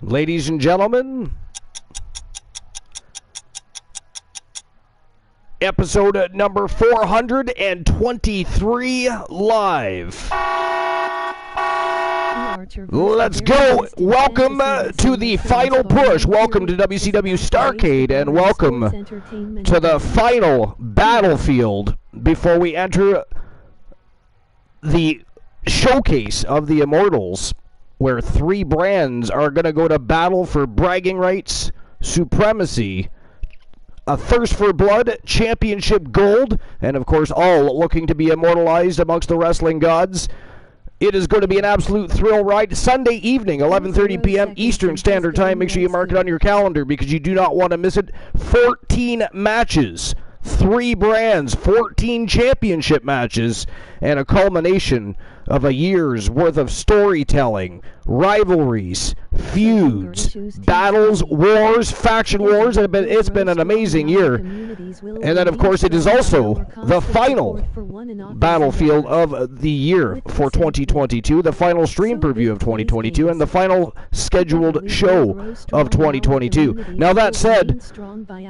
Ladies and gentlemen, episode number 423 live. Let's go. Welcome to the final push. Welcome to WCW Starrcade, and welcome to the final battlefield before we enter the showcase of the Immortals, where three brands are going to go to battle for bragging rights, supremacy, a thirst for blood, championship gold, and of course all looking to be immortalized amongst the wrestling gods. It is going to be an absolute thrill ride. Sunday evening, 11:30 p.m. Eastern Standard Time. Make sure you mark it on your calendar because you do not want to miss it. 14 matches, 3 brands, 14 championship matches, and a culmination of a year's worth of storytelling, rivalries, feuds, battles, wars, faction wars. It's been an amazing year. And then, of course, it is also the final battlefield of the year for 2022, the final stream preview of 2022, and the final scheduled show of 2022. Now, that said,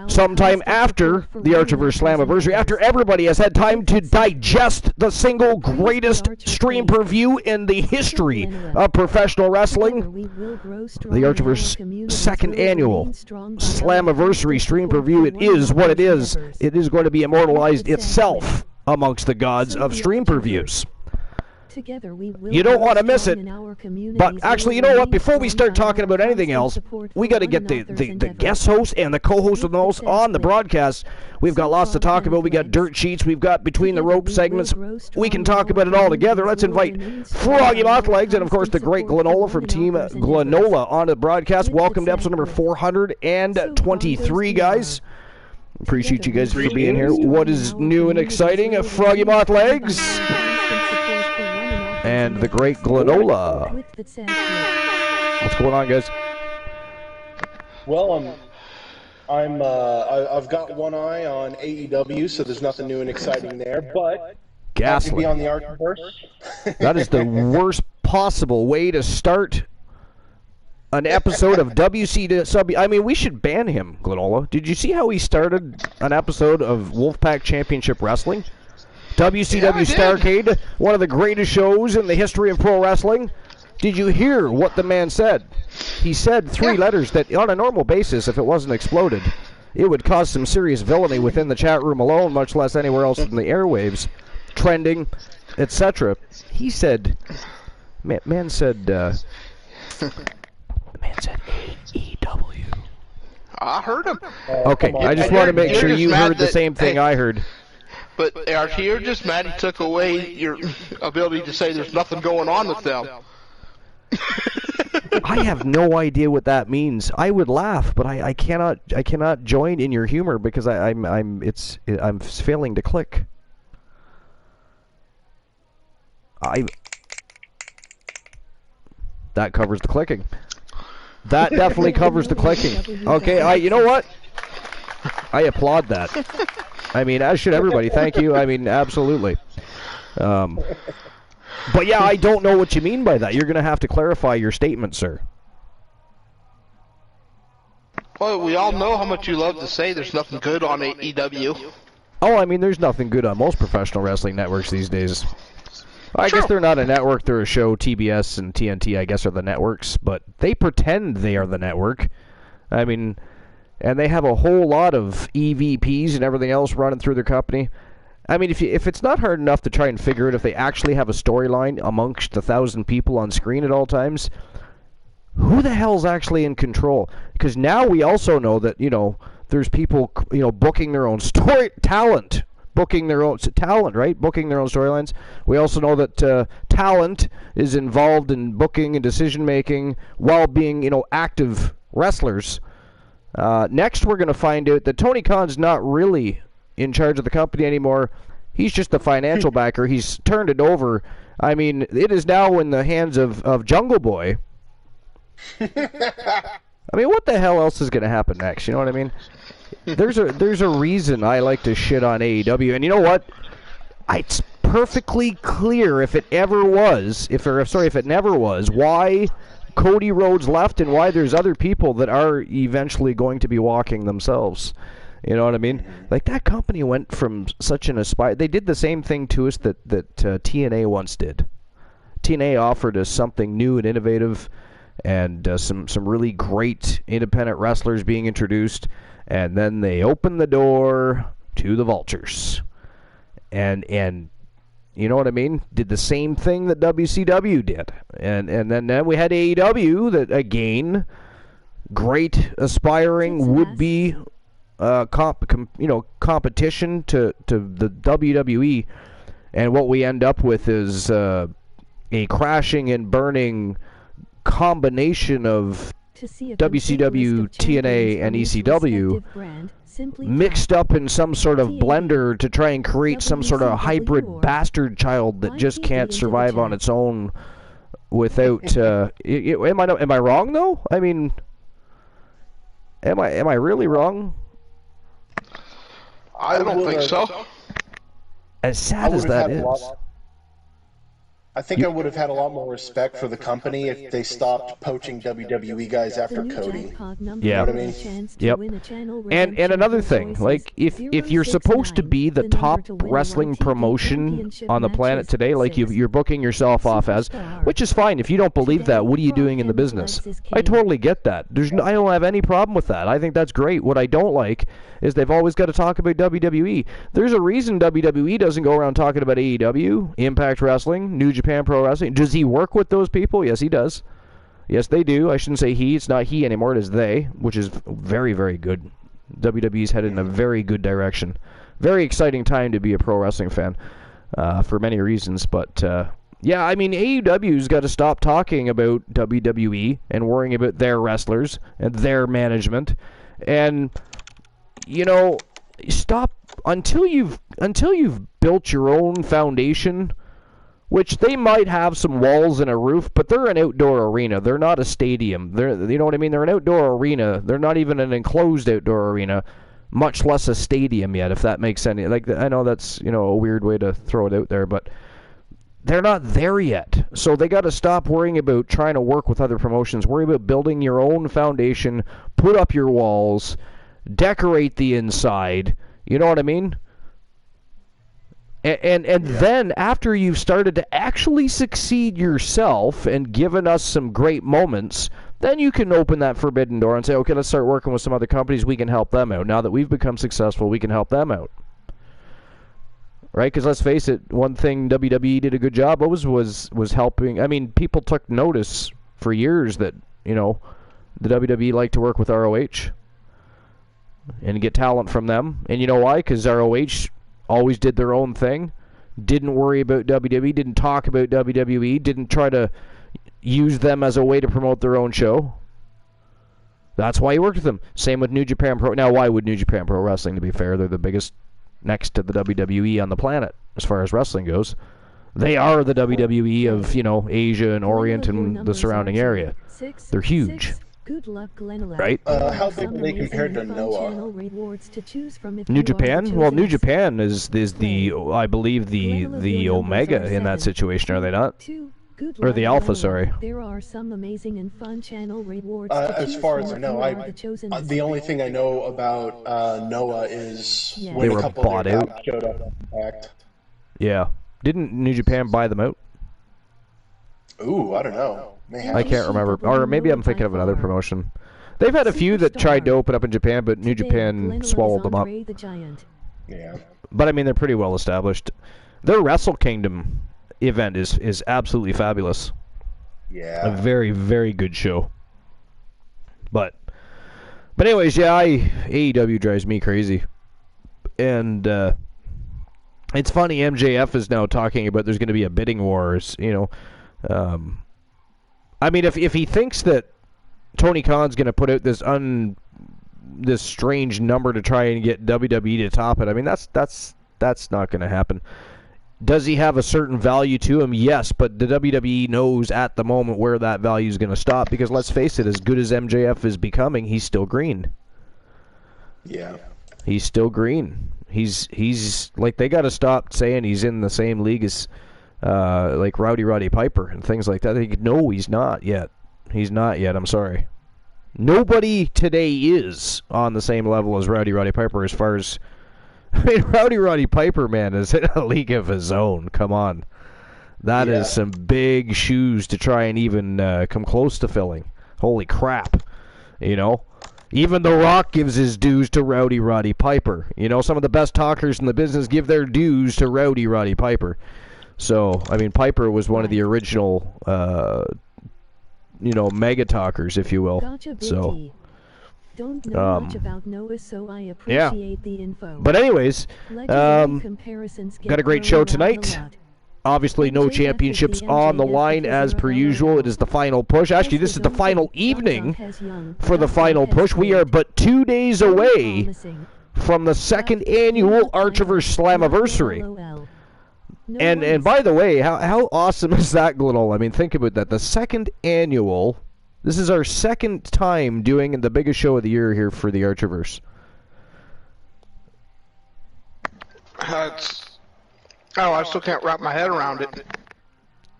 sometime after the Archiverse Slammiversary, after everybody has had time to digest the single greatest stream preview in the history of professional wrestling, the Archiverse second annual Slammiversary stream preview, it is what it is. It is going to be immortalized itself amongst the gods of stream previews. You don't want to miss it. But actually, you know what? Before we start talking about anything else, we got to get the guest host and the co-host of those on the broadcast. We've got lots to talk about. We got dirt sheets. We've got between the rope segments. We can talk about it all together. Let's invite Froggy Mothlegs and, of course, the great Glenola from Team Glenola on the broadcast. Welcome to episode number 423, guys. Appreciate you guys for being here. What is new and exciting? Froggy Mothlegs and the great Glenola. What's going on, guys? Well, I've got one eye on AEW, so there's nothing new and exciting there. But Ghastly. to be on the Archiverse. That is the worst possible way to start an episode of WCW. I mean, we should ban him, Glenola. Did you see how he started an episode of Wolfpack Championship Wrestling? WCW Starrcade, one of the greatest shows in the history of pro wrestling. Did you hear what the man said? He said 3 letters that, on a normal basis, if it wasn't exploded, it would cause some serious villainy within the chat room alone, much less anywhere else in the airwaves, trending, etc. He said, man said AEW. I heard him. Okay, I just want to make sure you heard the same thing I heard. But you're just mad he took away your ability to say there's nothing going on with them. I have no idea what that means. I would laugh, but I cannot join in your humor because I'm failing to click. That covers the clicking. That definitely covers the clicking. Okay, you know what? I applaud that. I mean, as should everybody. Thank you. I mean, absolutely. But yeah, I don't know what you mean by that. You're going to have to clarify your statement, sir. Well, we all know how much you love to say there's nothing good on AEW. Oh, I mean, there's nothing good on most professional wrestling networks these days. I guess they're not a network, they're a show. TBS and TNT, I guess, are the networks, but they pretend they are the network. I mean, and they have a whole lot of EVPs and everything else running through their company. I mean, if it's not hard enough to try and figure out if they actually have a storyline amongst the 1,000 people on screen at all times, who the hell's actually in control? Because now we also know that, there's people, booking their own talent, booking their own talent, right? Booking their own storylines. We also know that talent is involved in booking and decision-making while being, active wrestlers. Next, we're going to find out that Tony Khan's not really in charge of the company anymore. He's just the financial backer. He's turned it over. I mean, it is now in the hands of Jungle Boy. I mean, what the hell else is going to happen next? You know what I mean? There's a reason I like to shit on AEW, and you know what? It's perfectly clear if it never was, why Cody Rhodes left and why there's other people that are eventually going to be walking themselves. You know what I mean? Like, that company went from such an aspire. They did the same thing to us that TNA once did. TNA offered us something new and innovative, and some really great independent wrestlers being introduced, and then they opened the door to the vultures. And you know what I mean? Did the same thing that WCW did. And then we had AEW that, again, great aspiring would-be competition to the WWE, and what we end up with is a crashing and burning combination of WCW, TNA, and ECW mixed up in some sort of blender to try and create some sort of hybrid bastard child that just can't survive on its own without. Am I wrong though? I mean, am I really wrong? I don't think so. As sad as that is. I think I would have had a lot more respect for the company if they stopped poaching WWE guys after Cody. Yeah. You know what I mean? Yep. And another thing, like, if you're supposed to be the top wrestling promotion on the planet today, like you're booking yourself off as, which is fine. If you don't believe that, what are you doing in the business? I totally get that. I don't have any problem with that. I think that's great. What I don't like is they've always got to talk about WWE. There's a reason WWE doesn't go around talking about AEW, Impact Wrestling, New Japan Pro Wrestling. Does he work with those people? Yes, he does. Yes, they do. I shouldn't say he. It's not he anymore. It is they, which is very, very good. WWE's headed in a very good direction. Very exciting time to be a pro wrestling fan for many reasons. But, yeah, I mean, AEW's got to stop talking about WWE and worrying about their wrestlers and their management. And, you know, stop until you've built your own foundation, which they might have some walls and a roof, but they're an outdoor arena. They're not a stadium. You know what I mean? They're an outdoor arena. They're not even an enclosed outdoor arena, much less a stadium yet, if that makes any. Like, I know that's, you know, a weird way to throw it out there, but they're not there yet. So they got to stop worrying about trying to work with other promotions. Worry about building your own foundation, put up your walls, decorate the inside. You know what I mean? And then after you've started to actually succeed yourself and given us some great moments, then you can open that forbidden door and say, okay, let's start working with some other companies. We can help them out. Now that we've become successful, we can help them out. Right? Because let's face it, one thing WWE did a good job of was helping. I mean, people took notice for years that, you know, the WWE liked to work with ROH and get talent from them. And you know why? Because ROH always did their own thing, didn't worry about WWE, didn't talk about WWE, didn't try to use them as a way to promote their own show. That's why he worked with them. Same with New Japan Pro. Now, why would New Japan Pro Wrestling, to be fair? They're the biggest next to the WWE on the planet as far as wrestling goes. They are the WWE of, you know, Asia and Orient and the surrounding area. They're huge. Good luck, right? How big are they compared to Noah? New Japan? Well, New Japan is the, I believe, the Omega in that situation, are they not? Or the Alpha, sorry. There are some amazing and fun channel rewards as far as I know, the only thing I know about Noah is when they were a couple bought of out. showed up on Impact. Yeah. Didn't New Japan buy them out? Ooh, I don't know. I can't remember. Or maybe I'm thinking of another promotion. They've had a few that tried to open up in Japan, but New Japan swallowed them up. Yeah. But I mean, they're pretty well established. Their Wrestle Kingdom event is absolutely fabulous. Yeah. A very, very good show. But anyways, yeah, AEW drives me crazy. And it's funny, MJF is now talking about there's going to be a bidding wars, you know. I mean, if he thinks that Tony Khan's going to put out this strange number to try and get WWE to top it, I mean, that's not going to happen. Does he have a certain value to him? Yes, but the WWE knows at the moment where that value is going to stop, because let's face it, as good as MJF is becoming, he's still green. Yeah. He's still green. He's like, they got to stop saying he's in the same league as like Roddy Piper and things like that. No, he's not yet. He's not yet. I'm sorry. Nobody today is on the same level as Rowdy Roddy Piper as far as... I mean, Rowdy Roddy Piper, man, is in a league of his own. Come on. That is some big shoes to try and even come close to filling. Holy crap. You know? Even The Rock gives his dues to Rowdy Roddy Piper. You know, some of the best talkers in the business give their dues to Rowdy Roddy Piper. So, I mean, Piper was one of the original, mega talkers, if you will. Gotcha, so, don't know much about Noah, so I appreciate the info. But anyways, got a great show tonight. Obviously, no championships on the line as per usual. It is the final push. Actually, this is the final evening for the final push. We are but 2 days away from the second annual Archiverse Slammiversary. And by the way, how awesome is that, Glenol? I mean, think about that. The second annual, this is our second time doing the biggest show of the year here for the Archiverse. I still can't wrap my head around it.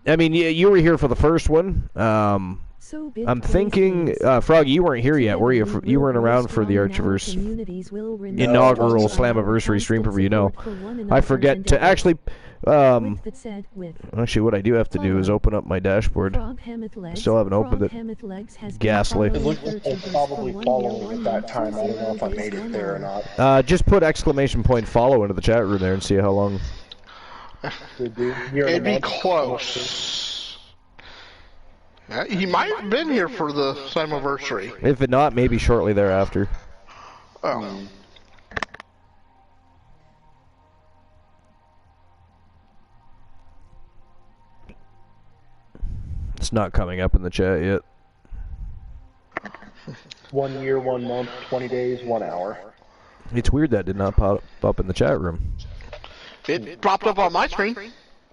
I mean, you were here for the first one. I'm thinking, Froggy, you weren't here yet, were you? You weren't around for the Archiverse inaugural Slammiversary stream preview. No, I forget to actually. Actually, what I do have to do is open up my dashboard. Still haven't opened it. Ghastly. It looks like they're probably following at that time. I don't know if I made it there or not. Just put ! Follow into the chat room there and see how long. It'd be close. He might have been here for the Slammiversary. If it not, maybe shortly thereafter. Oh. It's not coming up in the chat yet. 1 year, 1 month, 20 days, 1 hour. It's weird that did not pop up in the chat room. It popped up on my screen.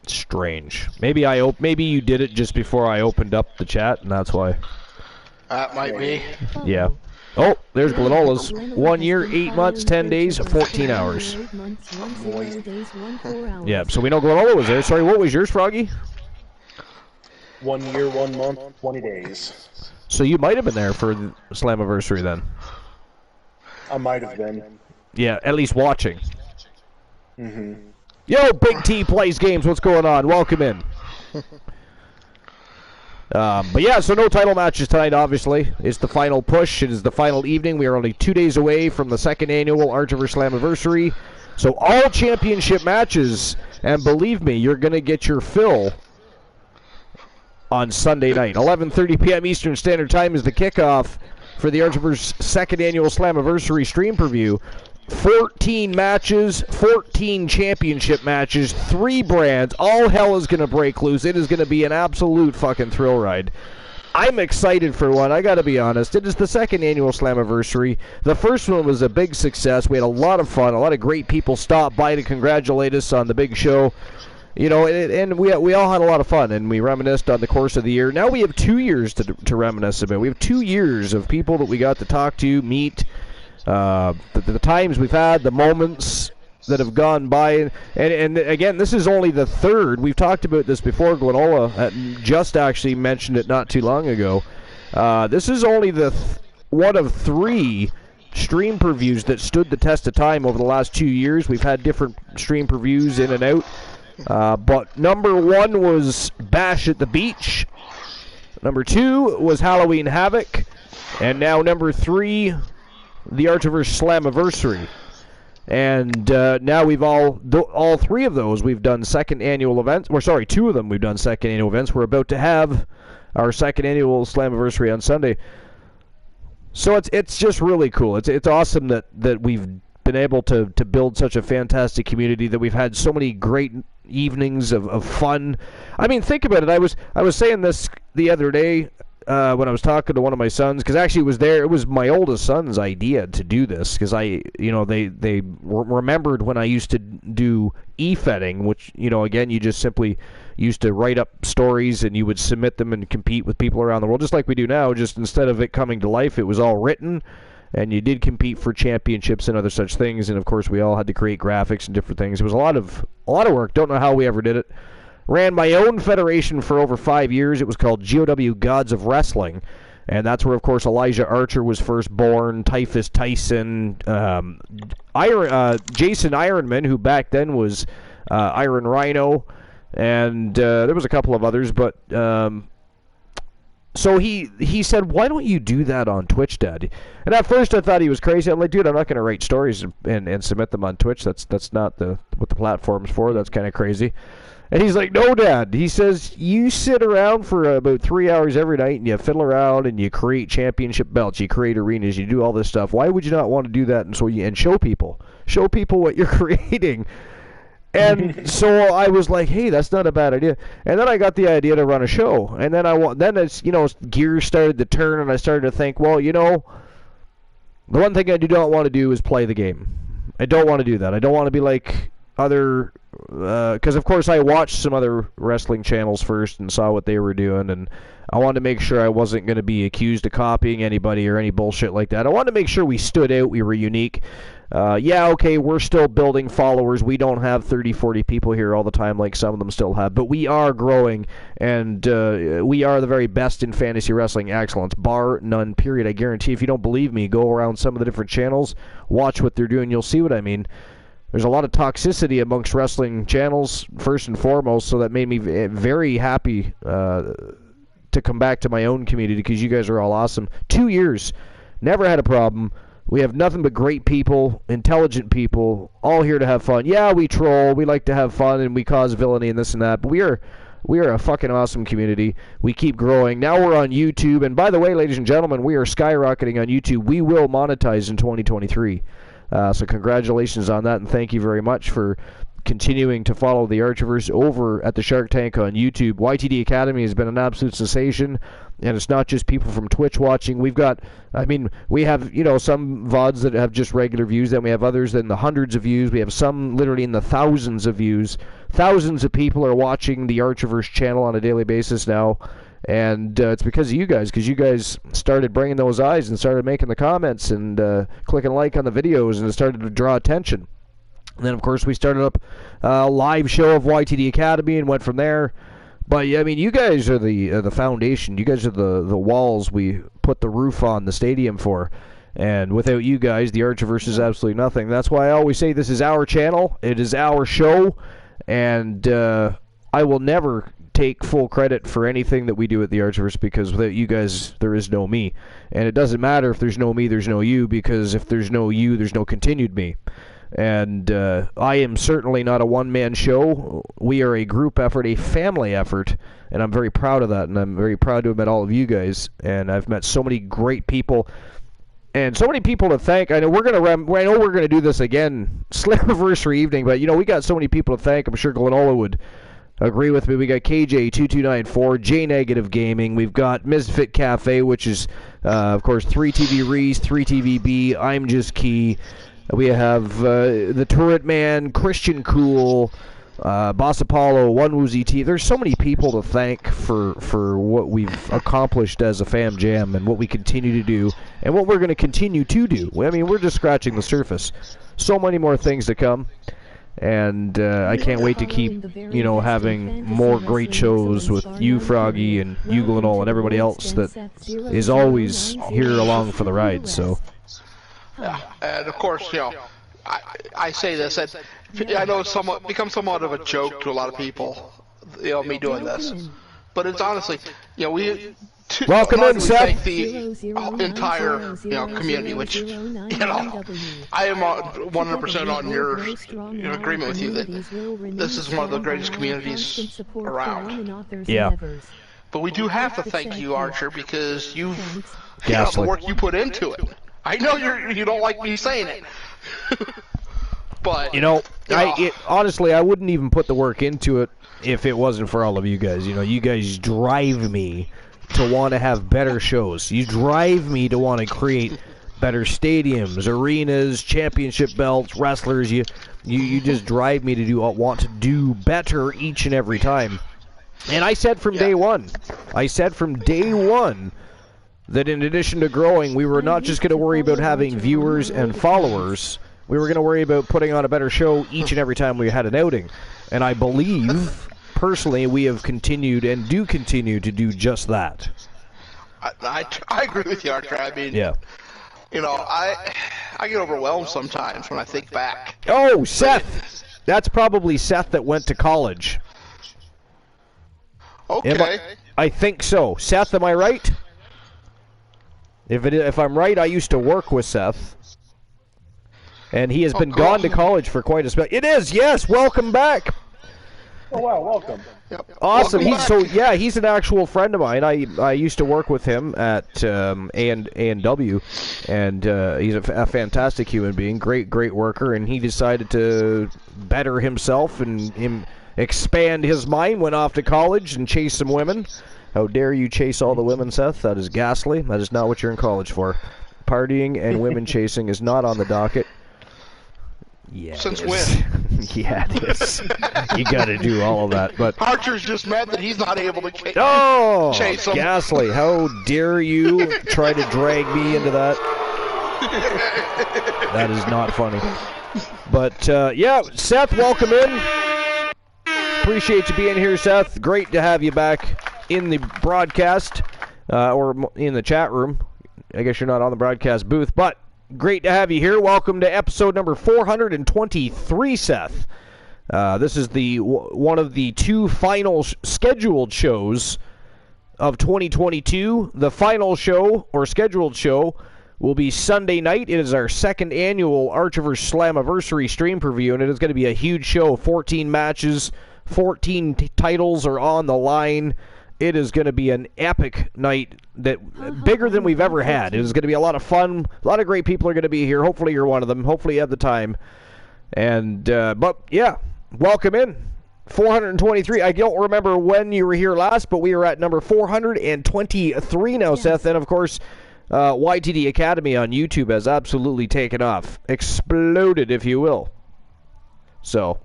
Strange. Maybe you did it just before I opened up the chat, and that's why. That might be. Yeah. Oh, there's Glenola's. 1 year, 8 months, 10 days, 14 hours. Yeah, so we know Glenola was there. Sorry, what was yours, Froggy? 1 year, 1 month, 20 days. So you might have been there for the Slammiversary then. I might have been. Yeah, at least watching. Yo, Big T plays games. What's going on? Welcome in. But yeah, so no title matches tonight, obviously. It's the final push. It is the final evening. We are only 2 days away from the second annual Archiverse Slammiversary. So all championship matches, and believe me, you're going to get your fill on Sunday night. 11:30 p.m. Eastern Standard Time is the kickoff for the Archiverse second annual Slammiversary stream preview. 14 matches, 14 championship matches, 3 brands. All hell is going to break loose. It is going to be an absolute fucking thrill ride. I'm excited for one, I got to be honest. It is the second annual Slammiversary. The first one was a big success. We had a lot of fun. A lot of great people stopped by to congratulate us on the big show. You know, and we all had a lot of fun, and we reminisced on the course of the year. Now we have 2 years to reminisce about. We have 2 years of people that we got to talk to, meet, the times we've had, the moments that have gone by. And again, this is only the third. We've talked about this before. Glenola just actually mentioned it not too long ago. This is only the one of 3 stream previews that stood the test of time over the last 2 years. We've had different stream previews in and out. But number 1 was Bash at the Beach. Number 2 was Halloween Havoc. And now number 3, the Archiverse Slammiversary. And now we've all 3 of those we've done second annual events. Or sorry, 2 of them we've done second annual events. We're about to have our second annual Slammiversary on Sunday. So it's just really cool. It's awesome that we've been able to build such a fantastic community, that we've had so many great evenings of fun. I mean, think about it. I was saying this the other day when I was talking to one of my sons, because actually it was my oldest son's idea to do this, because they remembered when I used to do e-fetting, which, again, you just simply used to write up stories and you would submit them and compete with people around the world, just like we do now. Just instead of it coming to life, it was all written, and you did compete for championships and other such things. And of course, we all had to create graphics and different things. It was a lot of work. Don't know how we ever did it. ran my own federation for over 5 years. It was called GOW Gods of Wrestling. And that's where, of course, Elijah Archer was first born, Typhus Tyson, Jason Ironman, who back then was Iron Rhino, and there was a couple of others. But so he said, "Why don't you do that on Twitch, Dad?" And at first I thought he was crazy. I'm like, dude, I'm not going to write stories and submit them on Twitch. That's not what the platform's for. That's kind of crazy. And he's like, no, Dad. He says, you sit around for about 3 hours every night and you fiddle around and you create championship belts, you create arenas, you do all this stuff. Why would you not want to do that and show people what you're creating? And so I was like, hey, that's not a bad idea. And then I got the idea to run a show. And then it's, gears started to turn and I started to think, well, the one thing I do not want to do is play the game. I don't want to do that. I don't want to be like other, because of course I watched some other wrestling channels first and saw what they were doing, and I wanted to make sure I wasn't going to be accused of copying anybody or any bullshit like that. I wanted to make sure we stood out, we were unique. Okay, we're still building followers. We don't have 30, 40 people here all the time like some of them still have, but we are growing, and we are the very best in fantasy wrestling excellence, bar none, period. I guarantee if you don't believe me, go around some of the different channels, watch what they're doing, you'll see what I mean. There's a lot of toxicity amongst wrestling channels, first and foremost, so that made me very happy to come back to my own community because you guys are all awesome. 2 years, never had a problem. We have nothing but great people, intelligent people, all here to have fun. Yeah, we troll, we like to have fun, and we cause villainy and this and that, but we are a fucking awesome community. We keep growing. Now we're on YouTube, and by the way, ladies and gentlemen, we are skyrocketing on YouTube. We will monetize in 2023. So congratulations on that, and thank you very much for continuing to follow the Archiverse over at the Shark Tank on YouTube. YTD Academy has been an absolute sensation, and it's not just people from Twitch watching. We have, some VODs that have just regular views, then we have others in the hundreds of views. We have some literally in the thousands of views. Thousands of people are watching the Archiverse channel on a daily basis now. And it's because of you guys started bringing those eyes and started making the comments and clicking like on the videos, and it started to draw attention. And then, of course, we started up a live show of YTD Academy and went from there. But, I mean, you guys are the foundation. You guys are the walls we put the roof on the stadium for. And without you guys, the Archiverse is absolutely nothing. That's why I always say this is our channel. It is our show. And I will never take full credit for anything that we do at the Archiverse, because without you guys there is no me, and it doesn't matter if there's no me, there's no you, because if there's no you, there's no continued me. And I am certainly not a one-man show. We are a group effort, a family effort, and I'm very proud of that, and I'm very proud to have met all of you guys, and I've met so many great people and so many people to thank. I know we're gonna do this again, Slammiversary evening, but we got so many people to thank. I'm sure Glenola would agree with me. We got KJ2294, J Negative Gaming. We've got Misfit Cafe, which is, of course, 3TV Reese, 3TVB, I'm Just Key. We have the Turret Man, Christian Cool, Boss Apollo, One Woozy T. There's so many people to thank for what we've accomplished as a fam jam and what we continue to do and what we're going to continue to do. I mean, we're just scratching the surface. So many more things to come. And I can't wait to keep, having more great shows with you, Froggy, and you, Glenola, and everybody else that is always here along for the ride. So, yeah, and of course, I say this, and I know it's become somewhat of a joke to a lot of people, me doing this, but it's honestly, welcome in, Seth. Thank the entire, community, which, I am 100% on your agreement with you that this is one of the greatest communities around. Yeah. But we do have to thank you, Archer, because the work you put into it. I know you don't like me saying it, but honestly, I wouldn't even put the work into it if it wasn't for all of you guys. You guys drive me to want to have better shows. You drive me to want to create better stadiums, arenas, championship belts, wrestlers. You just drive me to want to do better each and every time. And I said from day one, that in addition to growing, we were not just going to worry about having viewers and followers. We were going to worry about putting on a better show each and every time we had an outing. And I believe personally, we have continued and do continue to do just that. I agree with you, Archer. I mean, Yeah. You know, I get overwhelmed sometimes when I think back. Oh, Seth! That's probably Seth that went to college. Okay. I think so. Seth, am I right? If I'm right, I used to work with Seth. And he has been gone to college for quite a spell. It is, yes! Welcome back! Oh, wow, welcome. Yep. Awesome. Welcome back. He's an actual friend of mine. I used to work with him at A&W, and he's a fantastic human being, great worker, and he decided to better himself and expand his mind, went off to college and chased some women. How dare you chase all the women, Seth? That is ghastly. That is not what you're in college for. Partying and women chasing is not on the docket. Yeah. Since it when? is. Yeah, it is. You got to do all of that, but Archer's just mad that he's not able to chase him. Ghastly! How dare you try to drag me into that? That is not funny. But yeah, Seth, welcome in. Appreciate you being here, Seth. Great to have you back in the broadcast or in the chat room. I guess you're not on the broadcast booth, but great to have you here. Welcome to episode number 423, Seth. This is one of the two final scheduled shows of 2022. The final show, or scheduled show, will be Sunday night. It is our second annual Archiverse Slammiversary stream preview, and it is going to be a huge show. 14 matches, 14 titles are on the line. It is going to be an epic night, bigger than we've ever had. It is going to be a lot of fun. A lot of great people are going to be here. Hopefully you're one of them. Hopefully you have the time. And but yeah, welcome in. 423. I don't remember when you were here last, but we are at number 423 now, yes. Seth. And of course, YTD Academy on YouTube has absolutely taken off. Exploded, if you will. So,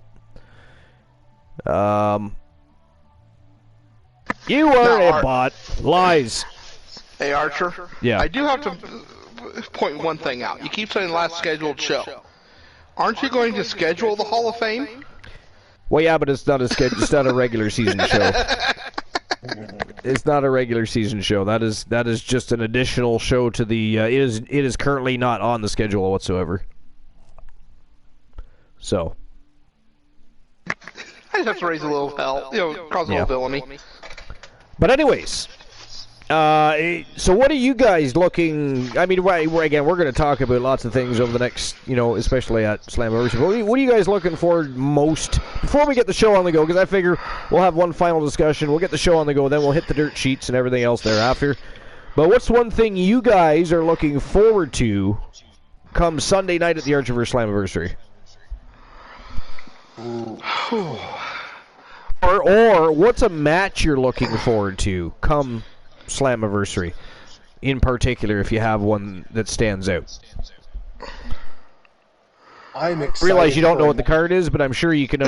you are a bot. Lies. Hey, Archer. Yeah. I do have to point one thing out. You keep saying last scheduled show. Aren't you going to schedule the Hall of Fame? Well, yeah, but it's not it's not a regular season show. It's not a regular season show. That is just an additional show to the. It is currently not on the schedule whatsoever. So. I just have to raise a little hell, cause a little villainy. But anyways, so what are you guys looking? I mean, again, we're going to talk about lots of things over the next, especially at Slammiversary. What are you guys looking for most before we get the show on the go? Because I figure we'll have one final discussion. We'll get the show on the go, then we'll hit the dirt sheets and everything else thereafter. But what's one thing you guys are looking forward to come Sunday night at the Archiverse Slammiversary? Or what's a match you're looking forward to come Slammiversary, in particular, if you have one that stands out? I'm excited. Realize you don't know what the card is, but I'm sure you can.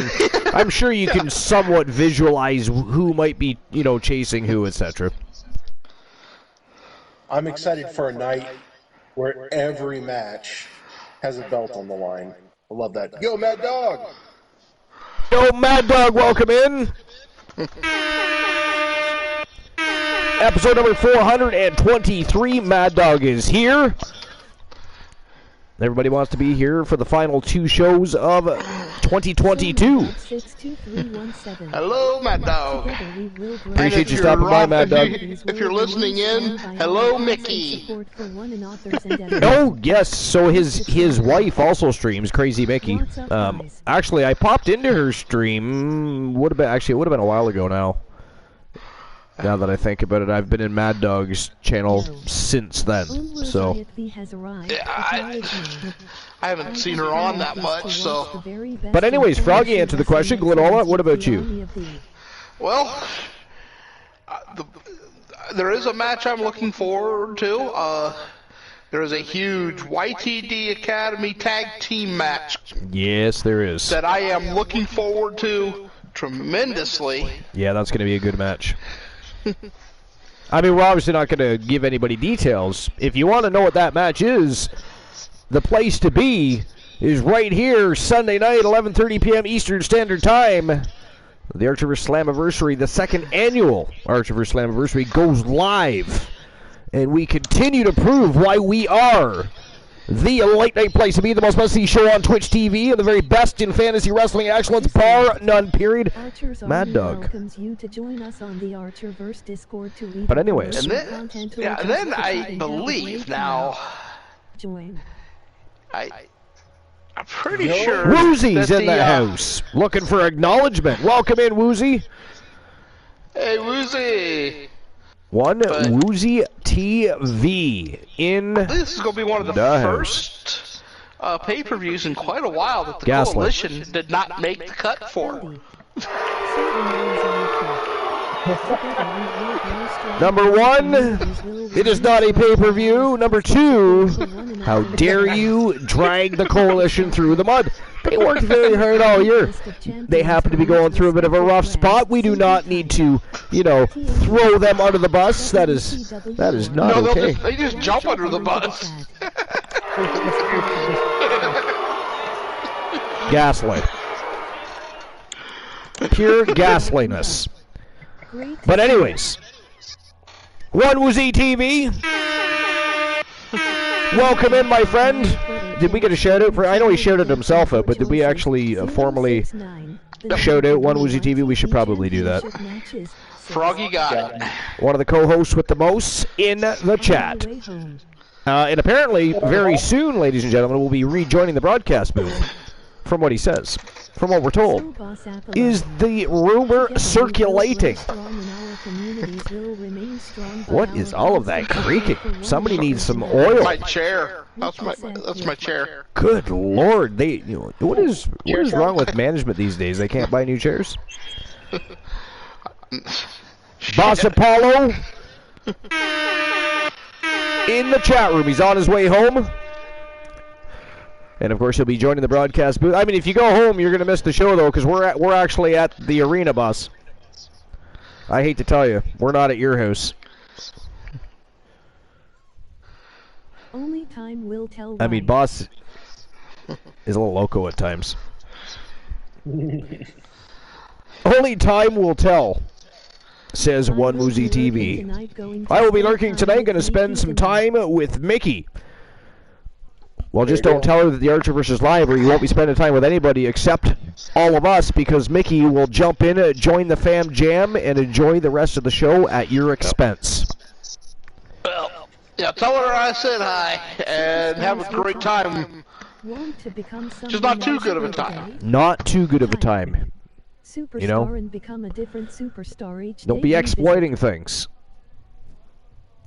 I'm sure you can somewhat visualize who might be, chasing who, etc. I'm excited for a night where every match has a belt on the line. I love that. Yo, Mad Dog! Yo, Mad Dog, welcome in. Episode number 423, Mad Dog is here. Everybody wants to be here for the final two shows of 2022. Hello, Mad Dog. Appreciate you stopping by, Mad Dog. If you're listening in, hello, Mickey. Oh, yes, so his wife also streams, Crazy Mickey. Actually, I popped into her stream, it would have been a while ago now. Now that I think about it, I've been in Mad Dog's channel since then, so. Yeah, I haven't seen her on that much, so. But anyways, Froggy answered the question. Glenola, what about you? Well, there is a match I'm looking forward to. There is a huge YTD Academy tag team match. Yes, there is. That I am looking forward to tremendously. Yeah, that's going to be a good match. I mean, we're obviously not going to give anybody details. If you want to know what that match is, the place to be is right here, Sunday night, 11:30 p.m. Eastern Standard Time. The Archiverse Slammiversary, the second annual Archiverse Slammiversary, goes live. And we continue to prove why we are the late night place to be, the most must-see show on Twitch TV, and the very best in fantasy wrestling excellence, bar none, period. Mad Dog. But anyways. And then I believe now, I'm pretty sure Woozy's that in the house, looking for acknowledgement. Welcome in, Woozy. Hey, Woozy. Woozy TV in. This is going to be one of the first pay-per-views in quite a while that the Coalition did not make the cut for. Number one, it is not a pay-per-view. Number two, how dare you drag the Coalition through the mud? They worked very hard all year. They happen to be going through a bit of a rough spot. We do not need to, throw them under the bus. That is not okay. They just jump under the bus. Gaslight. Pure gaslightness. But anyways, Woozy TV. Welcome in, my friend. Did we get a shout out for? I know he shouted himself out, but did we actually formally shout out Woozy TV? We should probably do that. Froggy got it. One of the co-hosts with the most in the chat. And apparently, very soon, ladies and gentlemen, we'll be rejoining the broadcast booth. From what he says, from what we're told, is the rumor circulating. What is all of that creaking? Somebody needs some oil. My chair. That's my chair. Good Lord, what is wrong with management these days? They can't buy new chairs. Boss Apollo in the chat room. He's on his way home. And of course, he'll be joining the broadcast booth. I mean, if you go home, you're gonna miss the show though, because we're actually at the arena, boss. I hate to tell you, we're not at your house. Only time will tell. I mean, boss is a little loco at times. Only time will tell, says Woozy TV. I will be lurking tonight. Going to spend some time with Mickey. Well, just don't tell her that the Archiverse is live, or you won't be spending time with anybody except all of us, because Mickey will jump in, join the fam jam, and enjoy the rest of the show at your expense. Well, yeah, tell her I said hi, and have a great time. Just not too good of a time. Not too good of a time. You know? Don't be exploiting things.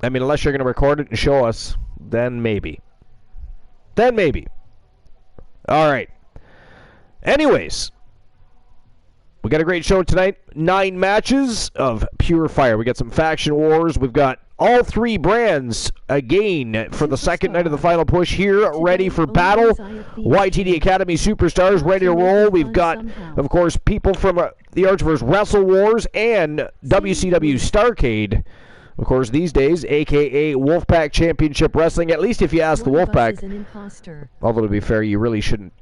I mean, unless you're going to record it and show us, then maybe. Then maybe. All right. Anyways, we got a great show tonight. 9 matches of pure fire. We got some faction wars. We've got all 3 brands again for the second night of the final push here, ready for battle. YTD Academy Superstars ready to roll. We've got, of course, people from the Archiverse Wrestle Wars and WCW Starrcade. Of course, these days, a.k.a. Wolfpack Championship Wrestling, at least if you ask the Wolfpack. Although, to be fair, you really shouldn't,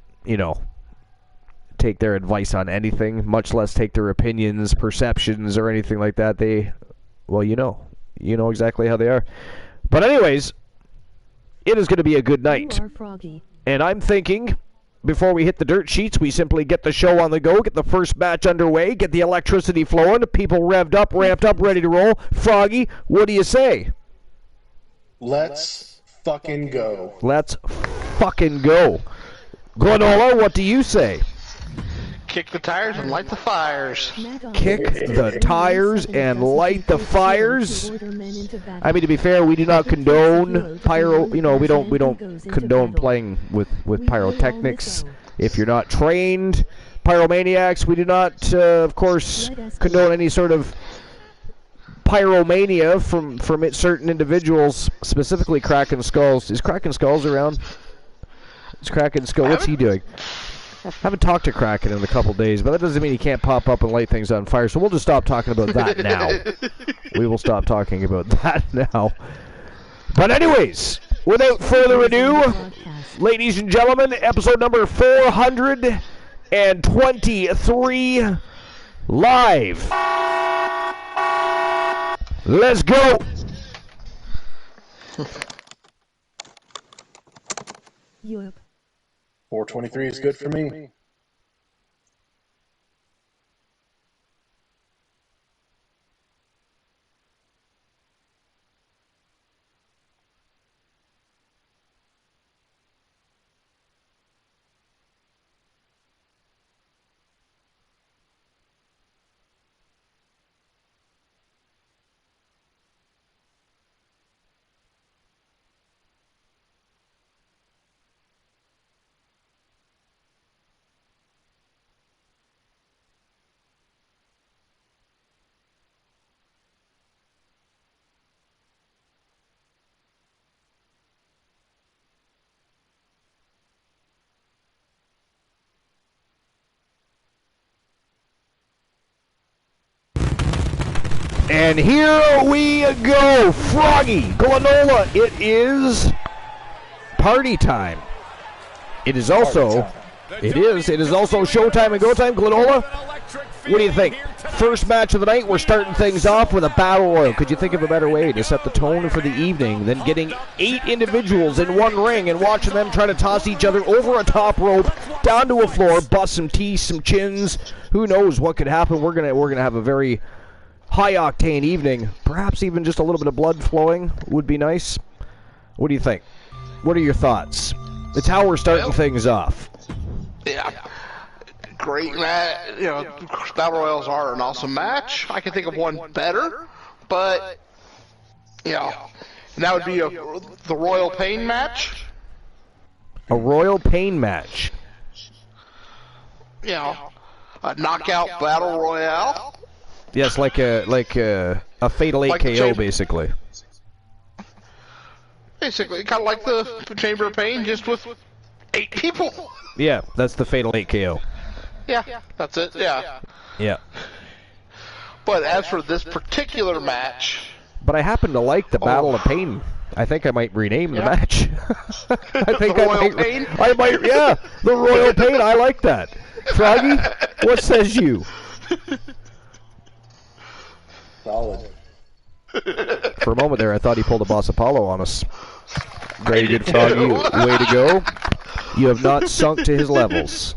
take their advice on anything, much less take their opinions, perceptions, or anything like that. Well, you know exactly how they are. But anyways, it is going to be a good night. And I'm thinking, before we hit the dirt sheets, we simply get the show on the go, get the first match underway, get the electricity flowing, people revved up, ramped up, ready to roll. Froggy, what do you say? Let's fucking go. Let's fucking go. Glenola, what do you say? Kick the tires and light the fires. Kick the tires and light the fires. I mean, to be fair, we do not condone pyro. We don't condone playing with pyrotechnics. If you're not trained pyromaniacs, we do not, of course, condone any sort of pyromania from certain individuals, specifically Kraken Skulls. Is Kraken Skulls around? Is Kraken Skull? What's he doing? I haven't talked to Kraken in a couple days, but that doesn't mean he can't pop up and light things on fire, so we'll just stop talking about that now. We will stop talking about that now. But anyways, without further ado, ladies and gentlemen, episode number 423 live. Let's go. Yep. 423 is good for me. And here we go, Froggy, Glenola. It is party time. It is also, it is also showtime and go time. Glenola, what do you think? First match of the night, we're starting things off with a battle royal. Could you think of a better way to set the tone for the evening than getting 8 individuals in one ring and watching them try to toss each other over a top rope, down to a floor, bust some teeth, some chins. Who knows what could happen? We're gonna have a very high-octane evening. Perhaps even just a little bit of blood flowing would be nice. What do you think? What are your thoughts? It's how we're starting things off. Yeah. Great match. You know, Battle Royals are an awesome match. I can think of one better, but, you know, and that would be the Royal Pain match. A Royal Pain match. You know, a knockout Battle Royale. Yes, like a Fatal 8 KO, basically. Basically, kind of like the Chamber of Pain, just with 8 people. Yeah, that's the Fatal 8 KO. Yeah, that's it, yeah. Yeah. But as for this particular match... But I happen to like the Battle of Pain. I think I might rename the match. I think the Royal Pain? I might, yeah, the Royal Pain, I like that. Froggy, what says you? Solid. For a moment there, I thought he pulled a Boss Apollo on us. Very good, Froggy. Way to go. You have not sunk to his levels.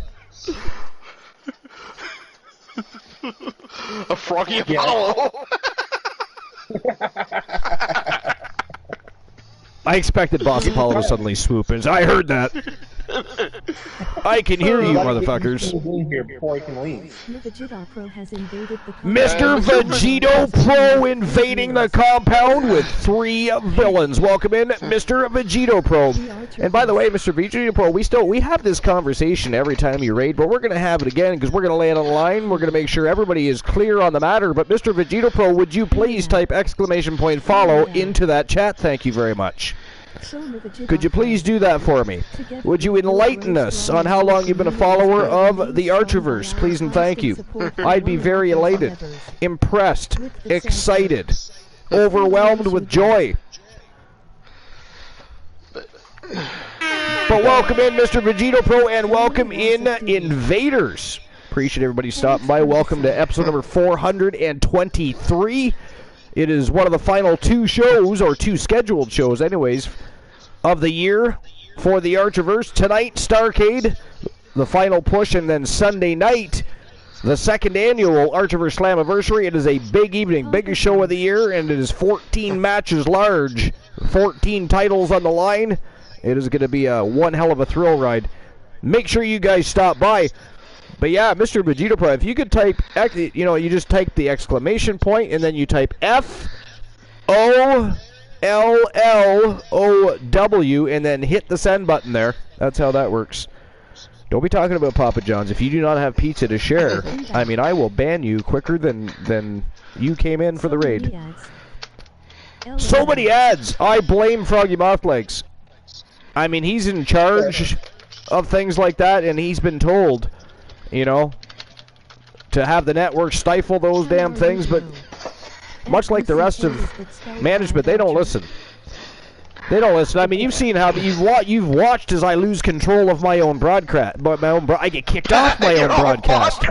A Froggy Apollo. I expected Boss Apollo to suddenly swoop in. I heard that. I can hear you, motherfuckers. Here before I can leave. Mr. Vegito Pro invading the compound with 3 villains. Welcome in, Mr. Vegito Pro. And by the way, Mr. Vegito Pro, we have this conversation every time you raid, but we're going to have it again because we're going to lay it on the line. We're going to make sure everybody is clear on the matter. But Mr. Vegito Pro, would you please type !follow into that chat? Thank you very much. Could you please do that for me? Would you enlighten us on how long you've been a follower of the Archiverse? Please and thank you. I'd be very elated, impressed, excited, overwhelmed with joy. But welcome in, Mr. Vegito Pro, and welcome in, Invaders. Appreciate everybody stopping by. Welcome to episode number 423. It is one of the final 2 shows, or 2 scheduled shows anyways, of the year for the Archiverse. Tonight, Starrcade, the final push, and then Sunday night, the 2nd annual Archiverse Slammiversary. It is a big evening, biggest show of the year, and it is 14 matches large, 14 titles on the line. It is going to be a one hell of a thrill ride. Make sure you guys stop by. But yeah, Mr. Vegito Pro, if you could type, you just type the exclamation point, and then you type FOLLOW, and then hit the send button there. That's how that works. Don't be talking about Papa John's. If you do not have pizza to share, I mean, I will ban you quicker than you came in for the raid. So many ads! I blame Froggy Mothlegs. I mean, he's in charge of things like that, and he's been told, to have the network stifle those damn things, but much like the rest of management, they don't listen. They don't listen. I mean, you've seen how you've watched as I lose control of my own broadcast. I get kicked off my own broadcast.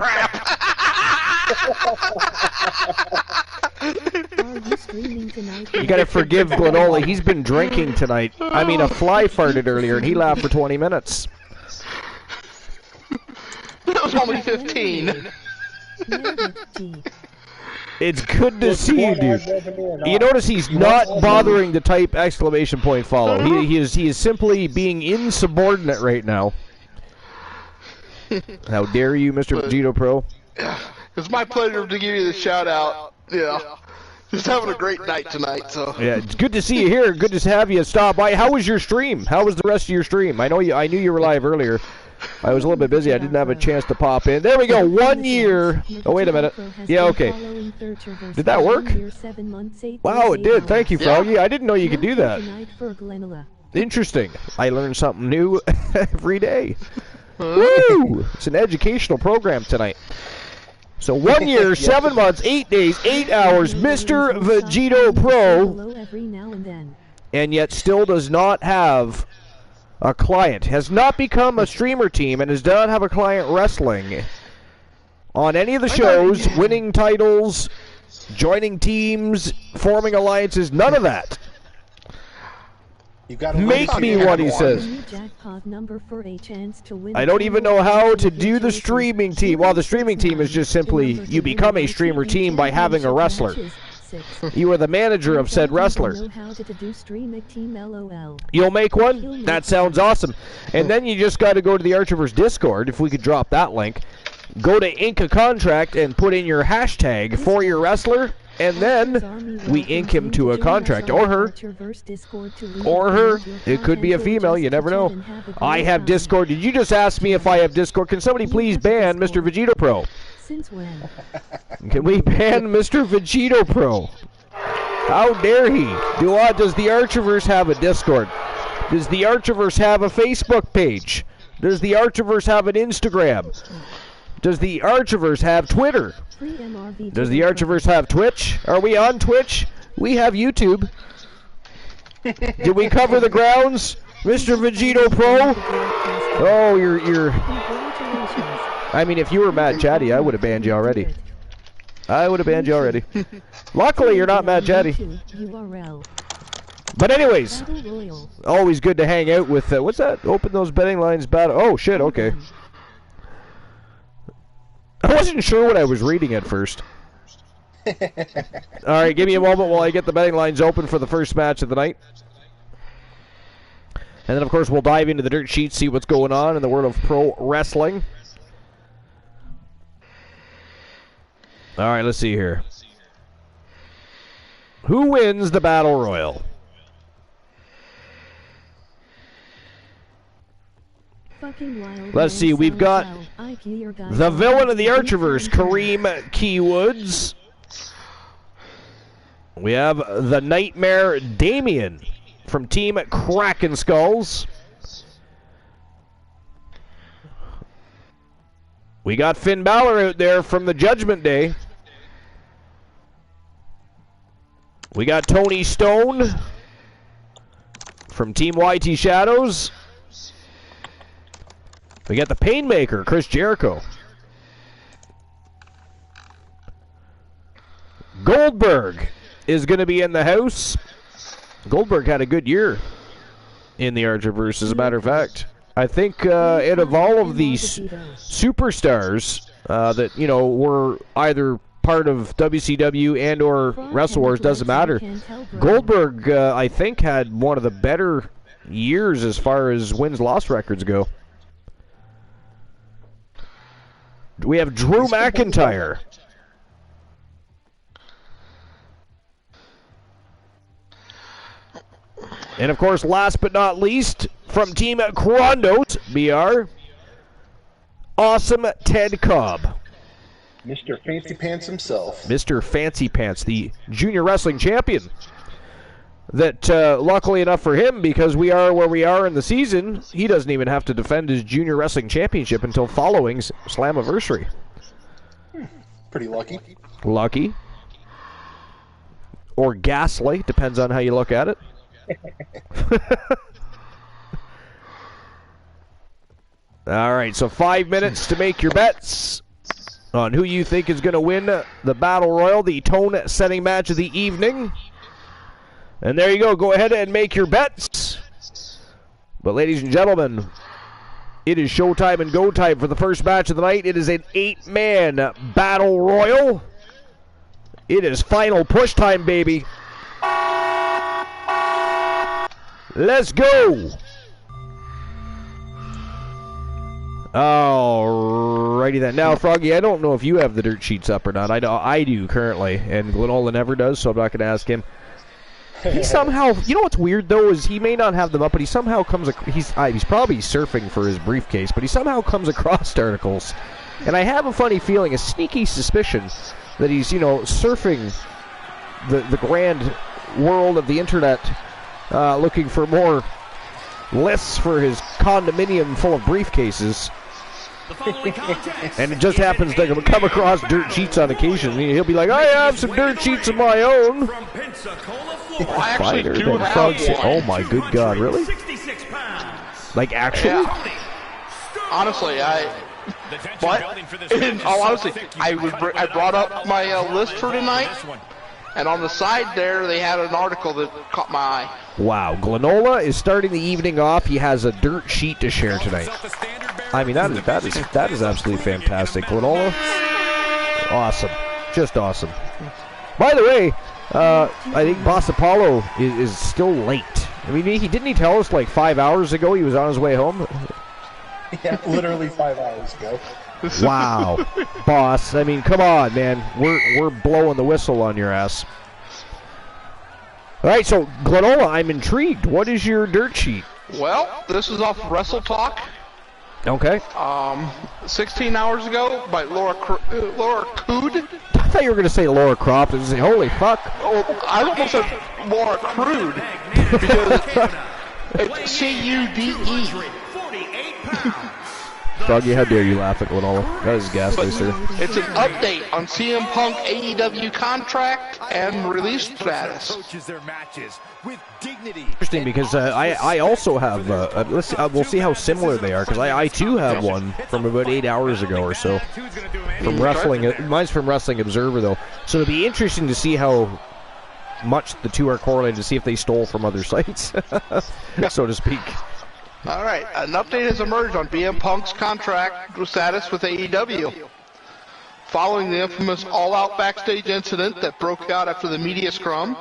Are you streaming tonight? You gotta forgive Glenola. He's been drinking tonight. I mean, a fly farted earlier, and he laughed for 20 minutes. That was only 15. It's good to see you, dude. You notice he's not bothering to type exclamation point follow. He is simply being insubordinate right now. How dare you, Mr. Vegito Pro? It's my pleasure to give you the shout out. Yeah. Just having a great night tonight, so. Yeah, it's good to see you here. Good to have you stop by. How was your stream? How was the rest of your stream? I knew you were live earlier. I was a little bit busy. I didn't have a chance to pop in. There we go. 1 year. Oh, wait a minute. Yeah, okay. Did that work? Wow, it did. Thank you, Froggy. I didn't know you could do that. Interesting. I learn something new every day. Woo! It's an educational program tonight. So 1 year, 7 months, 8 days, 8 hours, Mr. Vegito Pro, and yet still does not have a client, has not become a streamer team, and does not have a client wrestling on any of the shows, winning titles, joining teams, forming alliances, none of that. You gotta Make me what he says. I don't even know how to do the streaming team. Well, the streaming team is just simply you become a streamer team by having a wrestler. You are the manager of said wrestler. You'll make one? That sounds awesome. And then you just got to go to the Archiverse Discord, if we could drop that link. Go to ink a contract and put in your hashtag for your wrestler. And then we ink him to a contract, or her. Or her. It could be a female, you never know. I have Discord. Did you just ask me if I have Discord? Can somebody please ban Mr. Vegito Pro? Since when? Can we ban Mr. Vegito Pro? How dare he? Does the Archiverse have a Discord? Does the Archiverse have a Facebook page? Does the Archiverse have an Instagram? Does the Archiverse have Twitter? Does the Archiverse have Twitch? Are we on Twitch? We have YouTube. Did we cover the grounds, Mr. Vegito Pro? Oh, you're... I mean, if you were Mad Chatty, I would have banned you already. I would have banned you already. Luckily, you're not Mad Chatty. But anyways, always good to hang out with... what's that? Open those betting lines battle... Oh, shit, okay. I wasn't sure what I was reading at first. Alright, give me a moment while I get the betting lines open for the first match of the night. And then, of course, we'll dive into the dirt sheet, see what's going on in the world of pro wrestling. Alright, let's see here. Who wins the Battle Royal? Let's see, we've got the villain of the Archiverse, Kareem Keywoods. We have the Nightmare Damien from Team Kraken Skulls. We got Finn Balor out there from the Judgment Day. We got Tony Stone from Team YT Shadows. We got the Painmaker, Chris Jericho. Goldberg is going to be in the house. Goldberg had a good year in the Archiverse, as a matter of fact. I think out of all of these superstars that, you know, were either part of WCW and or Wrestle Wars, doesn't matter. Goldberg, I think, had one of the better years as far as wins-loss records go. We have Drew McIntyre. And, of course, last but not least, from Team Krondos, BR, Awesome Ted Cobb. Mr. Fancy Pants himself. Mr. Fancy Pants, the junior wrestling champion. That, luckily enough for him, because we are where we are in the season, he doesn't even have to defend his junior wrestling championship until following Slammiversary. Pretty lucky. Lucky. Or ghastly, depends on how you look at it. All right, so 5 minutes to make your bets. on who you think is going to win the Battle Royal, the tone-setting match of the evening. And there you go. Go ahead and make your bets. But ladies and gentlemen, it is showtime and go time for the first match of the night. It is an 8-man Battle Royal. It is final push time, baby. Let's go. Alrighty then. Now, Froggy, I don't know if you have the dirt sheets up or not. I know I do currently, and Glenola never does, so I'm not going to ask him. He somehow, you know what's weird though, is he may not have them up, but he somehow comes. He's probably surfing for his briefcase, but he somehow comes across articles, and I have a funny feeling, a sneaky suspicion, that he's surfing the grand world of the internet, looking for more lists for his condominium full of briefcases. And it just happens to come across dirt sheets on occasion. He'll be like, I have some dirt sheets of my own. I actually do have one. Oh my good God, really? Like actually? Yeah. Honestly, but in all honesty, I brought up my list for tonight, and on the side there, they had an article that caught my eye. Wow, Glenola is starting the evening off. He has a dirt sheet to share tonight. I mean, that is absolutely fantastic. Glenola, awesome, just awesome. By the way, I think Boss Apollo is still late. I mean, he tell us like 5 hours ago he was on his way home? Yeah, literally 5 hours ago. Wow, boss. I mean, come on, man. We're blowing the whistle on your ass. All right, so Glenola, I'm intrigued. What is your dirt sheet? Well, this is off Wrestle Talk. Okay. 16 hours ago by Laura Cood. I thought you were going to say Laura Croft and say, holy fuck. Oh, I almost said Laura Crude because it's C-U-D-E. Froggy, how dare you laugh at Glenola? That is ghastly, sir. It's an update on CM Punk AEW contract and release status. Interesting, because I also have, we'll see how similar they are, because I too have one from about 8 hours ago or so. From wrestling, mine's from Wrestling Observer, though. So it'll be interesting to see how much the two are correlated, to see if they stole from other sites, so to speak. All right, an update has emerged on BM Punk's contract status with AEW. Following the infamous all-out backstage incident that broke out after the media scrum,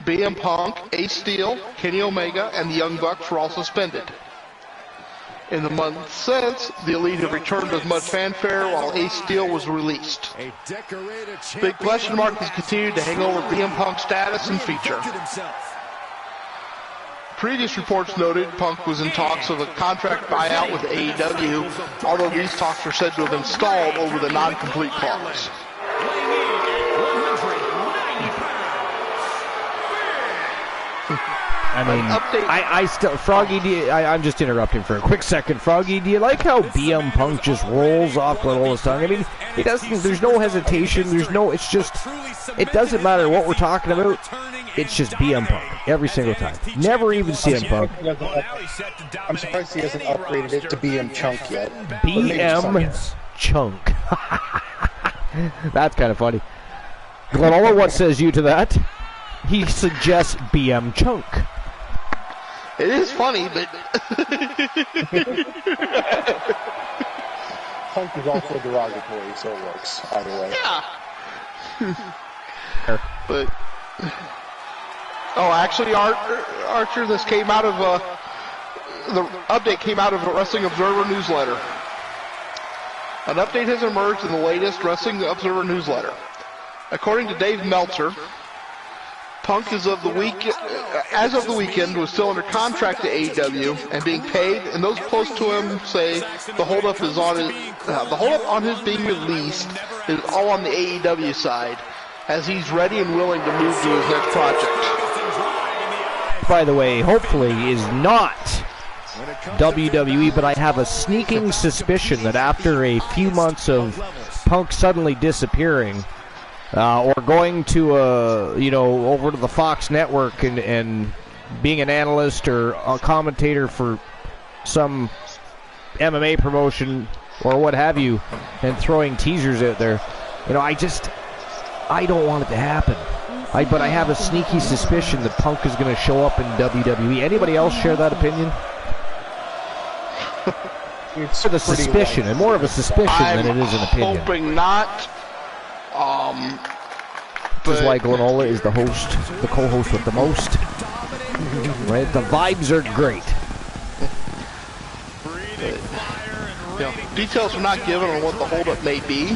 BM Punk, Ace Steel, Kenny Omega, and the Young Bucks were all suspended. In the months since, the Elite have returned with much fanfare while Ace Steel was released. Big question mark has continued to hang over BM Punk's status and future. Previous reports noted Punk was in talks of a contract buyout with AEW, although these talks are said to have been stalled over the non-complete clause. I mean, I still, Froggy, I'm just interrupting for a quick second. Froggy, do you like how BM Punk just rolls off Glenola's tongue? I mean, he doesn't, there's no hesitation, it's just, it doesn't matter what we're talking about, it's just BM Punk, every single time. Never even CM Punk. I'm surprised he hasn't upgraded it to BM Chunk yet. BM Chunk. That's kind of funny. Glenola, what says you to that? He suggests BM Chunk. It is funny, but Punk is also derogatory, so it works either way. Yeah. But actually, Archer, this came out of the update came out of a Wrestling Observer newsletter. An update has emerged in the latest Wrestling Observer newsletter. According to Dave Meltzer, Punk as of the weekend was still under contract to AEW and being paid, and those close to him say the holdup on his being released is all on the AEW side, as he's ready and willing to move to his next project. By the way, hopefully is not WWE, but I have a sneaking suspicion that after a few months of Punk suddenly disappearing, or going to over to the Fox network and being an analyst or a commentator for some MMA promotion or what have you, and throwing teasers out there. You know, I don't want it to happen. But I have a sneaky suspicion that Punk is going to show up in WWE. Anybody else share that opinion? It's The suspicion, and more of a suspicion than it is an opinion. I'm hoping not. This is why Glenola is the host, the co-host with the most. Right? The vibes are great. Details are not given on what the holdup may be.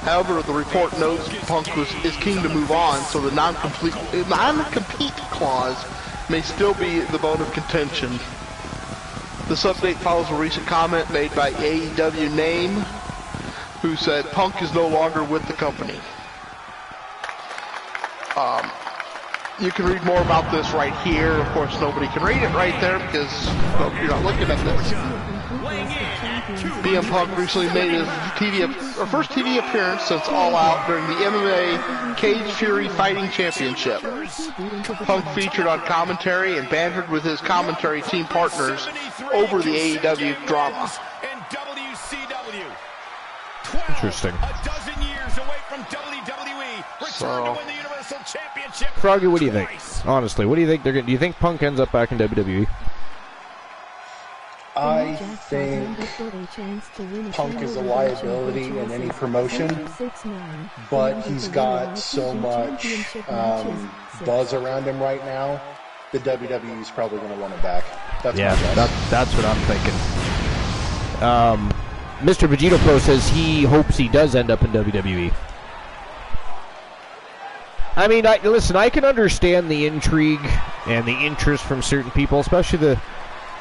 However, the report notes Punk is keen to move on, so the non-compete clause may still be the bone of contention. This update follows a recent comment made by AEW Name, who said Punk is no longer with the company. You can read more about this right here. Of course, nobody can read it right there because you're not looking at this. BM Punk recently made his first TV appearance since All Out during the MMA Cage Fury Fighting Championship. Punk featured on commentary and bantered with his commentary team partners over the AEW drama. Interesting. A dozen years away from WWE, return to win the Universal Championship. Froggy, what do you think? Honestly, what do you think they're going to do? You think Punk ends up back in WWE? I think Punk is a liability in any promotion, but he's got so much buzz around him right now, the WWE is probably going to want him back. That's my guess. That's what I'm thinking. Mr. Vegito Pro says he hopes he does end up in WWE. I mean, listen, I can understand the intrigue and the interest from certain people, especially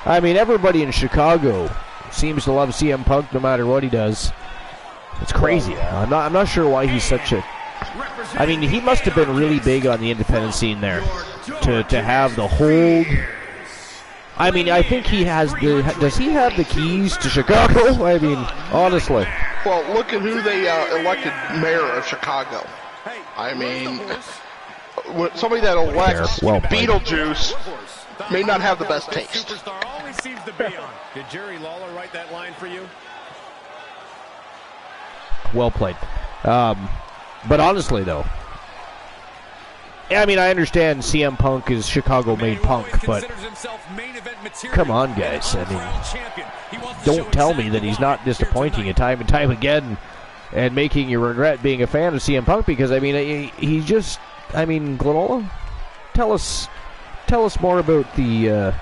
everybody in Chicago seems to love CM Punk no matter what he does. It's crazy. I'm not sure why he's such a... I mean, he must have been really big on the independent scene there to have the hold... I mean, I think he has the... Does he have the keys to Chicago? I mean, honestly. Well, look at who they elected mayor of Chicago. I mean, somebody that elects Beetlejuice may not have the best taste. Did Jerry Lawler write that line for you? Well played. But honestly, though, I mean, I understand CM Punk is Chicago-made Punk, but come on, guys. I mean, don't tell me that he's not disappointing you time and time again and making you regret being a fan of CM Punk, because, I mean, he just... I mean, Glenola, tell us more about the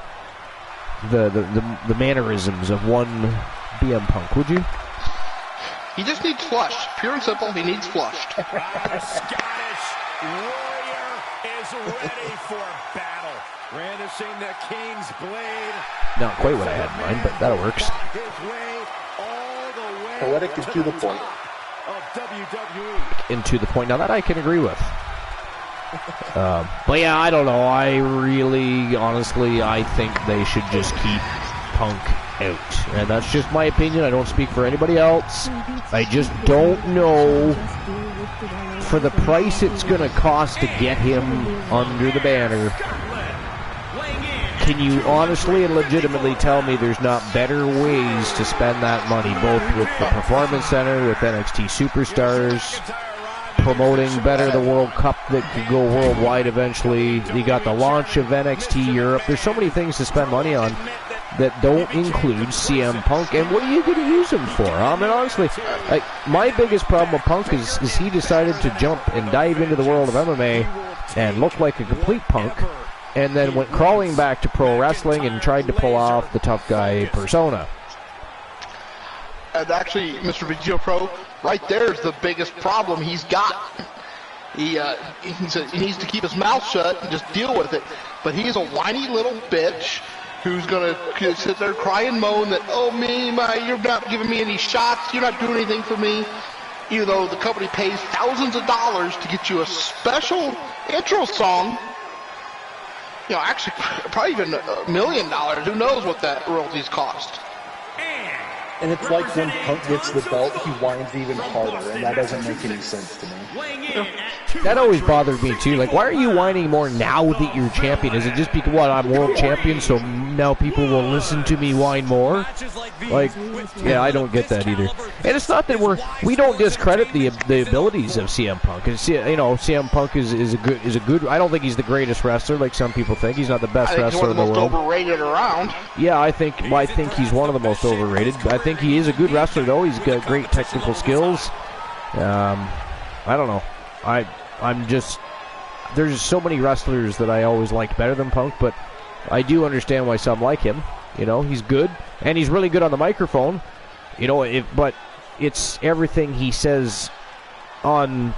mannerisms of one BM Punk, would you? He just needs flushed. Pure and simple, he needs flushed. The Scottish Warrior is ready for battle. Brandishing the King's blade. Not quite what I had in mind, but that works. Poetic and to the point. And to the point. Now that I can agree with. But yeah, I don't know. I really, honestly, I think they should just keep Punk out. And that's just my opinion. I don't speak for anybody else. I just don't know, for the price it's going to cost to get him under the banner, can you honestly and legitimately tell me there's not better ways to spend that money, both with the Performance Center, with NXT Superstars, promoting better the World Cup that could go worldwide eventually. You got the launch of NXT Europe. There's so many things to spend money on that don't include CM Punk. And what are you going to use him for? I mean, honestly, my biggest problem with Punk is he decided to jump and dive into the world of MMA and look like a complete punk, and then went crawling back to pro wrestling and tried to pull off the tough guy persona. And actually, Mr. Vegito Pro, right there is the biggest problem he's got. He needs to keep his mouth shut and just deal with it. But he's a whiny little bitch who's going to sit there cry and moan that, oh, you're not giving me any shots, you're not doing anything for me. Even though the company pays thousands of dollars to get you a special intro song. You know, actually, probably even $1 million. Who knows what that royalties cost? And And it's like when Punk gets the belt, he whines even harder, and that doesn't make any sense to me. That always bothered me too. Like, why are you whining more now that you're champion? Is it just because, what, I'm world champion, so now people will listen to me whine more? Like, yeah, I don't get that either. And it's not that we don't discredit the abilities of CM Punk. It's, you know, CM Punk is a good. I don't think he's the greatest wrestler, like some people think. He's not the best wrestler in the world. He's one of the most overrated around. Yeah, I think he's one of the most overrated. I think he is a good wrestler, though. He's got great technical skills. I don't know. I'm just, there's so many wrestlers that I always liked better than Punk, but I do understand why some like him. You know, he's good, and he's really good on the microphone. You know, but it's everything he says on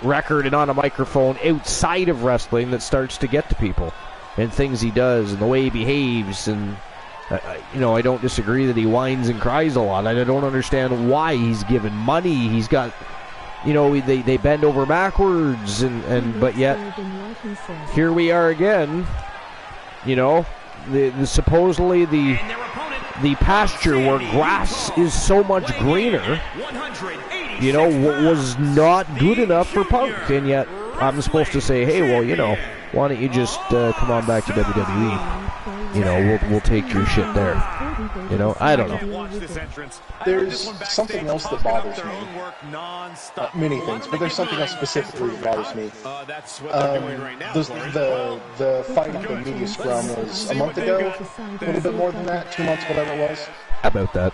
record and on a microphone outside of wrestling that starts to get to people, and things he does and the way he behaves. And you know, I don't disagree that he whines and cries a lot. I don't understand why he's given money. He's got, you know, they bend over backwards, and but yet here we are again. You know, the supposedly the pasture where grass is so much greener, you know, was not good enough for Punk, and yet I'm supposed to say, hey, well, you know, why don't you just come on back to WWE? You know, we'll take your shit there. You know, I don't know. There's something else that bothers me. Many things, but there's something else specifically that bothers me. The fight at the media scrum was a month ago, a little bit more than that, 2 months, whatever it was. How about that?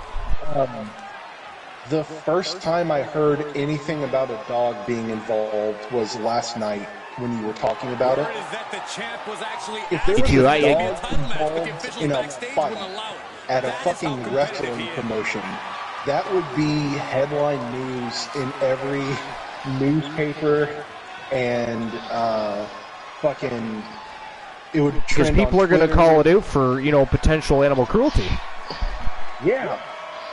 The first time I heard anything about a dog being involved was last night when you were talking about it. If there was a dog involved in a fight at a fucking wrestling promotion, that would be headline news in every newspaper, and fucking it would trend. Because people are going to call it out for, you know, potential animal cruelty. Yeah.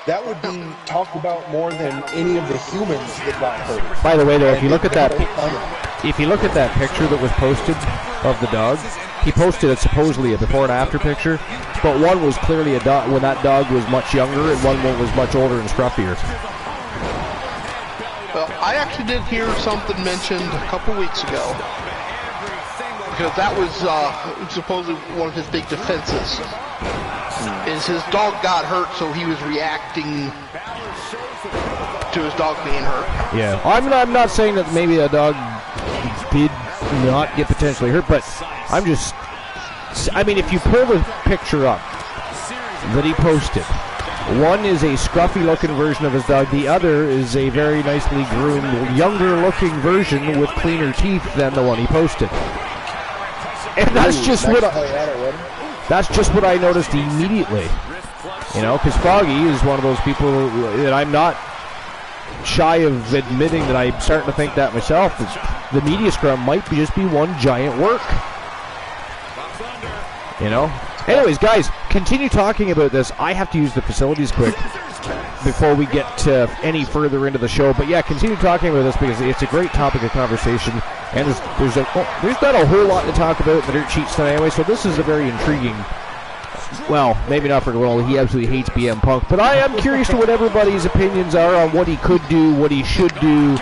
That would be talked about more than any of the humans that got hurt. By the way, though, if you look at that picture that was posted of the dog, he posted it supposedly a before and after picture, but one was clearly a dog when that dog was much younger, and one was much older and scruffier. Well, I actually did hear something mentioned a couple weeks ago, because that was supposedly one of his big defenses. Is his dog got hurt, so he was reacting to his dog being hurt. Yeah, I'm not saying that maybe a dog did not get potentially hurt, but I mean, if you pull the picture up that he posted, one is a scruffy-looking version of his dog, the other is a very nicely groomed, younger-looking version with cleaner teeth than the one he posted. And that's just what I noticed immediately. You know, because Foggy is one of those people that I'm not shy of admitting that I'm starting to think that myself. The media scrum might just be one giant work. You know? Anyways, guys, continue talking about this. I have to use the facilities quick before we get any further into the show. But yeah, continue talking about this because it's a great topic of conversation. And there's not a whole lot to talk about in the Dirt Sheets tonight anyway, so this is a very intriguing, well, maybe not for Noel, he absolutely hates BM Punk, but I am curious to what everybody's opinions are on what he could do, what he should do,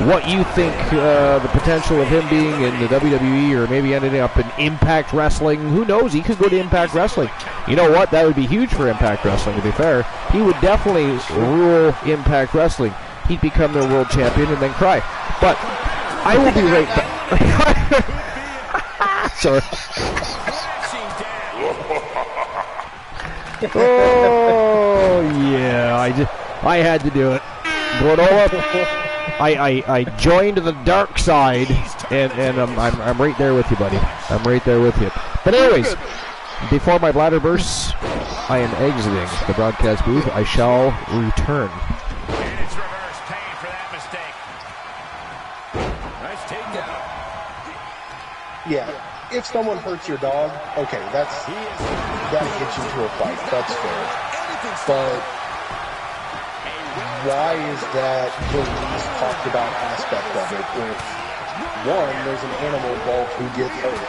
what you think the potential of him being in the WWE or maybe ending up in Impact Wrestling. Who knows? He could go to Impact Wrestling. You know what? That would be huge for Impact Wrestling, to be fair. He would definitely rule Impact Wrestling. He'd become their world champion and then cry. But I will be right back. Sorry. Oh, yeah. I had to do it. Granola, I joined the dark side, and I'm right there with you, buddy. I'm right there with you. But anyways, before my bladder bursts, I am exiting the broadcast booth. I shall return. Yeah, if someone hurts your dog, okay, that gets you to a fight. That's fair. But why is that the least talked about aspect of it? If one, there's an animal involved who gets hurt,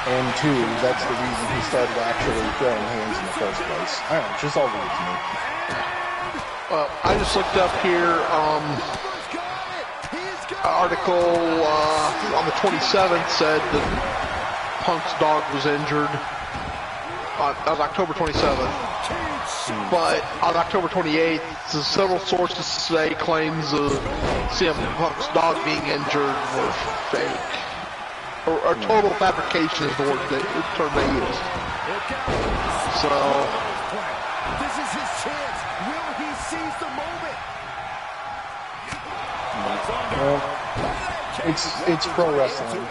And 2, that's the reason he started actually throwing hands in the first place. I don't know, just all weird to me. Well, I just looked up here, article on the 27th said that Punk's dog was injured. That was October 27th. But on October 28th, several sources say claims of CM Punk's dog being injured were fake. Or total fabrication is the term they use. So, This is his chance. Will he seize the moment? Well, it's pro wrestling.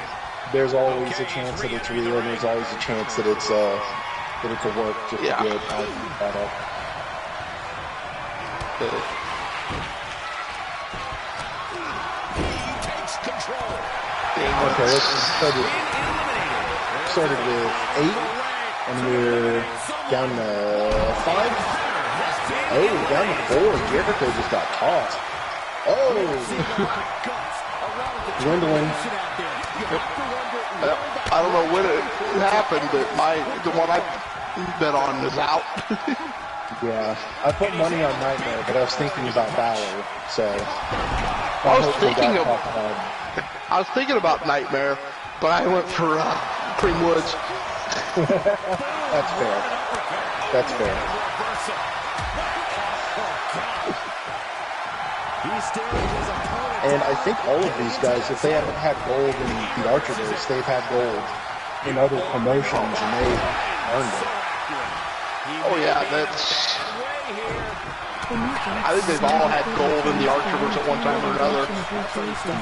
There's always a chance that it's real, and there's always a chance that it's a work just to get that up. He takes control. Okay, let's start started with 8, and we're down to 5. Oh, down to 4. Jericho just got tossed. Oh, dwindling. I don't know when it happened, but the one I bet on is out. Yeah, I put money on Nightmare, but I was thinking about Balor, so I was thinking about Nightmare, but I went for Cream Woods. That's fair. That's fair. And I think all of these guys, if they haven't had gold in the Archerverse, they've had gold in other promotions, and they earned it. Oh yeah, that's... I think they've all had gold in the Archerverse at one time or another.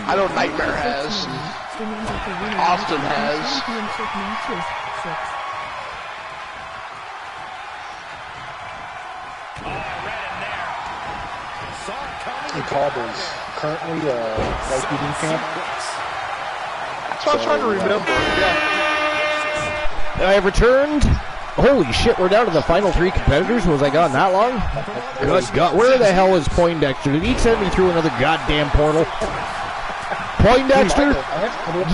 I know Nightmare has. Austin has. And Cobble's currently light beating camp. That's what I was trying to remember. Yeah. I have returned. Holy shit, we're down to the final 3 competitors. Was I gone that long? Good God. Where the hell is Poindexter? Did he send me through another goddamn portal? Poindexter,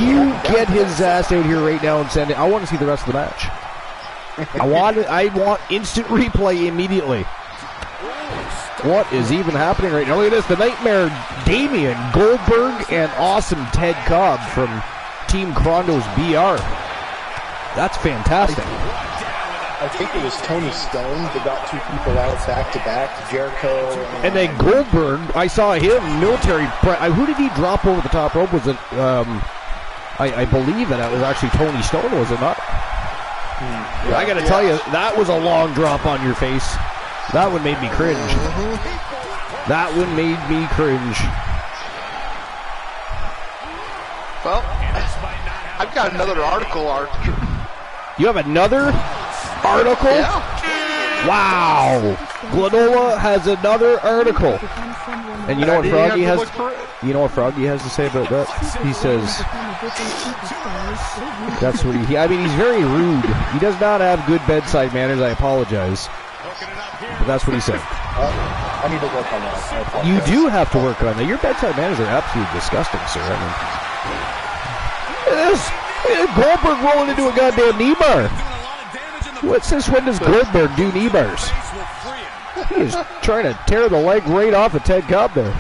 you get his ass out here right now and send it. I want to see the rest of the match. I want instant replay immediately. What is even happening right now? Look at this. The Nightmare Damien, Goldberg, and awesome Ted Cobb from Team Crondo's BR. That's fantastic. I think it was Tony Stone that got 2 people out back-to-back, Jericho. And then Goldberg, I saw him, military... who did he drop over the top rope? Was it... I believe that was actually Tony Stone, was it not? Yeah, I gotta tell you, that was a long drop on your face. That one made me cringe. That one made me cringe. Well, I've got another article, Arthur. You have another article? Yeah. Wow. Glenola has another article. And you know what Froggy has? You know what Froggy has to say about that? He says, that's what I mean, he's very rude. He does not have good bedside manners. I apologize. But that's what he said. I need to work on that. You do have to work on that. Your bedside manners are absolutely disgusting, sir. I mean, look at this. Goldberg rolling into a goddamn knee bar. When does Goldberg do knee bars? He is trying to tear the leg right off of Ted Cobb there.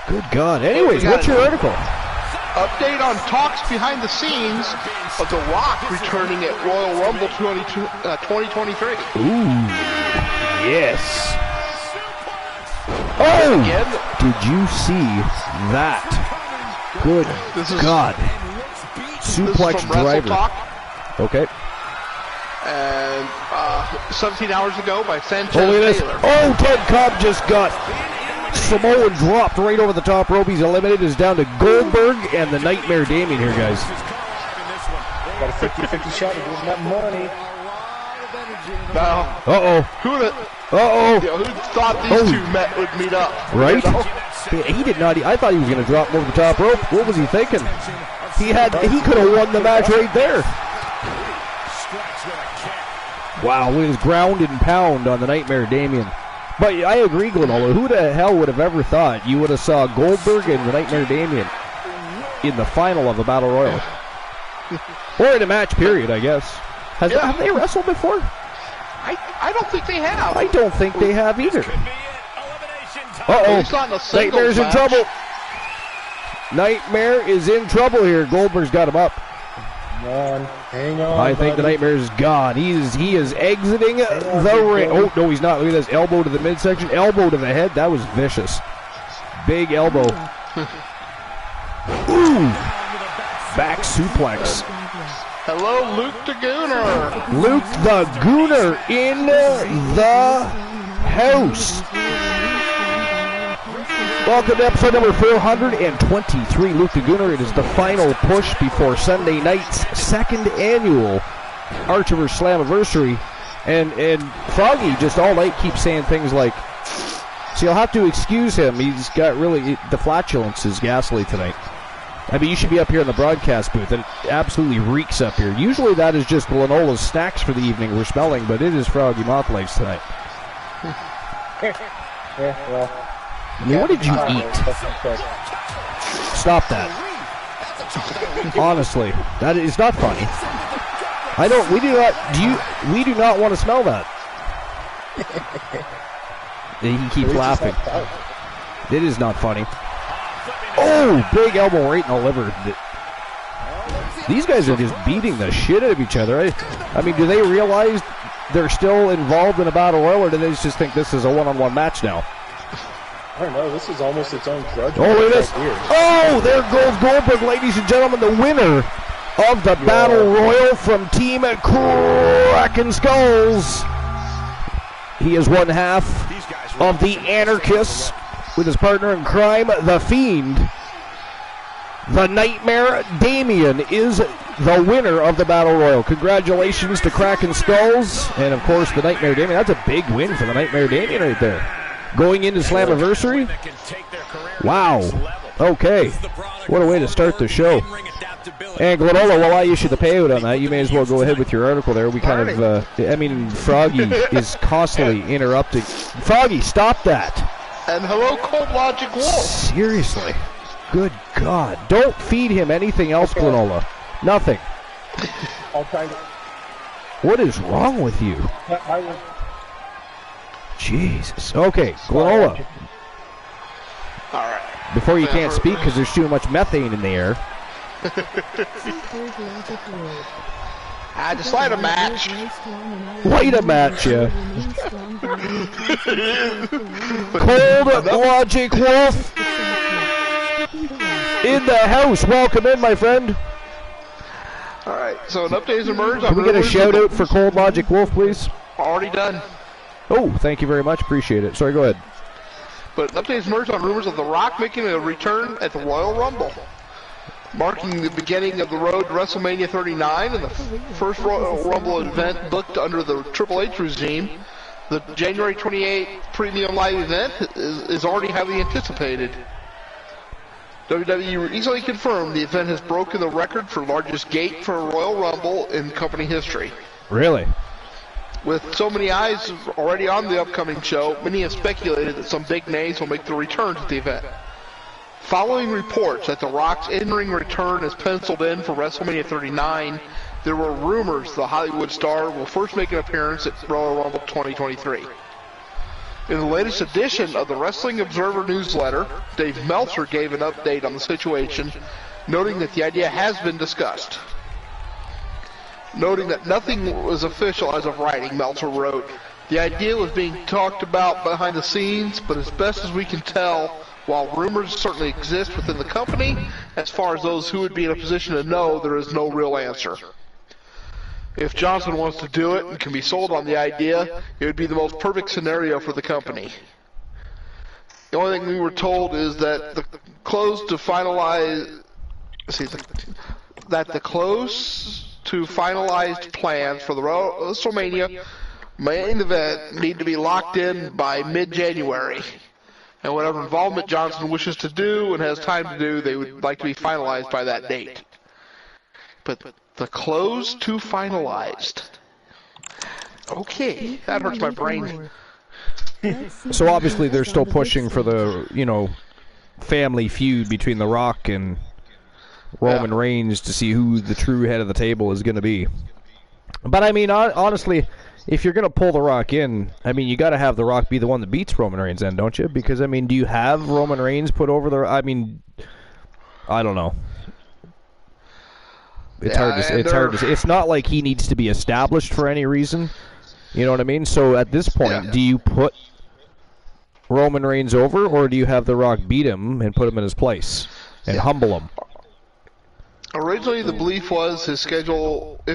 Good God. Anyways, what's your article? Update on talks behind the scenes of The Rock returning at Royal Rumble 2023. Ooh, yes. Oh, did you see that? Good God. Suplex driver. Okay. And 17 hours ago by Sanchez Taylor. Oh, Ted Cobb just got Samoan dropped right over the top rope. He's eliminated. Is down to Goldberg and the Nightmare Damien here, guys. Got a 50-50 shot of getting that money. Now, who thought these two would meet up? Right? He did not. I thought he was going to drop him over the top rope. What was he thinking? He could have won the match right there. Wow, it was ground and pound on the Nightmare Damien. But I agree, Glenola. Who the hell would have ever thought you would have saw Goldberg and the Nightmare Damien in the final of a Battle Royal? Or in a match period, I guess. Have they wrestled before? I don't think they have. I don't think they have either. Uh-oh. He's not in a singles Nightmare's match. in trouble. Nightmare is in trouble here. Goldberg's got him up. Hang on. I think the Nightmare's gone. He is exiting the ring. Oh, no, he's not. Look at this. Elbow to the midsection. Elbow to the head. That was vicious. Big elbow. Ooh. Back suplex. Hello, Luke the Gooner. Luke the Gooner in the house. Welcome to episode number 423, Luke the Gooner. It is the final push before Sunday night's second annual Archiver's Slammiversary. And Froggy just all night keeps saying things like, so you'll have to excuse him. He's got really, the flatulence is ghastly tonight. I mean, you should be up here in the broadcast booth. It absolutely reeks up here. Usually that is just Lanola's snacks for the evening we're smelling, but it is Froggy Mothlegs tonight. Yeah, well. I mean, what did you eat? Stop that. Honestly, that is not funny. We do not want to smell that. He keeps laughing. It is not funny. Oh, big elbow right in the liver. These guys are just beating the shit out of each other. I mean, do they realize they're still involved in a battle royal, or do they just think this is a one-on-one match now? I don't know. This is almost its own grudge. Oh, look at this. Oh, there goes Goldberg, ladies and gentlemen, the winner of the Battle Royal from Team Kraken Skulls. He is one half of the Anarchists with his partner in crime, The Fiend. The Nightmare Damien is the winner of the Battle Royal. Congratulations to Kraken Skulls. And, of course, the Nightmare Damien. That's a big win for the Nightmare Damien right there. Going into Slammiversary? Wow. Okay. What a way to start the show. And Glenola, while I issue the payout on that, you may as well go ahead with your article there. We kind of, Froggy is constantly interrupting. Froggy, stop that. And hello, Cold Logic Wolf. Seriously. Good God. Don't feed him anything else, Glenola. Nothing. I'll try to... What is wrong with you? Jesus. Okay, Glenola. All right. Before you can't speak because there's too much methane in the air. I just light a match. Light a match, yeah. Cold Logic Wolf in the house. Welcome in, my friend. All right, so an update has emerged. Can we get a shout out for Cold Logic Wolf, please? Already done. Oh, thank you very much. Appreciate it. Sorry, go ahead. But an update has emerged on rumors of The Rock making a return at the Royal Rumble, marking the beginning of the road to WrestleMania 39 and the first Royal Rumble event booked under the Triple H regime. The January 28th Premium Live event is already highly anticipated. WWE recently confirmed the event has broken the record for largest gate for a Royal Rumble in company history. Really? With so many eyes already on the upcoming show, many have speculated that some big names will make their return to the event. Following reports that The Rock's in-ring return is penciled in for WrestleMania 39, there were rumors the Hollywood star will first make an appearance at Royal Rumble 2023. In the latest edition of the Wrestling Observer newsletter, Dave Meltzer gave an update on the situation, noting that the idea has been discussed. Noting that nothing was official as of writing, Meltzer wrote, "The idea was being talked about behind the scenes, but as best as we can tell, while rumors certainly exist within the company, as far as those who would be in a position to know, there is no real answer. If Johnson wants to do it and can be sold on the idea, it would be the most perfect scenario for the company. The only thing we were told is that the close to finalized plans for the WrestleMania main event need to be locked in by mid-January. And whatever involvement Johnson wishes to do and has time to do, they would like to be finalized by that date." But the close to finalized. Okay, that hurts my brain. So obviously they're still pushing for the, family feud between The Rock and Roman Reigns to see who the true head of the table is going to be. But I mean, honestly, if you're going to pull The Rock in, I mean, you got to have The Rock be the one that beats Roman Reigns then, don't you? Because, I mean, do you have Roman Reigns put over the... I mean, I don't know. It's hard to say. It's not like he needs to be established for any reason. You know what I mean? So at this point, do you put Roman Reigns over, or do you have The Rock beat him and put him in his place and humble him? Originally, the belief was if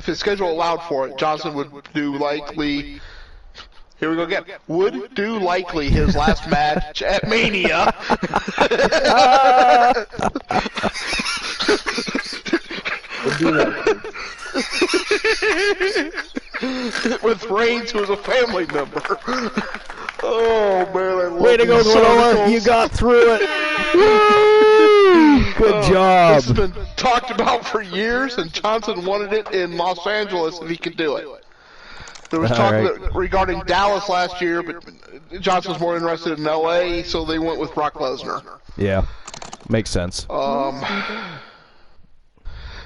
his schedule allowed for it, Johnson would do likely. Here we go again. Would do likely his last match at Mania. With Reigns, who was a family member. Oh man, I love Way to go, Glenoa! You got through it. Good job. This has been talked about for years, and Johnson wanted it in Los Angeles if he could do it. There was talk regarding Dallas last year, but Johnson was more interested in LA, so they went with Brock Lesnar. Yeah, makes sense.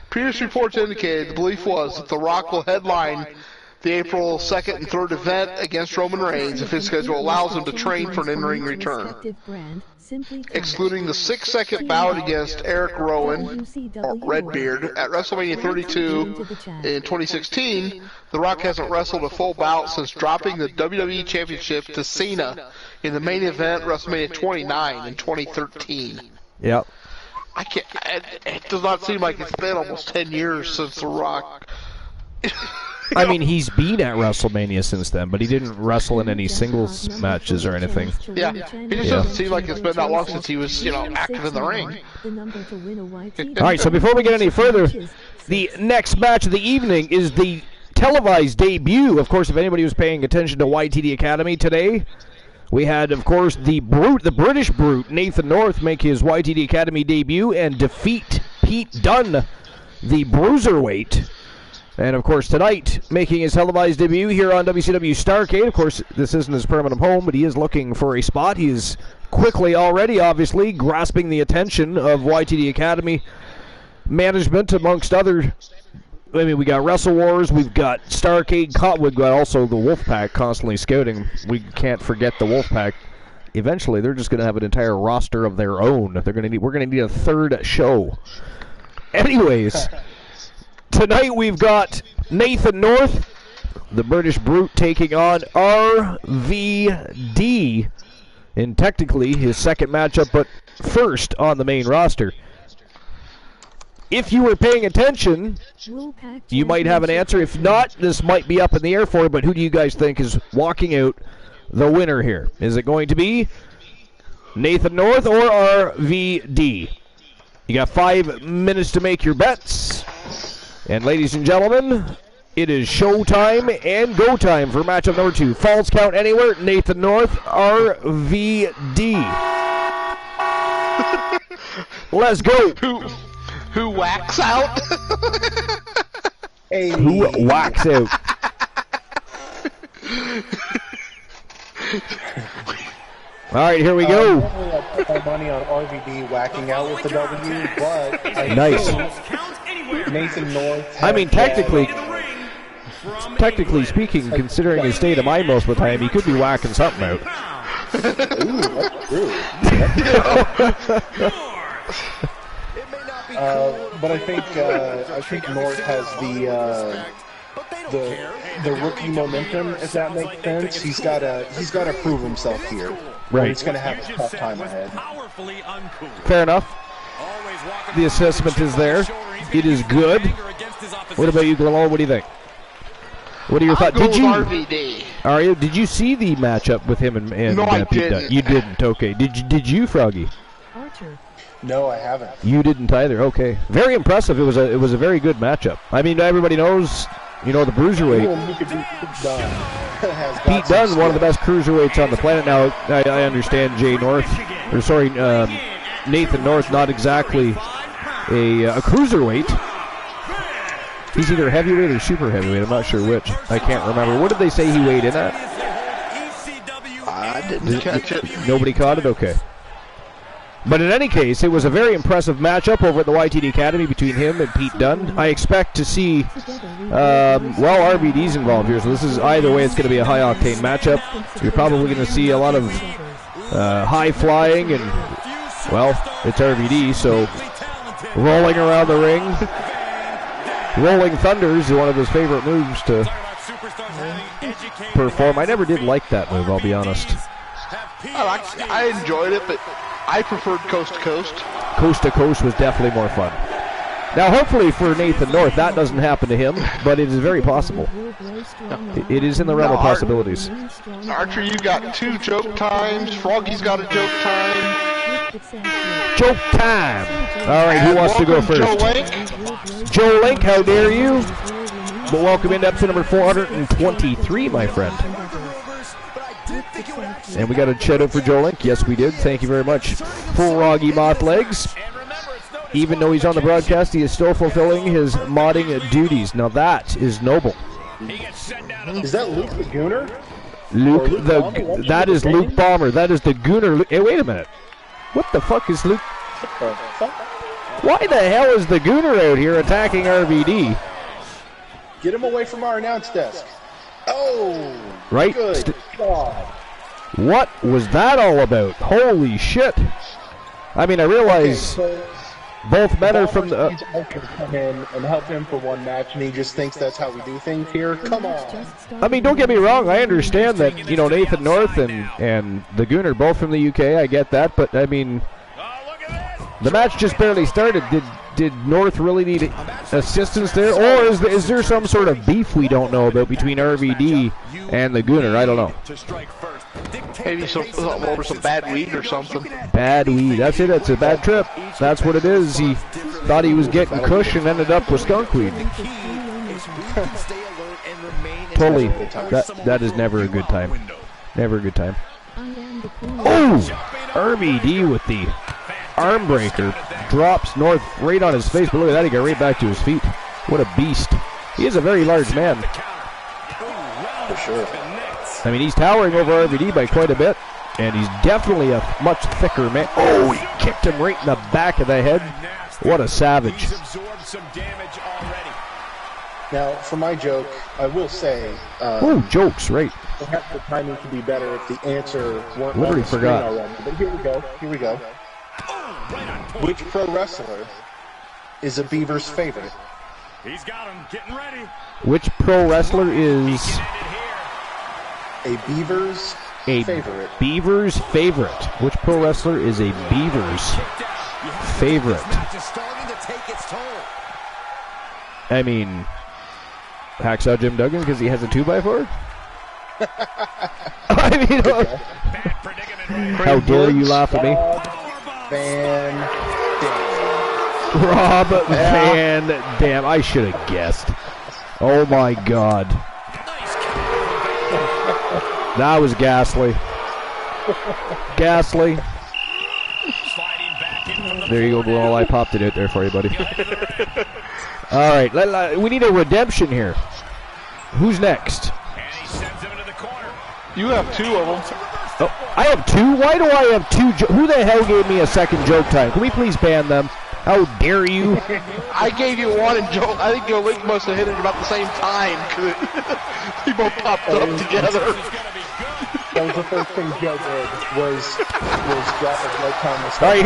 Previous reports indicated the belief was that The Rock will headline the April 2nd and 3rd event against Roman Reigns if his schedule allows him to train for an in-ring return. Excluding the 6-second bout against Eric Rowan, or Redbeard, at WrestleMania 32 in 2016, The Rock hasn't wrestled a full bout since dropping the WWE Championship to Cena in the main event WrestleMania 29 in 2013. Yep. It does not seem like it's been almost 10 years since The Rock. I mean, he's been at WrestleMania since then, but he didn't wrestle in any singles matches or anything. Yeah, it just doesn't seem like it's been that long since he was, active in the ring. All right, so before we get any further, the next match of the evening is the televised debut. Of course, if anybody was paying attention to YTD Academy today, we had, of course, the British Brute, Nathan North, make his YTD Academy debut and defeat Pete Dunne, the Bruiserweight. And, of course, tonight, making his televised debut here on WCW Starrcade. Of course, this isn't his permanent home, but he is looking for a spot. He is quickly already, obviously, grasping the attention of YTD Academy management, amongst other... I mean, we got Wrestle Wars, we've got Starrcade, we've got also the Wolfpack constantly scouting. We can't forget the Wolfpack. Eventually, they're just going to have an entire roster of their own. We're going to need a third show. Anyways... Tonight we've got Nathan North, the British Brute, taking on RVD in technically his second matchup, but first on the main roster. If you were paying attention, you might have an answer. If not, this might be up in the air for you, but who do you guys think is walking out the winner here? Is it going to be Nathan North or RVD? You got 5 minutes to make your bets. And ladies and gentlemen, it is showtime and go time for matchup number 2. Falls count anywhere, Nathan North, RVD. Let's go. Who whacks out? Hey. Who whacks out? All right, here we go. I put my money on RVD whacking out with the W, but Nice. Nathan North. I mean, technically speaking, considering his state of mind most of the time, he could be whacking something out. Ooh, that's true. But I think North has the rookie momentum, if that makes sense. He's got to prove himself here. Right. He's going to have a tough time ahead. Fair enough. The assessment is there. It is good. What about you, Glenoa? What do you think? What are your thoughts? Did you see the matchup with him and no, I Pete Dunne? You didn't. Okay. Did you, Froggy? No, I haven't. You didn't either. Okay. Very impressive. It was a very good matchup. I mean, everybody knows, the Bruiserweight. Pete Dunne, one of the best cruiserweights on the planet. Now, I understand Nathan North, not exactly a cruiserweight. He's either heavyweight or super heavyweight. I'm not sure which. I can't remember. What did they say he weighed in at? I didn't catch it. Nobody caught it? Okay. But in any case, it was a very impressive matchup over at the YTD Academy between him and Pete Dunne. I expect to see, RVD's involved here, so this is, either way, it's going to be a high-octane matchup. You're probably going to see a lot of high flying, and, well, it's RVD, so rolling around the ring. Rolling Thunders is one of his favorite moves to perform. I never did like that move, I'll be honest. I enjoyed it, but I preferred Coast to Coast. Coast to Coast was definitely more fun. Now, hopefully for Nathan North, that doesn't happen to him, but it is very possible. It is in the realm of possibilities. Archer, you got 2 joke times. Froggy's got a joke time. Joke time! All right, who wants to go first? Joe Link. Joe Link, how dare you? But welcome into episode number 423, my friend. And we got a shout out for Joe Link. Yes, we did. Thank you very much. Froggy Moth Legs. Even though he's on the broadcast, he is still fulfilling his modding duties. Now that is noble. Is that Luke the Gooner? That is Luke Bomber. That is the Gooner. Hey, wait a minute. What the fuck is Luke? Why the hell is the Gooner out here attacking RVD? Get him away from our announce desk. Oh, right. Good God. What was that all about? Holy shit! I mean, I realize both men are from the. Come in and help him for one match, and he just thinks that's how we do things here. Come on. I mean, don't get me wrong. I understand that Nathan North and the Gooner both from the UK. I get that, but I mean, the match just barely started. Did North really need assistance there, or is there some sort of beef we don't know about between RVD and the Gooner? I don't know. Maybe some bad weed or something. Bad weed. That's it. That's a bad trip. That's what it is. He thought he was getting kush and ended up with skunk weed. Totally. That is never a good time. Never a good time. Oh! RVD with the arm breaker. Drops North right on his face, but look at that, he got right back to his feet. What a beast. He is a very large man. For sure. I mean, he's towering over RVD by quite a bit, and he's definitely a much thicker man. Oh, he kicked him right in the back of the head. What a savage. Now, for my joke, I will say... jokes, right. Perhaps the timing could be better if the answer weren't literally on the screen already. But here we go. Which pro wrestler is a Beaver's favorite? He's got him getting ready. Which pro wrestler is a Beaver's favorite? Beaver's favorite. Which pro wrestler is a Beaver's favorite? I mean, Hacksaw Jim Duggan because he has a 2x4? I mean, how dare you laugh at me? Rob Van Dam. I should have guessed. Oh my God. That was ghastly. Ghastly. There you go, Glenn. I popped it out there for you, buddy. All right, we need a redemption here. Who's next? You have 2 of them. Oh, I have 2? Why do I have 2? Who the hell gave me a second joke time? Can we please ban them? How dare you? I gave you 1, and I think Joe Link must have hit it about the same time, because they both popped up together. That was the first thing Joe did, was drop a joke time. All right,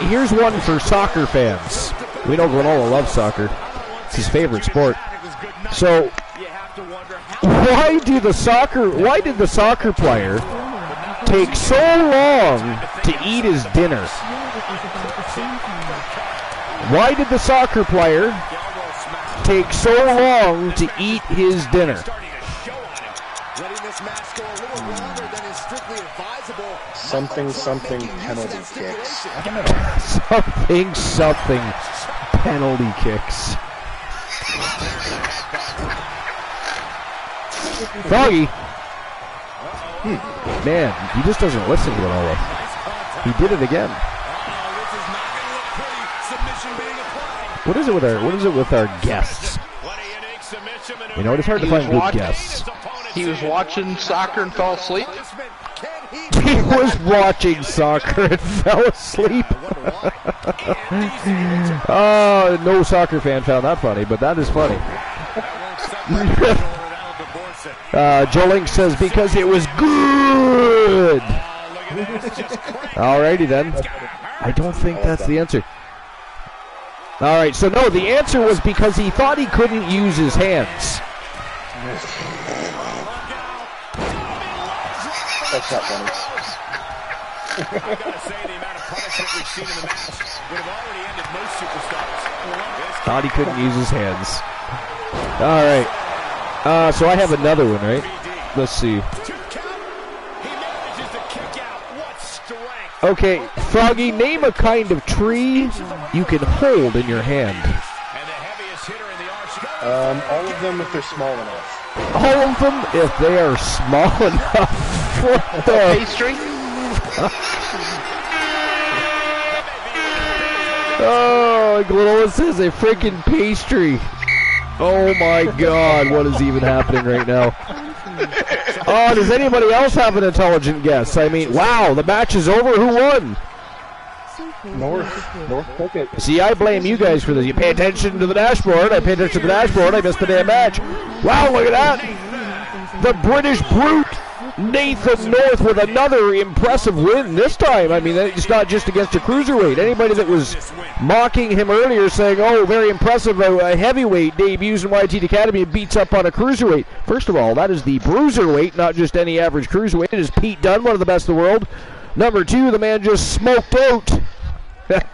here's one for soccer fans. We know Granola loves soccer. It's his favorite sport. So, why did the soccer player take so long to eat his dinner? Why did the soccer player take so long to eat his dinner? Something penalty kicks. I don't know. Something penalty kicks. Froggy. Man, he just doesn't listen to Granola. He did it again. What is it with our guests? You know, it's hard to find good guests. He was watching soccer and fell asleep. He was watching soccer and fell asleep. Oh, no soccer fan found that funny, but that is funny. Joe Link says, because it was good. Alrighty then. I don't think that's the answer. Alright, so no, the answer was because he thought he couldn't use his hands. That's not funny. I gotta say, the amount of punishment we've seen in the match would have already ended most superstars. Thought he couldn't use his hands. Alright. So I have another one, right? Let's see. Okay, Froggy, name a kind of tree you can hold in your hand. All of them if they're small enough. All of them if they are small enough. What the? Pastry? Oh, Glow says a freaking pastry. Oh my God, what is even happening right now? Oh, does anybody else have an intelligent guess? I mean, wow, the match is over. Who won? North took it. See, I blame you guys for this. You pay attention to the dashboard. I pay attention to the dashboard. I missed the damn match. Wow, look at that. The British Brute, Nathan North, with another impressive win this time. I mean, it's not just against a cruiserweight. Anybody that was mocking him earlier saying, oh, very impressive, a heavyweight debuts in YT Academy and beats up on a cruiserweight. First of all, that is the bruiserweight, not just any average cruiserweight. It is Pete Dunne, one of the best in the world. Number two, the man just smoked out.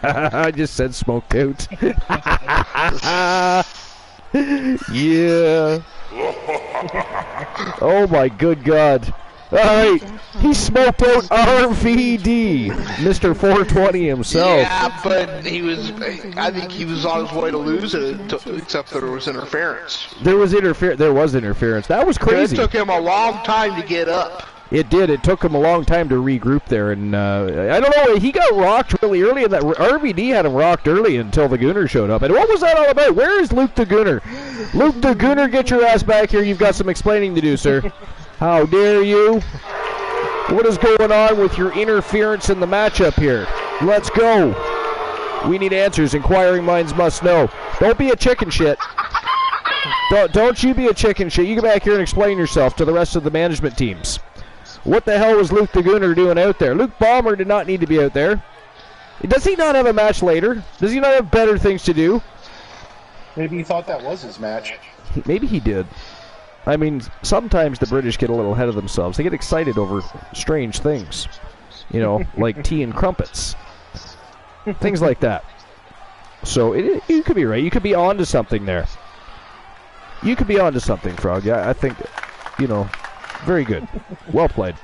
I just said smoked out. Yeah. Oh my good God. Alright, he smoked out RVD, Mr. 420 himself. Yeah, but I think he was on his way to lose it, except that there was interference. There was interference. That was crazy. It took him a long time to get up. It did. It took him a long time to regroup there, and I don't know. He got rocked really early, and that RVD had him rocked early until the Gooner showed up. And what was that all about? Where is Luke the Gooner? Luke the Gooner, get your ass back here. You've got some explaining to do, sir. How dare you? What is going on with your interference in the matchup here? Let's go. We need answers. Inquiring minds must know. Don't be a chicken shit. Don't you be a chicken shit. You get back here and explain yourself to the rest of the management teams. What the hell was Luke the Gooner doing out there? Luke Ballmer did not need to be out there. Does he not have a match later? Does he not have better things to do? Maybe he thought that was his match. Maybe he did. I mean, sometimes the British get a little ahead of themselves. They get excited over strange things. You know, like tea and crumpets. Things like that. So, you could be right. You could be on to something there. You could be on to something, Frog. Yeah, I think, you know... Very good. Well played.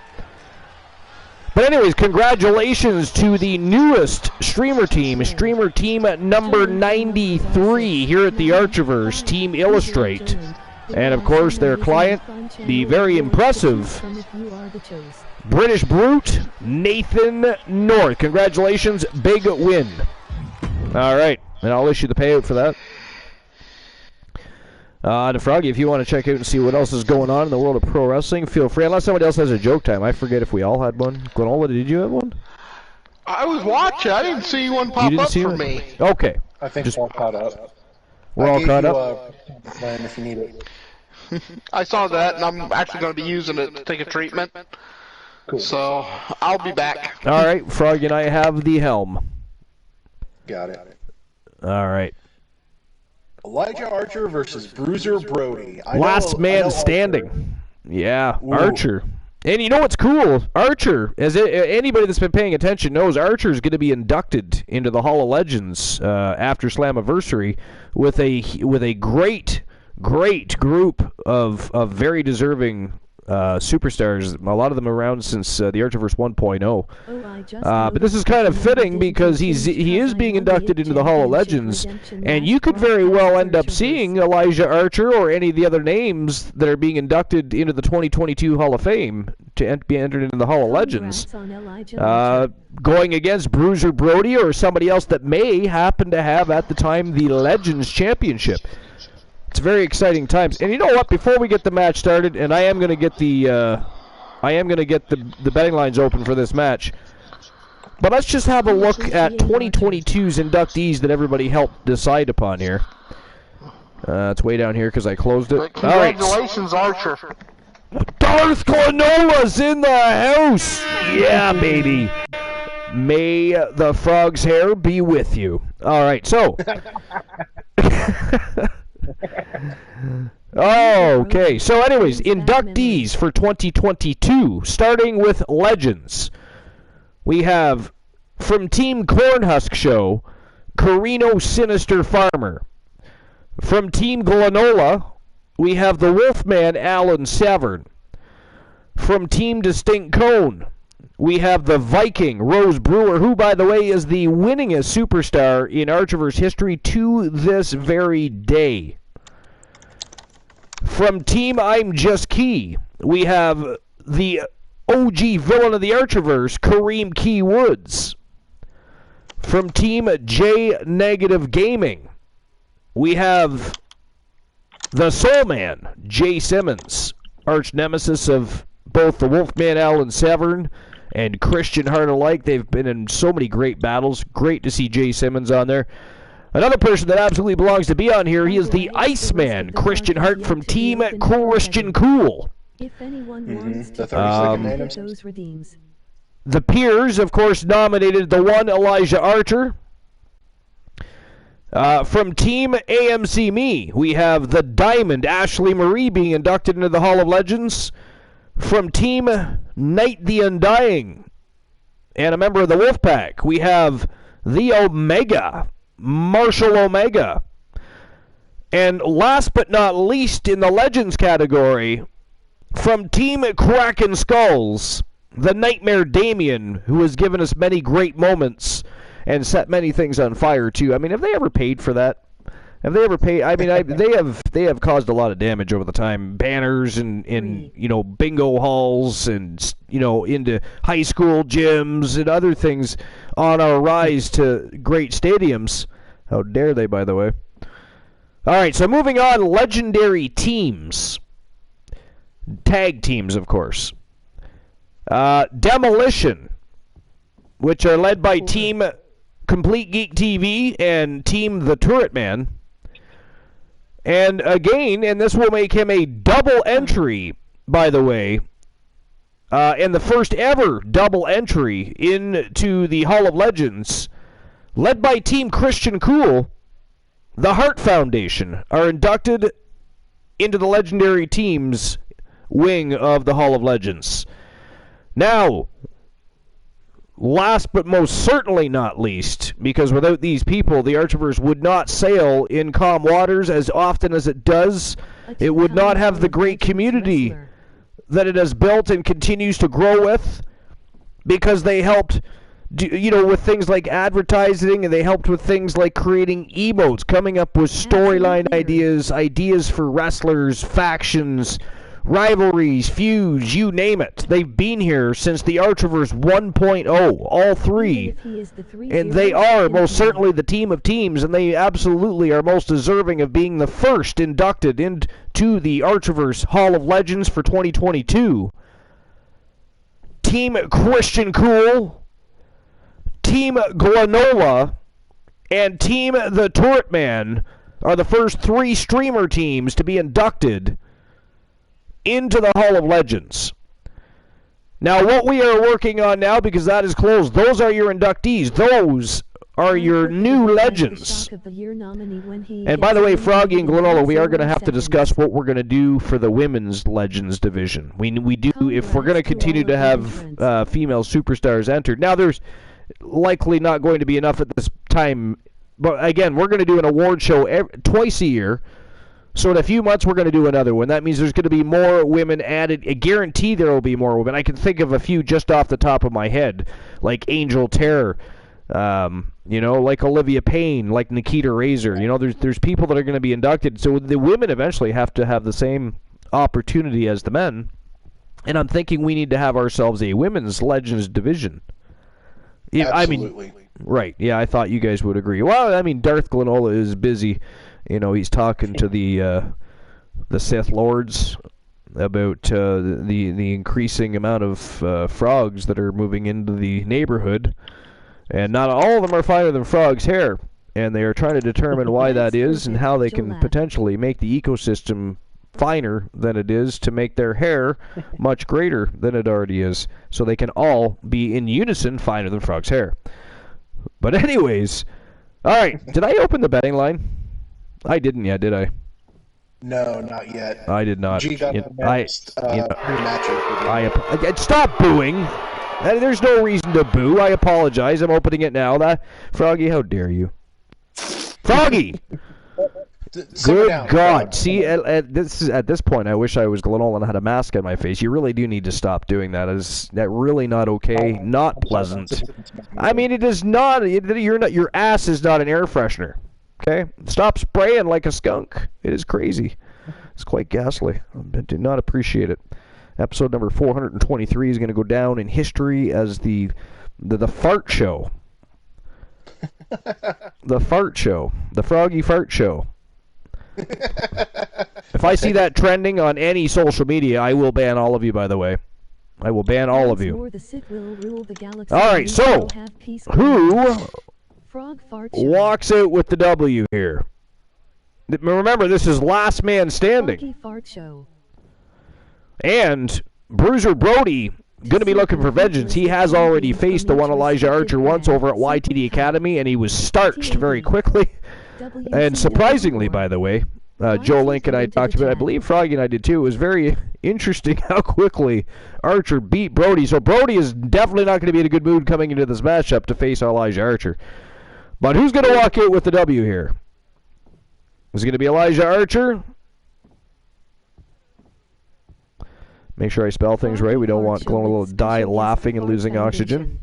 But anyways, congratulations to the newest streamer team number 93 here at the Archiverse, Team Illustrate. And of course, their client, the very impressive British Brute, Nathan North. Congratulations, big win. All right, and I'll issue the payout for that. To Froggy, if you want to check out and see what else is going on in the world of pro wrestling, feel free. Unless somebody else has a joke time. I forget if we all had one. Gwenola, did you have one? I was watching. I didn't see one pop up for me. Okay. I think we're all caught up. We're all caught up? Plan if you need it. I saw that, and I'm actually going to be using it to take a treatment. Cool. So, I'll be back. All right, Froggy and I have the helm. Got it. All right. Elijah Archer versus Bruiser Brody. Last man standing. Yeah, Ooh. Archer. And you know what's cool? Archer, as anybody that's been paying attention knows, Archer is going to be inducted into the Hall of Legends after Slammiversary with a great group of very deserving superstars. A lot of them around since the Archiverse 1.0. But this is kind of fitting because he is being inducted into the Hall of Legends, and you could very well end up seeing Elijah Archer or any of the other names that are being inducted into the 2022 Hall of Fame to be entered into the Hall of Legends, going against Bruiser Brody or somebody else that may happen to have at the time the Legends Championship. It's very exciting times. And you know what? Before we get the match started, and I am going to get the I am going to get the betting lines open for this match. But let's just have a look at 2022's inductees that everybody helped decide upon here. It's way down here because I closed it. But congratulations, Archer. Darth Glenola's in the house! Yeah, baby. May the frog's hair be with you. All right, so. Okay, so anyways, inductees for 2022, starting with Legends. We have, from Team Cornhusk Show, Carino Sinister Farmer. From Team Glenola, we have the Wolfman Alan Severn. From Team Distinct Cone, we have the Viking Rose Brewer, who, by the way, is the winningest superstar in Archiverse history to this very day. From Team I'm Just Key, we have the OG villain of the Archiverse, Kareem Key Woods. From Team J Negative Gaming, we have the Soul Man, Jay Simmons, arch nemesis of both the Wolfman Alan Severn and Christian Hart alike. They've been in so many great battles. Great to see Jay Simmons on there. Another person that absolutely belongs to be on here, he is the Iceman, Christian Hart from Team Christian Cool. If anyone wants to those redeems. The peers, of course, nominated the one Elijah Archer. From Team AMC Me, we have the Diamond Ashley Marie being inducted into the Hall of Legends. From Team Night the Undying, and a member of the Wolfpack, we have the Omega, Marshall Omega. And last but not least in the Legends category, from Team Kraken Skulls, the Nightmare Damien, who has given us many great moments and set many things on fire too. I mean, have they ever paid for that? Have they ever paid? I mean, they have caused a lot of damage over the time. Banners and bingo halls and into high school gyms and other things on our rise to great stadiums. How dare they, by the way? All right, so moving on, legendary teams, tag teams, of course. Demolition, which are led by Team Complete Geek TV and Team The Turret Man. And again, and this will make him a double entry, by the way, and the first ever double entry into the Hall of Legends, led by Team Christian Cool. The Hart Foundation are inducted into the legendary teams wing of the Hall of Legends. Now, last but most certainly not least, because without these people, the Archiverse would not sail in calm waters as often as it does. It would not have the great community that it has built and continues to grow with, because they helped, with things like advertising, and they helped with things like creating emotes, coming up with storyline ideas for wrestlers, factions, rivalries, feuds, you name it. They've been here since the Archiverse 1.0, all three. And they are most certainly the team of teams, and they absolutely are most deserving of being the first inducted into the Archiverse Hall of Legends for 2022. Team Christian Cool, Team Glenola, and Team The Turret Man are the first three streamer teams to be inducted into the Hall of Legends. Now, what we are working on now, because that is closed, those are your inductees. Those are your new legends. And by the way, Froggy and Glenola, we are going to have to discuss what we're going to do for the women's legends division. We do, if we're going to continue to have female superstars entered. Now, there's likely not going to be enough at this time, but again, we're going to do an award show twice a year. So in a few months, we're going to do another one. That means there's going to be more women added. I guarantee there will be more women. I can think of a few just off the top of my head, like Angel Terror, like Olivia Payne, like Nikita Razor. There's people that are going to be inducted. So the women eventually have to have the same opportunity as the men. And I'm thinking we need to have ourselves a women's legends division. Absolutely. Right. Yeah, I thought you guys would agree. Well, I mean, Darth Glenola is busy. He's talking to the Sith Lords about the increasing amount of frogs that are moving into the neighborhood, and not all of them are finer than frogs' hair, and they are trying to determine why that is and how they can potentially make the ecosystem finer than it is to make their hair much greater than it already is, so they can all be in unison finer than frogs' hair. But anyways, all right, did I open the betting line? I didn't yet, did I? No, not yet. I did not. G got Stop booing. There's no reason to boo. I apologize. I'm opening it now. Froggy, how dare you? Froggy! Good God. See, at this point, I wish I was Glenol and had a mask on my face. You really do need to stop doing that. Is that really not okay? Not pleasant. I mean, it is not. Your ass is not an air freshener. Okay? Stop spraying like a skunk. It is crazy. It's quite ghastly. I do not appreciate it. Episode number 423 is going to go down in history as the fart show. The fart show. The Froggy Fart Show. If I see that trending on any social media, I will ban all of you, by the way. I will ban all of you. Alright, so, who walks out with the W here? Remember, this is last man standing. And Bruiser Brody going to be looking for vengeance. He has already faced the one Elijah Archer once over at YTD Academy, and he was starched very quickly. And surprisingly, by the way, Joe Link and I talked about it. I believe Froggy and I did too. It was very interesting how quickly Archer beat Brody. So Brody is definitely not going to be in a good mood coming into this matchup to face Elijah Archer. But who's going to walk out with the W here? Is it going to be Elijah Archer? Make sure I spell things right. We don't want Colonel to die laughing and losing oxygen.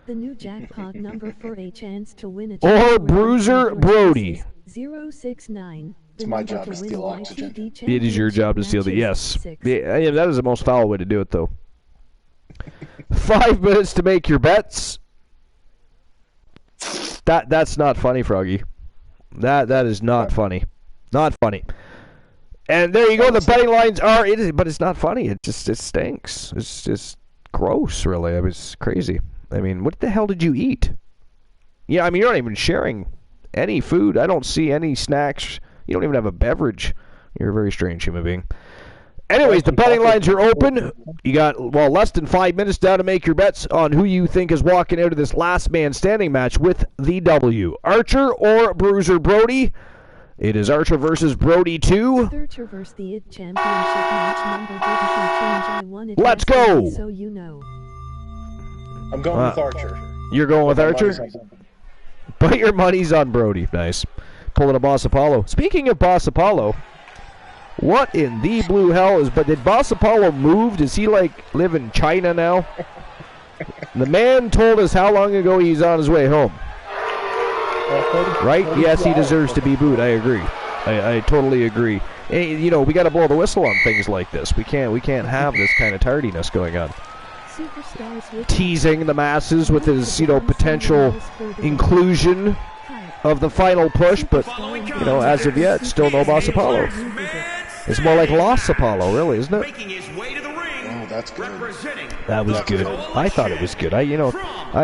The new jackpot number for a chance to win or Bruiser Brody. 069. It's my job to steal oxygen. It is your job to steal the yes. Yeah, that is the most foul way to do it, though. 5 minutes to make your bets. That's not funny, Froggy. That is not funny. Not funny. And there you go. The betting lines are. But it's not funny. It stinks. It's just gross, really. It was crazy. I mean, what the hell did you eat? Yeah, I mean, you're not even sharing any food. I don't see any snacks. You don't even have a beverage. You're a very strange human being. Anyways, the betting lines are open. You got, less than 5 minutes now to make your bets on who you think is walking out of this last man standing match with the W. Archer or Bruiser Brody? It is Archer versus Brody 2. Let's go! So you know. I'm going with Archer. You're going with Archer? But your money's on Brody. Nice. Pulling a Boss Apollo. Speaking of Boss Apollo, what in the blue hell is... But did Boss Apollo move? Does he, live in China now? The man told us how long ago he's on his way home. Right? Yes, he deserves to be booed. I agree. I totally agree. And, we got to blow the whistle on things like this. We can't have this kind of tardiness going on. Teasing the masses with his, potential inclusion of the final push, but, as of yet, still no Boss Apollo. It's more like Lost Apollo, really, isn't it? Oh, that's good. That was good. I thought it was good. I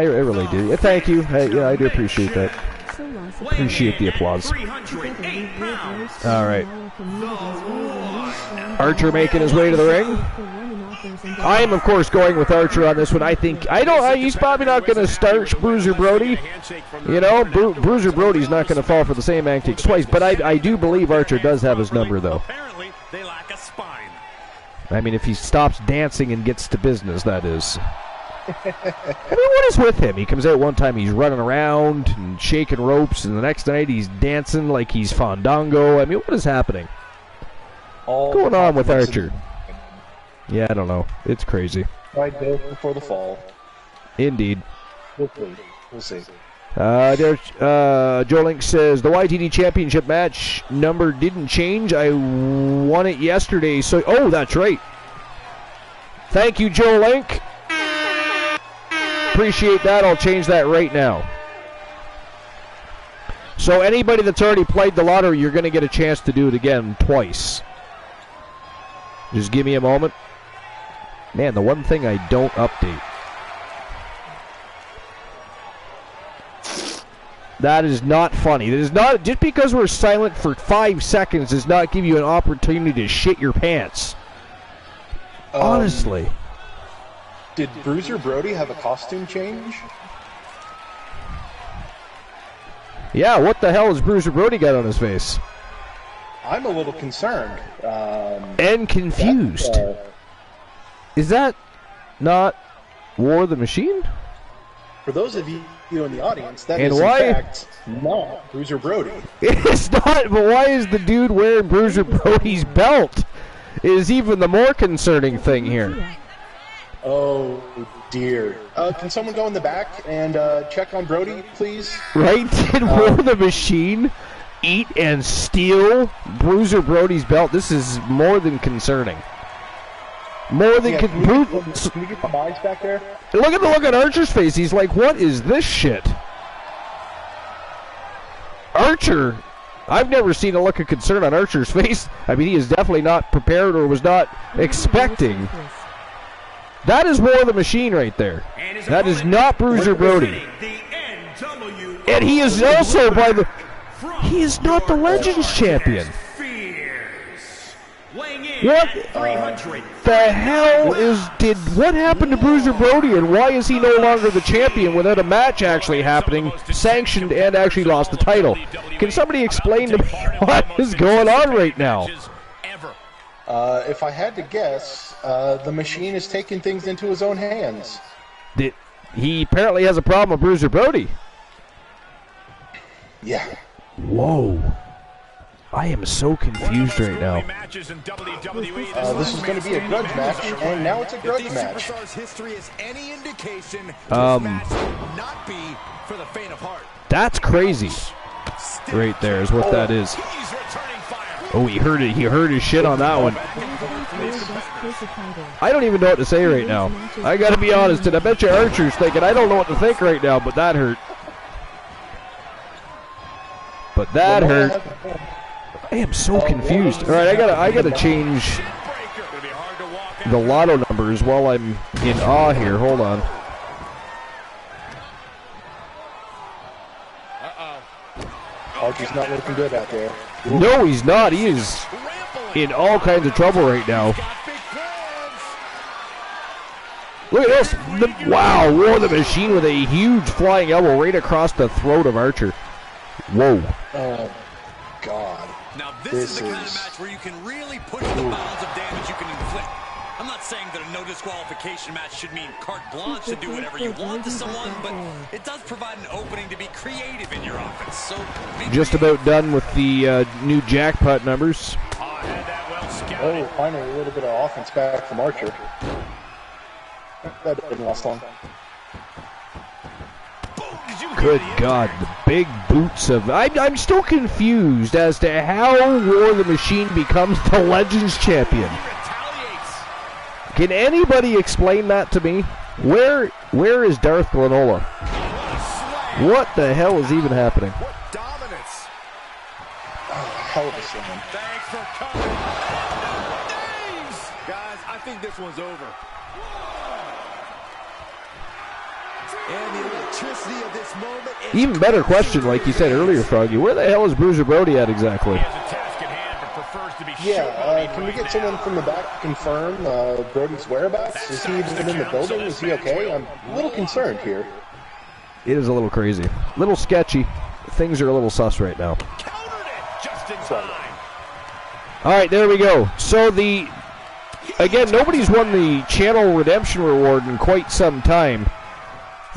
really do. Thank you. I do appreciate that. Appreciate the applause. All right. Archer making his way to the ring. I am, of course, going with Archer on this one. He's probably not going to starch Bruiser Brody. Bruiser Brody's not going to fall for the same antics twice, but I do believe Archer does have his number, though. I mean, if he stops dancing and gets to business, that is. I mean, what is with him? He comes out one time, he's running around and shaking ropes, and the next night he's dancing like he's Fandango. I mean, what is happening? What's going on with Archer? Yeah, I don't know. It's crazy. Right there before the fall. Indeed. We'll see. Joe Link says, the YTD Championship match number didn't change. I won it yesterday. So, that's right. Thank you, Joe Link. Appreciate that. I'll change that right now. So anybody that's already played the lottery, you're going to get a chance to do it again twice. Just give me a moment. Man, the one thing I don't update. That is not funny. That is not, just because we're silent for 5 seconds does not give you an opportunity to shit your pants. Honestly. Did Bruiser Brody have a costume change? Yeah, what the hell has Bruiser Brody got on his face? I'm a little concerned. And confused. Is that not War of the Machine? For those of you in the audience, that and is why, in fact not Bruiser Brody. It's not, but why is the dude wearing Bruiser Brody's belt? Is even the more concerning thing here. Oh dear. Can someone go in the back and check on Brody, please? Right? Did War of the Machine eat and steal Bruiser Brody's belt? This is more than concerning. More than can we get the eyes back there? Look at the look on Archer's face. He's like, what is this shit? Archer, I've never seen a look of concern on Archer's face. I mean, he is definitely not prepared or was not expecting. That is War of the Machine right there. That is not Bruiser Brody. And he is also by the... He is not the Legends Champion. What the hell what happened to Bruiser Brody, and why is he no longer the champion without a match actually happening, sanctioned, and actually lost the title? Can somebody explain to me what is going on right now? If I had to guess, the Machine is taking things into his own hands. He apparently has a problem with Bruiser Brody. Yeah. Whoa. I am so confused right now. This is going to be a grudge match, and now it's a grudge match. That's crazy. Right there is what that is. Oh, he heard it. He heard his shit on that one. I don't even know what to say right now. I got to be honest, and I bet you Archer's thinking, I don't know what to think right now, but that hurt. But that hurt. I am so confused. All right, I gotta change the lotto numbers while I'm in awe here. Hold on. Archer's not looking good out there. No, he's not. He is in all kinds of trouble right now. Look at this. Wow, War of the Machine with a huge flying elbow right across the throat of Archer. Whoa. Oh, God. Now this is the kind of match where you can really push the bounds of damage you can inflict. I'm not saying that a no disqualification match should mean carte blanche to do whatever you want to someone, but it does provide an opening to be creative in your offense. So just about done with the new jackpot numbers. Oh, finally a little bit of offense back from Archer. That didn't last long. Good God, the big boots of... I'm still confused as to how War of the Machine becomes the Legends Champion. Can anybody explain that to me? Where is Darth Granola? What the hell is even happening? What dominance! Hell of a slam. Thanks for coming. Guys, I think this one's over. And the electricity of this moment. Even better question, like you said earlier, Froggy. Where the hell is Bruiser Brody at exactly? Yeah, can we get someone from the back to confirm Brody's whereabouts? Is he even in the building? Is he okay? I'm a little concerned here. It is a little crazy. A little sketchy. Things are a little sus right now. All right, there we go. So again, nobody's won the channel redemption reward in quite some time.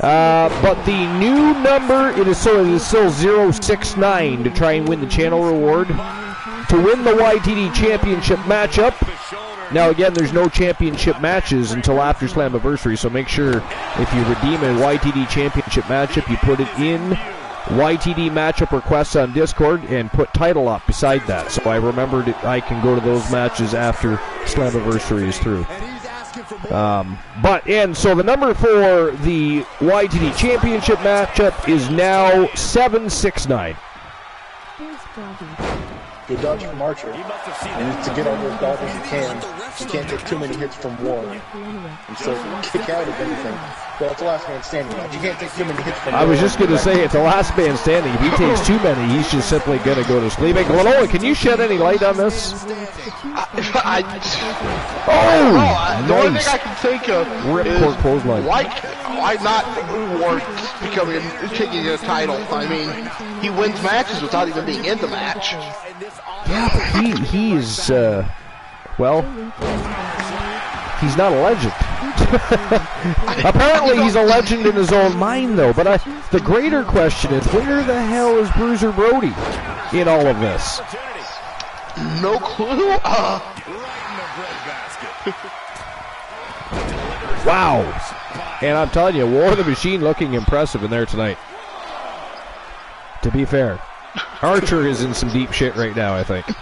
But the new number, it is still 069 to try and win the channel reward. To win the YTD Championship matchup. Now again, there's no championship matches until after Slammiversary, so make sure if you redeem a YTD Championship matchup, you put it in YTD matchup requests on Discord and put title up beside that. So I remembered I can go to those matches after Slammiversary is through. So the number for the YTD Championship matchup is now 769. Good dodge from Archer. And to get all those dodges you can't take too many hits from War. And so kick out of anything. Well, it's a last man standing match. You can't take too many hits from War. I was just going to say, it's a last man standing. If he takes too many, he's just simply going to go to sleep. Hey, Glenola, can you shed any light on this? The only thing I can think of Ripcord clothesline. Why not Ward taking a title? I mean, he wins matches without even being in the match. Yeah, but he's well, he's not a legend. Apparently he's a legend in his own mind, though. But the greater question is, where the hell is Bruiser Brody in all of this? No clue. Wow. And I'm telling you, War of the Machine looking impressive in there tonight. To be fair, Archer is in some deep shit right now, I think. To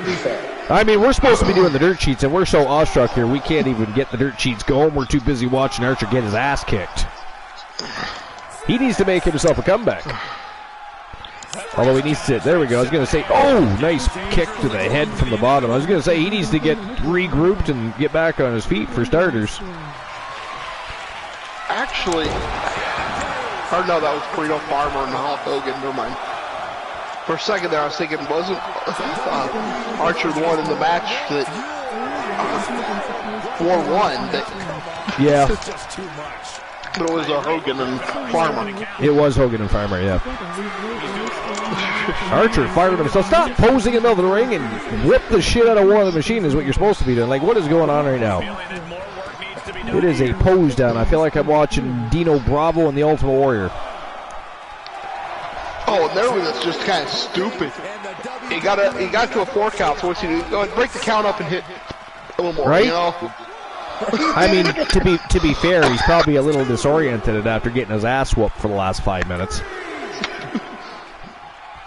be fair. I mean, we're supposed to be doing the dirt sheets, and we're so awestruck here, we can't even get the dirt sheets going. We're too busy watching Archer get his ass kicked. He needs to make himself a comeback. Although he needs to, there we go, I was going to say, oh, nice kick to the head from the bottom. I was going to say he needs to get regrouped and get back on his feet for starters. Actually, or no, that was Carino Farmer and Hulk Hogan, never mind. For a second there, I was thinking, wasn't Archer the one in the match that 4-1? Yeah. But it was Hogan and Farmer. It was Hogan and Farmer, yeah. Archer fired himself. Stop posing in the middle of the ring and whip the shit out of War of the Machine is what you're supposed to be doing. Like, what is going on right now? It is a pose down. I feel like I'm watching Dino Bravo and the Ultimate Warrior. Oh, and there was just kind of stupid. He got to a 4 count, so what's he do? Go break the count up and hit a little more, right? You know? I mean, to be fair, he's probably a little disoriented after getting his ass whooped for the last 5 minutes.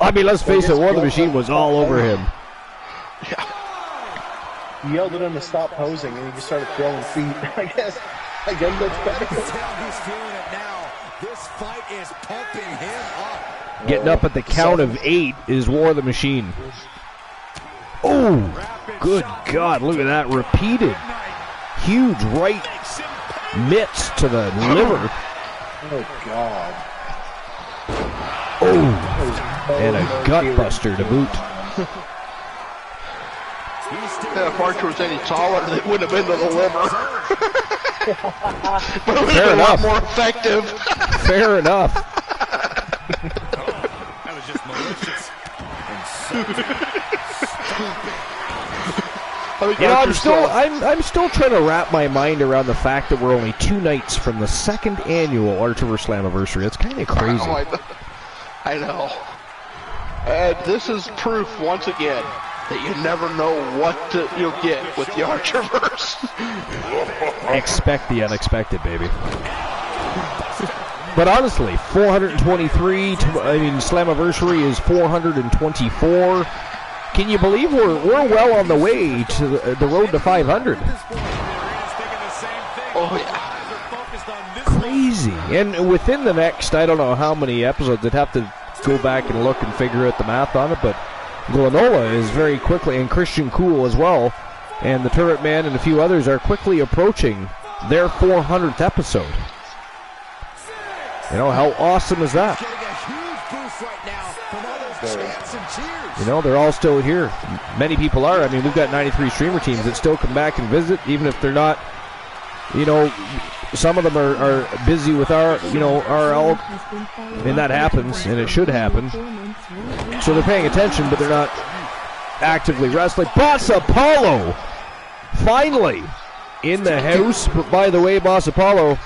I mean, let's face it, War of the Machine was all over him. Yeah. You yelled at him to stop posing, and he just started throwing feet. I guess that's better. He's feeling it now. This fight is pumping him up. Getting up at the count of 8 is War of the Machine. Oh, good God, look at that. Repeated. Huge right mitts to the liver. Oh, God. Oh, and a gut buster to boot. Yeah, if Archer was any taller, it wouldn't have been to the liver. But it would have been a lot more effective. Fair enough. That was just malicious. You know, I'm still trying to wrap my mind around the fact that we're only 2 nights from the 2nd annual Archerverse Slammiversary. It's kind of crazy. Oh, I know. And this is proof once again that you never know what you'll get with the Archerverse. Expect the unexpected, baby. But honestly, 423. Slammiversary is 424. Can you believe we're well on the way to the road to 500? Oh yeah. Crazy. And within the next, I don't know how many episodes, I'd have to go back and look and figure out the math on it, but Glenola is very quickly, and Christian Cool as well, and the Turret Man and a few others are quickly approaching their 400th episode. You know, how awesome is that? You know, they're all still here. Many people are. I mean, we've got 93 streamer teams that still come back and visit, even if they're not, you know, some of them are busy with our all, and that happens, and it should happen. So they're paying attention, but they're not actively wrestling. Boss Apollo, finally, in the house. But by the way, Boss Apollo,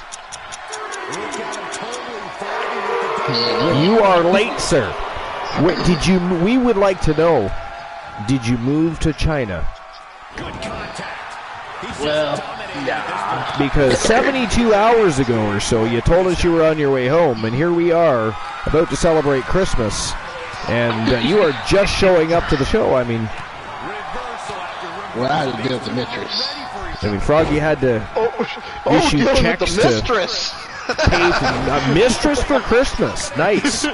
you are late, sir. We would like to know, did you move to China? Well, nah. Because 72 hours ago or so, you told us you were on your way home, and here we are, about to celebrate Christmas, and you are just showing up to the show. I mean, well, I had to deal with the mistress. I mean, Froggy had to issue checks to mistress. Pay a mistress for Christmas. Nice.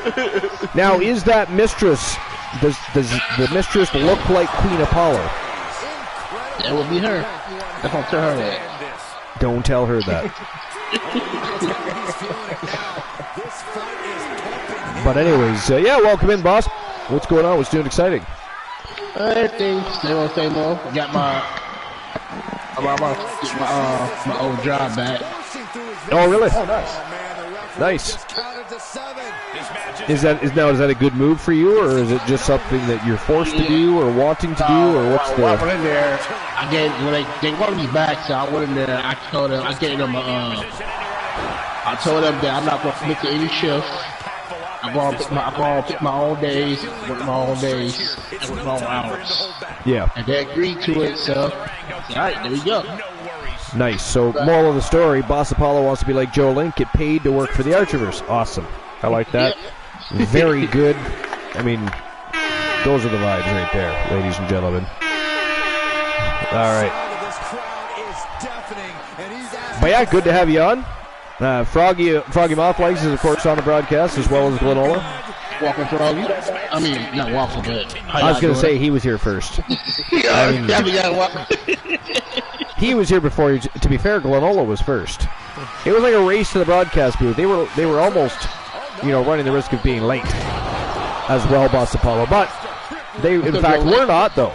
Now, is that mistress does the mistress look like Queen Apollo? That would be her. Don't tell her that. Don't tell her that. But anyways, yeah, welcome in, boss. What's going on? What's new and exciting? Everything, same old. Got my old job back. Oh, really? Oh, nice. Nice. Is that a good move for you, or is it just something that you're forced to do, or wanting to do, or what's the? I went in there. I gave when they wanted me back, so I went in there. I told them I gave them I told them that I'm not going to commit to any shift. I'm going to pick my own days, work my own days, and work my own hours. Yeah. And they agreed to it, so all right, there we go. Nice. So, moral of the story: Boss Apollo wants to be like Joe Link, get paid to work for the Archerverse. Awesome. I like that. Yep. Very good. I mean, those are the vibes right there, ladies and gentlemen. All right. But yeah, good to have you on. Froggy Mouthlegs is, of course, on the broadcast, as well as Glenola. Welcome, Froggy. I mean, not welcome, but I was going to say he was here first. He was here before. To be fair, Glenola was first. It was like a race to the broadcast booth. They were almost, running the risk of being late as well, Boss Apollo. But they, in fact, were not, though.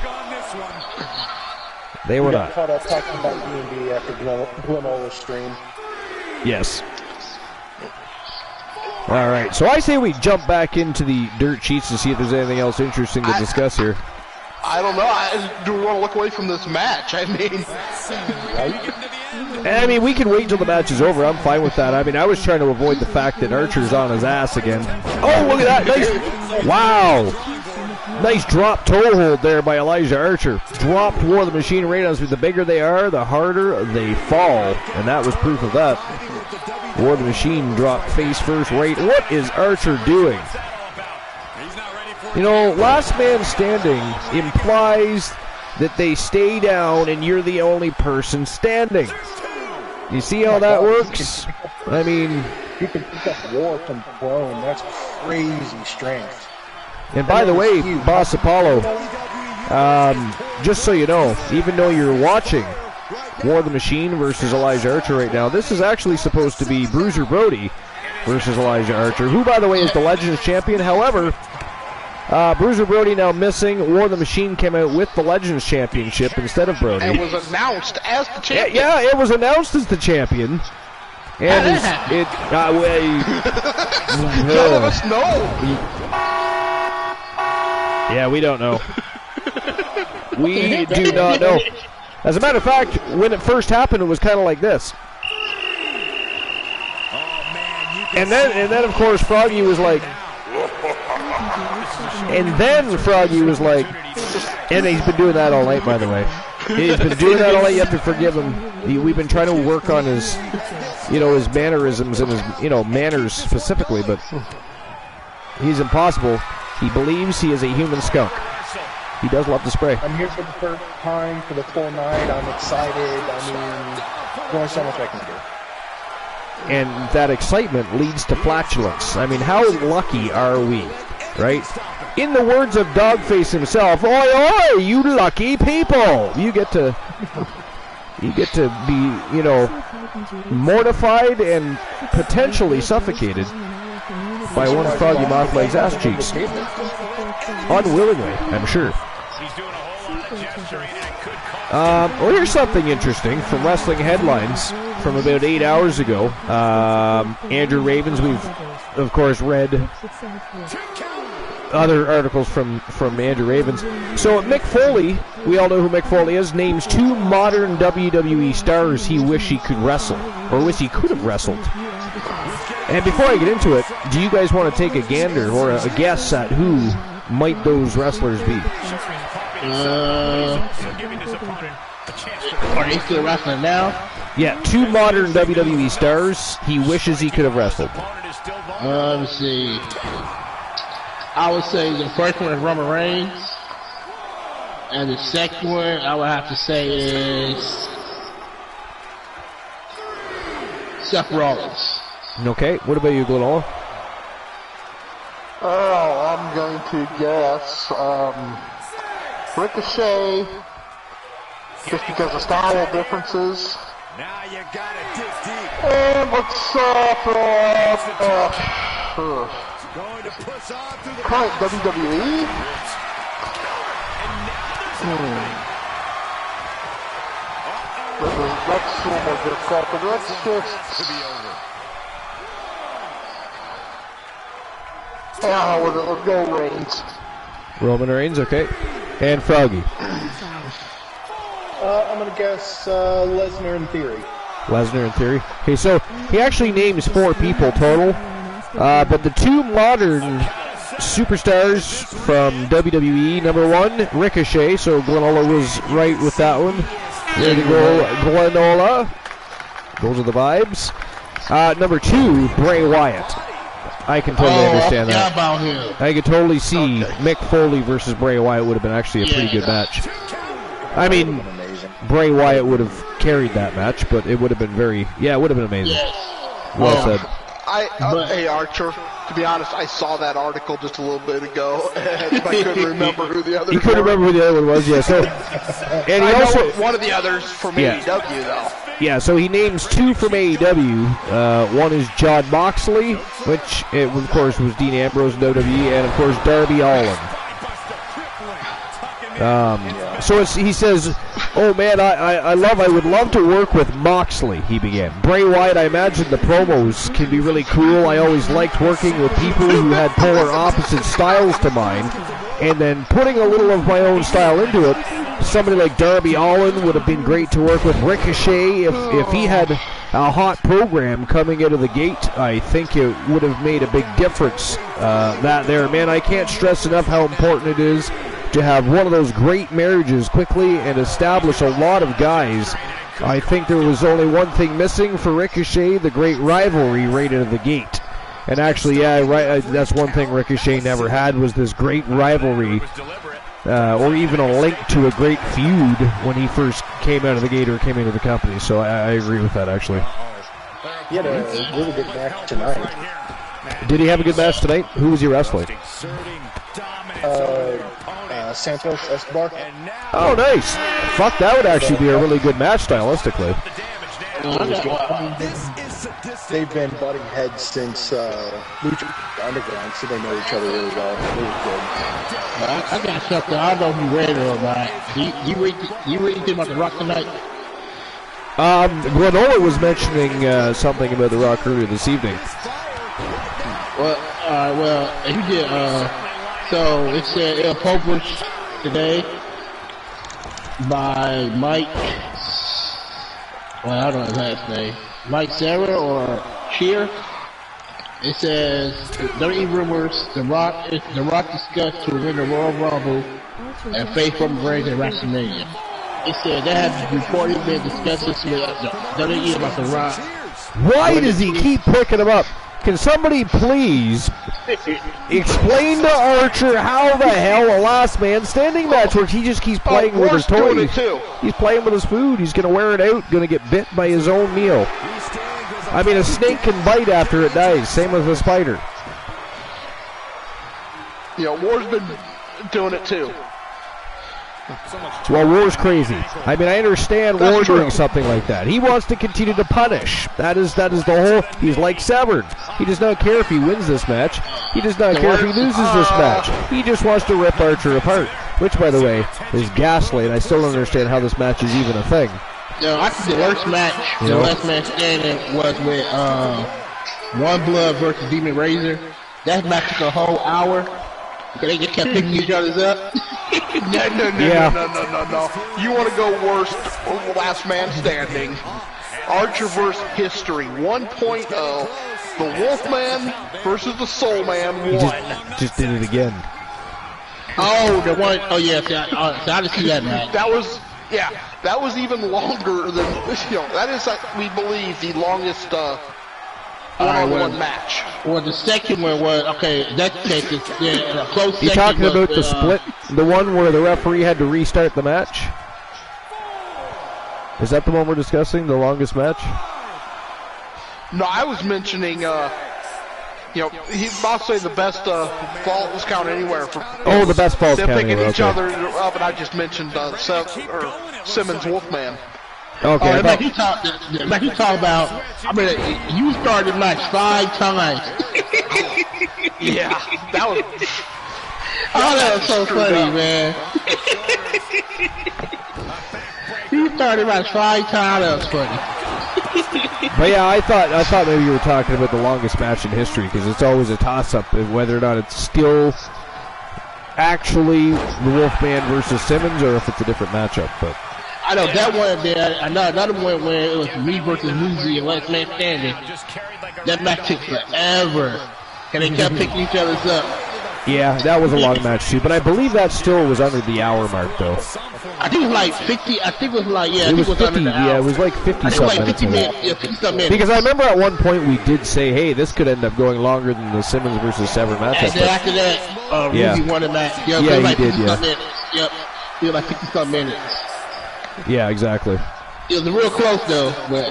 They were not. Caught up talking about D&D after Glenola's stream. Yes. All right. So I say we jump back into the dirt sheets to see if there's anything else interesting to discuss here. I don't know. I do want to look away from this match. I mean, we can wait until the match is over. I'm fine with that. I mean, I was trying to avoid the fact that Archer's on his ass again. Oh, look at that. Nice. Wow. Nice drop toe hold there by Elijah Archer. Dropped War of the Machine right as the bigger they are, the harder they fall. And that was proof of that. War of the Machine dropped face first right. What is Archer doing? Last man standing implies that they stay down and you're the only person standing. You see how that works? I mean, you can pick up War from prone. That's crazy strength. And by the way, Boss Apollo, just so you know, even though you're watching War of the Machine versus Elijah Archer right now, this is actually supposed to be Bruiser Brody versus Elijah Archer, who, by the way, is the Legends champion. However, Bruiser Brody now missing. War of the Machine came out with the Legends championship instead of Brody. And was announced as the champion. Yeah, it was announced as the champion. And None of us know. Yeah, we don't know. We do not know. As a matter of fact, when it first happened, it was kind of like this. And then, of course, Froggy was like... And then Froggy was like... And he's been doing that all night, by the way. He's been doing that all night. You have to forgive him. We've been trying to work on his, his mannerisms and his, manners specifically, but he's impossible. He believes he is a human skunk. He does love to spray. I'm here for the first time for the full night. I'm excited. I mean, there's only so much I can do. And that excitement leads to flatulence. I mean, how lucky are we, right? In the words of Dogface himself, "Oi, oi, you lucky people! You get to be, mortified and potentially suffocated by one of Froggy Mouthleg's ass cheeks. Unwillingly, I'm sure." Well, here's something interesting from Wrestling Headlines from about 8 hours ago. Andrew Ravens, we've, of course, read other articles from Andrew Ravens. So Mick Foley, we all know who Mick Foley is, names 2 modern WWE stars he wish he could wrestle, or wish he could have wrestled. And before I get into it, do you guys want to take a gander or a guess at who might those wrestlers be? Are they still wrestling now? Yeah, 2 modern WWE stars he wishes he could have wrestled. Let me see. I would say the first one is Roman Reigns. And the second one I would have to say is Seth Rollins. Okay, what about you, Glenola? Oh, I'm going to guess Ricochet, just because of style differences. Now you gotta dig deep. And let's Going to push on through the current WWE. Let's a little more difficult, but let's just. Yeah, we'll go Reigns. Roman Reigns, okay. And Froggy. I'm going to guess Lesnar in theory. Lesnar in theory. Okay, so he actually names 4 people total, but the 2 modern superstars from WWE, number 1, Ricochet, so Glenola was right with that one. There you go, Glenola. Those are the vibes. Number 2, Bray Wyatt. I can totally understand that. About him. I could totally see Mick Foley versus Bray Wyatt would have been actually a pretty good match. I mean, Bray Wyatt would have carried that match, but it would have been it would have been amazing. Well said. Hey, Archer, to be honest, I saw that article just a little bit ago, and I couldn't remember who the other. You couldn't remember who the other one was, yeah. So, and he also one of the others from AEW, though. Yeah, so he names 2 from AEW. One is John Moxley, which, of course, was Dean Ambrose in WWE, and, of course, Darby Allin. So he says, oh, man, I would love to work with Moxley, he began. Bray Wyatt, I imagine the promos can be really cool. I always liked working with people who had polar opposite styles to mine, and then putting a little of my own style into it. Somebody like Darby Allin would have been great to work with. Ricochet, if he had a hot program coming out of the gate, I think it would have made a big difference. Man, I can't stress enough how important it is to have one of those great marriages quickly and establish a lot of guys. I think there was only one thing missing for Ricochet, the great rivalry right out of the gate. And actually, that's one thing Ricochet never had, was this great rivalry. Or even a link to a great feud when he first came out of the gate or came into the company. So I agree with that, actually. He had a really good match tonight. Did he have a good match tonight? Who was he wrestling? Santos Escobar. Oh, nice. Fuck, that would actually be a really good match stylistically. They've been butting heads since Lucha Underground, so they know each other really well. Really good. I got something. I don't know if you read it or not. You read anything about The Rock tonight? Granola was mentioning something about The Rock earlier this evening. Well, he did. So it said published today by Mike. Well, I don't know his last name. Mike Sarah or Shear. It says dirty rumors. The Rock discussed to win the Royal Rumble and face from Reigns at WrestleMania. It said that has reportedly been discussed with WWE about The Rock. Why does he keep picking him up? Can somebody please explain to Archer how the hell a last man standing match works? He just keeps playing with his toys. He's playing with his food. He's going to wear it out, going to get bit by his own meal. I mean, a snake can bite after it dies. Same with a spider. War's been doing it too. Well, War's crazy. I mean, I understand War doing something like that. He wants to continue to punish. That is the whole. He's like Severn. He does not care if he wins this match. He does not care if he loses this match. He just wants to rip Archer apart. Which, by the way, is ghastly, and I still don't understand how this match is even a thing. I think the worst match, the last match standing was with One Blood versus Demon Razor. That match took a whole hour. They just kept picking each other's up. No. You want to go worst last man standing. Archer versus History 1.0. The Wolfman versus the Soul Man 1. Just did it again. Oh, the one. Oh, yeah. I didn't see that match. That was even longer than, that is, we believe, the longest one-on-one match. Well, the second one was, okay, that case is a close second. You talking about the split? The one where the referee had to restart the match? Is that the one we're discussing, the longest match? No, I was mentioning, I'll say the best falls count anywhere. For the best falls count picking anywhere. each other up, and I just mentioned Simmons Wolfman. Okay, like he talked about. I mean, you started the match 5 times. Yeah, that was. That was so funny, man. You started the match 5 times. That was funny. But yeah, I thought maybe you were talking about the longest match in history, because it's always a toss-up of whether or not it's still actually the Wolfman versus Simmons, or if it's a different matchup. But I know that one there. Another one where it was me versus Muzi and Last Man Standing. That match took forever, and they kept picking each other's up. Yeah, that was a long match too. But I believe that still was under the hour mark, though. I think it was like 50. I think it was like it was 50. Yeah, it was like 50-something minutes. Yeah, 50-something minutes. Because I remember at one point we did say, "Hey, this could end up going longer than the Simmons versus Severn matchup." And then after that, Ruby won the match. Yeah, he like did. Yeah. Minutes. Yep, he was like 50-something minutes. Yeah, exactly. It was real close though, but.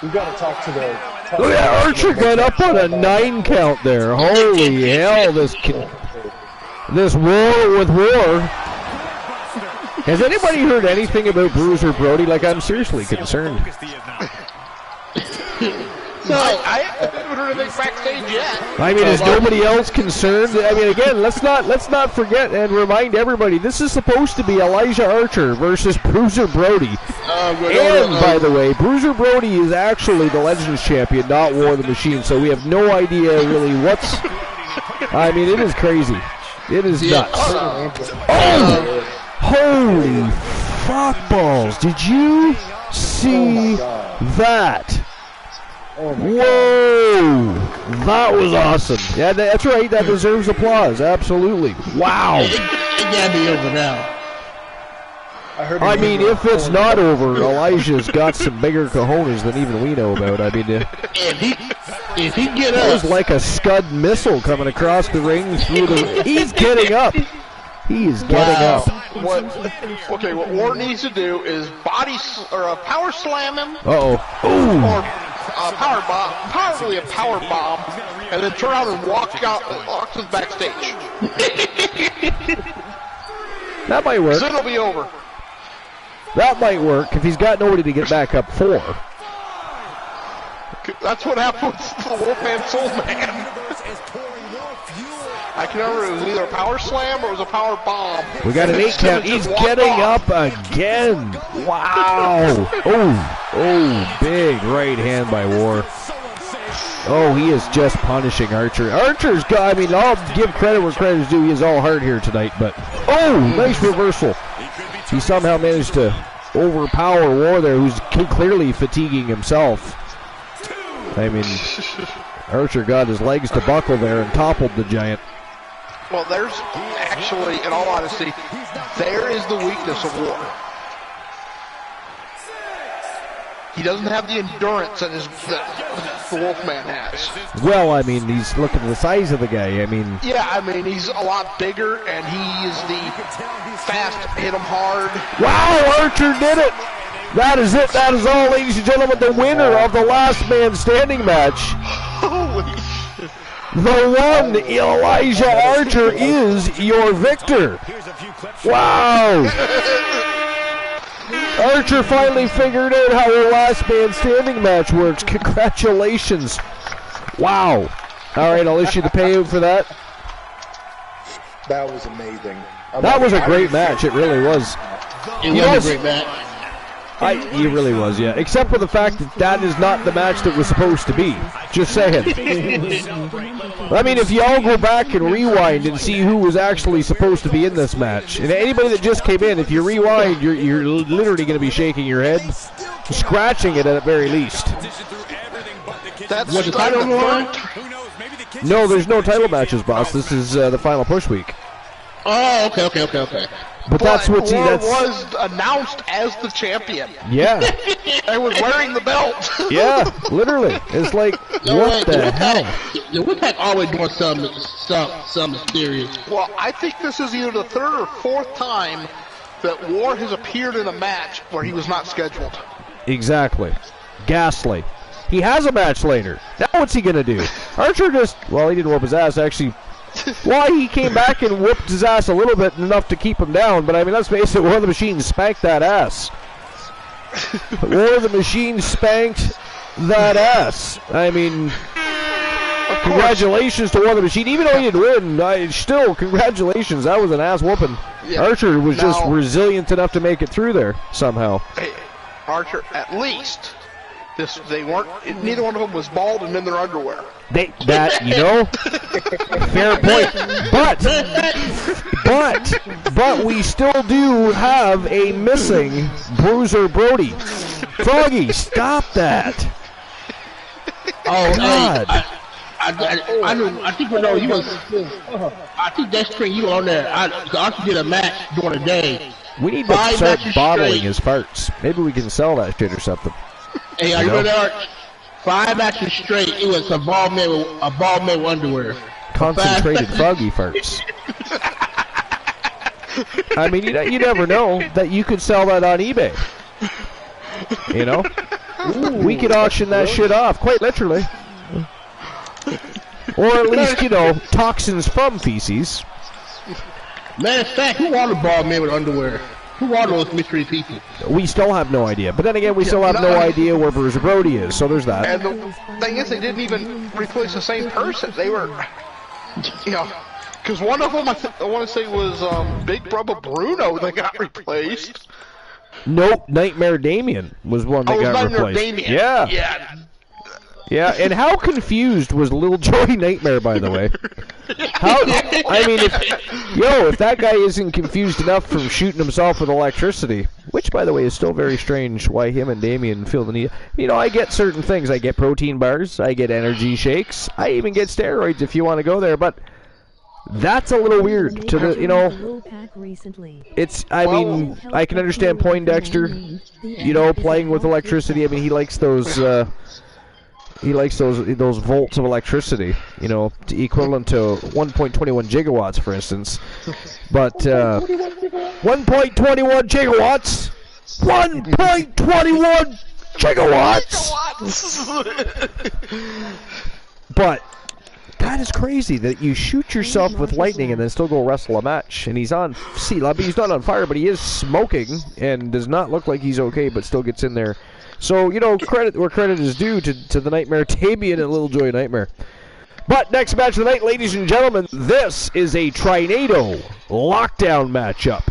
We've got to talk to the. Look at Archer got up on a 9 count there. Holy hell! This war with war. Has anybody heard anything about Bruiser Brody? Like, I'm seriously concerned. No, I haven't heard anything backstage yet. I mean, is nobody else concerned? I mean, again, let's not forget and remind everybody, this is supposed to be Elijah Archer versus Bruiser Brody. And, by the way, Bruiser Brody is actually the Legends champion, not War of the Machine, so we have no idea really what's... I mean, it is crazy. It is nuts. Oh! Holy fuck balls. Did you see that? Whoa! That was awesome. Yeah, that's right. That deserves applause. Absolutely. Wow. It gotta be over now. I mean, if it's not over, Elijah's got some bigger cojones than even we know about. I mean, if he get up, it was like a Scud missile coming across the ring through the. He's getting up. He is getting up. What War needs to do is power slam him. Uh-oh. Ooh. Or power bomb, probably a power bomb, and then turn out and walk to the backstage. That might work. Then it'll be over. That might work if he's got nobody to get back up for. That's what happened with the Wolfman Soul Man. I can remember it was either a power slam or it was a power bomb. We got an 8 count. He's getting up again. Wow. Oh, big right hand by War. Oh, he is just punishing Archer. Archer's got, I mean, I'll give credit where credit is due. He is all hard here tonight, but nice reversal. He somehow managed to overpower War there, who's clearly fatiguing himself. I mean, Archer got his legs to buckle there and toppled the giant. Well, there's actually, in all honesty, there is the weakness of War. He doesn't have the endurance that the Wolfman has. Well, I mean, he's looking at the size of the guy. I mean... Yeah, I mean, he's a lot bigger, and he is the fast, hit him hard. Wow, Archer did it! That is it. That is all, ladies and gentlemen. The winner of the last man standing match. Holy shit. The one, Elijah Archer, is your victor. Wow. Archer finally figured out how a last man standing match works. Congratulations. Wow. All right, I'll issue the payout for that. That was amazing. That was a great match. It really was. It was a great match. He really was, yeah. Except for the fact that that is not the match that was supposed to be. Just saying. I mean, if y'all go back and rewind and see who was actually supposed to be in this match, and anybody that just came in, if you rewind, you're literally going to be shaking your head, scratching it at the very least. That's was the title one? No, there's no title matches, boss. This is the final push week. Oh, okay. But that's what War was announced as the champion. Yeah. And was wearing the belt. Yeah, literally. It's like, what the hell? The Wolfpack always doing something mysterious. Well, I think this is either the third or fourth time that War has appeared in a match where he was not scheduled. Exactly. Ghastly. He has a match later. Now what's he going to do? Archer just, well, he didn't whoop his ass, actually. Well, he came back and whooped his ass a little bit, enough to keep him down. But, I mean, let's face it, War of the Machine spanked that ass. War of the Machine spanked that ass. I mean, congratulations to War of the Machine. Even though he didn't win, still, congratulations. That was an ass whooping. Yeah. Archer was just resilient enough to make it through there somehow. Hey, Archer, at least... they weren't. Neither one of them was bald and in their underwear. Fair point. But we still do have a missing Bruiser Brody. Froggy, stop that! Oh God! I think we know you was. I think that's true. You on there? I also did a match during the day. We need to start bottling his farts. Maybe we can sell that shit or something. Hey, are you ready, Art? 5 matches straight, it was a bald man with underwear. Concentrated froggy farts. I mean, you never know that you could sell that on eBay. You know? Ooh, we could auction that shit off, quite literally. Or at least, toxins from feces. Matter of fact, who are the bald men with underwear? Who are those mystery people? We still have no idea. But then again, we still have no idea where Bruiser Brody is, so there's that. And the thing is, they didn't even replace the same person. They were, because one of them, I want to say, was Big Brother Bruno that got replaced. Nope, Nightmare Damien was one that got replaced. Damien. Yeah. Yeah, and how confused was Lil Joey Nightmare, by the way? If that guy isn't confused enough from shooting himself with electricity, which, by the way, is still very strange why him and Damien feel the need. I get certain things. I get protein bars, I get energy shakes, I even get steroids if you want to go there, but that's a little weird to it's, I can understand Poindexter, playing with electricity. I mean, he likes those, those volts of electricity, equivalent to 1.21 gigawatts, for instance. But 1.21 gigawatts, 1.21 gigawatts. But that is crazy that you shoot yourself with lightning and then still go wrestle a match. And he's on he's not on fire, but he is smoking and does not look like he's okay, but still gets in there. So, credit where credit is due to the Nightmare Damien and Little Joy Nightmare. But next match of the night, ladies and gentlemen, this is a Trinado lockdown matchup.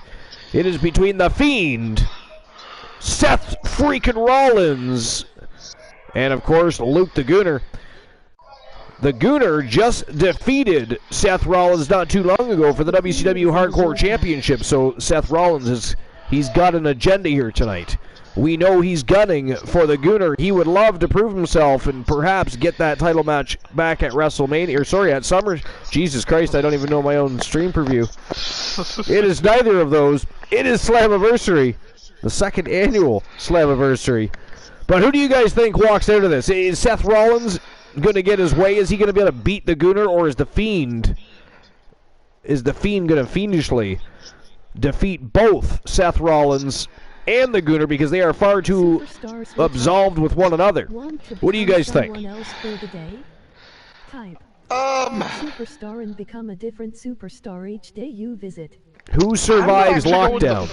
It is between The Fiend, Seth freaking Rollins, and, of course, Luke the Gooner. The Gooner just defeated Seth Rollins not too long ago for the WCW Hardcore Championship, so Seth Rollins he's got an agenda here tonight. We know he's gunning for the Gooner. He would love to prove himself and perhaps get that title match back at WrestleMania, at Summer. Jesus Christ, I don't even know my own stream preview. It is neither of those. It is Slammiversary, the second annual Slammiversary. But who do you guys think walks out of this? Is Seth Rollins going to get his way? Is he going to be able to beat the Gooner, or is the Fiend going to fiendishly defeat both Seth Rollins and the Gooner, because they are far too absolved with one another? What do you guys think? Superstar and become a different superstar each day you visit. Who survives lockdown?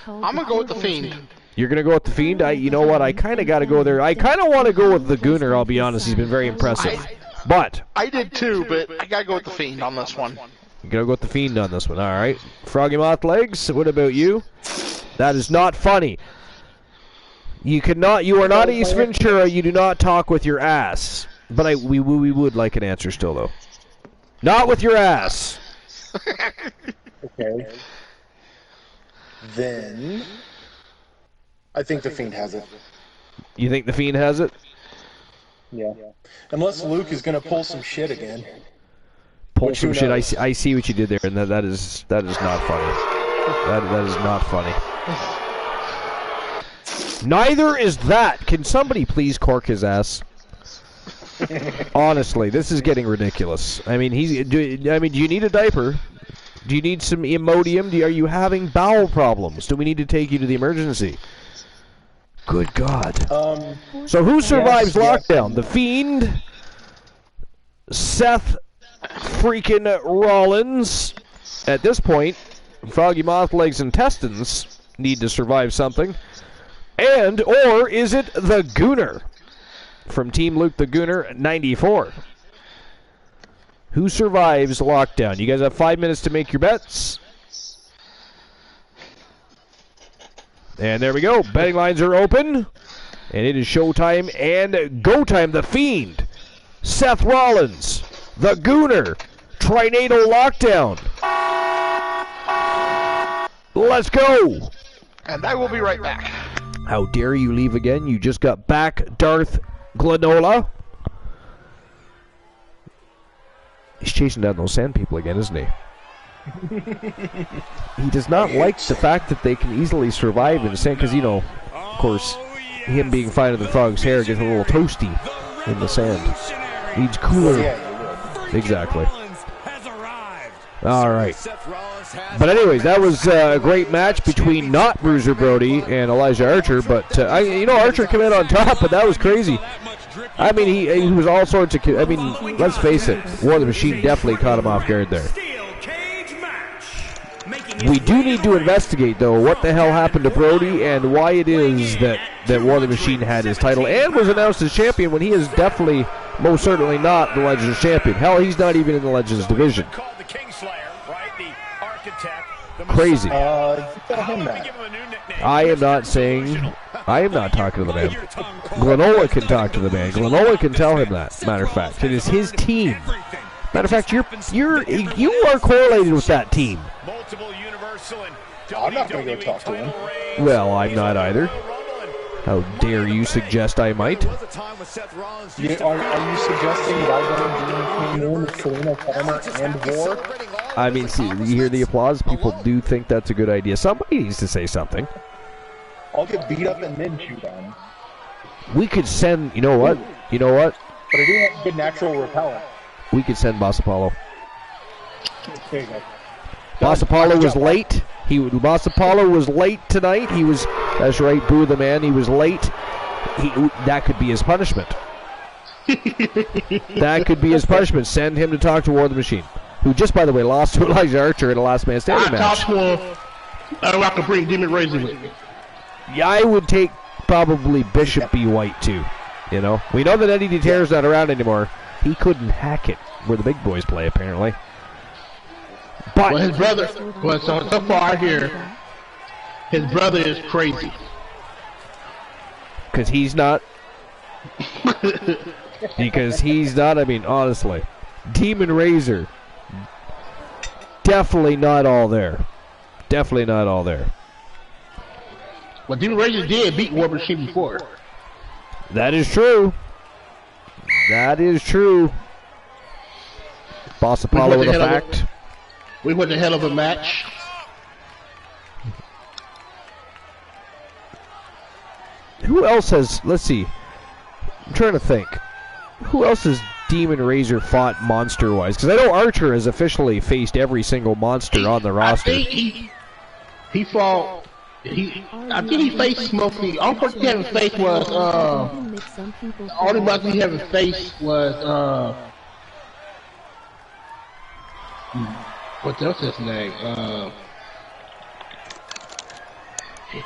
I'm gonna go with the Fiend. You're gonna go with the Fiend? You know what? I kind of got to go there. I kind of want to go with the Gooner. I'll be honest. He's been very impressive. I did too, but I gotta go with the Fiend on this one. You're gonna go with the Fiend on this one. All right. Froggy Moth Legs. What about you? That is not funny. You are not Ace Ventura. You do not talk with your ass. But we would like an answer still, though. Not with your ass. Okay. Then I think the Fiend has it. You think the Fiend has it? Yeah. Unless Luke is gonna pull some shit again. Pull some shit. I see what you did there, and that is not funny. That is not funny. Neither is that. Can somebody please cork his ass? Honestly, this is getting ridiculous. I mean, do you need a diaper? Do you need some Imodium? Are you having bowel problems? Do we need to take you to the emergency? Good God. So who survives lockdown? The Fiend, Seth freaking Rollins. At this point, Froggy Mothleg's intestines need to survive something. Or is it the Gooner from Team Luke the Gooner 94? Who survives lockdown? You guys have 5 minutes to make your bets. And there we go. Betting lines are open. And it is showtime and go time. The Fiend, Seth Rollins, the Gooner, Trinatal Lockdown. Let's go. And I will be right back. How dare you leave again? You just got back, Darth Glenola. He's chasing down those sand people again, isn't he? He does not like the fact that they can easily survive in the sand, because, you know, of course, him being fine of the frog's hair gets a little toasty in the sand. Needs cooler. Exactly. All right. But anyways, that was a great match between not Bruiser Brody and Elijah Archer. But, Archer came in on top, but that was crazy. I mean, he was all sorts of... I mean, let's face it. War of the Machine definitely caught him off guard there. We do need to investigate, though, what the hell happened to Brody and why it is that War of the Machine had his title and was announced as champion when he is definitely, most certainly not the Legends champion. Hell, he's not even in the Legends division. Crazy. I am not saying... I am not talking to the man. Glenola can talk to the man. Glenola can tell him that, matter of fact. It is his team. Matter of fact, you are correlated with that team. I'm not going to go talk to him. Well, I'm not either. How dare you suggest I might? Are you suggesting that I go and join Selena Palmer and War? I mean, see, you hear the applause? People do think that's a good idea. Somebody needs to say something. I'll get beat up and then shoot on. We could send, you know what? But I do have good natural repellent. We could send Boss Apollo. There you go. Boss Apollo was late. Boss Apollo was late tonight. He was, that's right, Boo the man. He was late. That could be his punishment. That could be his punishment. Send him to talk to War of the Machine, who just, by the way, lost to Elijah Archer in a last man standing match. I talked to him. I could bring Demon Razor with me. Yeah, I would take probably Bishop B. White too. You know, we know that Eddie DeTerra's not around anymore. He couldn't hack it where the big boys play, apparently. But his brother, so far I hear, his brother is crazy. Because he's not. I mean, honestly. Demon Razor. Definitely not all there. Definitely not all there. Well, Demon Razor did beat War Machine before. That is true. That is true. Boss Apollo with a fact. We went a hell of a match. Who else has... Let's see. I'm trying to think. Who else has Demon Razor fought monster-wise? Because I know Archer has officially faced every single monster on the roster. I think he fought... I think he faced mostly... All the person he haven't faced was... all the monsters he haven't faced was... what's his name?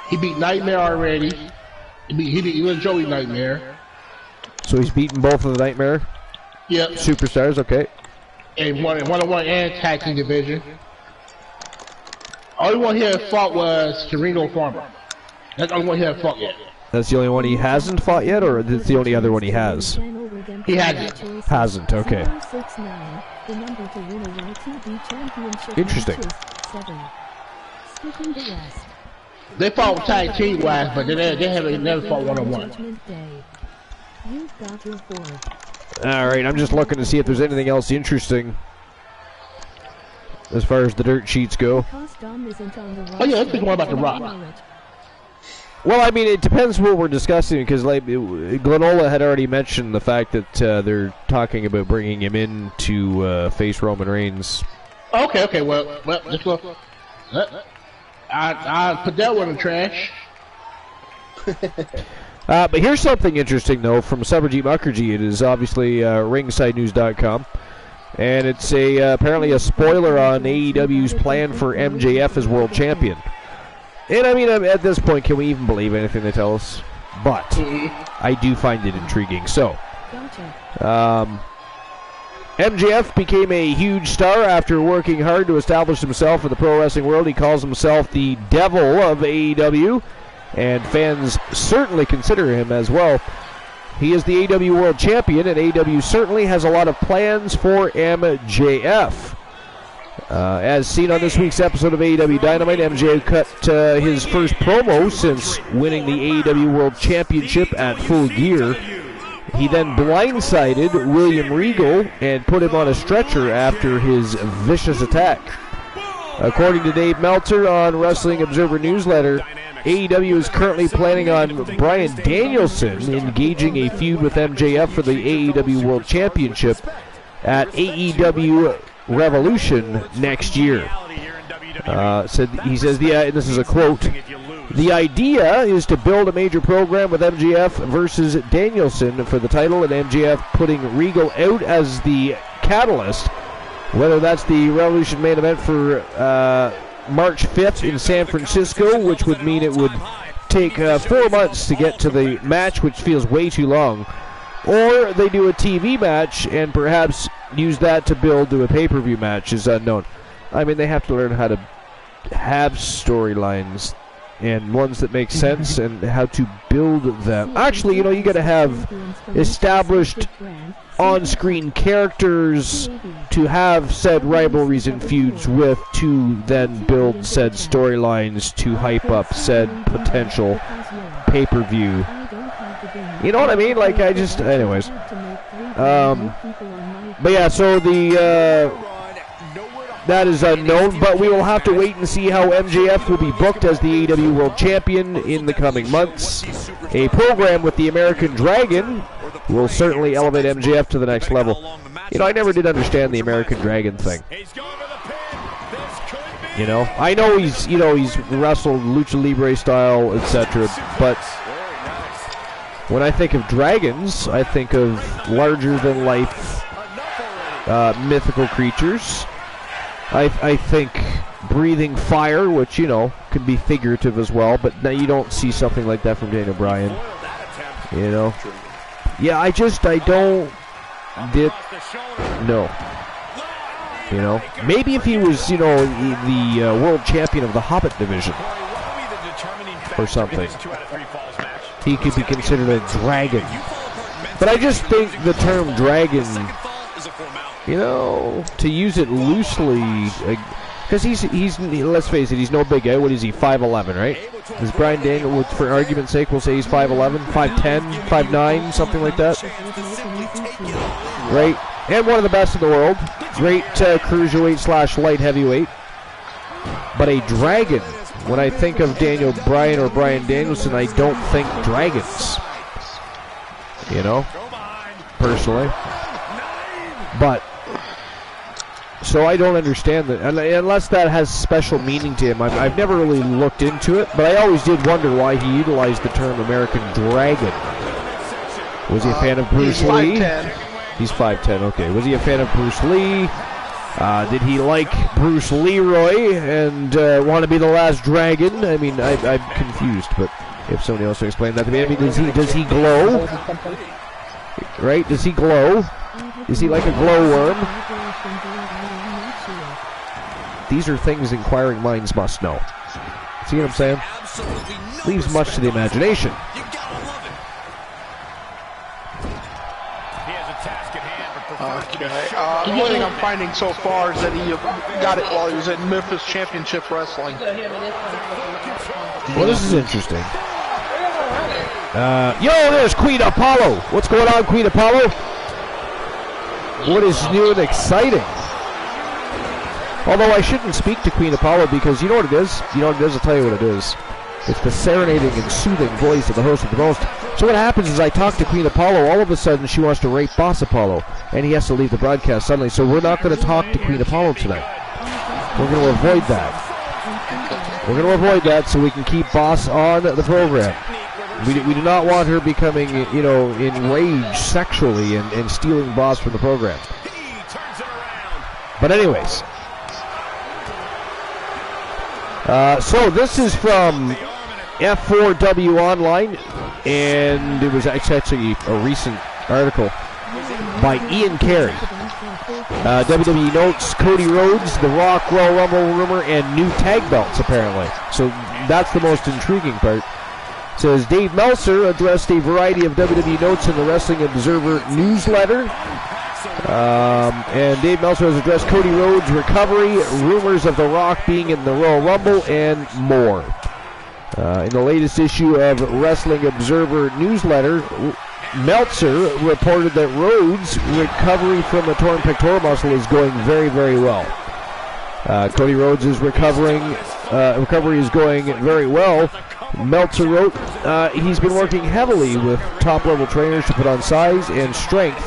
He beat Nightmare already. He was Joey Nightmare. So he's beaten both of the Nightmare? Yep. Superstars, okay. And one-on-one and tag team division. Only one he had fought was Torino Farmer. That's the only one he hasn't fought yet. That's the only one he hasn't fought yet, or that's the only other one he has? He hasn't. Hasn't, okay. Interesting. They fought tag team wise, but they haven't never fought one-on-one. Alright, I'm just looking to see if there's anything else interesting as far as the dirt sheets go. Oh yeah, let's think more about The Rock. Well, I mean, it depends what we're discussing, because like Glenola had already mentioned the fact that they're talking about bringing him in to face Roman Reigns. Okay, well, just look. I put that one in the trash. But here's something interesting, though, from Subberjeet Mukherjee. It is obviously ringsidenews.com. And it's apparently a spoiler on AEW's plan for MJF as world champion. And I mean, at this point, can we even believe anything they tell us? But I do find it intriguing. So, MJF became a huge star after working hard to establish himself in the pro wrestling world. He calls himself the devil of AEW, and fans certainly consider him as well. He is the AEW World Champion, and AEW certainly has a lot of plans for MJF. As seen on this week's episode of AEW Dynamite, MJF cut his first promo since winning the AEW World Championship at Full Gear. He then blindsided William Regal and put him on a stretcher after his vicious attack. According to Dave Meltzer on Wrestling Observer Newsletter, AEW is currently planning on Bryan Danielson engaging a feud with MJF for the AEW World Championship at AEW Revolution next year. He says, and this is a quote, "The idea is to build a major program with MJF versus Danielson for the title, and MJF putting Regal out as the catalyst, whether that's the Revolution main event for March 5th in San Francisco, which would mean it would take 4 months to get to the match, which feels way too long, or they do a TV match and perhaps use that to build to a pay-per-view match is unknown." I mean, they have to learn how to have storylines and ones that make sense and how to build them. Actually, you know, you got to have established on-screen characters to have said rivalries and feuds with, to then build said storylines to hype up said potential pay-per-view. You know what I mean? Like, anyways. But yeah, so that is unknown, but we will have to wait and see how MJF will be booked as the AEW World Champion in the coming months. A program with the American Dragon will certainly elevate MJF to the next level. You know, I never did understand the American Dragon thing. You know, I know he's wrestled Lucha Libre style, etc., but when I think of dragons, I think of larger-than-life mythical creatures. I think breathing fire, which, you know, can be figurative as well, but now you don't see something like that from Daniel Bryan. You know? Yeah, I don't... No. You know? Maybe if he was, you know, the world champion of the Hobbit division. Or something. He could be considered a dragon. But I just think the term dragon... You know, to use it loosely, because he's let's face it, he's no big guy. What is he, 5'11", right? Is Bryan Daniel, for argument's sake, we'll say he's 5'11", 5'10", 5'9", something like that. Right? And one of the best in the world. Great cruiserweight / light heavyweight. But a dragon, when I think of Daniel Bryan or Bryan Danielson, I don't think dragons. You know? Personally. But... So I don't understand that, unless that has special meaning to him. I've never really looked into it, but I always did wonder why he utilized the term American Dragon. Was he a fan of Bruce Lee? 5'10". He's 5'10", okay. Was he a fan of Bruce Lee? Did he like Bruce Leroy and want to be the last dragon? I mean, I'm confused, but if somebody else will explain that to me. I mean, does he glow? Right? Does he glow? Is he like a glowworm? These are things inquiring minds must know. See what I'm saying? Leaves much to the imagination. The only thing I'm finding so far is that he got it while he was at Memphis Championship Wrestling. Well, this is interesting. There's Queen Apollo. What's going on, Queen Apollo? What is new and exciting? Although I shouldn't speak to Queen Apollo because you know what it is? You know what it is? I'll tell you what it is. It's the serenading and soothing voice of the host of the most. So what happens is I talk to Queen Apollo, all of a sudden she wants to rape Boss Apollo, and he has to leave the broadcast suddenly. So we're not going to talk to Queen Apollo tonight. We're going to avoid that. We're going to avoid that so we can keep Boss on the program. We do not want her becoming, enraged sexually and stealing boss from the program. But anyways. So this is from F4W Online, and it was actually a recent article by Ian Carey. WWE notes Cody Rhodes, The Rock, Royal Rumble rumor, and new tag belts apparently. So that's the most intriguing part. It says Dave Meltzer addressed a variety of WWE notes in the Wrestling Observer newsletter. And Dave Meltzer has addressed Cody Rhodes' recovery, rumors of The Rock being in the Royal Rumble, and more. In the latest issue of Wrestling Observer newsletter, Meltzer reported that Rhodes' recovery from a torn pectoral muscle is going very, very well. Cody Rhodes' recovery is going very well. Meltzer wrote, he's been working heavily with top-level trainers to put on size and strength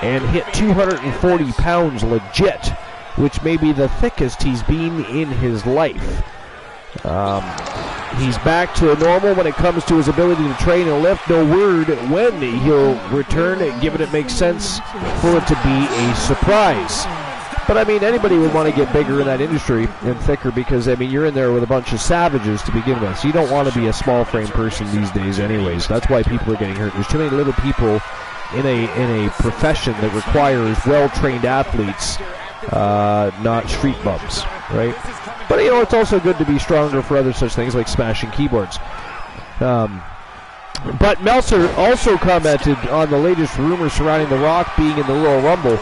and hit 240 pounds legit, which may be the thickest he's been in his life. He's back to normal when it comes to his ability to train and lift. No word when he'll return, given it makes sense for it to be a surprise. But, I mean, anybody would want to get bigger in that industry and thicker because, I mean, you're in there with a bunch of savages to begin with. So you don't want to be a small-frame person these days anyways. That's why people are getting hurt. There's too many little people in a profession that requires well-trained athletes, not street bums, right? But, it's also good to be stronger for other such things like smashing keyboards. But Meltzer also commented on the latest rumors surrounding The Rock being in the Royal Rumble.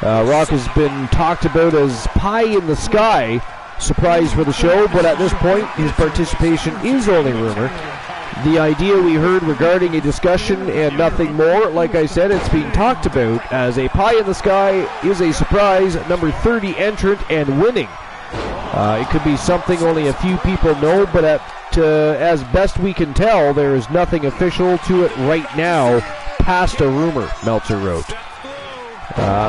Rock has been talked about as pie in the sky, surprise for the show, but at this point, his participation is only rumor. The idea we heard regarding a discussion and nothing more, like I said, it's being talked about as a pie in the sky is a surprise, number 30 entrant and winning. It could be something only a few people know, but as best we can tell, there is nothing official to it right now, past a rumor, Meltzer wrote.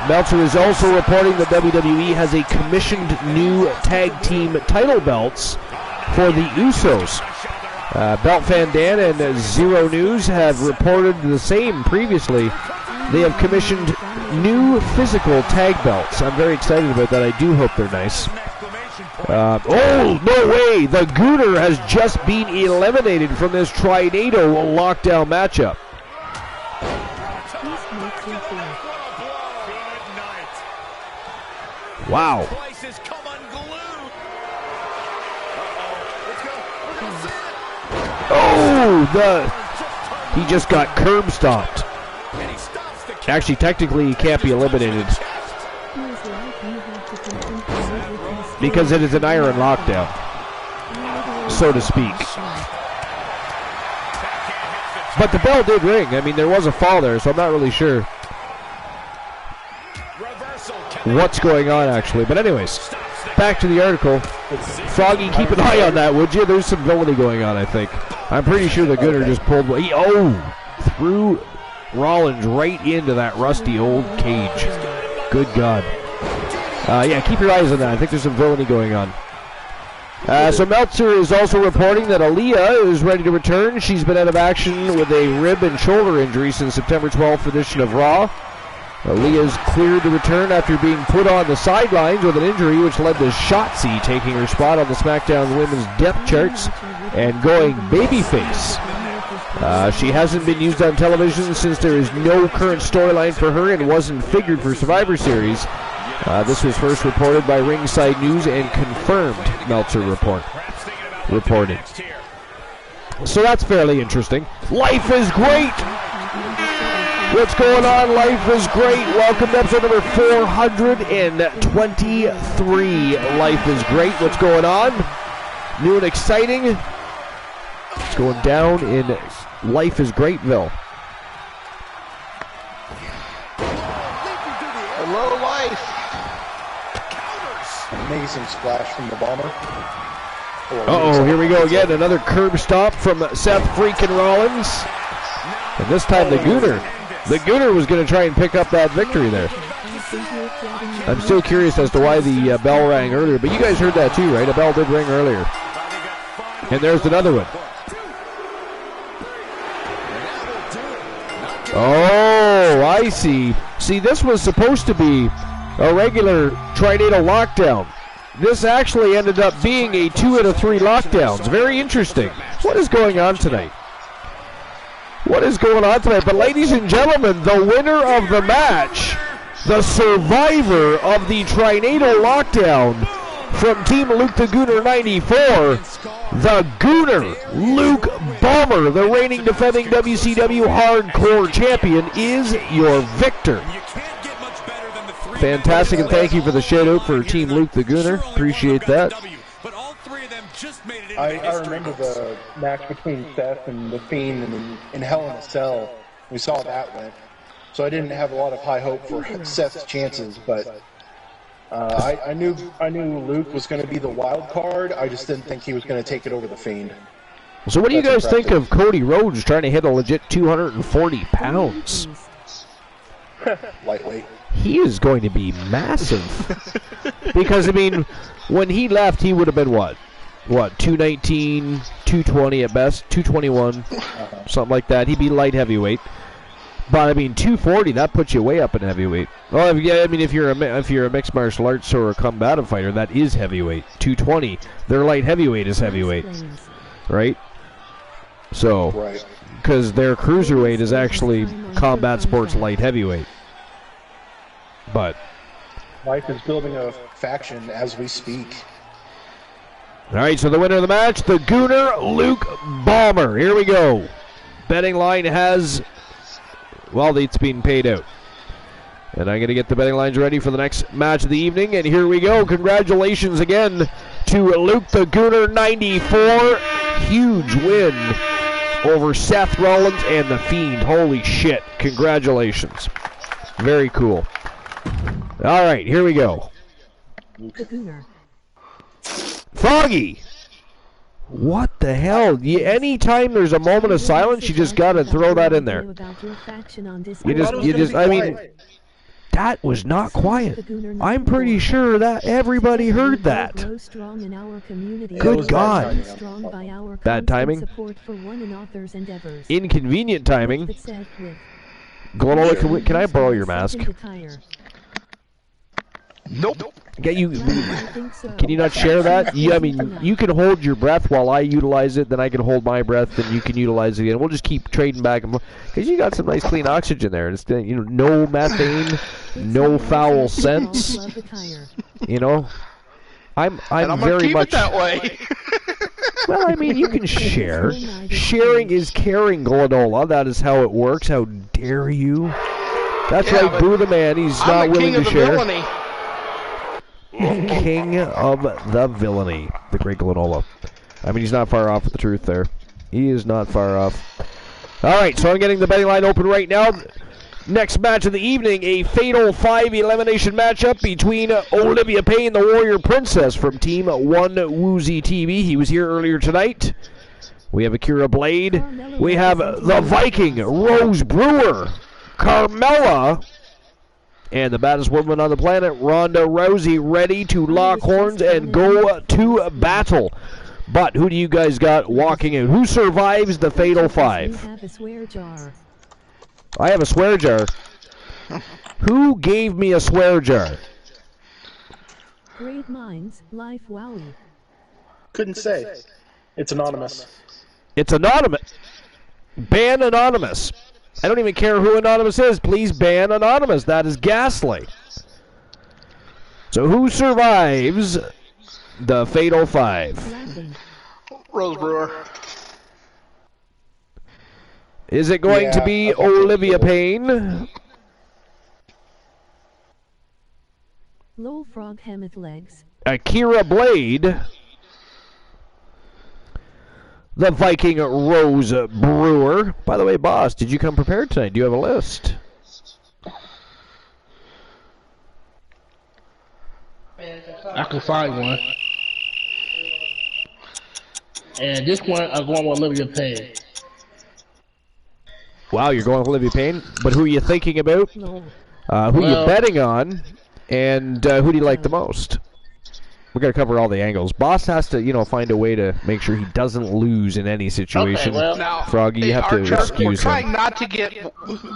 Meltzer is also reporting that WWE has a commissioned new tag team title belts for the Usos. Belt Fan Dan and Zero News have reported the same previously. They have commissioned new physical tag belts. I'm very excited about that. I do hope they're nice. Oh, no way! The Gooner has just been eliminated from this Trinado lockdown matchup. Wow. Oh, he just got curb stomped. Actually, technically, he can't be eliminated because it is an iron lockdown, so to speak. But the bell did ring. I mean, there was a fall there, so I'm not really sure what's going on, actually. But anyways, back to the article. Froggy, keep an eye on that, would you? There's some villainy going on, I think. I'm pretty sure the Gooner just pulled... threw Rollins right into that rusty old cage. Good God. Yeah, keep your eyes on that. I think there's some villainy going on. So Meltzer is also reporting that Aaliyah is ready to return. She's been out of action with a rib and shoulder injury since September 12th edition of Raw. Aaliyah's cleared to return after being put on the sidelines with an injury which led to Shotzi taking her spot on the SmackDown Women's depth charts and going babyface. She hasn't been used on television since there is no current storyline for her and wasn't figured for Survivor Series. This was first reported by Ringside News and confirmed, Meltzer reported. So that's fairly interesting. Life is great! What's going on? Life is great. Welcome to episode number 423. Life is great. What's going on? New and exciting. It's going down in Life is Greatville. Hello, Life. Amazing splash from the bomber. Uh-oh, here we go again. Another curb stop from Seth freaking Rollins. And this time the Gooner was going to try and pick up that victory there. I'm still curious as to why the bell rang earlier, but you guys heard that too, right? A bell did ring earlier. And there's another one. Oh, I see. See, this was supposed to be a regular Trinado lockdown. This actually ended up being a 2 out of 3 lockdowns. Very interesting. What is going on tonight? What is going on tonight? But ladies and gentlemen, the winner of the match, the survivor of the Trinado lockdown from Team Luke the Gooner 94, the Gooner, Luke Bomber, the reigning defending WCW Hardcore Champion, is your victor. Fantastic, and thank you for the shout-out for Team Luke the Gooner. Appreciate that. I remember the match between Seth and The Fiend in Hell in a Cell. We saw that went. So I didn't have a lot of high hope for Seth's chances, but I knew Luke was going to be the wild card. I just didn't think he was going to take it over The Fiend. So what do you guys think of Cody Rhodes trying to hit a legit 240 pounds? Lightweight. He is going to be massive. Because, I mean, when he left, he would have been what? 219, 220 at best, 221, something like that. He'd be light heavyweight. But I mean, 240, that puts you way up in heavyweight. Well, I mean, if you're a mixed martial arts or a combative fighter, that is heavyweight. 220, their light heavyweight is heavyweight, right? So, because their cruiserweight is actually combat sports light heavyweight. But Life is building a faction as we speak. All right, so the winner of the match, the Gooner, Luke Bomber. Here we go. Betting line has, well, it's being paid out. And I'm going to get the betting lines ready for the next match of the evening. And here we go. Congratulations again to Luke the Gooner 94. Huge win over Seth Rollins and The Fiend. Holy shit. Congratulations. Very cool. All right, here we go. The Gooner. Froggy! What the hell? Anytime there's a moment of silence, you just gotta throw that in there. You just, I mean, that was not quiet. I'm pretty sure that everybody heard that. Good God. Bad timing. Inconvenient timing. Glenola, can I borrow your mask? Nope. Can you not share that? I mean, you can hold your breath while I utilize it, then I can hold my breath, then you can utilize it again. We'll just keep trading back and forth. Because you got some nice clean oxygen there. It's, you know, no methane, no foul scents. You know? I'm very keep much it that way. Well, I mean, you can share. Sharing is caring, Glenola. That is how it works. How dare you? That's right, Boo the man. He's not willing to share. Villainy. King of the villainy, the great Glenola. I mean, he's not far off with the truth there. He is not far off. All right, so I'm getting the betting line open right now. Next match of the evening, a Fatal 5 elimination matchup between Olivia Payne, the Warrior Princess from Team 1 Woozy TV. He was here earlier tonight. We have Akira Blade. We have the Viking, Rose Brewer. Carmella. And the baddest woman on the planet, Ronda Rousey, ready to lock horns and go to battle. But who do you guys got walking in? Who survives the Fatal 5? I have a swear jar. Who gave me a swear jar? Great minds, life wowie. Couldn't say. It's anonymous. It's anonymous. Ban anonymous. I don't even care who anonymous is. Please ban anonymous. That is ghastly. So who survives the Fatal 5? Rose Brewer. Is it going to be Olivia Payne? Low frog hemmeth legs. Akira Blade? The Viking Rose Brewer. By the way, boss, did you come prepared tonight? Do you have a list? I can find one. And this one, I'm going with Olivia Payne. Wow, you're going with Olivia Payne? But who are you thinking about? Who are you betting on? And who do you like the most? We got to cover all the angles. Boss has to, you know, find a way to make sure he doesn't lose in any situation. Okay, well, Now, Froggy, you have to Archer, excuse we're him. trying not to get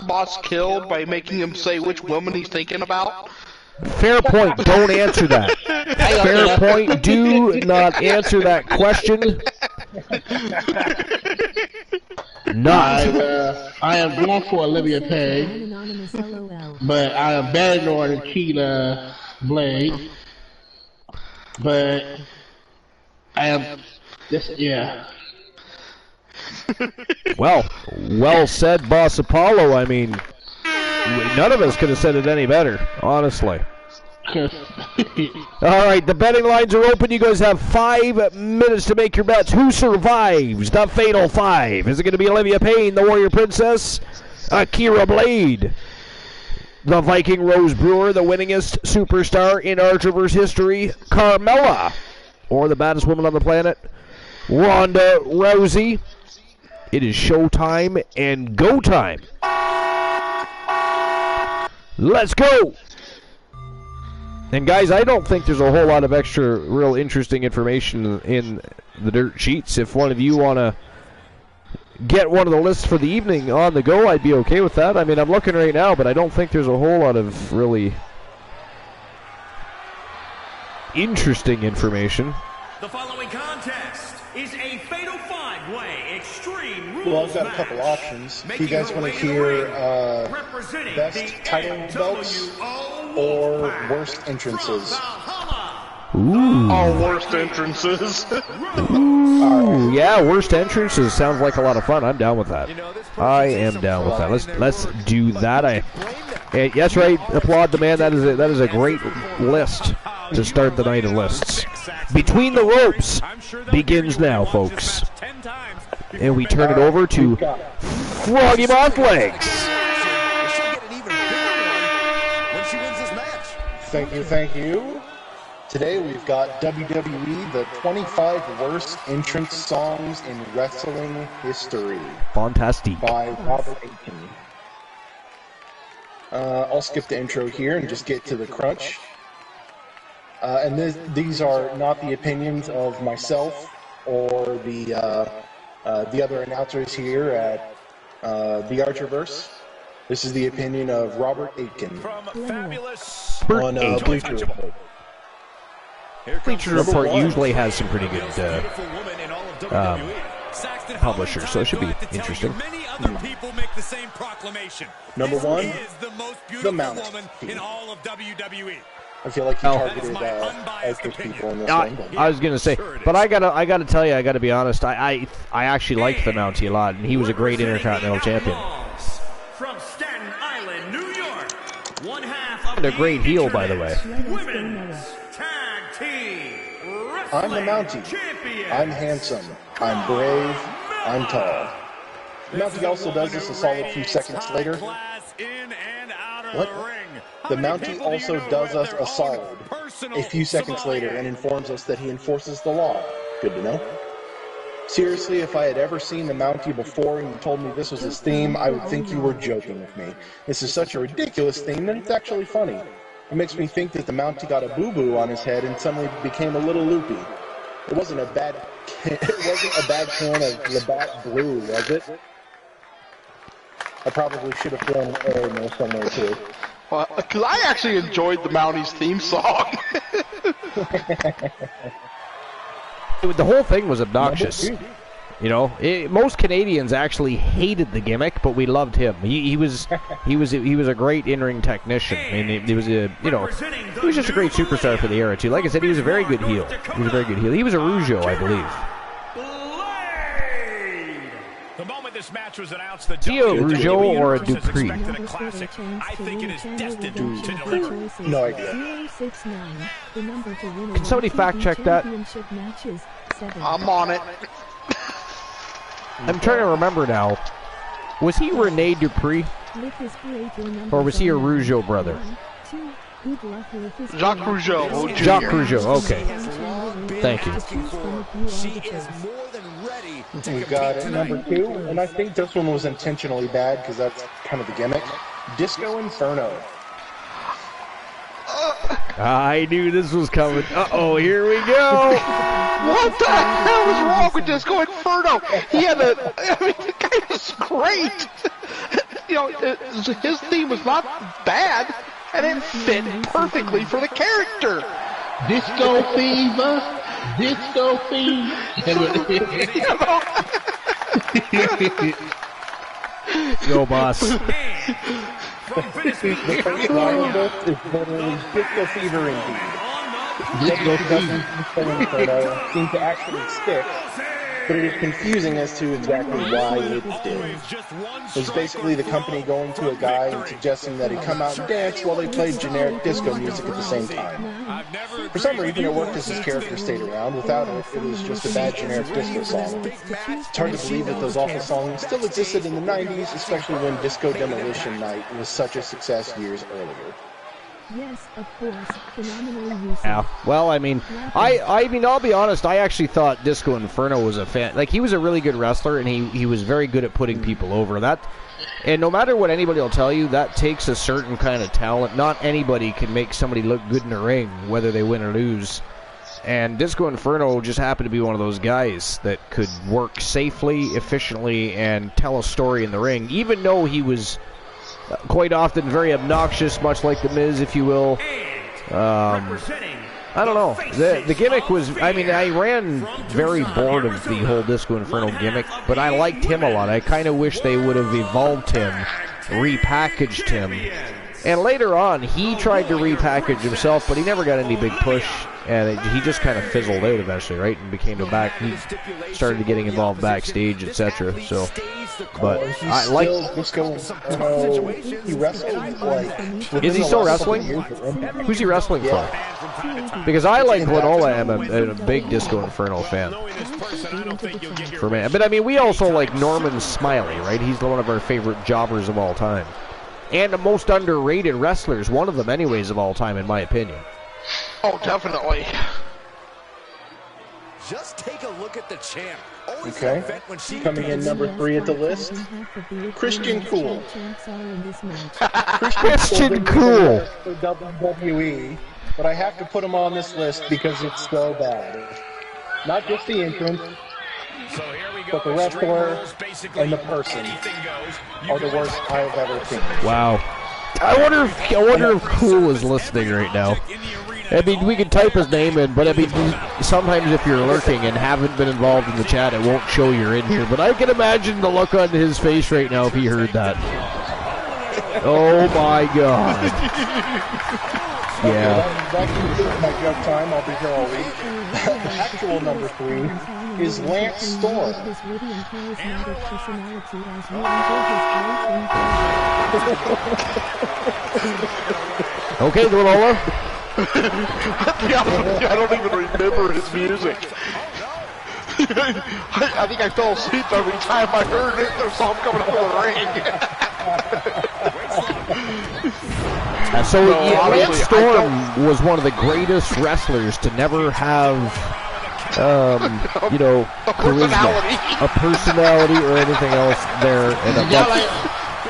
Boss killed by making him say which woman he's thinking about. Fair point. Don't answer that. Fair point. Do not answer that question. Not. I am going for Olivia Payne, but I am betting on Keela Blade. But I am yeah. Well said, Boss Apollo. I mean, none of us could have said it any better, honestly. All right, the betting lines are open. You guys have 5 minutes to make your bets. Who survives the Fatal 5? Is it going to be Olivia Payne, the Warrior Princess? Akira Blade, the Viking Rose Brewer, the winningest superstar in Archerverse history? Carmella, or the baddest woman on the planet? Ronda Rousey. It is showtime and go time. Let's go! And guys, I don't think there's a whole lot of extra real interesting information in the dirt sheets. If one of you want to get one of the lists for the evening on the go, I'd be okay with that. I mean, I'm looking right now, but I don't think there's a whole lot of really interesting information. The following contest is a Fatal 5-Way Extreme Rules Well, I've got a couple options. If you guys want to hear best title belts or worst entrances. Ooh. All worst entrances. Ooh, yeah, worst entrances sounds like a lot of fun. I'm down with that. I am down with that. Let's do that. That's right. Applaud the man. That is a great list to start the night of lists. Between the Ropes begins now, folks. And we turn it over to Froggy Mothlegs. Thank you. Today we've got WWE, the 25 worst entrance songs in wrestling history. Fantastic. By Robert Aiken. I'll skip the intro here and just get to the crunch. And these are not the opinions of myself or the other announcers here at the Archerverse. This is the opinion of Robert Aitken on Bleacher Report. Bleacher Report usually has some pretty good publishers, so it should be interesting. Number 1, the Mount. I feel like he targeted Archer's people in this one. I was gonna say, but I gotta tell you, I gotta be honest. I actually liked the Mountie a lot, and he was a great Intercontinental Champion. From Staten Island, New York, one half of and a great heel, by the way. Tag Team I'm the Mountie. I'm handsome. I'm brave. I'm tall. The Mountie also does this a solid few seconds later. What? The Mountie also does us a solid a few seconds later and informs us that he enforces the law. Good to know. Seriously, if I had ever seen the Mountie before and you told me this was his theme, I would think you were joking with me. This is such a ridiculous theme that it's actually funny. It makes me think that the Mountie got a boo-boo on his head and suddenly became a little loopy. It wasn't a bad can of Labatt Blue, was it? I probably should have thrown an arrow in there somewhere too. Because I actually enjoyed the Mountie's theme song. The whole thing was obnoxious. You know, most Canadians actually hated the gimmick, but we loved him. He was a great in-ring technician. I mean, he was he was just a great superstar for the era too. Like I said, he was a very good heel. He was a very good heel. He was a Rougeau, I believe. The moment this match was announced, the Rougeau or a Dupree? I think it is destined to deliver. No idea. Can somebody fact check that? I'm on it. I'm trying to remember now. Was he Rene Dupree? Or was he a Rougeau brother? Jacques Rougeau. Jacques Rougeau, okay. Thank you. We got it, number 2, and I think this one was intentionally bad because that's kind of the gimmick. Disco Inferno. I knew this was coming. Uh-oh, here we go. What the hell is wrong with Disco Inferno? He had the guy was great. His theme was not bad, and it fit perfectly for the character. Disco Fever. Disco Fever. Yo, boss. The first line of this is literally Disco Fever indeed. Disco Fever. Seems to actually stick, but it is confusing as to exactly why it did. It was basically the company going to a guy and suggesting that he come out and dance while they played generic disco music at the same time. For some reason, it worked as his character stayed around. Without it, it was just a bad generic disco song. It's hard to believe that those awful songs still existed in the 90s, especially when Disco Demolition Night was such a success years earlier. Yes, of course. Phenomenally useful. Yeah. Well, I mean, I'll be honest. I actually thought Disco Inferno was a fan. Like, he was a really good wrestler, and he was very good at putting people over. And no matter what anybody will tell you, that takes a certain kind of talent. Not anybody can make somebody look good in the ring, whether they win or lose. And Disco Inferno just happened to be one of those guys that could work safely, efficiently, and tell a story in the ring, even though he was quite often very obnoxious, much like The Miz, if you will. I don't know. The gimmick was, I mean, I ran very bored of the whole Disco Inferno gimmick, but I liked him a lot. I kind of wish they would have evolved him, repackaged him. And later on, he tried to repackage himself, but he never got any big push, and he just kind of fizzled out eventually, right? And became a back. He started getting involved backstage, etc. So, but I like. He wrestled like. Is he still wrestling? Who's he wrestling for? Because I like Glenola. I'm a big Disco Inferno fan. For me, but I mean, we also like Norman Smiley, right? He's one of our favorite jobbers of all time. And the most underrated wrestlers, one of them anyways of all time, in my opinion. Oh, definitely. Just take a look at the champ. Okay. Coming in number 3 at the list, Christian Cool. Christian Cool. For WWE, but I have to put him on this list because it's so bad. Not just the entrance, but the wrestler and the person are the worst I've ever seen. Wow. I wonder if Cool is listening right now. I mean, we can type his name in, but I mean, sometimes if you're lurking and haven't been involved in the chat, it won't show you're in here. But I can imagine the look on his face right now if he heard that. Oh my God. Yeah. That concludes my joke time. I'll be here all week. The actual number 3 is Lance Storm. Okay, Glenola. I don't even remember his music. I think I fell asleep every time I heard it. There's something coming out of the ring. So Lance Storm was one of the greatest wrestlers to never have, charisma, a personality or anything else there. And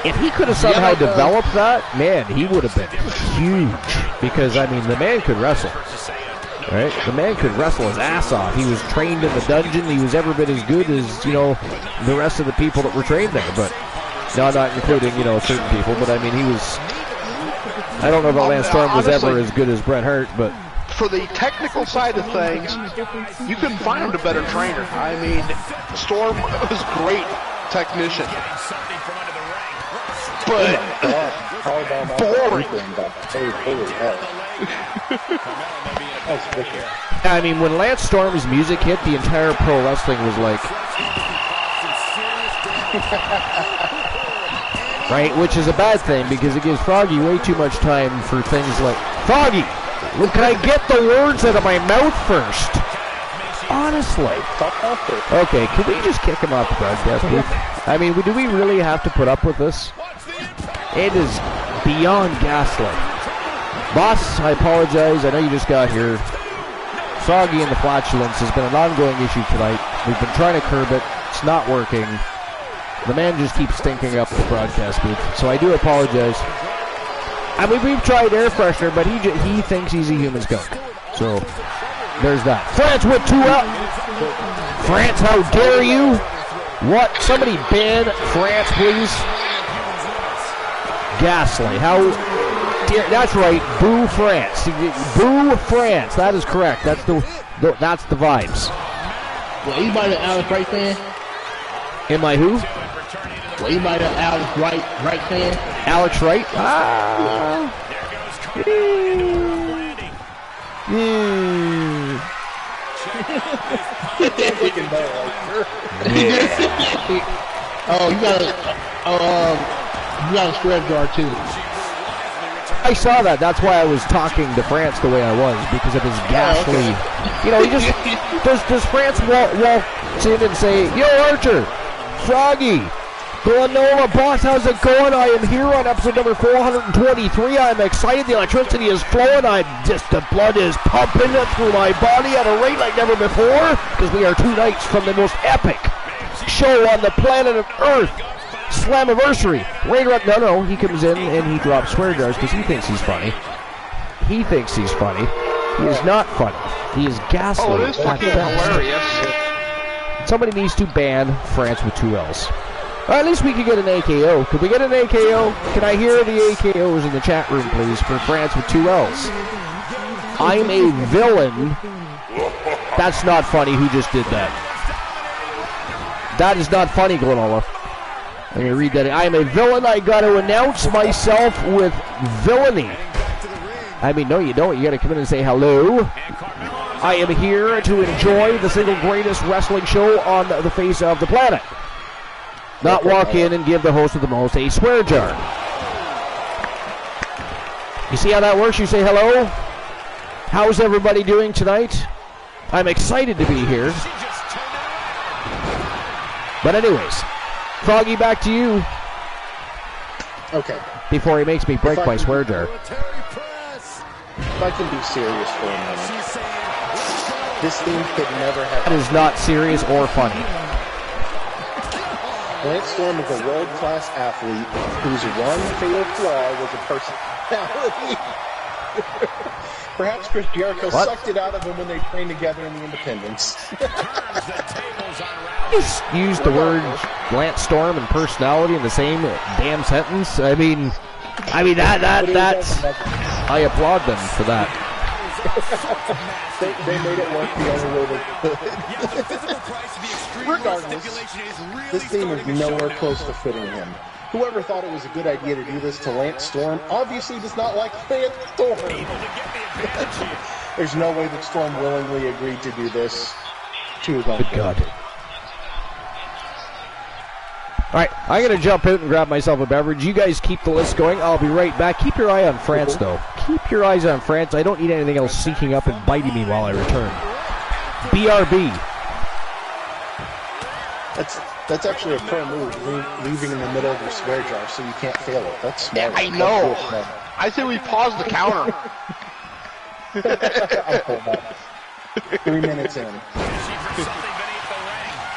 if he could have somehow developed that, man, he would have been huge. Because, I mean, the man could wrestle. Right? The man could wrestle his ass off. He was trained in the dungeon. He was every bit as good as, the rest of the people that were trained there. But, not including, certain people. But, I mean, he was... I don't know if Lance Storm was ever as good as Bret Hart, but... For the technical side of things, you couldn't find a better trainer. I mean, Storm was a great technician. But boring. I mean, when Lance Storm's music hit, the entire pro wrestling was like... Right, which is a bad thing because it gives Froggy way too much time for things like... Froggy, can I get the words out of my mouth first? Honestly. Okay, can we just kick him off the broadcast, please? I mean, do we really have to put up with this? It is beyond gaslight. Boss, I apologize. I know you just got here. Froggy and the flatulence has been an ongoing issue tonight. We've been trying to curb it. It's not working. The man just keeps stinking up the broadcast booth, so I do apologize. I mean, we've tried air freshener, but he thinks he's a human skunk. So there's that. France with 2 out. France, how dare you? What? Somebody ban France, please. Ghastly. How dare? That's right. Boo France. Boo France. That is correct. That's the vibes. Well, you might have Alex Wright fan. Am I who? Well, you might have Alex Wright fan. Alex Wright? Oh, you got a spread jar too. I saw that. That's why I was talking to France the way I was, because of his ghastly. You know, he just does France walk in and say, "Yo, Archer, Froggy, Glenora boss, how's it going? I am here on episode number 423. I'm excited. The electricity is flowing. The blood is pumping through my body at a rate like never before, because we are 2 nights from the most epic show on the planet of Earth, Slammiversary. No, he comes in and he drops swear jars because he thinks he's funny. He thinks he's funny. He is not funny. He is ghastly. Oh, it is fucking hilarious. Somebody needs to ban France with 2 L's. Or at least we could get an AKO. Could we get an AKO? Can I hear the AKOs in the chat room, please, for France with 2 L's? I'm a villain. That's not funny. Who just did that? That is not funny, Glenola. I'm going to read that. I am a villain. I got to announce myself with villainy. I mean, no, you don't. You got to come in and say hello. I am here to enjoy the single greatest wrestling show on the face of the planet. Not walk in and give the host of the most a swear jar. You see how that works? You say hello. How's everybody doing tonight? I'm excited to be here. But anyways, Froggy, back to you. Okay. Before he makes me break my swear jar. If I can be serious for a minute, this thing could never have... That is not serious or funny. Lance Storm is a world-class athlete whose one fatal flaw was a personality. Perhaps Chris Jericho sucked it out of him when they trained together in the Independence. Just use the word Lance Storm and personality in the same damn sentence. I mean that's... I applaud them for that. They made it work the only way they could. Regardless, this theme is nowhere close to fitting him. Whoever thought it was a good idea to do this to Lance Storm obviously does not like Lance Storm. There's no way that Storm willingly agreed to do this to his own. Good God. Alright, I'm going to jump out and grab myself a beverage. You guys keep the list going. I'll be right back. Keep your eye on France, though. Keep your eyes on France. I don't need anything else sneaking up and biting me while I return. BRB. That's actually a pro move, leaving in the middle of your swear jar so you can't fail it. That's smart. Yeah, I know. I think we paused the counter. I'll pull that. 3 minutes in.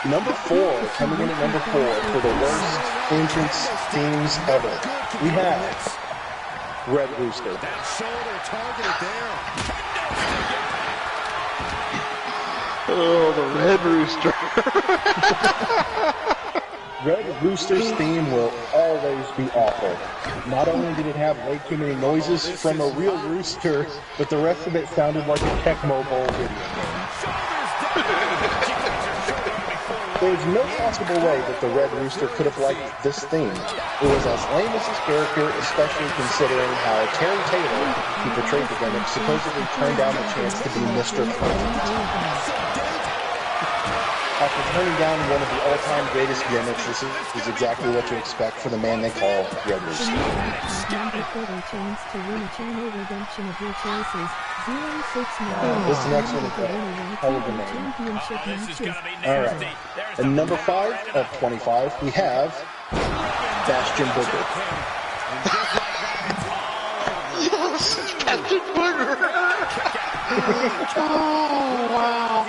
Number 4, coming in at number 4 for the worst entrance themes ever. We have Red Rooster. That shoulder targeted there. Oh, the Red Rooster. Red Rooster's theme will always be awful. Not only did it have way too many noises from a real rooster, but the rest of it sounded like a Tecmo Bowl video game. There's no possible way that the Red Rooster could have liked this theme. It was as lame as his character, especially considering how Terry Taylor, who portrayed the gimmick, supposedly turned down the chance to be Mr. Clean. After turning down one of the all-time greatest gimmicks, this is exactly what you expect for the man they call Red Rooster. This next one is a hell of a name. Alright. And number 5 of 25, we have Bastion Booger. Yes, Bastion Booger. Oh, wow.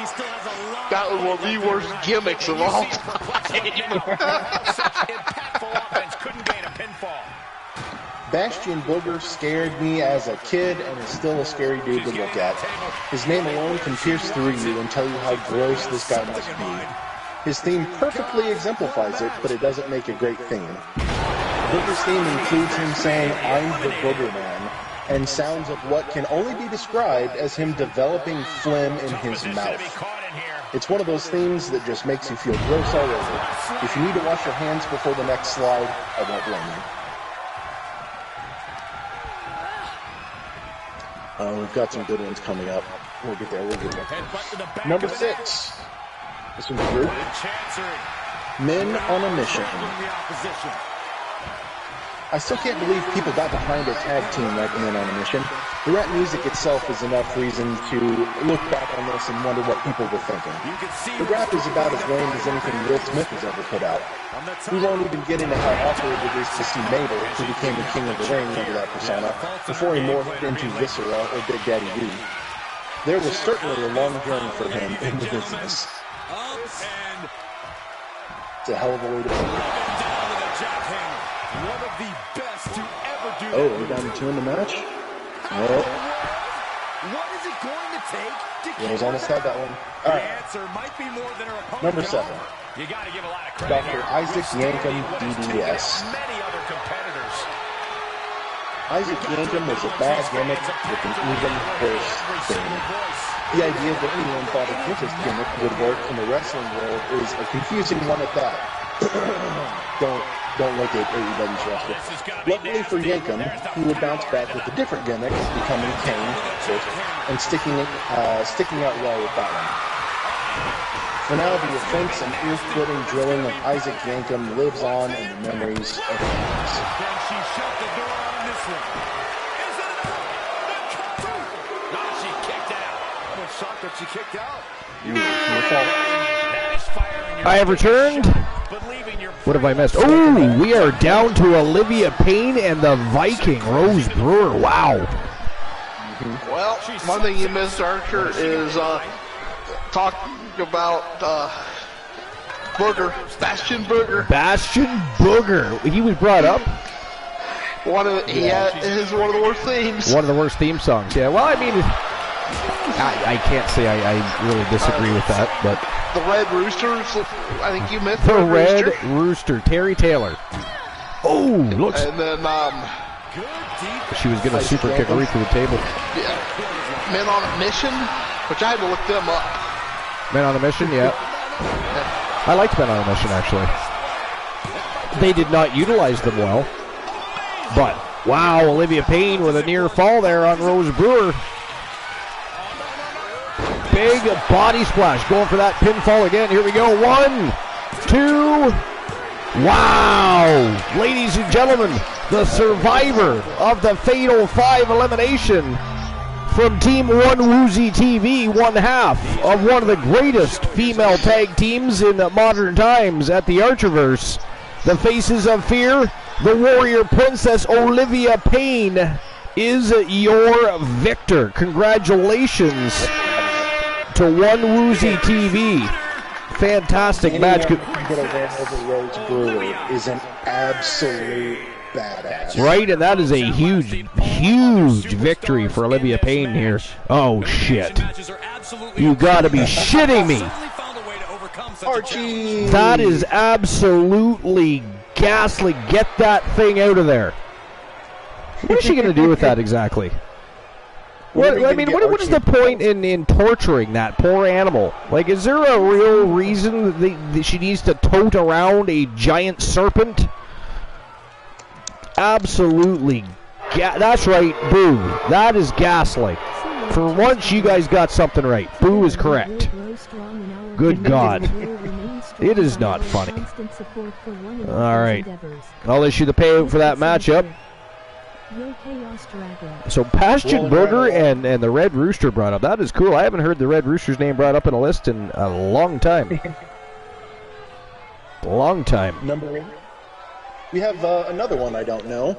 That was one of the worst gimmicks of all time. Bastion Booger scared me as a kid and is still a scary dude to look at. His name alone can pierce through you and tell you how gross this guy must be. His theme perfectly exemplifies it, but it doesn't make a great theme. Booger's theme includes him saying, "I'm the Booger Man," and sounds of what can only be described as him developing phlegm in his mouth. It's one of those themes that just makes you feel gross all over. If you need to wash your hands before the next slide, I won't blame you. We've got some good ones coming up. We'll get there. Number 6. This one's group. Men on a Mission. I still can't believe people got behind a tag team like Men on a Mission. The rap music itself is enough reason to look back on this and wonder what people were thinking. The rap is about as lame as anything Will Smith has ever put out. We won't even get into how awkward it is to see Mabel, who became the king of the ring under that persona, before he morphed into Viscera or Big Daddy D. There was certainly a long journey for him in the business. It's a hell of a way to put it. One of the best to ever do. Oh, we're down to 2 in the match? Well, What is it going to take to Will's almost had that one. All right. answer might be more than her opponent. Number 7. You got to give a lot of credit Dr. here. Isaac Yankem, DDS. Many other competitors. Isaac Yankem was a bad gimmick with an even worse theme. The idea that anyone thought a dentist gimmick would work in the wrestling world is a confusing one at that. Don't look at AEW's roster. Luckily for Yankem, he would bounce back with a different gimmick, becoming Kane first, and sticking out well with that one. For now, the offense and ear-splitting drilling of Isaac Yankem lives on in the memories of fans. Can she shut the door on this one? Is it enough? The cover! No, she kicked out. I was shocked that she kicked out. Your fault. That is fire in your I have returned. but leaving your What have I missed? Oh, we are down to Olivia Payne and the Viking, Rose Brewer. Wow. Well, one thing you missed, Archer, is talking about Booger, Bastion Booger. Bastion Booger. He was brought up. It is one of the worst themes. One of the worst theme songs. Yeah, well, I mean, I can't say I really disagree with that, but The Red Roosters, I think you missed the the Red Rooster, Terry Taylor. Oh, looks. And then, She was going to super kick her through the table. yeah, Men on a Mission, which I had to look them up. Men on a Mission, yeah. I liked Men on a Mission, actually. They did not utilize them well. But, wow, Olivia Payne with a near fall there on Rose Brewer. Big body splash, going for that pinfall again. Here we go, 1, 2, wow! Ladies and gentlemen, the survivor of the Fatal 5 elimination from Team 1 Woozy TV, one half of one of the greatest female tag teams in modern times at the Archerverse. The Faces of Fear, the Warrior Princess Olivia Payne is your victor. Congratulations to 1 Woozy TV. Fantastic match. Anyone who could have ran over Rose Brewer is an absolute badass. Right, and that is a huge, huge victory for Olivia Payne here. Oh, shit. You gotta be shitting me. Archie! That is absolutely ghastly. Get that thing out of there. What is she gonna do with that exactly? What is the point in torturing that poor animal? Like, is there a real reason that she needs to tote around a giant serpent? Absolutely. That's right, Boo. That is ghastly. For once, you guys got something right. Boo is correct. Good God. It is not funny. All right. I'll issue the payout for that matchup. So Bastion Booger and the Red Rooster brought up. That is cool. I haven't heard the Red Rooster's name brought up in a list in a long time. Long time. Number 8. We have another one I don't know.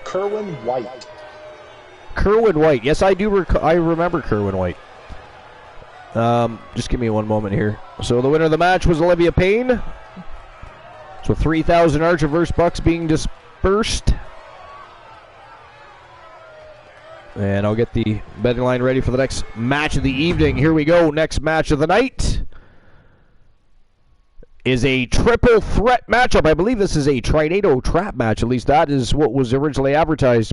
Kerwin White. Kerwin White. Yes, I do. I remember Kerwin White. Just give me one moment here. So the winner of the match was Olivia Payne. So 3,000 Archerverse bucks being dispersed. And I'll get the betting line ready for the next match of the evening. Here we go. Next match of the night is a triple threat matchup. I believe this is a tornado trap match. At least that is what was originally advertised.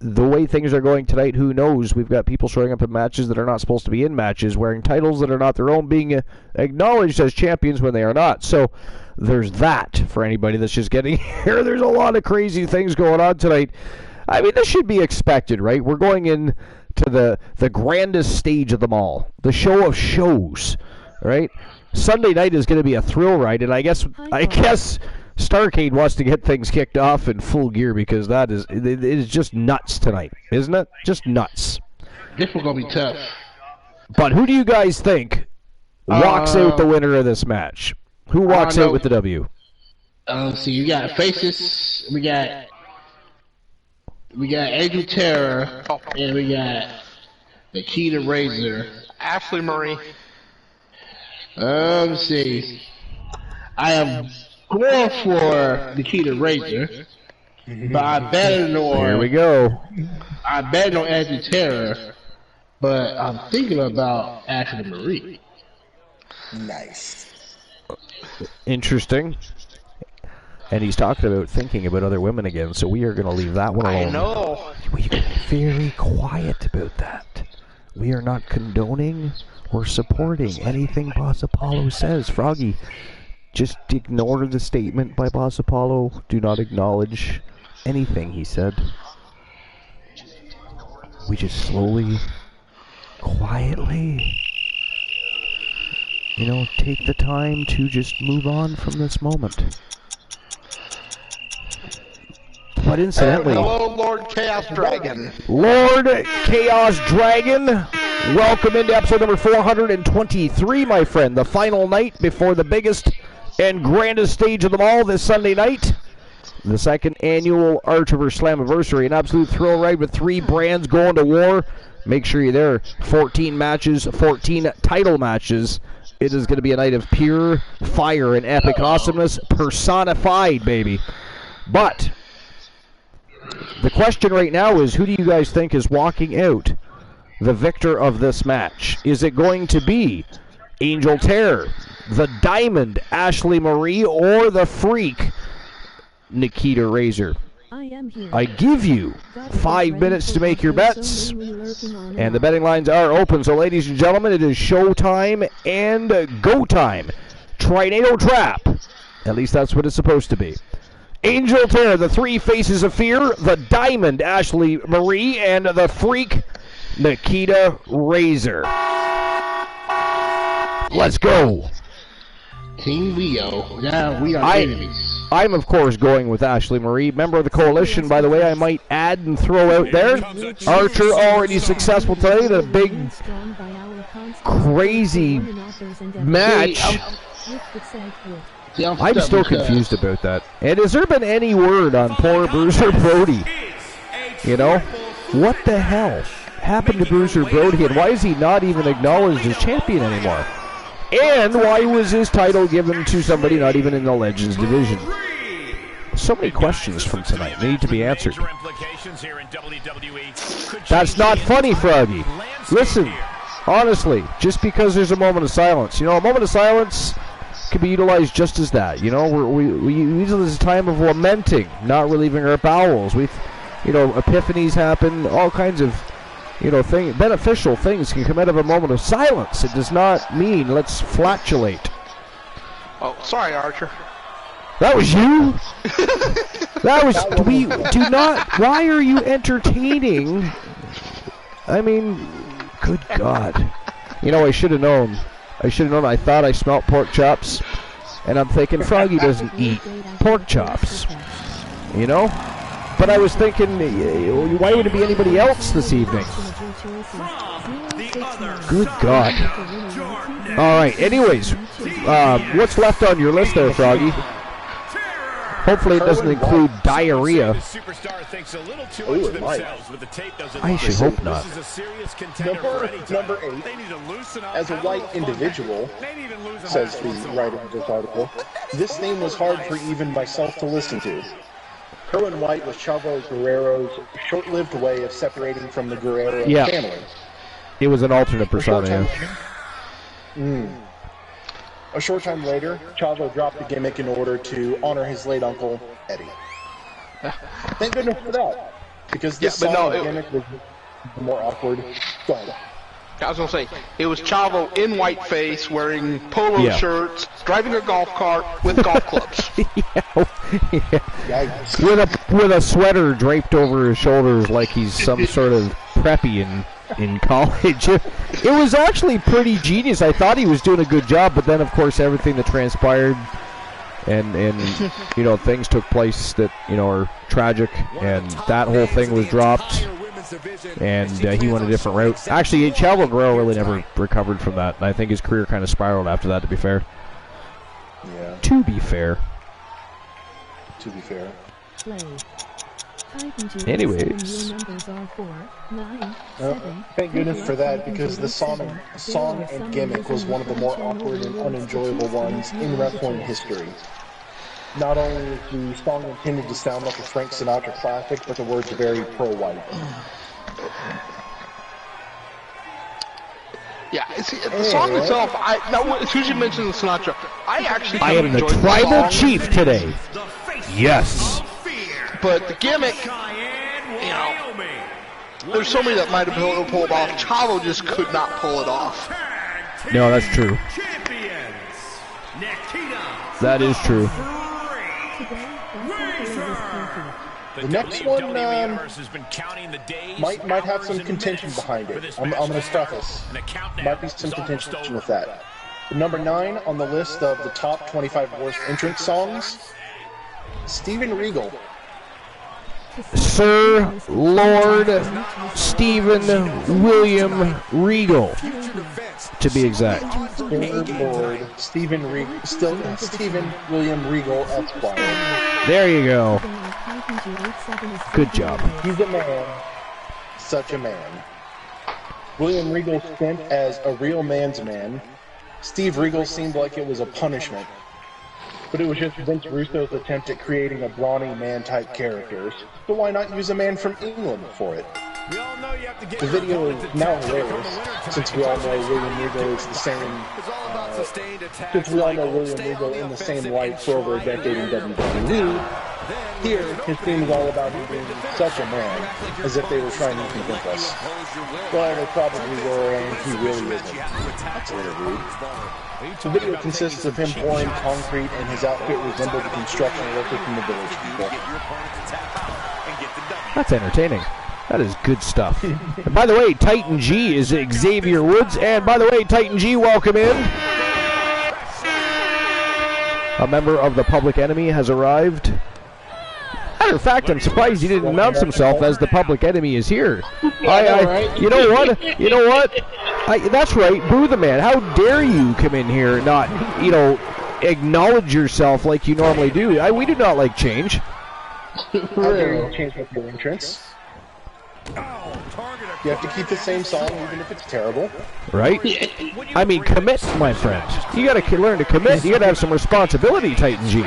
The way things are going tonight, who knows? We've got people showing up in matches that are not supposed to be in matches, wearing titles that are not their own, being acknowledged as champions when they are not. So there's that for anybody that's just getting here. There's a lot of crazy things going on tonight. I mean, this should be expected, right? We're going in to the grandest stage of them all, the show of shows, right? Sunday night is going to be a thrill ride, and I guess Starrcade wants to get things kicked off in full gear because it is just nuts tonight, isn't it? Just nuts. This one's going to be tough. But who do you guys think walks out the winner of this match? Who walks out with the W? See, you got Faces, we got Angel Terror, and we got Nikita Razor. Ashley Marie. Let's see. I am going for Nikita Razor, but I bet on. Here we go. I bet on Angel Terror, but I'm thinking about Ashley Marie. Nice. Interesting. And he's talking about thinking about other women again, so we are going to leave that one alone. I know. We can be very quiet about that. We are not condoning or supporting anything Boss Apollo says. Froggy, just ignore the statement by Boss Apollo. Do not acknowledge anything he said. We just slowly, quietly, take the time to just move on from this moment. But incidentally, hello, Lord Chaos Dragon. Lord Chaos Dragon, welcome into episode number 423, my friend. The final night before the biggest and grandest stage of them all this Sunday night. The second annual Archiver Slammiversary. An absolute thrill ride with 3 brands going to war. Make sure you're there. 14 matches, 14 title matches. It is going to be a night of pure fire and epic awesomeness personified, baby. But the question right now is, who do you guys think is walking out the victor of this match? Is it going to be Angel Terror, the Diamond Ashley Marie, or the Freak Nikita Razor? I give you 5 minutes to make your bets, and the betting lines are open. So, ladies and gentlemen, it is showtime and go time. Tornado Trap. At least that's what it's supposed to be. Angel Terror, the 3 Faces of Fear, the Diamond Ashley Marie, and the Freak Nikita Razor. Let's go. Team Leo. Now we are enemies. I'm, of course, going with Ashley Marie, member of the Coalition, by the way. I might add and throw out there. Archer already successful today. The big, crazy match. I'm still confused about that. And has there been any word on poor Bruiser Brody? What the hell happened to Bruiser Brody, and why is he not even acknowledged as champion anymore? And why was his title given to somebody not even in the Legends division? So many questions from tonight. They need to be answered. That's not funny, Froggy. Listen, honestly, just because there's a moment of silence. A moment of silence can be utilized just as that. We use it as a time of lamenting, not relieving our bowels. Epiphanies happen, all kinds of beneficial things can come out of a moment of silence. It does not mean let's flatulate. Oh, sorry, Archer. That was you? We do not. Why are you entertaining? I mean, good God. I should have known. I thought I smelt pork chops, and I'm thinking Froggy doesn't eat pork chops. But I was thinking, why would it be anybody else this evening? Good God. All right, anyways, what's left on your list there, Froggy? Hopefully it doesn't include diarrhea. I should hope not. Number 8, as a white individual, says the writer of this article, this name was hard for even myself to listen to. Kerwin White was Chavo Guerrero's short-lived way of separating from the Guerrero family. He was an alternate persona. A short time later, Chavo dropped the gimmick in order to honor his late uncle, Eddie. Thank goodness for that, because this gimmick was more awkward. Go ahead. I was going to say, it was Chavo in whiteface, wearing polo shirts, driving a golf cart with golf clubs. With a sweater draped over his shoulders like he's some sort of preppy in college. It was actually pretty genius. I thought he was doing a good job, but then, of course, everything that transpired and things took place that, are tragic, and that whole thing was dropped. And he went a different route. Actually, Chavo Guerrero really never recovered from that. And I think his career kind of spiraled after that, to be fair. Yeah. To be fair. Anyways. Thank goodness for that, because the song and gimmick was one of the more awkward and unenjoyable ones in wrestling history. Not only is the song intended to sound like a Frank Sinatra classic, but the words are very pro-white. Yeah, see, the song itself, as soon as you mentioned the Sinatra, I am the tribal chief today. Yes. But the gimmick, there's so many that might have been able to pull it off. Chavo just could not pull it off. No, that's true. That is true. The next one might have some contention behind it. I'm going to preface. Might be some contention with that. Number 9 on the list of the top 25 worst entrance songs, Steven Regal. Sir Lord Stephen William Regal, to be exact. Sir Lord Stephen William Regal, Esquire. There you go. Good job. He's a man. Such a man. William Regal's stint as a real man's man. Steve Regal seemed like it was a punishment. But it was just Vince Russo's attempt at creating a brawny man-type character. So why not use a man from England for it? The video is now hilarious, since we all know William Regal is the same. Since we all know William Regal in the same light for over a decade in WWE. Here, his theme is all about him being such a man, as if they were trying to convince us. Well, they probably were, and he really isn't. That's a little rude. The video consists of him pouring concrete, and his outfit resembled the construction worker from the Village People. That's entertaining. That is good stuff. And by the way, Titan G is Xavier Woods. And by the way, Titan G, welcome in. A member of the Public Enemy has arrived. Matter of fact, I'm surprised he didn't announce himself as the Public Enemy is here. You know what? You know what? That's right. Boo the man. How dare you come in here and not, acknowledge yourself like you normally do. We do not like change. How dare you change up your entrance? You have to keep the same song even if it's terrible. Right? I mean, commit, my friend. You got to learn to commit. You got to have some responsibility, Titan G.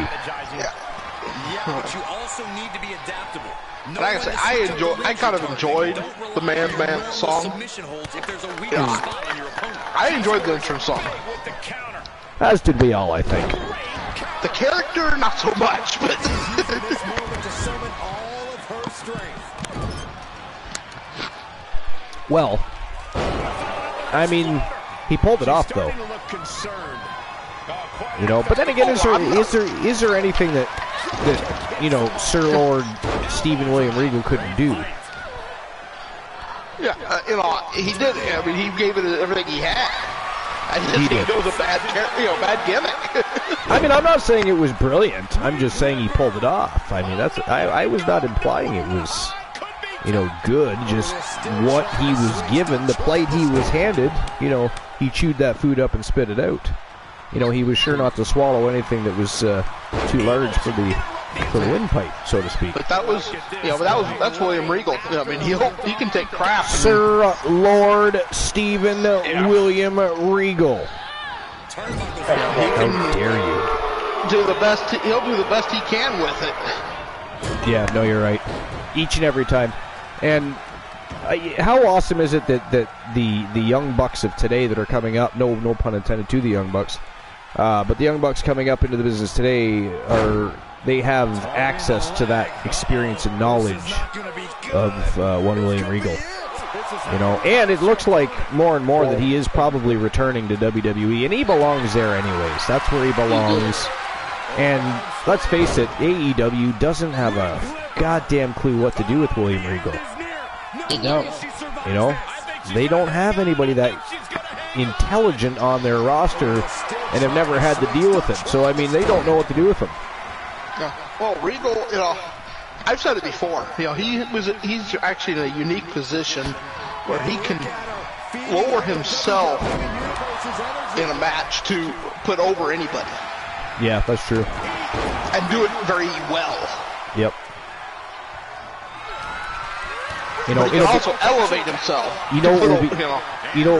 But you also need to be adaptable. Like I say, I kind of enjoyed the Man song. I enjoyed the entrance song. As did we all, I think. The character, not so much, but well, I mean, he pulled it off though. But then again, is there anything that Sir Lord Stephen William Regal couldn't do? Yeah, he did. I mean, he gave it everything he had. I just think it was a bad gimmick. I mean, I'm not saying it was brilliant. I'm just saying he pulled it off. I mean, I was not implying it was, good. Just what he was given, the plate he was handed. He chewed that food up and spit it out. He was sure not to swallow anything that was too large for the windpipe, so to speak. But that was, that's William Regal. I mean, he can take crap. Sir Lord Stephen William Regal. How dare you? He'll do the best he can with it. Yeah, no, you're right. Each and every time. And how awesome is it that the young bucks of today that are coming up, no pun intended to the young bucks, but the young bucks coming up into the business today they have access to that experience and knowledge of one William Regal. You know, and it looks like more and more that he is probably returning to WWE, and he belongs there anyways. That's where he belongs. And let's face it, AEW doesn't have a goddamn clue what to do with William Regal. They don't. You know, they don't have anybody that intelligent on their roster and have never had to deal with him. So, I mean, they don't know what to do with him. Yeah. Well, Regal, you know, I've said it before. You know, he's actually in a unique position where he can lower himself in a match to put over anybody. Yeah, that's true. And do it very well. Yep. You know, but he can also elevate himself. You know what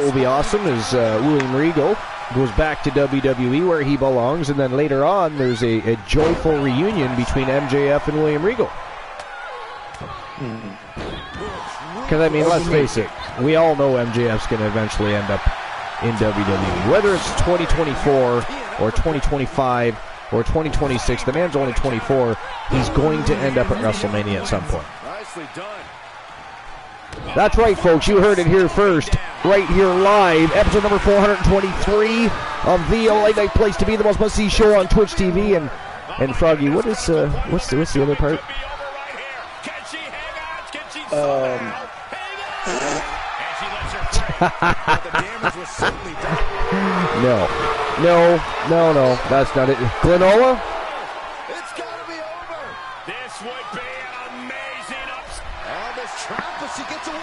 will be awesome is William Regal goes back to WWE where he belongs, and then later on there's a joyful reunion between MJF and William Regal. Because, I mean, let's face it, we all know MJF's going to eventually end up in WWE. Whether it's 2024 or 2025 or 2026, the man's only 24. He's going to end up at WrestleMania at some point. Nicely done. That's right, folks. You heard it here first, right here live. Episode number 423 of the Late Night Place to Be, the most must-see show on Twitch TV. And Froggy, what's the other part? No, that's not it. Glenola? It's got to be over. This would be an amazing upset. Oh, this trap, but she gets away.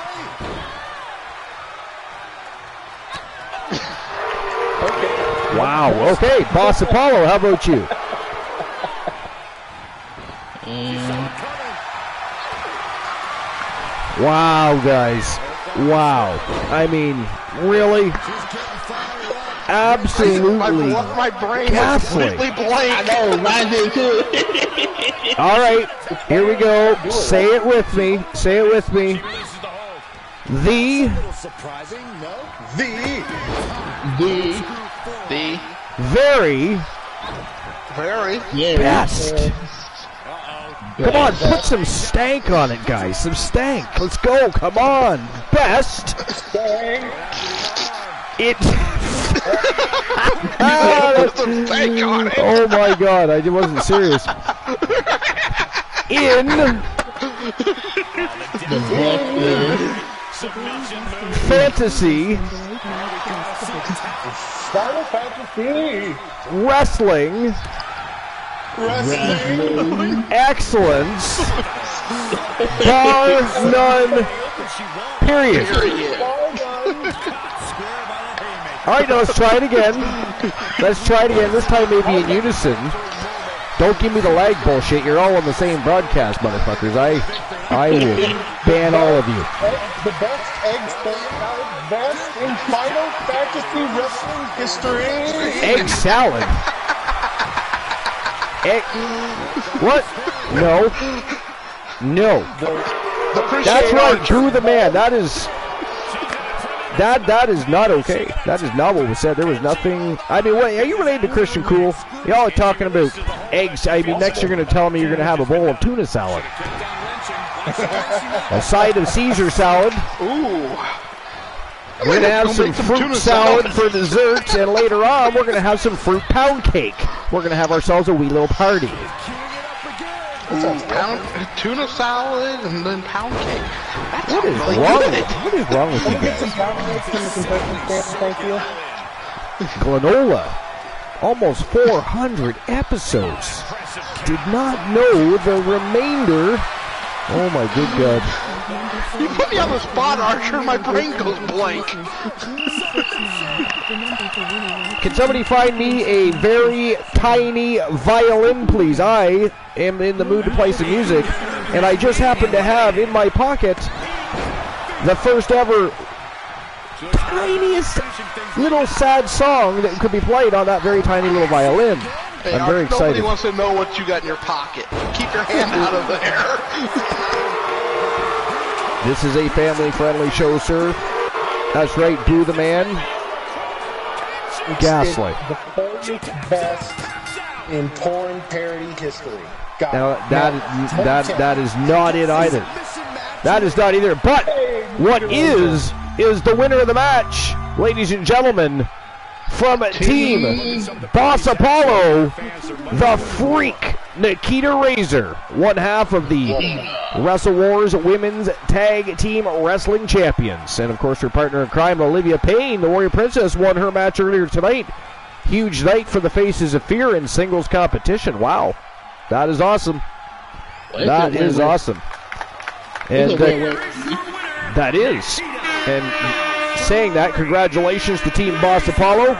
Okay. Wow. Okay, Boss Apollo, how about you? Wow, guys. Wow. I mean, really? Absolutely. My brain is completely blank. I know, mine did too. All right, here we go. Say it with me. Say it with me. The very best. Come on, put some stank on it, guys. Some stank. Let's go. Come on. Best. It. Oh my God, I wasn't serious. In fantasy Final Fantasy wrestling excellence bar none period. Alright, now let's try it again. Let's try it again. This time maybe in unison. Don't give me the lag bullshit. You're all on the same broadcast, motherfuckers. I will ban all of you. The best in Final Fantasy wrestling history. Egg salad. What? No. That's right, Drew the Man. That is not okay. That is not what was said. There was nothing. I mean, wait, are you related to Christian Cool? Y'all are talking about eggs. I mean, next you're going to tell me you're going to have a bowl of tuna salad. A side of Caesar salad. Ooh. We're going to have some fruit salad for dessert, and later on we're going to have some fruit pound cake. We're going to have ourselves a wee little party. Tuna salad and then pound cake. What is wrong with you guys? Glenola, almost 400 episodes. Did not know the remainder. Oh my good God. You put me on the spot, Archer. My brain goes blank. Can somebody find me a very tiny violin, please? I am in the mood to play some music, and I just happen to have in my pocket the first ever tiniest little sad song that could be played on that very tiny little violin. Hey, I'm very excited. Nobody wants to know what you got in your pocket. Keep your hand out of there. This is a family-friendly show, sir. That's right, do the man. Gaslight. The fourth best in porn parody history. Now, that is not it either. That is not either. But what is the winner of the match, ladies and gentlemen, from Team Boss Apollo, the Freak Nikita Razor, one half of the Wrestle Wars Women's Tag Team Wrestling Champions. And, of course, her partner in crime, Olivia Payne, the Warrior Princess, won her match earlier tonight. Huge night for the Faces of Fear in singles competition. Wow. That is awesome. That is awesome. And that is. And saying that, congratulations to Team Boss Apollo.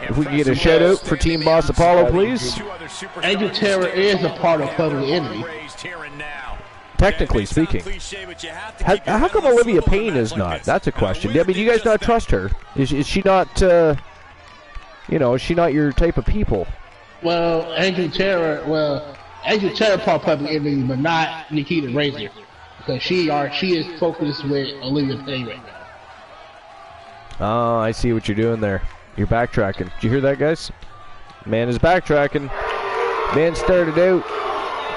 If we can get a shout out for Team Boss Apollo, please. Angel Terror is a part of Public Enemy. Technically speaking. How come Olivia Payne is not? That's a question. I mean, do you guys not trust her? Is she not, is she not your type of people? Well, Angel Terror part of Public Enemy, but not Nikita Razor. Because she is focused with Olivia Payne right now. Oh, I see what you're doing there. You're backtracking. Did you hear that, guys? Man is backtracking. Man started out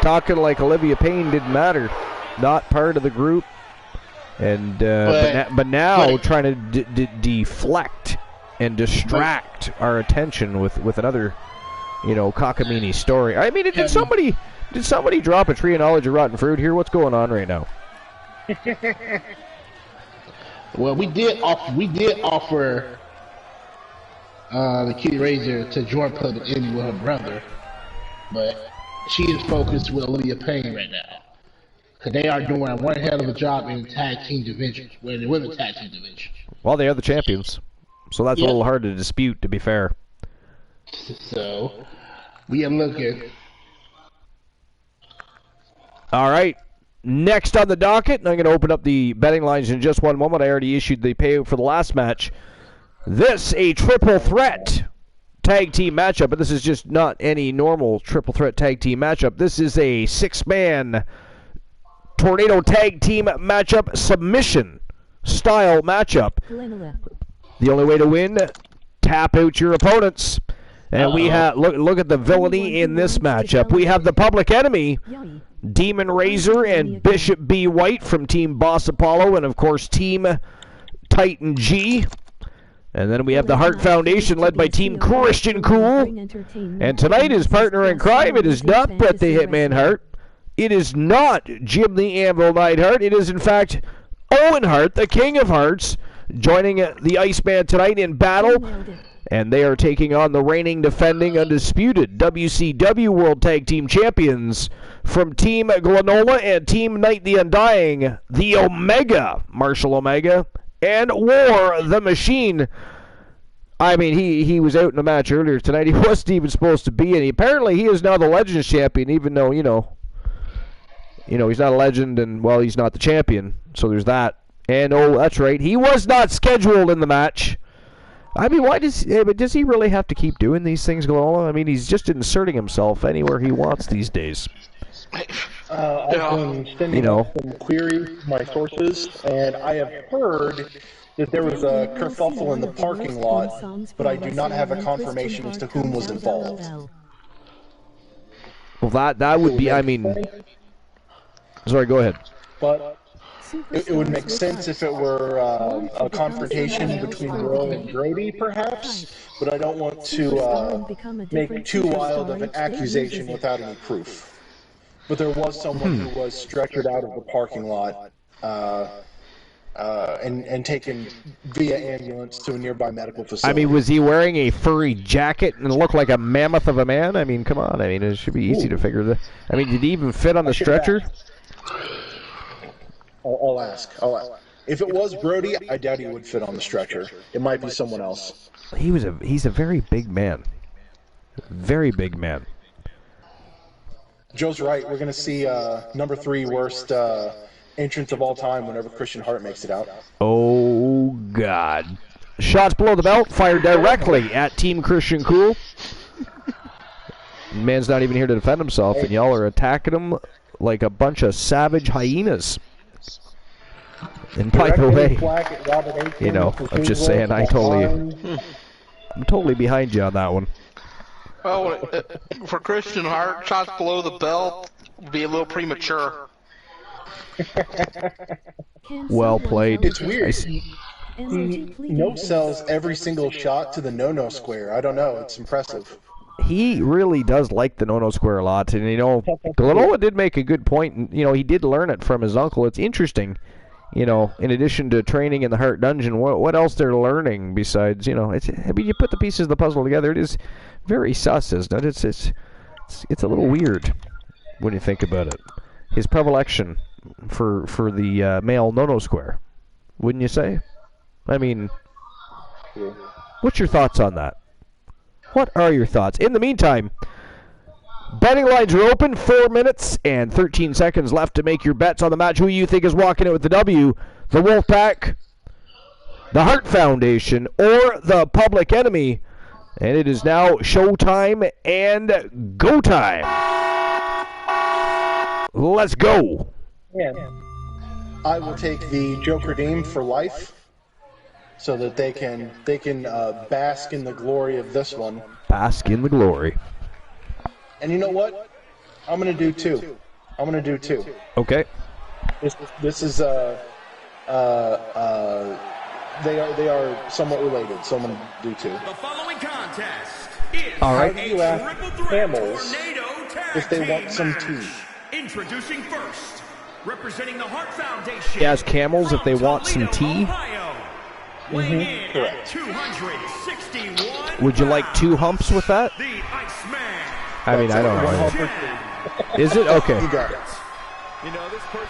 talking like Olivia Payne didn't matter. Not part of the group. And but now trying to deflect and distract our attention with another, cockamamie story. I mean, did somebody drop a tree of knowledge of rotten fruit here? What's going on right now? Well, we did offer the Kitty Razor to join Public Enemy with her brother, but she is focused with Olivia Payne right now. Because they are doing one hell of a job in the tag team division, in the women's tag team division. Well, they are the champions, so that's a little hard to dispute, to be fair. So, we are looking. All right. Next on the docket, and I'm going to open up the betting lines in just one moment. I already issued the payout for the last match. This, a triple threat tag team matchup, but this is just not any normal triple threat tag team matchup. This is a six-man tornado tag team matchup, submission style matchup. The only way to win, tap out your opponents. And we have look at the villainy in this matchup. We have the Public Enemy, Demon Razor and Bishop B. White from Team Boss Apollo, and of course Team Titan G. And then we have the Hart Foundation led by Team Christian Cool. And tonight his partner in crime, it is not Bret the Hitman Hart. It is not Jim the Anvil Neidhart. It is in fact Owen Hart, the King of Hearts, joining the Iceman tonight in battle. And they are taking on the reigning, defending, undisputed WCW World Tag Team Champions from Team Glenola and Team Night the Undying, the Omega, Marshall Omega, and War the Machine. I mean, he was out in a match earlier tonight. He wasn't even supposed to be in. Apparently, he is now the Legends Champion, even though, he's not a legend and, well, he's not the champion. So there's that. And, that's right, he was not scheduled in the match. I mean, does he really have to keep doing these things, Glenola? I mean, he's just inserting himself anywhere he wants these days. I've been sending some queries to my sources, and I have heard that there was a kerfuffle in the parking lot, but I do not have a confirmation as to whom was involved. Well, that would be, I mean... Sorry, go ahead. But it would make sense if it were a confrontation between Rowe and Brody, perhaps, but I don't want to make too wild of an accusation without any proof. But there was someone who was stretchered out of the parking lot and taken via ambulance to a nearby medical facility. I mean, was he wearing a furry jacket and looked like a mammoth of a man? I mean, come on. I mean, it should be easy to figure that. I mean, did he even fit on the stretcher? I'll ask. If it was Brody, I doubt he would fit on the stretcher. It might be someone else. He's a very big man. Very big man. Joe's right. We're going to see number 3 worst entrance of all time whenever Christian Hart makes it out. Oh, God. Shots below the belt fired directly at Team Christian Cool. Man's not even here to defend himself, and y'all are attacking him like a bunch of savage hyenas. And by the way, you know, I'm just saying, I'm totally behind you on that one. Well, for Christian Hart, shots below the belt would be a little premature. Well played. It's weird. He no-sells every single shot to the no-no square. I don't know. It's impressive. He really does like the no-no square a lot. And, you know, Glenola did make a good point. And, you know, he did learn it from his uncle. It's interesting, you know, in addition to training in the Heart Dungeon, what else they're learning besides, you know, I mean, you put the pieces of the puzzle together, it is very sus, isn't it? It's a little weird when you think about it. His predilection for the male no-no square, wouldn't you say? I mean, what's your thoughts on that? What are your thoughts? In the meantime, betting lines are open. 4 minutes and 13 seconds left to make your bets on the match. Who you think is walking out with the W? The Wolfpack, the Hart Foundation, or the Public Enemy? And it is now showtime and go time. Let's go. Yeah. I will take the Joker Dame for life, so that they can bask in the glory of this one. Bask in the glory. And you know what? I'm gonna do two. Okay. This is they are somewhat related, so I'm gonna do two. The following contest is All right. How do you ask camels if they want some tea? Introducing first, representing the Hart Foundation. He asks camels if they want some tea. Correct. 261 Would you like 2 humps with that? the Iceman. I mean, I don't know. Is it? Okay. You got it.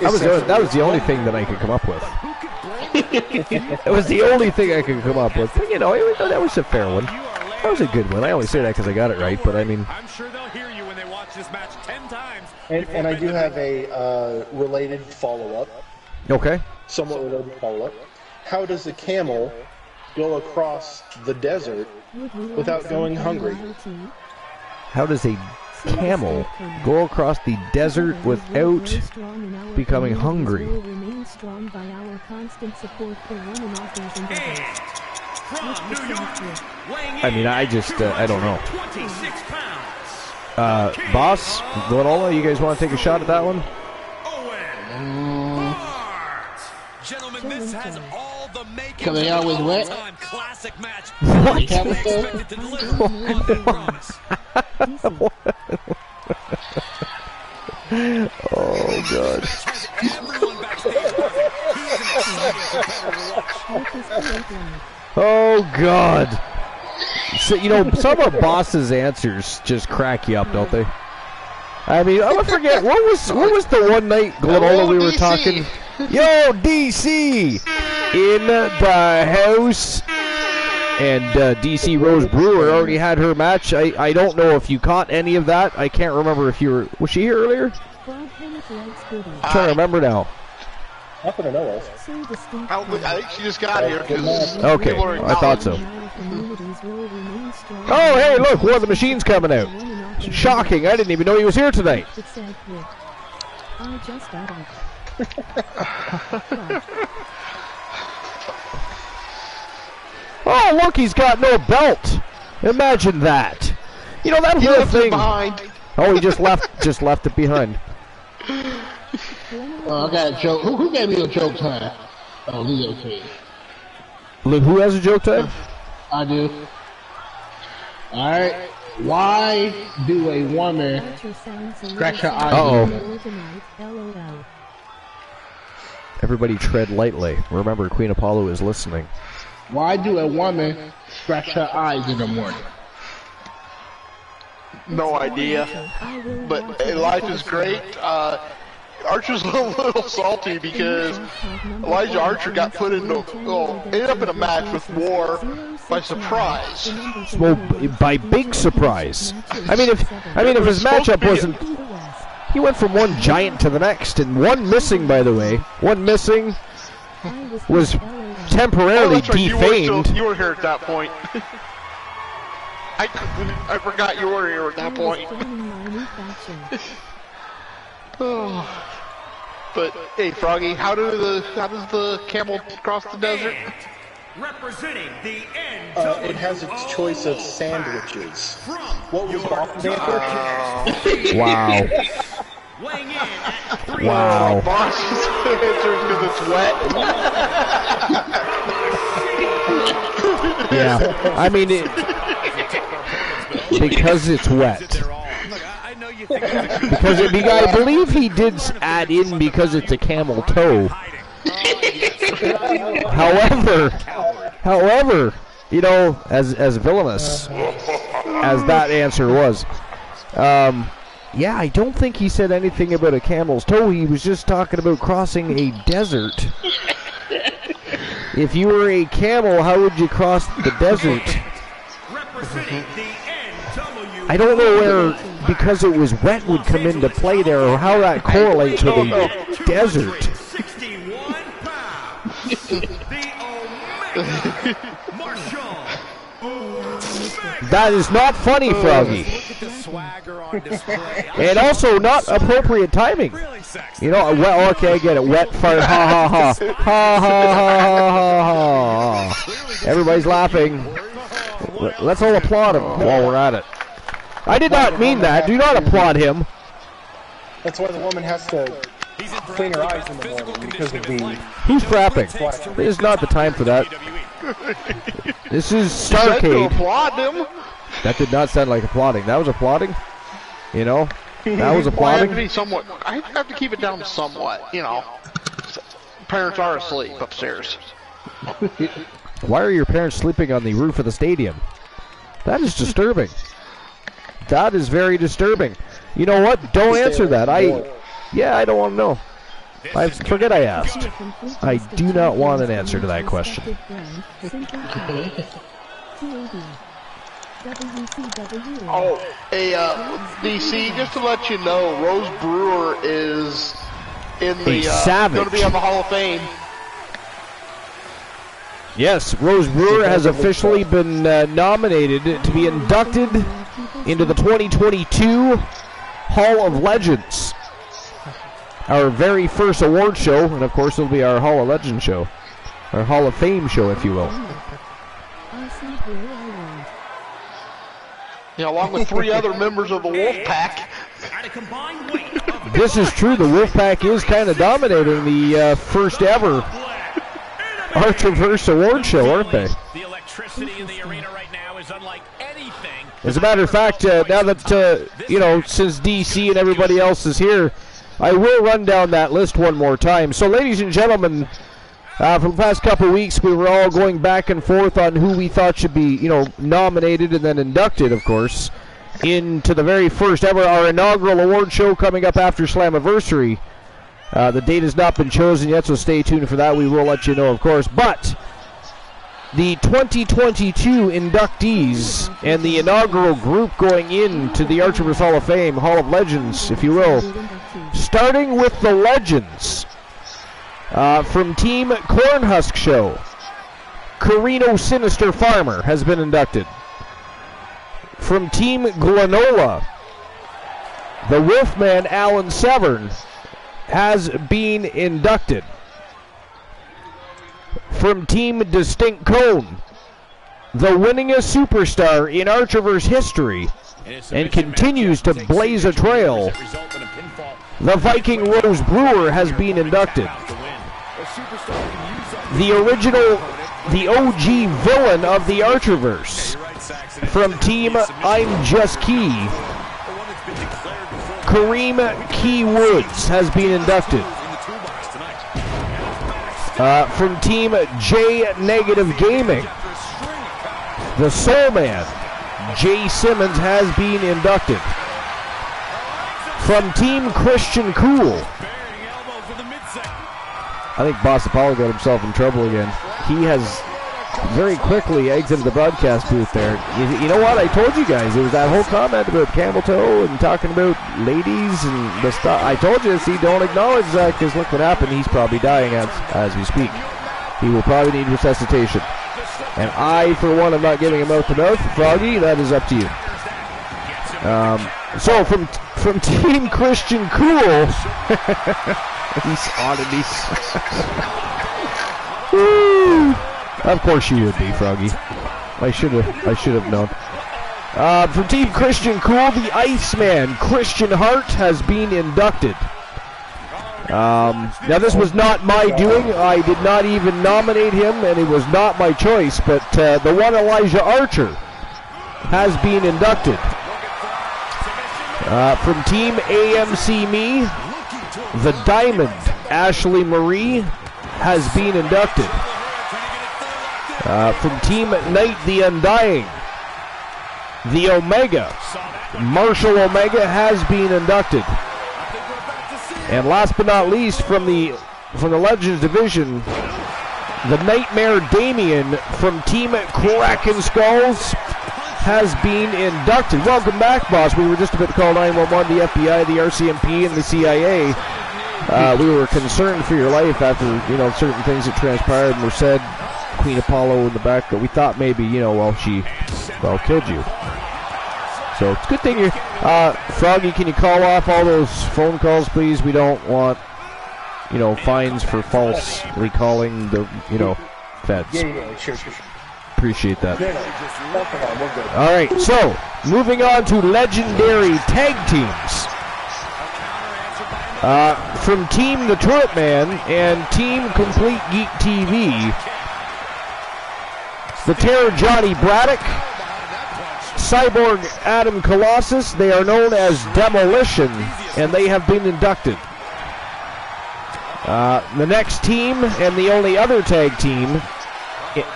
That was the only thing that I could come up with. It was the only thing I could come up with. But, you know, that was a fair one. That was a good one. I only say that because I got it right, but I mean... I'm sure they'll hear you when they watch this match 10 times. And I do have a related follow-up. Okay. Somewhat related follow-up. How does a camel go across the desert without going hungry? How does a camel go across the desert without becoming hungry? I mean, I don't know. 26 pounds. Boss, Glenola, you guys want to take a shot at that one? Gentlemen, this has all the makings Can they of always an wet? all-time classic match. What? Can expect it to deliver on the promise. Oh, God. Has everyone backstage buzzing. He's an exciting competitor to watch. Oh, God. So, you know, some of Boss's answers just crack you up, don't they? I mean, I'm gonna forget what was the one night, Glenola, we were talking. Yo, DC in the house, and DC Rose Brewer already had her match. I don't know if you caught any of that. I can't remember if you was she here earlier? I'm trying to remember now. Nothing to know of. I think she just got here. Okay, I thought so. Oh, hey, look, one of the machines coming out. Shocking, I didn't even know he was here tonight. Oh, look, he's got no belt. Imagine that. You know, that whole thing. Oh, he just left it behind. I got a joke. Who gave me a joke time? Oh, he's okay. Look, who has a joke time? I do. Alright. Why do a woman scratch her eyes? Uh-oh. Everybody tread lightly. Remember, Queen Apollo is listening. Why do a woman scratch her eyes in the morning? No idea. But life is great. Archer's a little salty because Elijah Archer got put ended up in a match with War by surprise. Well, by big surprise. I mean, if his matchup wasn't, he went from one giant to the next, and one missing, by the way, was temporarily defamed. You were here at that point. I forgot you were here at that point. Oh. But hey, Froggy, how does the camel cross the desert? Representing the it has its choice of sandwiches. What was off there? Wow. Weighing in at 3. Wow. Boss's answer is because it's wet. Yeah. I mean, because it's wet. Because I believe he did add in because it's a camel toe. However, you know, as villainous as that answer was, yeah, I don't think he said anything about a camel's toe. He was just talking about crossing a desert. If you were a camel, how would you cross the desert? I don't know where, because it was wet, would come into play there, or how that correlates with a desert. 61 pounds. The Marshall. That is not funny, Froggy. And also not appropriate timing. You know, well, okay, I get it. Wet fart, ha ha ha. Ha ha ha ha ha. Everybody's laughing. Let's all applaud him while we're at it. I did not mean that. Do not applaud him. That's why the woman has to clean her eyes in the morning because of the... Who's frapping? This is not the time for that. This is Starrcade. Applaud him. That did not sound like applauding. That was applauding. You know? That was Well, I have to applauding. be somewhat. I have to keep it down somewhat. You know, parents are asleep upstairs. Why are your parents sleeping on the roof of the stadium? That is disturbing. That is very disturbing. You know what? Don't answer that. I don't want to know. I forget I asked. I do not want an answer to that question. Oh, hey, DC, just to let you know, Rose Brewer is in the going to be on the Hall of Fame. Yes, Rose Brewer has officially been nominated to be inducted into the 2022 Hall of Legends. Our very first award show, and of course it'll be our Hall of Legends show. Our Hall of Fame show, if you will. Yeah, along with 3 other members of the Wolfpack. This is true. The Wolfpack is kind of dominating the first ever Archerverse award show, aren't they? The electricity in the arena right now is unlike anything. As a matter of fact, now that, you know, since DC and everybody else is here, I will run down that list one more time. So, ladies and gentlemen, for the past couple of weeks, we were all going back and forth on who we thought should be, you know, nominated and then inducted, of course, into the very first ever, our inaugural award show coming up after Slammiversary. The date has not been chosen yet, so stay tuned for that. We will let you know, of course. But the 2022 inductees and the inaugural group going into the Archerverse Hall of Fame, Hall of Legends, if you will, starting with the Legends. From Team Cornhusk Show, Carino Sinister Farmer has been inducted. From Team Glenola, the Wolfman Alan Severn has been inducted. From Team Distinct Cone, the winningest superstar in Archerverse history and continues to blaze a trail, the Viking Rose Brewer has been inducted. The original, the OG villain of the Archerverse, from Team I'm Just Key, Kareem Key Woods has been inducted. From Team J Negative Gaming, the Soul Man, Jay Simmons has been inducted. From Team Christian Cool, I think Boss Apollo got himself in trouble again. He has very quickly exited the broadcast booth there. You know what? I told you guys. It was that whole comment about camel toe and talking about ladies and the stuff. I told you, see, don't acknowledge that, because look what happened. He's probably dying as we speak. He will probably need resuscitation. And I, for one, am not giving a mouth-to-mouth. Froggy, that is up to you. So, from Team Christian Cool, these oddities. Of course you would be, Froggy. I should have known. From Team Christian Cool, the Iceman, Christian Hart, has been inducted. Now, this was not my doing. I did not even nominate him, and it was not my choice. But the one Elijah Archer has been inducted. From Team AMC Me, the Diamond, Ashley Marie, has been inducted. From Team Night the Undying, the Omega, Marshall Omega, has been inducted. And last but not least, from the Legends division, the Nightmare Damien from Team Kraken Skulls has been inducted. Welcome back, boss. We were just about to call 911, the FBI, the RCMP, and the CIA. We were concerned for your life after, certain things that transpired and were said. Queen Apollo in the back, but we thought maybe, she killed you. So it's a good thing you're... Froggy, can you call off all those phone calls, please? We don't want, fines for falsely calling the, feds. Yeah, sure. Appreciate that. All right, so moving on to legendary tag teams. From Team The Turret Man and Team Complete Geek TV, the Terror Johnny Braddock, Cyborg Adam Colossus, they are known as Demolition, and they have been inducted. The next team, and the only other tag team,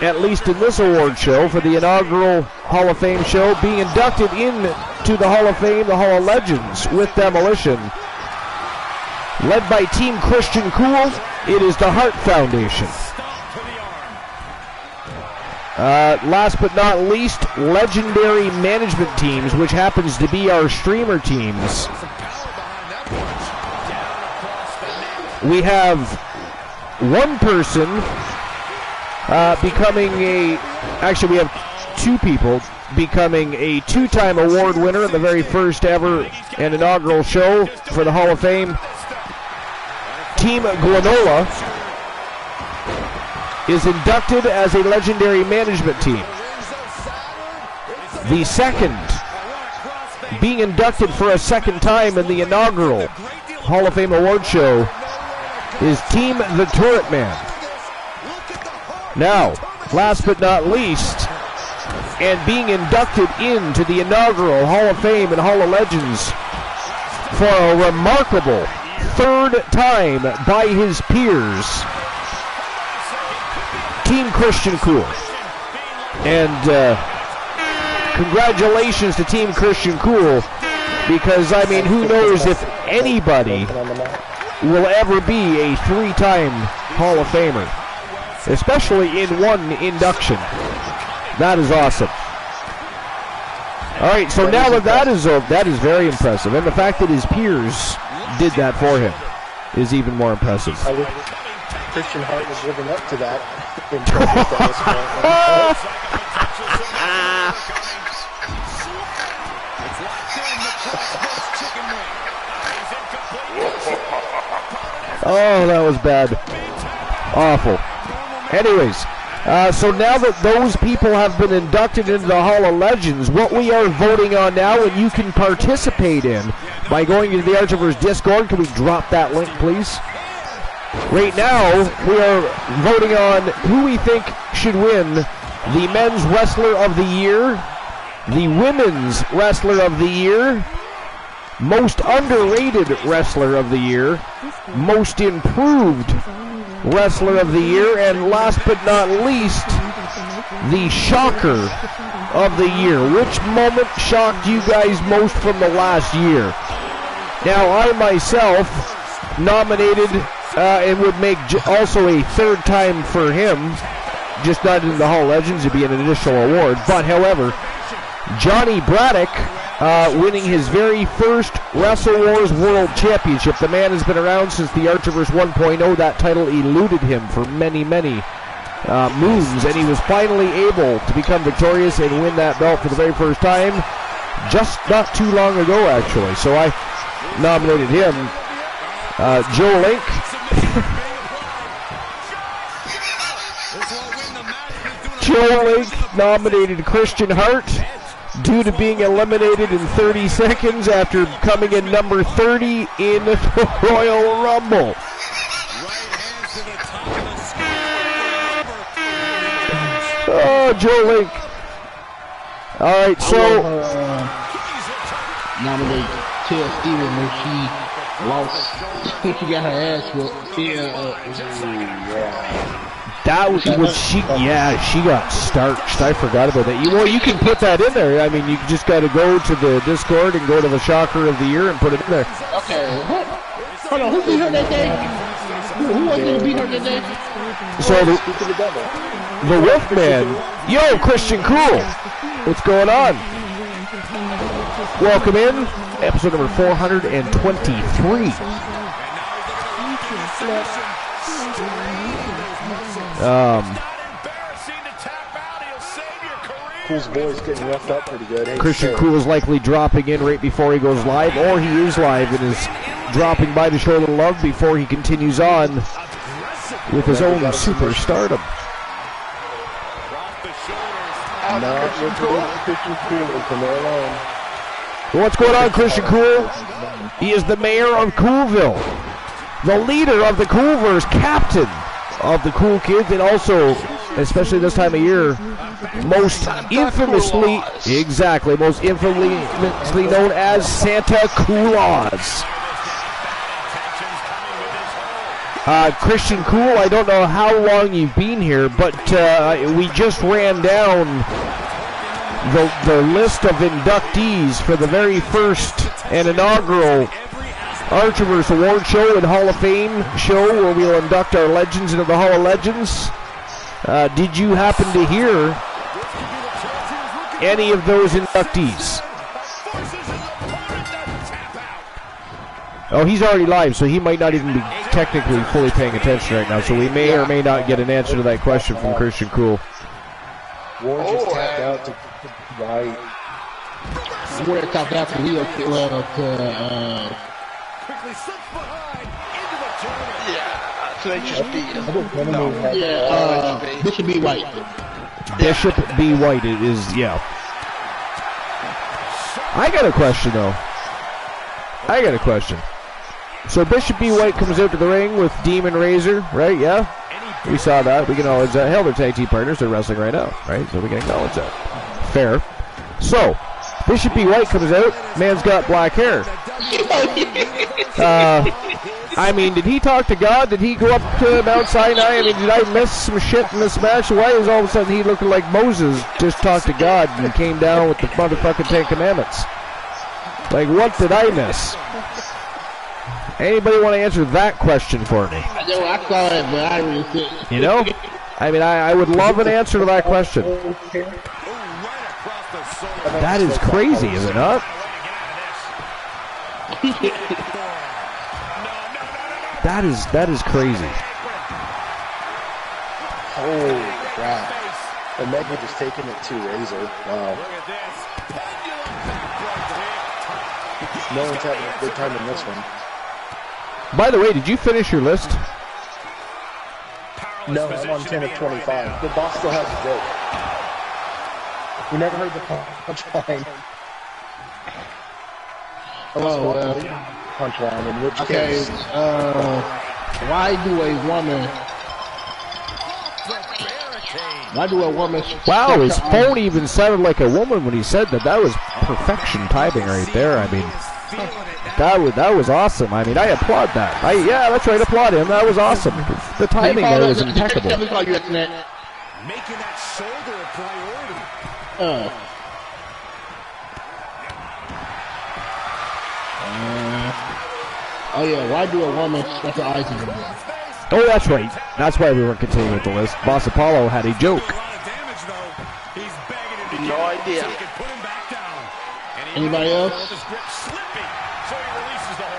at least in this award show, for the inaugural Hall of Fame show, being inducted into the Hall of Fame, the Hall of Legends, with Demolition. Led by Team Christian Cool, it is the Hart Foundation. Last but not least, legendary management teams, which happens to be our streamer teams. We have one person actually we have two people becoming a two-time award winner in the very first ever and inaugural show for the Hall of Fame. Team Glenola is inducted as a legendary management team. The second, being inducted for a second time in the inaugural Hall of Fame award show, is Team The Turret Man. Now, last but not least, and being inducted into the inaugural Hall of Fame and Hall of Legends for a remarkable third time by his peers, Team Christian Cool. And congratulations to Team Christian Cool, because, who knows if anybody will ever be a three-time Hall of Famer, especially in one induction. That is awesome. All right, so now that is very impressive, and the fact that his peers did that for him is even more impressive. Christian Hart was living up to that. Oh, that was bad. Awful. Anyways, so now that those people have been inducted into the Hall of Legends, what we are voting on now, and you can participate in by going to the Archiver's Discord. Can we drop that link, please? Right now, we are voting on who we think should win the Men's Wrestler of the Year, the Women's Wrestler of the Year, Most Underrated Wrestler of the Year, Most Improved Wrestler of the Year, and last but not least, the Shocker of the Year. Which moment shocked you guys most from the last year? Now, I myself nominated and would make also a third time for him, just not in the Hall of Legends, it'd be an additional award. But, however, Johnny Braddock winning his very first Wrestle Wars World Championship. The man has been around since the Archiver's 1.0. That title eluded him for many, many moons, and he was finally able to become victorious and win that belt for the very first time just not too long ago, actually. So I nominated him. Joe Link. Joe Link nominated Christian Hart due to being eliminated in 30 seconds after coming in number 30 in the Royal Rumble. Oh, Joe Link. All right, so nominate Tia Steven when she lost. She got her ass whooped. that was she. Yeah, she got starched. I forgot about that. You can put that in there. I mean, you just got to go to the Discord and go to the Shocker of the Year and put it in there. Okay. Hold on. Who beat her that day? Who was it who beat her that day? So the Wolfman. Yo, Christian Cool. What's going on? Welcome in. Episode number 423. Cool's boy's getting roughed up pretty good. Christian Cool is likely dropping in right before he goes live, or he is live and is dropping by to show a little love before he continues on with his own superstardom. What's going on, Christian Cool? He is the mayor of Coolville, the leader of the Coolverse, captain of the Cool Kids, and also, especially this time of year, most infamously known as Santa Claus. Christian Cool, I don't know how long you've been here, but we just ran down the list of inductees for the very first and inaugural Archiverse Award Show and Hall of Fame show, where we'll induct our legends into the Hall of Legends. Did you happen to hear any of those inductees? Oh, he's already live, so he might not even be technically fully paying attention right now, so we may or may not get an answer to that question from Christian Cool. Ward just tapped out to right. Ward tapped out to Leo Quickly slips behind into the tournament. Yeah, so they just beat him. Bishop B. White. Bishop B. White, it is, yeah. I got a question, though. So Bishop B. White comes out to the ring with Demon Razor, right? Yeah? We saw that. We can acknowledge that. Hell, they're tag team partners. They're wrestling right now, right? So we can acknowledge that. Fair. So, Bishop B. White comes out. Man's got black hair. I mean, did he talk to God? Did he go up to Mount Sinai? I mean, did I miss some shit in this match? Why is all of a sudden he looking like Moses just talked to God and came down with the motherfucking Ten Commandments? Like, what did I miss? Anybody want to answer that question for me? I saw it, but I really think. You know? I mean, I would love an answer to that question. That is crazy, is it not? That is crazy. Holy crap. Omega just taking it to Razor. Wow. No one's having a good time in this one. By the way, did you finish your list? No, I'm on 10 of 25. The boss still has a joke. We never heard the punchline. Punchline, in which case... Why do a woman... Wow, his phone even sounded like a woman when he said that. That was perfection timing right there. I mean... That was awesome. I mean, I applaud that. Yeah, that's right. Applaud him. That was awesome. The timing there was impeccable. Making that shoulder a priority. Oh yeah, why do a woman specialize in women? Oh, that's right. That's why we weren't continuing with the list. Boss Apollo had a joke. No idea. Anybody else?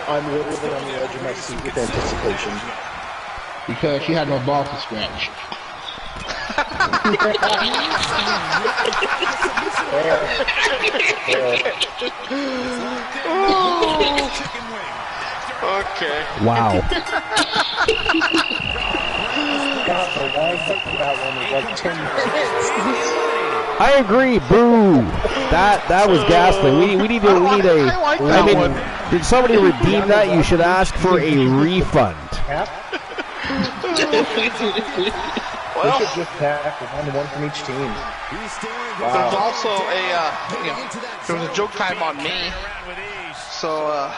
I'm literally on the edge of my seat with anticipation. Because she had no balls to scratch. Okay. Wow. God, the line for that one was like 10 minutes. I agree. Boo. That was ghastly. We need a. I like that one. Did somebody redeem that? You should ask for a refund. Well, they should just pack one from each team. There's also a there was a joke time on me. So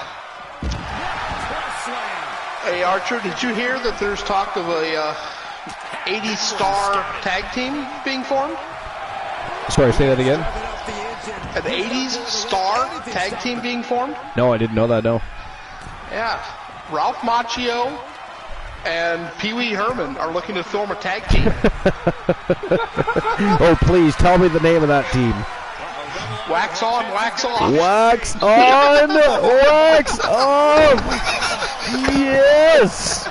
hey Archer, did you hear that there's talk of a 80 star tag team being formed? Sorry, say that again. An 80s star tag team being formed? No, I didn't know that. No. Yeah, Ralph Macchio and Pee Wee Herman are looking to form a tag team. Oh, please tell me the name of that team. Wax on, wax off. Wax on, wax off. Yes.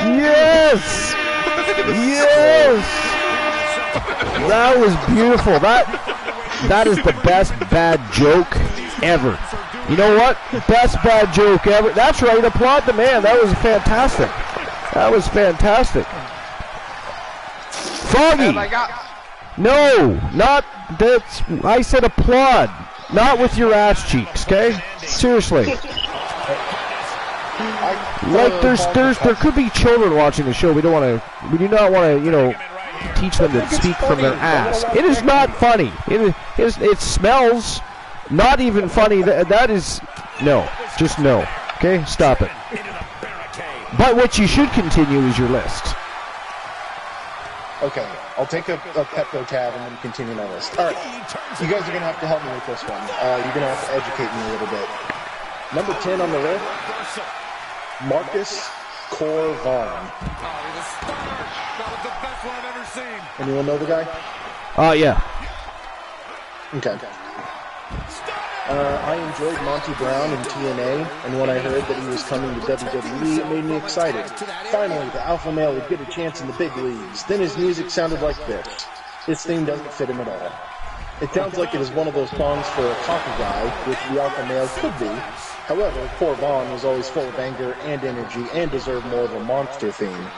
Yes. Yes. That was beautiful. That is the best bad joke ever. You know what? Best bad joke ever. That's right. Applaud the man. That was fantastic. That was fantastic. Froggy. No, not that's. I said applaud, not with your ass cheeks. Okay? Seriously. Like there could be children watching the show. We do not want to, teach them to speak from their ass. It is not funny. It smells not even funny. That is no, just no. Okay, stop it. But what you should continue is your list. Okay, I'll take a Pepto tab and then continue my list. All right, you guys are gonna have to help me with this one. You're gonna have to educate me a little bit. Number 10 on the list, Marcus Corvon. Anyone know the guy? Yeah. Okay. I enjoyed Monty Brown in TNA, and when I heard that he was coming to WWE, it made me excited. Finally, the alpha male would get a chance in the big leagues. Then his music sounded like this. This theme doesn't fit him at all. It sounds like it is one of those songs for a cocky guy, which the alpha male could be. However, Corvon was always full of anger and energy and deserved more of a monster theme.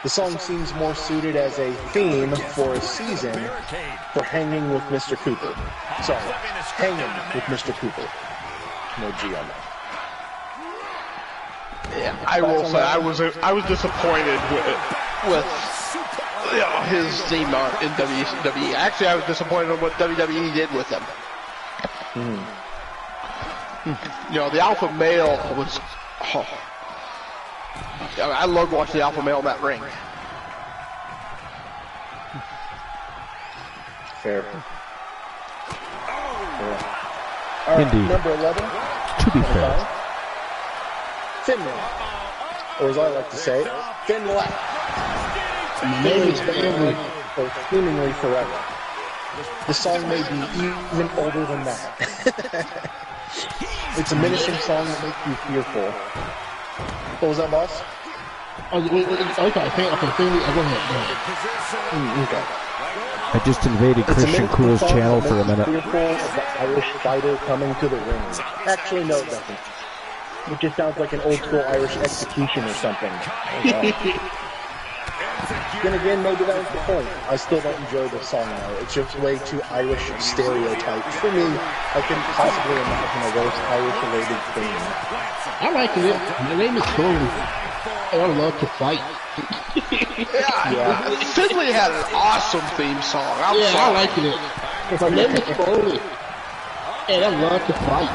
The song seems more suited as a theme for a season for Hanging with Mr. Cooper. Sorry, Hanging with Mr. Cooper. No G on that. Yeah, I will say I was disappointed with his theme in WWE. Actually, I was disappointed in what WWE did with him. The alpha male was. I loved watching the alpha male in that ring. Fair. All right, Indeed. number 11. To be fair. Finlay. Or as I like to say, Finlay. Finlay's been for seemingly forever. The song may be even older than that. It's a menacing song that makes you fearful. What was that, boss? Okay, Finlay, go ahead. Okay. I just invaded Christian Cool's channel for a minute. Fearful of the Irish fighter coming to the ring. Actually, no, it doesn't. It just sounds like an old school Irish execution or something. Then again, maybe that was the point. I still don't enjoy the song though. It's just way too Irish stereotype. For me, I couldn't possibly imagine a worse Irish-related theme. I like it. My name is Corey. I love to fight. Yeah. Finlay had an awesome theme song. I like it. My name is Corey. And I love to fight.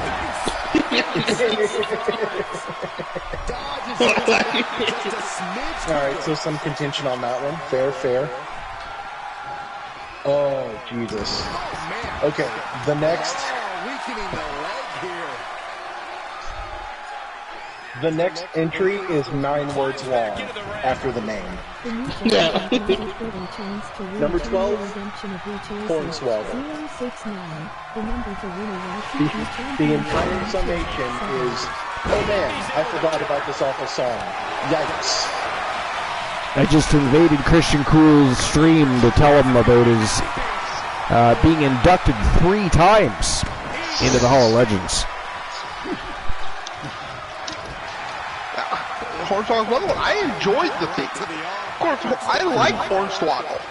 Alright, so some contention on that one. Fair. Oh, Jesus. Okay, the next... The next entry is 9 words long after the name. Number 12, Hornswoggle. The entire summation is, oh man, I forgot about this awful song. Yikes. I just invaded Christian Cool's stream to tell him about his being inducted 3 times into the Hall of Legends. Hornswoggle, I enjoyed the theme. Of course, I like Hornswoggle.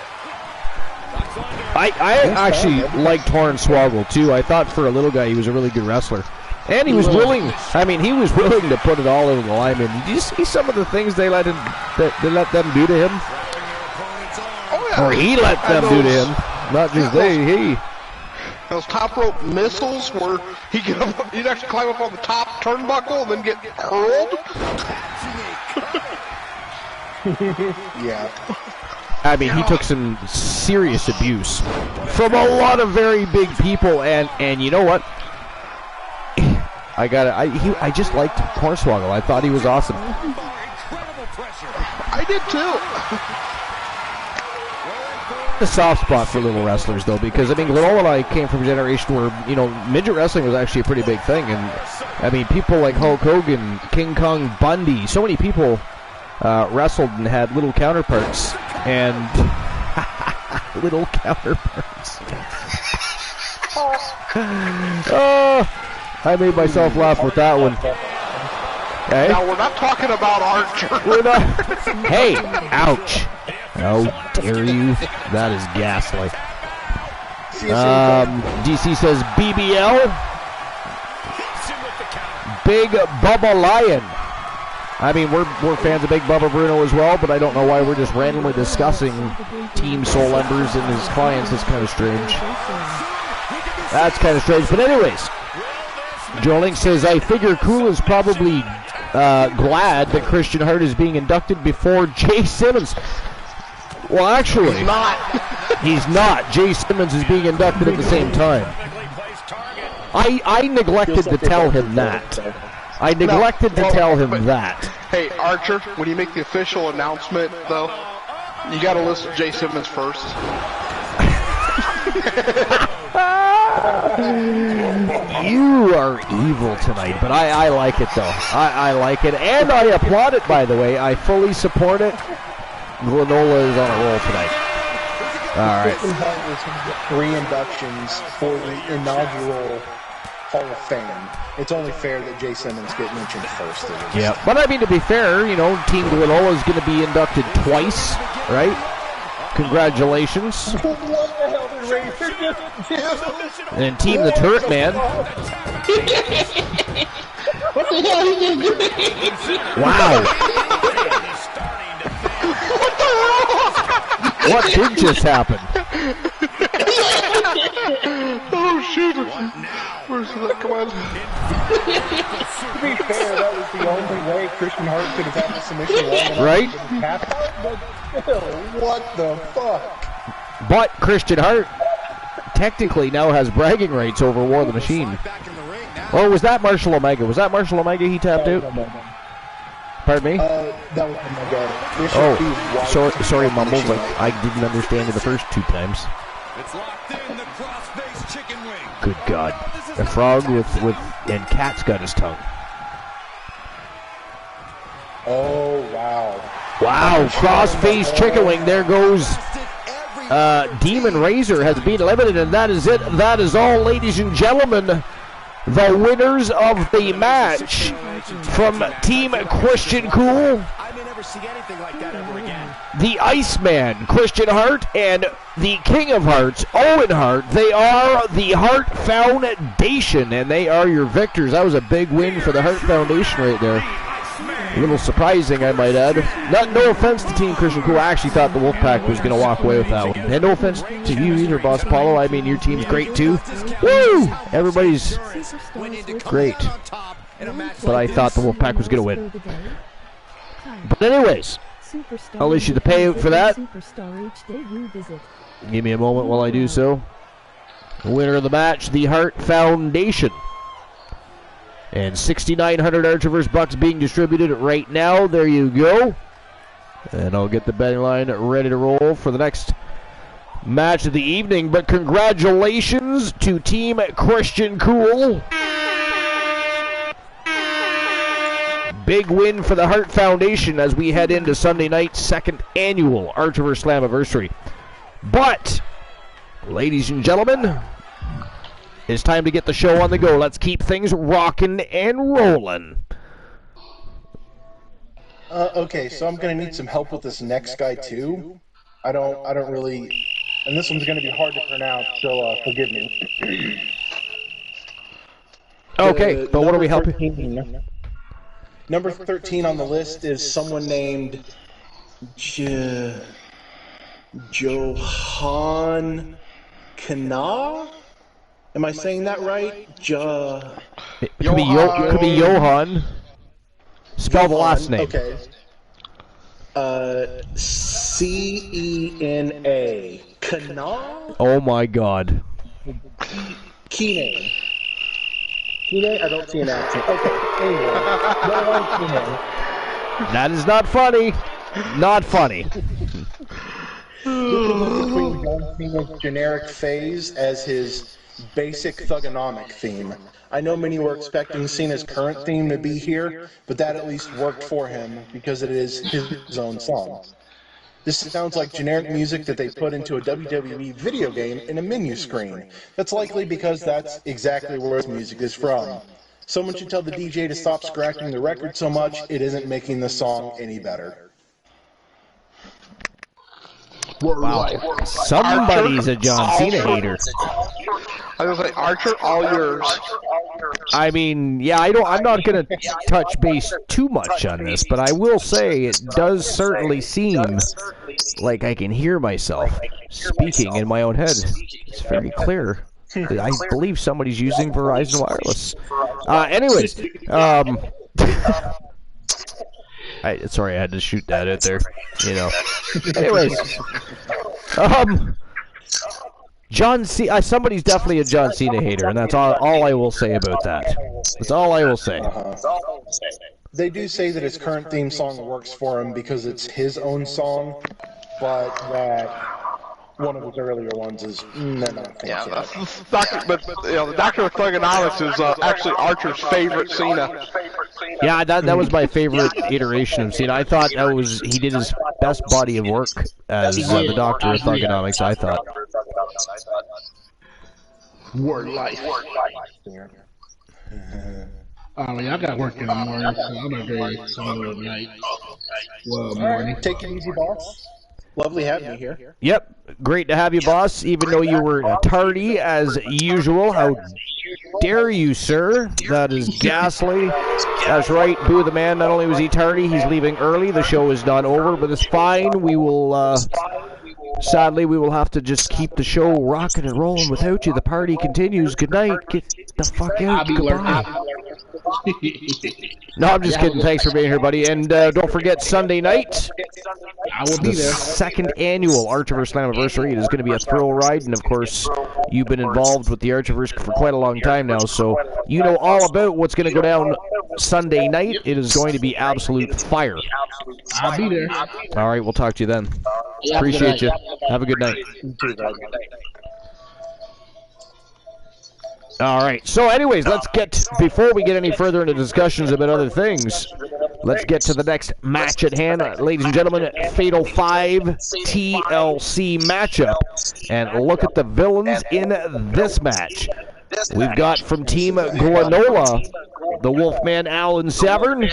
I actually liked Hornswoggle too. I thought for a little guy he was a really good wrestler. And he was willing, he was willing to put it all over the line. And did you see some of the things they let them do to him? Oh, yeah. Or he let them do to him. Not just he. Those top rope missiles where he'd actually climb up on the top turnbuckle and then get hurled. Yeah. I mean, he took some serious abuse from a lot of very big people, and you know what? I just liked Hornswoggle. I thought he was awesome. I did too. A soft spot for little wrestlers, though, because Glenollo and I came from a generation where midget wrestling was actually a pretty big thing, and people like Hulk Hogan, King Kong Bundy, so many people wrestled and had little counterparts, and little counterparts. I made myself laugh with that one. Hey? Now, we're not talking about Archer. We're not. Hey, ouch. How dare you? That is ghastly. DC says BBL. Big Bubba Lion. We're fans of Big Bubba Bruno as well, but I don't know why we're just randomly discussing Team Soul Embers and his clients. It's kind of strange. That's kind of strange. But anyways, Joe Link says, I figure Cool is probably glad that Christian Hart is being inducted before Jay Simmons. Well, actually, he's not. He's not. Jay Simmons is being inducted at the same time. I neglected to tell him that. I neglected to tell him that. Hey, Archer, when you make the official announcement, though, you got to listen to Jay Simmons first. You are evil tonight, but I like it, though. I like it, and I applaud it, by the way. I fully support it. Glenollo is on a roll tonight. All right. 3 inductions for the inaugural Hall of Fame. It's only fair that Jay Simmons get mentioned first. Yeah, but to be fair, Team Glenollo is going to be inducted twice, right? Congratulations. What the hell did Razor just do? And Team the Turret Man. What the hell he just do? Wow. What did just happen? Oh, shoot. Where's that? Come on. To be fair, that was the only way Christian Hart could have had the submission long enough. Right? But still, what the fuck? But Christian Hart technically now has bragging rights over War of the Machine. Or was that Marshall Omega? Was that Marshall Omega he tapped out? Pardon me? That was Omega. Sorry, Mumbles. I didn't understand it the first 2 times. It's locked in, the cross-face chicken wing. Good God. A frog and cat's got his tongue. Oh, wow. Wow, cross-face chicken wing. There goes Demon Razor has been eliminated, and that is it. That is all, ladies and gentlemen. The winners of the match from Team Christian Cool, I may never see anything like that ever again. the Iceman, Christian Hart, and the King of Hearts, Owen Hart. They are the Hart Foundation, and they are your victors. That was a big win for the Hart Foundation right there. A little surprising, I might add. No offense to Team Christian Cool. I actually thought the Wolfpack was going to walk away with that one. And no offense to you either, Boss Paulo. Your team's great too. Woo! Everybody's great. But I thought the Wolfpack was going to win. But anyways, I'll issue the payout for that. Give me a moment while I do so. The winner of the match, the Hart Foundation. And 6,900 Archer vs. Bucks being distributed right now. There you go. And I'll get the betting line ready to roll for the next match of the evening. But congratulations to Team Christian Cool. Big win for the Hart Foundation as we head into Sunday night's second annual Archiverse Slammiversary. But, ladies and gentlemen, it's time to get the show on the go. Let's keep things rocking and rolling. Okay, so I'm going to need some help with this next guy too. I don't really, and this one's going to be hard to pronounce, so forgive me. Okay, but what are we helping? Number 13 on the list is someone named Johan Kana. Am I saying that right? It could be Johan. Spell the last name. Okay. C-E-N-A. Kana? Oh my God. Kine. Kine? I don't see an accent. Okay. Anyway. That is not funny. Not funny. Between John Cena's generic phase as his basic thugonomic theme. I know many were expecting Cena's current theme to be here, but that at least worked for him because it is his own song. This sounds like generic music that they put into a WWE video game in a menu screen. That's likely because that's exactly where his music is from. Someone should tell the DJ to stop scratching the record so much it isn't making the song any better. Wow. Somebody's a John Cena hater. I was like, Archer, all yours. I mean, yeah, I'm not going to touch base too much on this, but I will say it does certainly seem like I can hear myself speaking in my own head. It's very clear. I believe somebody's using Verizon Wireless. Anyways, sorry, I had to shoot that out there. You know. Anyways, John Cena. Somebody's definitely a John Cena hater, and that's all I will say about that. That's all I will say. They do say that his current theme song works for him because it's his own song, but that one of his earlier ones is yeah, the Doctor of Thugonomics is actually Archer's favorite Cena. Yeah, that was my favorite iteration of Cena. I thought he did his best body of work as the Doctor of Thugonomics, I thought. Word life. Oh, yeah, I got work in the morning, so I'm a very solid night. Well, morning. Take it easy, boss. Lovely having you here. Yep, great to have you, boss, even though you were tardy as usual. How dare you, sir? That is ghastly. That's right, Boo the man. Not only was he tardy, he's leaving early. The show is not over, but it's fine. We will, sadly, we will have to just keep the show rocking and rolling without you. The party continues. Good night. Get the fuck out. Goodbye. No, I'm just kidding. Thanks for being here, buddy. And don't forget, Sunday night, I will be there. Second annual Archiverse Slammiversary. It is going to be a thrill ride, and of course, you've been involved with the Archiverse for quite a long time now, so you know all about what's going to go down Sunday night. It is going to be absolute fire. I'll be there. All right, we'll talk to you then. Appreciate you. Have a good night. All right. So, anyways, before we get any further into discussions about other things, let's get to the next match at hand. Ladies and gentlemen, Fatal 5 TLC matchup. And look at the villains in this match. We've got from Team Glenola, the Wolfman Alan Severn.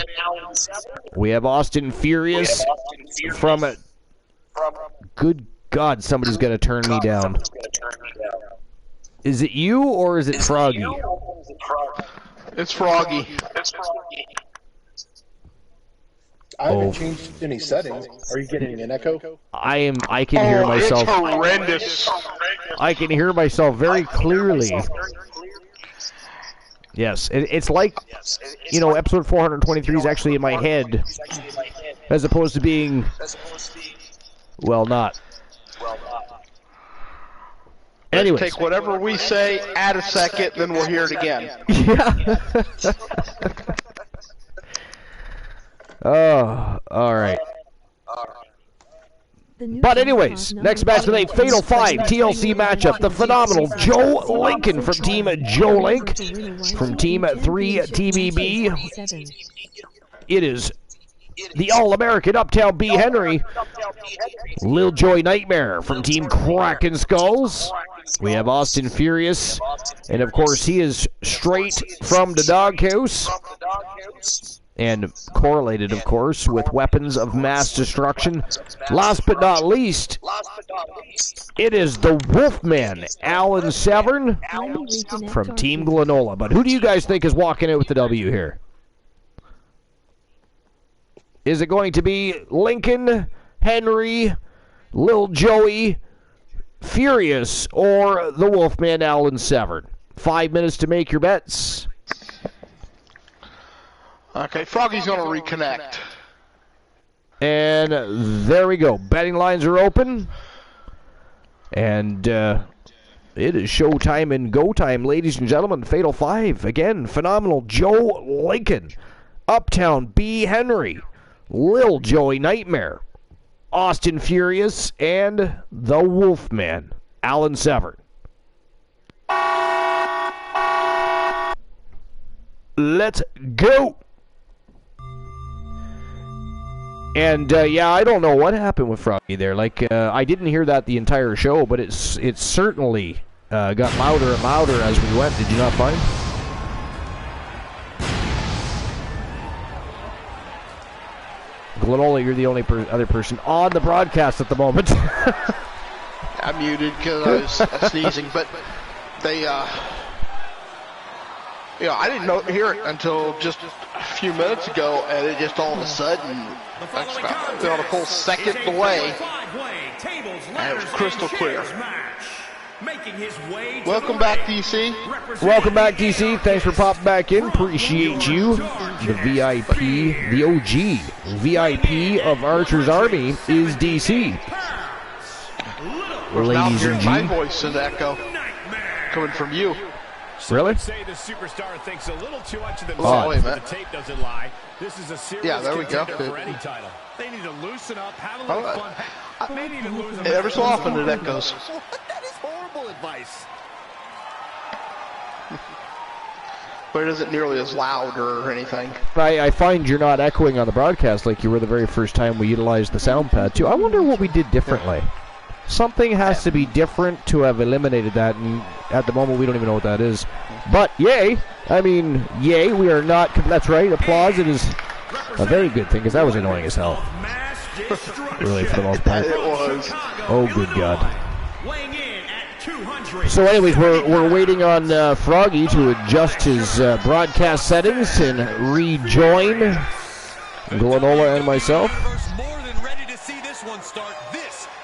We have Austin Furious from... Good God, somebody's going to turn me down. Is it you or is it Froggy? It's Froggy. I haven't changed any settings. Are you getting an echo? I can hear myself. It's horrendous. I can hear myself very clearly. Yes, it's like, you know, episode 423 is actually in my head, as opposed to being, well, not. Anyways. Take whatever we say, add a second, then we'll hear it again. Yeah. Oh, all right. But anyways, next match today, Fatal 5 TLC matchup. The phenomenal Joe Lincoln from Team Joe Link, from Team 3 TBB. it is the All-American Uptown B. Henry, Lil Joy Nightmare from Team Kraken Skulls. We have Austin Furious, and of course he is straight from the doghouse and correlated, of course, with weapons of mass destruction. Last but not least, it is the Wolfman, Alan Severn from Team Glenola. But who do you guys think is walking out with the W here? Is it going to be Lincoln, Henry, Lil Joey, Furious, or the Wolfman, Alan Severn? 5 minutes to make your bets. Okay, Froggy's going to reconnect. And there we go. Betting lines are open. And it is showtime and go time, ladies and gentlemen. Fatal 5. Again, phenomenal Joe Lincoln. Uptown B. Henry. Lil Joey Nightmare. Austin Furious. And the Wolfman, Alan Severn. Let's go. And, yeah, I don't know what happened with Froggy there. Like, I didn't hear that the entire show, but it certainly got louder and louder as we went. Did you not find? Glenola, you're the only other person on the broadcast at the moment. I'm muted because I was sneezing, but they, I didn't hear it until just a few minutes ago, and it just all of a sudden, about a full second delay, and it was crystal clear. Welcome back, DC. Welcome back, DC. Thanks for popping back in. Appreciate you. The VIP, the OG VIP of Archer's Army is DC. Ladies and my G. voice is echo coming from you. Really? Say the superstar thinks a little too much of Oh, wait a themselves, minute. the tape doesn't lie. This is a serious There we go. contender for any title. They need to loosen up, have a little fun. They need to lose them. Ever so often it echoes. That is horrible advice. But it isn't nearly as loud or anything. I find you're not echoing on the broadcast like you were the very first time we utilized the sound pad, too. I wonder what we did differently. Something has to be different to have eliminated that, and at the moment we don't even know what that is. But yay! I mean, yay, we are not... That's right, applause. It is a very good thing, because that was annoying as hell. Really, for the most part. It was. Oh, good God. So anyways, we're waiting on Froggy to adjust his broadcast settings and rejoin Glenola and myself.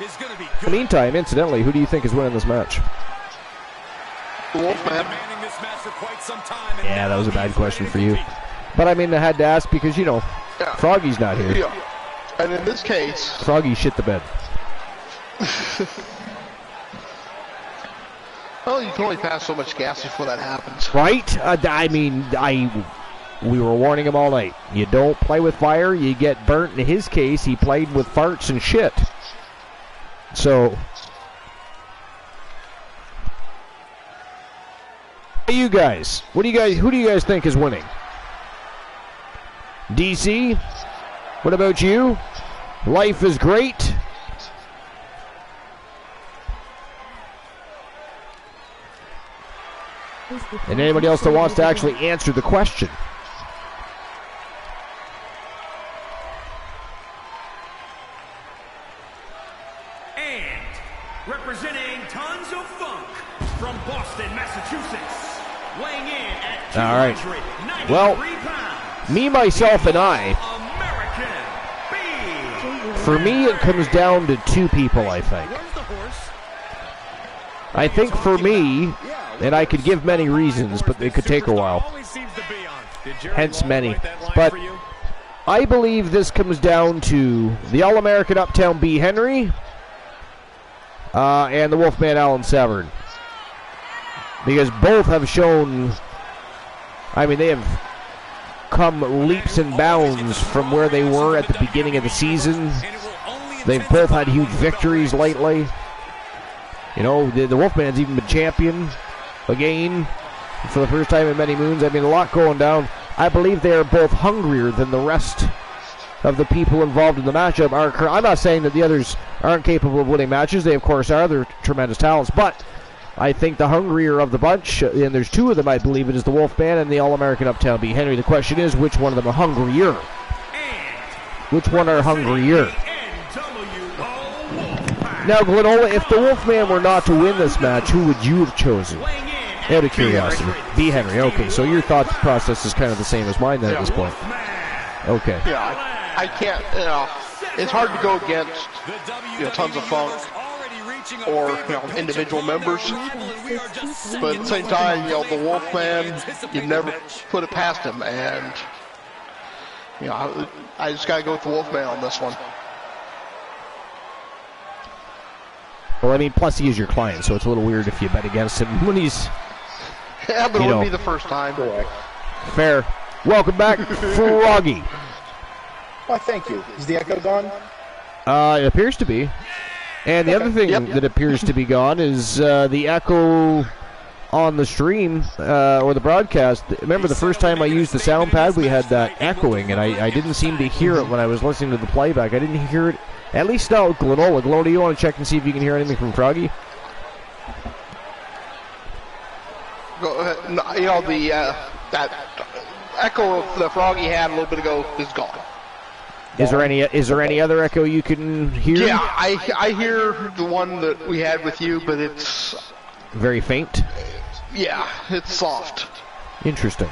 In the meantime, incidentally, who do you think is winning this match? Wolfman. Yeah, that was a bad question for you. But I mean, I had to ask because, you know, Froggy's not here. Yeah. And in this case... Froggy shit the bed. Well, you can only pass so much gas before that happens. Right? We were warning him all night. You don't play with fire, you get burnt. In his case, he played with farts and shit. So... you guys, who do you guys think is winning? DC, what about you? Life is great. And anybody else that wants to actually answer the question. And representing Tons of Funk from Boston, Massachusetts. Weighing in at 293 well, pounds, me, myself, and I, American B. For me, it comes down to two people, I think. I think for me, and I could give many reasons, but it could take a while. Hence many. But I believe this comes down to the All-American Uptown B. Henry and the Wolfman Alan Severn. Because both have shown, I mean, they have come leaps and bounds from where they were at the beginning of the season. They've both had huge victories lately. You know, the Wolfman's even been champion again for the first time in many moons. I mean, a lot going down. I believe they are both hungrier than the rest of the people involved in the matchup. I'm not saying that the others aren't capable of winning matches. They, of course, are. They're tremendous talents. But I think the hungrier of the bunch, and there's two of them, I believe it is the Wolfman and the All-American Uptown B. Henry. The question is, which one of them are hungrier? Which one are hungrier? Now, Glenola, if the Wolfman were not to win this match, who would you have chosen? Out of curiosity. B. Henry. Okay, so your thought process is kind of the same as mine then at this point. Okay. Yeah, I can't, it's hard to go against, Tons of Funk or, individual members. But at the same time, the Wolfman, you never put it past him. And, I just got to go with the Wolfman on this one. Well, I mean, plus he is your client, so it's a little weird if you bet against him when he's... Yeah, but it wouldn't be the first time. Fair. Welcome back, Froggy. Why, thank you. Is the echo gone? It appears to be. And the other thing that appears to be gone is the echo on the stream or the broadcast. Remember the first time I used the sound pad, we had that echoing, and I didn't seem to hear it when I was listening to the playback. I didn't hear it, at least not with Glenola. Glenola, do you want to check and see if you can hear anything from Froggy? Go ahead. That echo of the Froggy had a little bit ago is gone. Is there any other echo you can hear? Yeah, I hear the one that we had with you, but it's very faint. Yeah, it's soft. Interesting.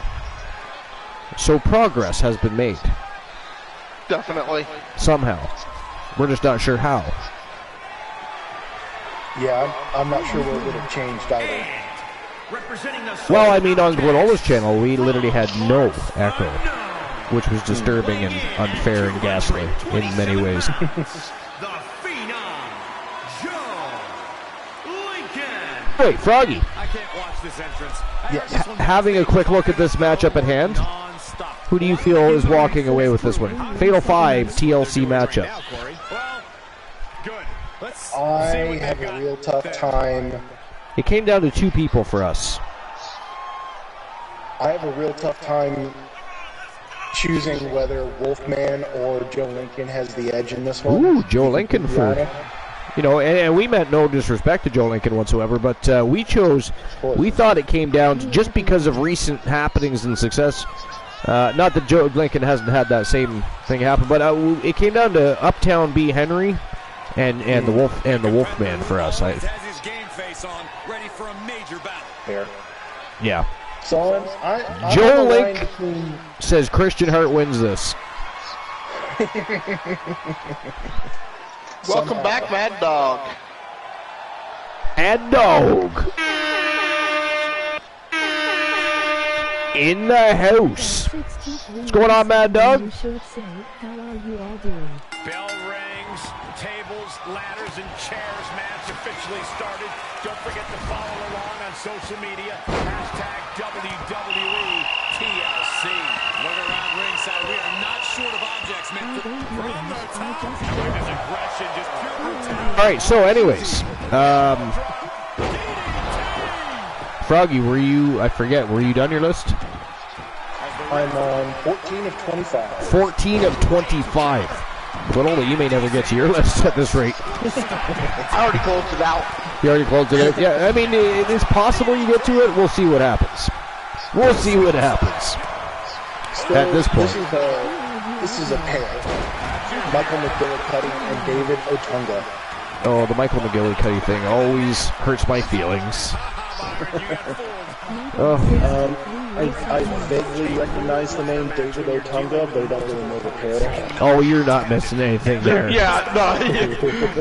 So progress has been made. Definitely. Somehow. We're just not sure how. Yeah, I'm not sure what would have changed either. Well, I mean, on Glenola's channel, we literally had no echo, which was disturbing and unfair and ghastly in many ways. Wait, Froggy. I can't watch this entrance. Having a quick look at this matchup at hand, who do you feel is walking away with this one? Fatal 5 TLC matchup. I have a real tough time. It came down to two people for us. I have a real tough time choosing whether Wolfman or Joe Lincoln has the edge in this one. Ooh, Joe Lincoln for... and we meant no disrespect to Joe Lincoln whatsoever, but we thought it came down to, just because of recent happenings and success, not that Joe Lincoln hasn't had that same thing happen, but it came down to Uptown B. Henry and the Wolfman for us. Fair. Yeah. So Joe Link says Christian Hart wins this. Welcome back, Mad Dog. Mad Dog. In the house. What's going on, Mad Dog? How are you all doing? Bell rings, tables, ladders, and chairs match officially started. Don't forget to follow along on social media. #WWE TLC. Look around ringside. We are not short of objects meant from the top. His aggression, just pure brutality. All right, so anyways, Froggy, were you done your list? I'm on 14 of 25. 14 of 25. But only you may never get to your list at this rate. I already closed it out. You already closed it out? Yeah, I mean, it is possible you get to it. We'll see what happens. We'll see what happens. Still, at this point. This is a pair. Michael McGillicuddy and David Otunga. Oh, the Michael McGillicuddy thing always hurts my feelings. I vaguely recognize the name David Otunga, but I don't really know the pair. Oh, you're not missing anything there. Yeah, no.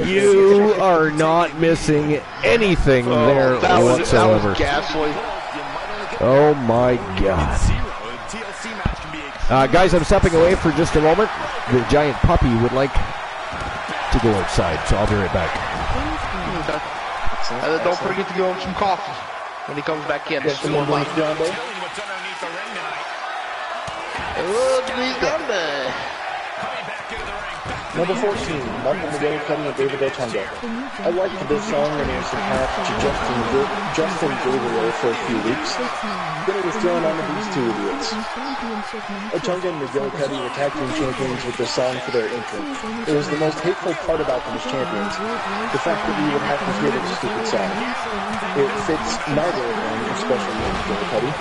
You are not missing anything there whatsoever. That was ghastly. Oh my God. Guys, I'm stepping away for just a moment. The giant puppy would like to go outside, so I'll be right back. And then don't forget to give him some coffee when he comes back in. It's more like Coming back into the ring. Number 14, Martin Miguel Cuddy and David Otunga. I liked this song when it was attached to Justin Gabriel for a few weeks. Then it was thrown onto these two idiots. Otunga and Miguel Cuddy were tag team champions with this song for their entrance. It was the most hateful part about them as champions. The fact that we would have to hear this stupid song. It fits neither of them, especially Miguel Cuddy.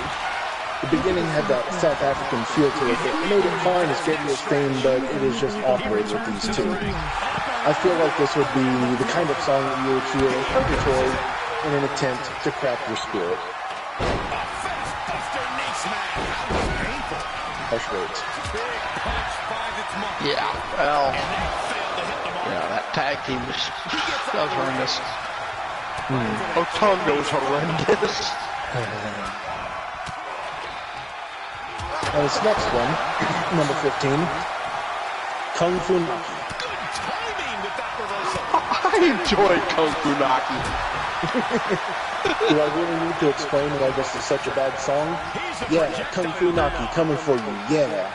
The beginning had that South African feel to it that made it fine as Gabriel's theme, but it is just awkward with these two. I feel like this would be the kind of song that you would hear in purgatory in an attempt to crack your spirit. Hush words. Yeah, well, yeah, that tag team was horrendous. Otunga was horrendous. This next one, number 15, Kung Fu Naki. I enjoy Kung Fu Naki. Do I really need to explain why this is such a bad song? Yeah, Kung Fu Naki, coming for you, yeah.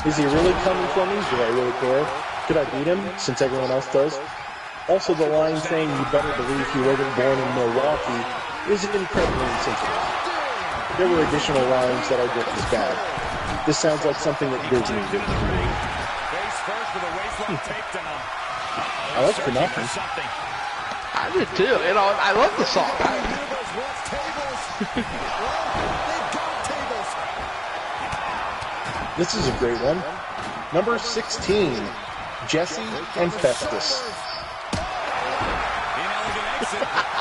Is he really coming for me? Do I really care? Could I beat him, since everyone else does? Also, the line saying you better believe he wasn't born in Milwaukee is incredibly insensitive. There were additional rhymes that are just as bad. This sounds like something that Disney did create. I like Funaki. I did too. You know, I love the song. This is a great one. Number 16, Jesse and Festus.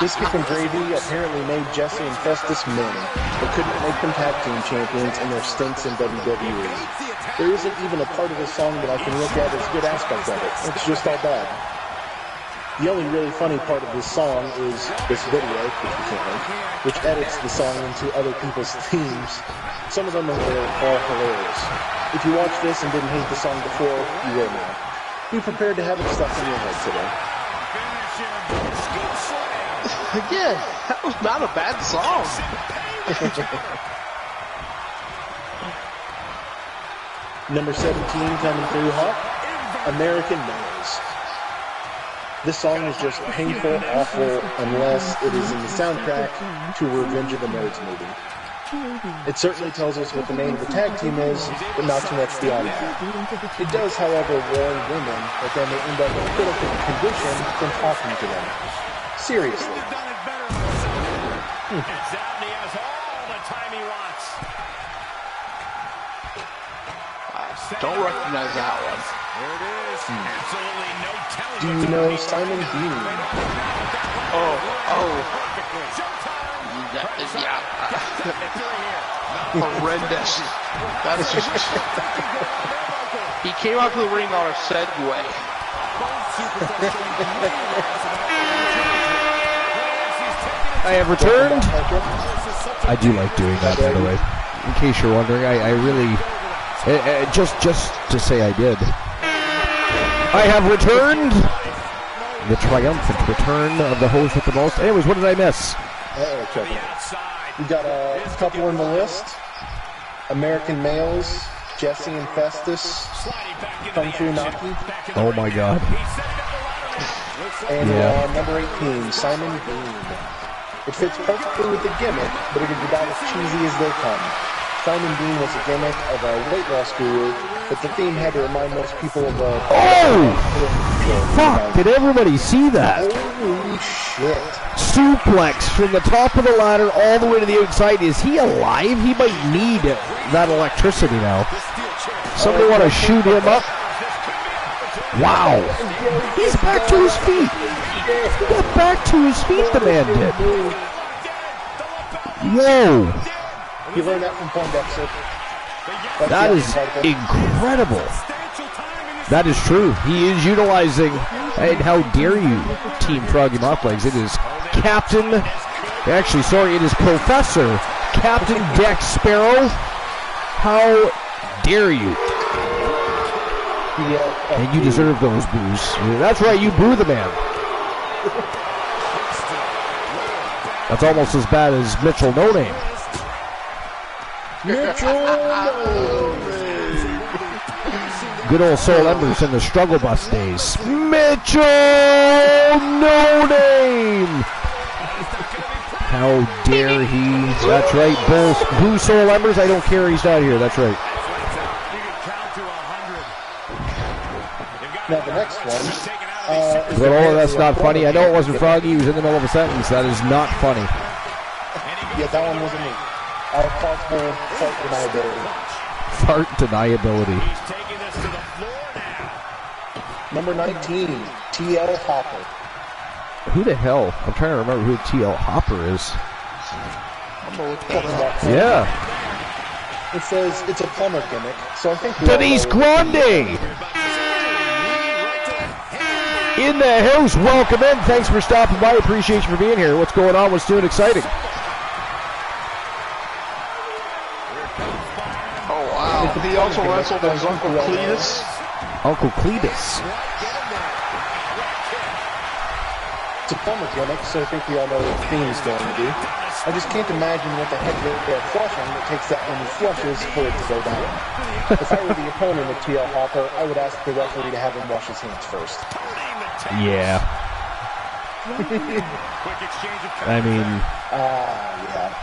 Biscuit and Gravy apparently made Jesse and Festus men, but couldn't make them tag team champions in their stints in WWE. There isn't even a part of this song that I can look at as a good aspect of it. It's just all bad. The only really funny part of this song is this video, which we can't make, which edits the song into other people's themes. Some of them are all hilarious. If you watched this and didn't hate the song before, you will now. Be prepared to have it stuck in your head today. Again, that was not a bad song. Number 17 coming through hot, American Males. This song is just painful, awful, unless it is in the soundtrack to Revenge of the Nerds movie. It certainly tells us what the name of the tag team is, but not too much beyond that. It does, however, warn women that they may end up in critical condition from talking to them. Seriously. Don't recognize that one. Do you know Simon Bean? Oh. Yeah. Horrendous. That is just... He came out to the ring on a Segway. I have returned. I do like doing that, by the way. In case you're wondering, I really... just to say I did. I have returned. The triumphant return of the host with the most. Anyways, what did I miss? Kevin. We got a couple on the list. American Males, Jesse and Festus, Kung Fu Naki. Oh my God. And number 18, Simon Bean. It fits perfectly with the gimmick, but it is about as cheesy as they come. Simon Bean was a gimmick of a weight loss guru, but the theme had to remind most people of a... Oh! Fuck, did everybody see that? Holy shit. Suplex from the top of the ladder all the way to the outside. Is he alive? He might need that electricity now. Somebody want to shoot him up? Wow. He's back to his feet. He got back to his feet, the man did. Whoa. You learned that from Poindexter. That is incredible. That is true. He is utilizing, and how dare you, Team Froggy Mop Legs. It is Captain, actually, sorry, it is Professor Captain Dex Sparrow. How dare you? And you deserve those boos. That's right, you boo the man. That's almost as bad as Mitchell No Name. Good old Soul Embers in the Struggle Bus days. Mitchell! No name! How dare he? That's right, Blue Soul Embers. I don't care, he's not here. That's right. Now the next one. That's not funny. I know it wasn't Froggy. He was in the middle of a sentence. That is not funny. Yeah, that one wasn't me. Possible fart deniability. Fart deniability. Number 19, TL Hopper. Who the hell? I'm trying to remember who TL Hopper is. Yeah. It says it's a plumber gimmick, so I think Denise Grande! In the house, welcome in. Thanks for stopping by. Appreciate you for being here. What's going on? What's new and exciting? Oh, wow. He also wrestled as Uncle Cletus. Uncle Cletus. It's a plumber gimmick, so I think we all know what the theme is going to be. I just can't imagine what the heck they're flushing that takes that many flushes for it to go down. If I were the opponent of TL Hopper, I would ask the referee to have him wash his hands first. Yeah. I mean... yeah.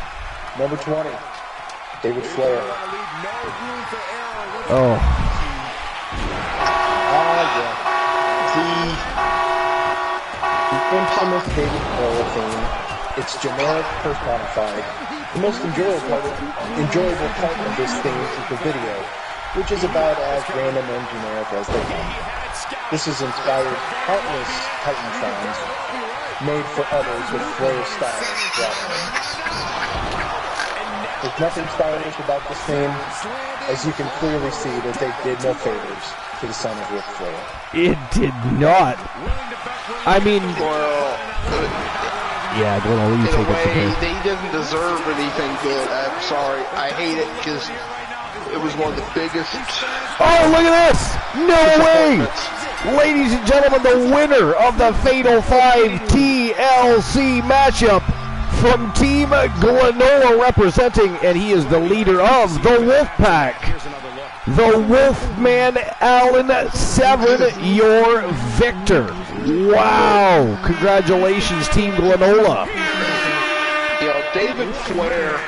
Number 20, David Flair. Oh. Yeah. The infamous David Flair theme. It's generic personified. The most enjoyable part of this theme is the video, which is about as random and generic as they come. This has inspired countless Titantrons made for others with Flair-style graphics. There's nothing stylish about this theme, as you can clearly see that they did no favors to the son of Ric Flair. It did not. I mean... Yeah, I'm going to leave in a way, he doesn't deserve anything good. I'm sorry. I hate it because it was one of the biggest... Oh, look at this! No way! Ladies and gentlemen, the winner of the Fatal 5 TLC matchup from Team Glenola representing, and he is the leader of the Wolfpack. The Wolfman Allen Severn, your victor. Wow! Congratulations, Team Glenola. You know, David Flair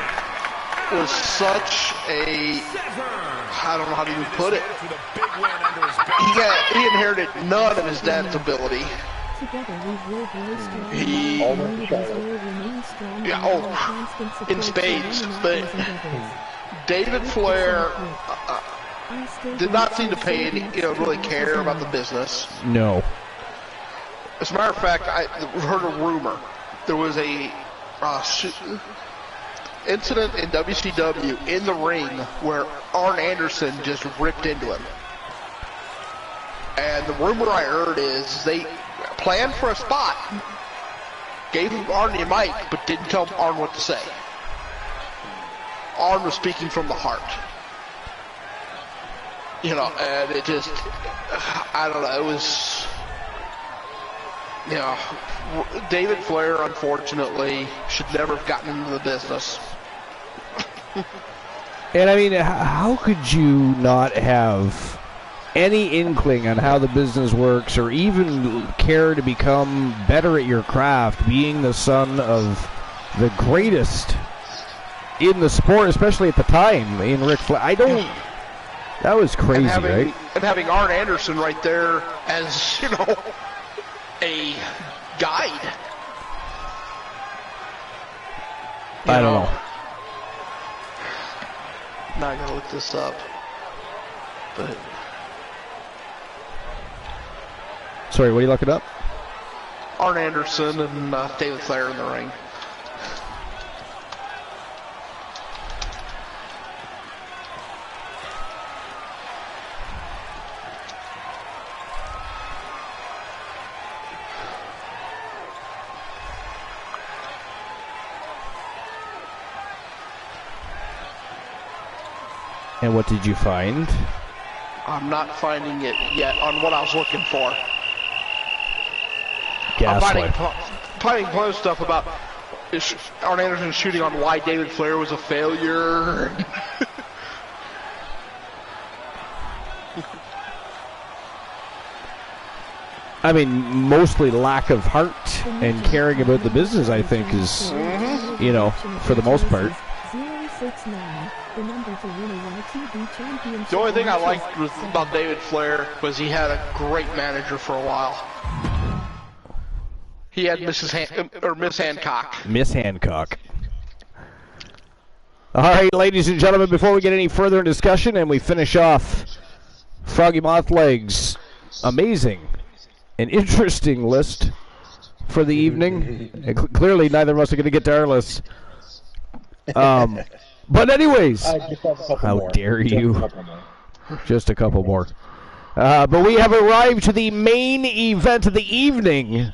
was such a... I don't know how to even put it. He inherited none of his dad's ability. In spades. But David Flair did not seem to pay any, really care about the business. No. As a matter of fact, I heard a rumor. There was a incident in WCW in the ring where Arn Anderson just ripped into him. And the rumor I heard is they planned for a spot, gave Arn the mic, but didn't tell Arn what to say. Arn was speaking from the heart. And it just, I don't know, it was... David Flair, unfortunately, should never have gotten into the business. And I mean, how could you not have any inkling on how the business works, or even care to become better at your craft, being the son of the greatest in the sport, especially at the time, in Ric Flair? I don't... That was crazy, right? And having Arn Anderson right there as, a guide. I don't know. Now I gotta look this up. But sorry, what are you looking up? Arn Anderson and David Flair in the ring. And what did you find? I'm not finding it yet on what I was looking for. Gaslight. I'm finding plenty of stuff about Arn Anderson shooting on why David Flair was a failure. I mean, mostly lack of heart and caring about the business, I think, is, you know, for the most part. The only thing I liked about David Flair was he had a great manager for a while. He had Miss Hancock. Miss Hancock. All right, ladies and gentlemen, before we get any further in discussion and we finish off Froggy Moth Legs' amazing and interesting list for the evening. Clearly, neither of us are going to get to our list. But anyways, how dare you? Just a couple more. But we have arrived to the main event of the evening.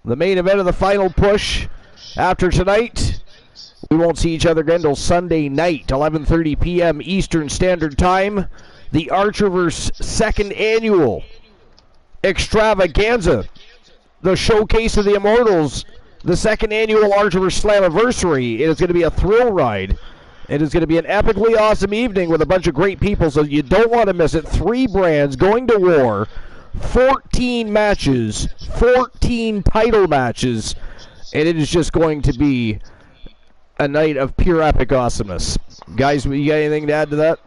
The main event of the final push. After tonight, we won't see each other again until Sunday night, 11:30 p.m. Eastern Standard Time. The Archerverse second annual extravaganza, the showcase of the Immortals, the second annual Archerverse Slammiversary. It is going to be a thrill ride. It is going to be an epically awesome evening with a bunch of great people, so you don't want to miss it. 3 brands going to war, 14 matches, 14 title matches, and it is just going to be a night of pure epic awesomeness. Guys, you got anything to add to that?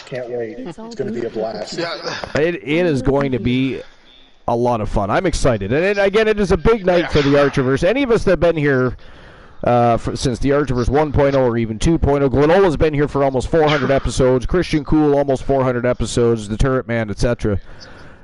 Can't wait. It's going to be a blast. It is going to be a lot of fun. I'm excited. And again, it is a big night for the Archerverse. Any of us that have been here since the Archerverse 1.0 or even 2.0, Glenola's been here for almost 400 episodes. Christian Cool, almost 400 episodes. The Turret Man, etc.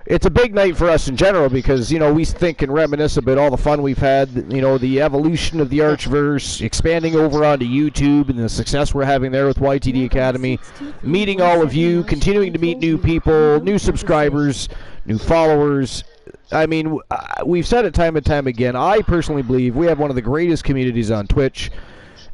It's a big night for us in general because, you know, we think and reminisce about all the fun we've had, you know, the evolution of the Archverse, expanding over onto YouTube and the success we're having there with YTD Academy, meeting all of you, continuing to meet new people, new subscribers, new followers. I mean, we've said it time and time again. I personally believe we have one of the greatest communities on Twitch,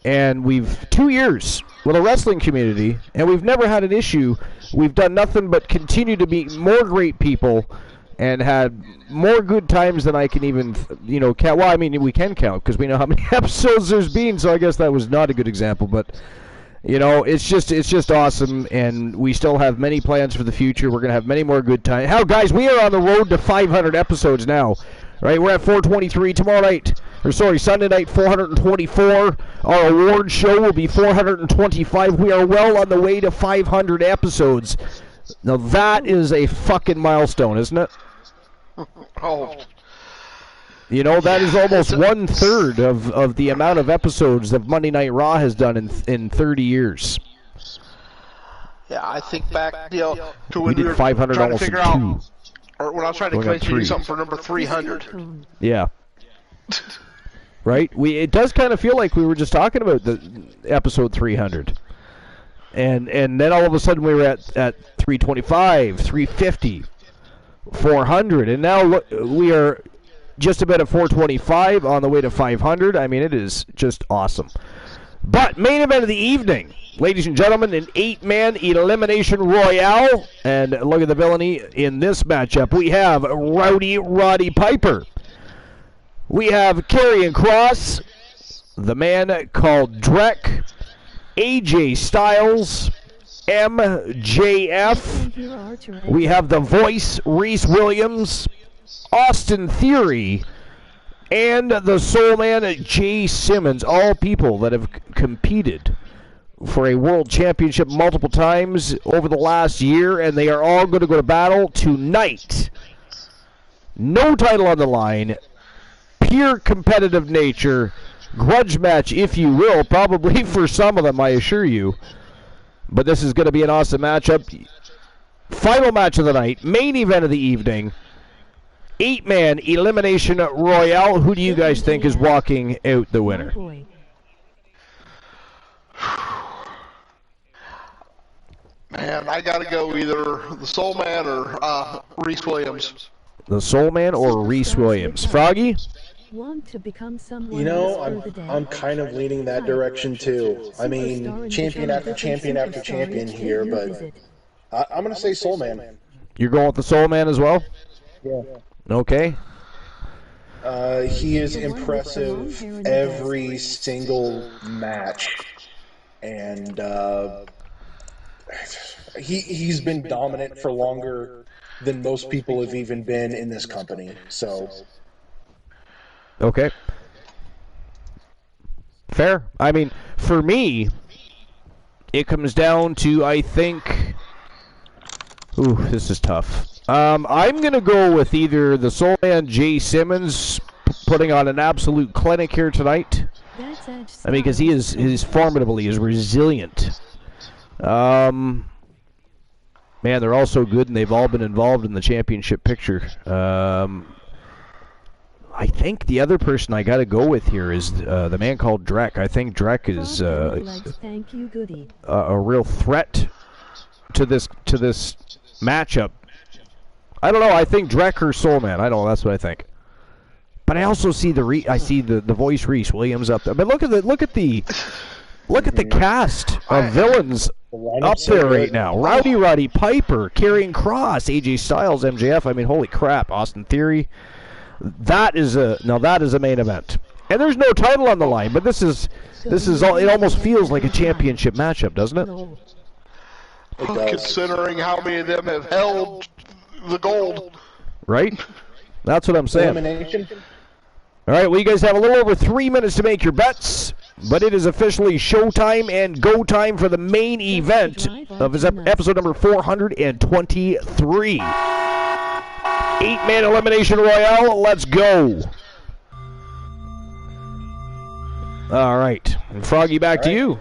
and we've 2 years with a wrestling community, and we've never had an issue. We've done nothing but continue to meet more great people and had more good times than I can even, you know, count. Well, I mean, we can count because we know how many episodes there's been, so I guess that was not a good example. But, you know, it's just awesome, and we still have many plans for the future. We're going to have many more good times. Hell, guys, we are on the road to 500 episodes now, right? We're at 423 tomorrow night. Sunday night, 424. Our award show will be 425. We are well on the way to 500 episodes. Now, that is a fucking milestone, isn't it? Oh. You know, that is almost 1/3 of the amount of episodes that Monday Night Raw has done in 30 years. Yeah, I think back, you know, to when we did 500 trying to almost figure in 2. out, or when I was trying to convince you to do something for number 300. Yeah. Right? It does kind of feel like we were just talking about the episode 300. And then all of a sudden we were at 325, 350, 400, and now look, we are just about at 425 on the way to 500. I mean, it is just awesome. But main event of the evening, ladies and gentlemen, an 8-man elimination royale. And look at the villainy in this matchup. We have Rowdy Roddy Piper. We have Karrion Kross, the man called Drek, AJ Styles, MJF. We have the Voice, Reese Williams, Austin Theory, and the Soul Man, Jay Simmons. All people that have competed for a world championship multiple times over the last year, and they are all going to go to battle tonight. No title on the line. Pure competitive nature, grudge match, if you will, probably for some of them, I assure you. But this is going to be an awesome matchup. Final match of the night, main event of the evening, 8-man elimination royale. Who do you guys think is walking out the winner? Man, I got to go either the Soul Man or Reese Williams. The Soul Man or Reese Williams? Froggy? You know, I'm kind of leaning that direction too. I mean, champion after champion after champion here, but I'm going to say Soul Man. You're going with the Soul Man as well? Yeah. Okay. He is impressive every single match, and he's been dominant for longer than most people have even been in this company. So, okay, fair. I mean, for me, it comes down to, I think. Ooh, this is tough. I'm gonna go with either the Soul Man Jay Simmons putting on an absolute clinic here tonight. I mean, because he's formidable, he is resilient. Man, they're all so good, and they've all been involved in the championship picture. I think the other person I got to go with here is the man called Drek. I think Drek is a real threat to this matchup. I don't know. I think Drek or Soulman. I don't know. That's what I think. But I also see the voice Reese Williams up there. But look at the cast of villains up there right now. Roddy Piper, Karrion Kross, AJ Styles, MJF. I mean, holy crap! Austin Theory. That is a main event. And there's no title on the line. But this is all. It almost feels like a championship matchup, doesn't it? Considering how many of them have held the gold. Right? That's what I'm saying. Elimination. All right, well, you guys have a little over 3 minutes to make your bets, but it is officially showtime and go time for the main event of episode number 423. 8-man elimination royale. Let's go. All right. And Froggy, back to you.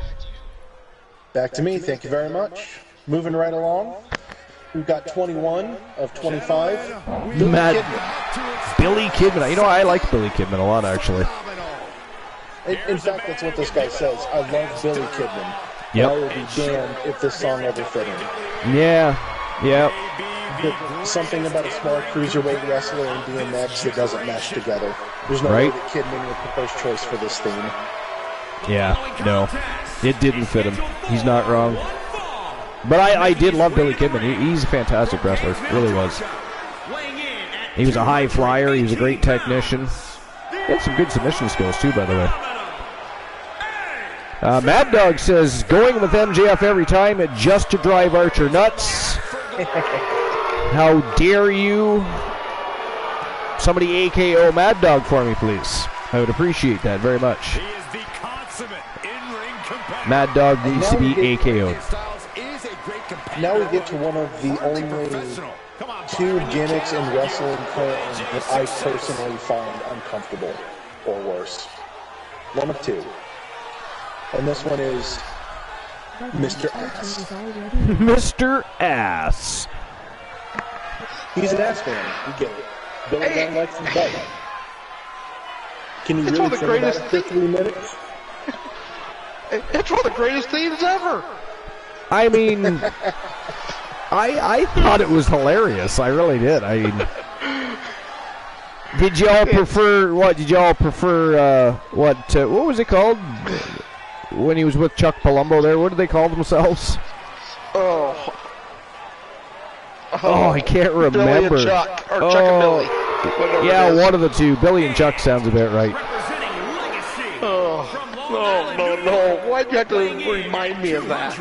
Back to me. Thank you very much. Moving right along. We've got 21 of 25. Billy Kidman. You know, I like Billy Kidman a lot, actually. In fact, that's what this guy says. I love Billy Kidman. Yep. I would be damned if this song ever fit him. Yeah. Yep. But something about a small cruiserweight wrestler and DMX that doesn't mesh together. There's no way that Kidman was the first choice for this theme. Yeah. No. It didn't fit him. He's not wrong. But I did love Billy Kidman. He's a fantastic wrestler. Really was. He was a high flyer. He was a great technician. He had some good submission skills, too, by the way. Mad Dog says, going with MJF every time just to drive Archer nuts. How dare you? Somebody AKO Mad Dog for me, please. I would appreciate that very much. Mad Dog needs to be AKO'd. Now we get to one of the only two gimmicks in wrestling currently that I personally find uncomfortable or worse. One of two. And this one is Mr. Ass. Mr. Ass. He's an ass man. You get it. Billy Gunn likes his butt. Can you really sing about it for 3 minutes? It's one of the greatest themes ever. I mean, I thought it was hilarious. I really did. I mean, did y'all prefer what? Did y'all prefer what was it called when he was with Chuck Palumbo there? What did they call themselves? Oh, I can't remember. Billy and Chuck, or Chuck and Billy. Yeah, one of the two. Billy and Chuck sounds about right. No. Why'd you have to remind me of that?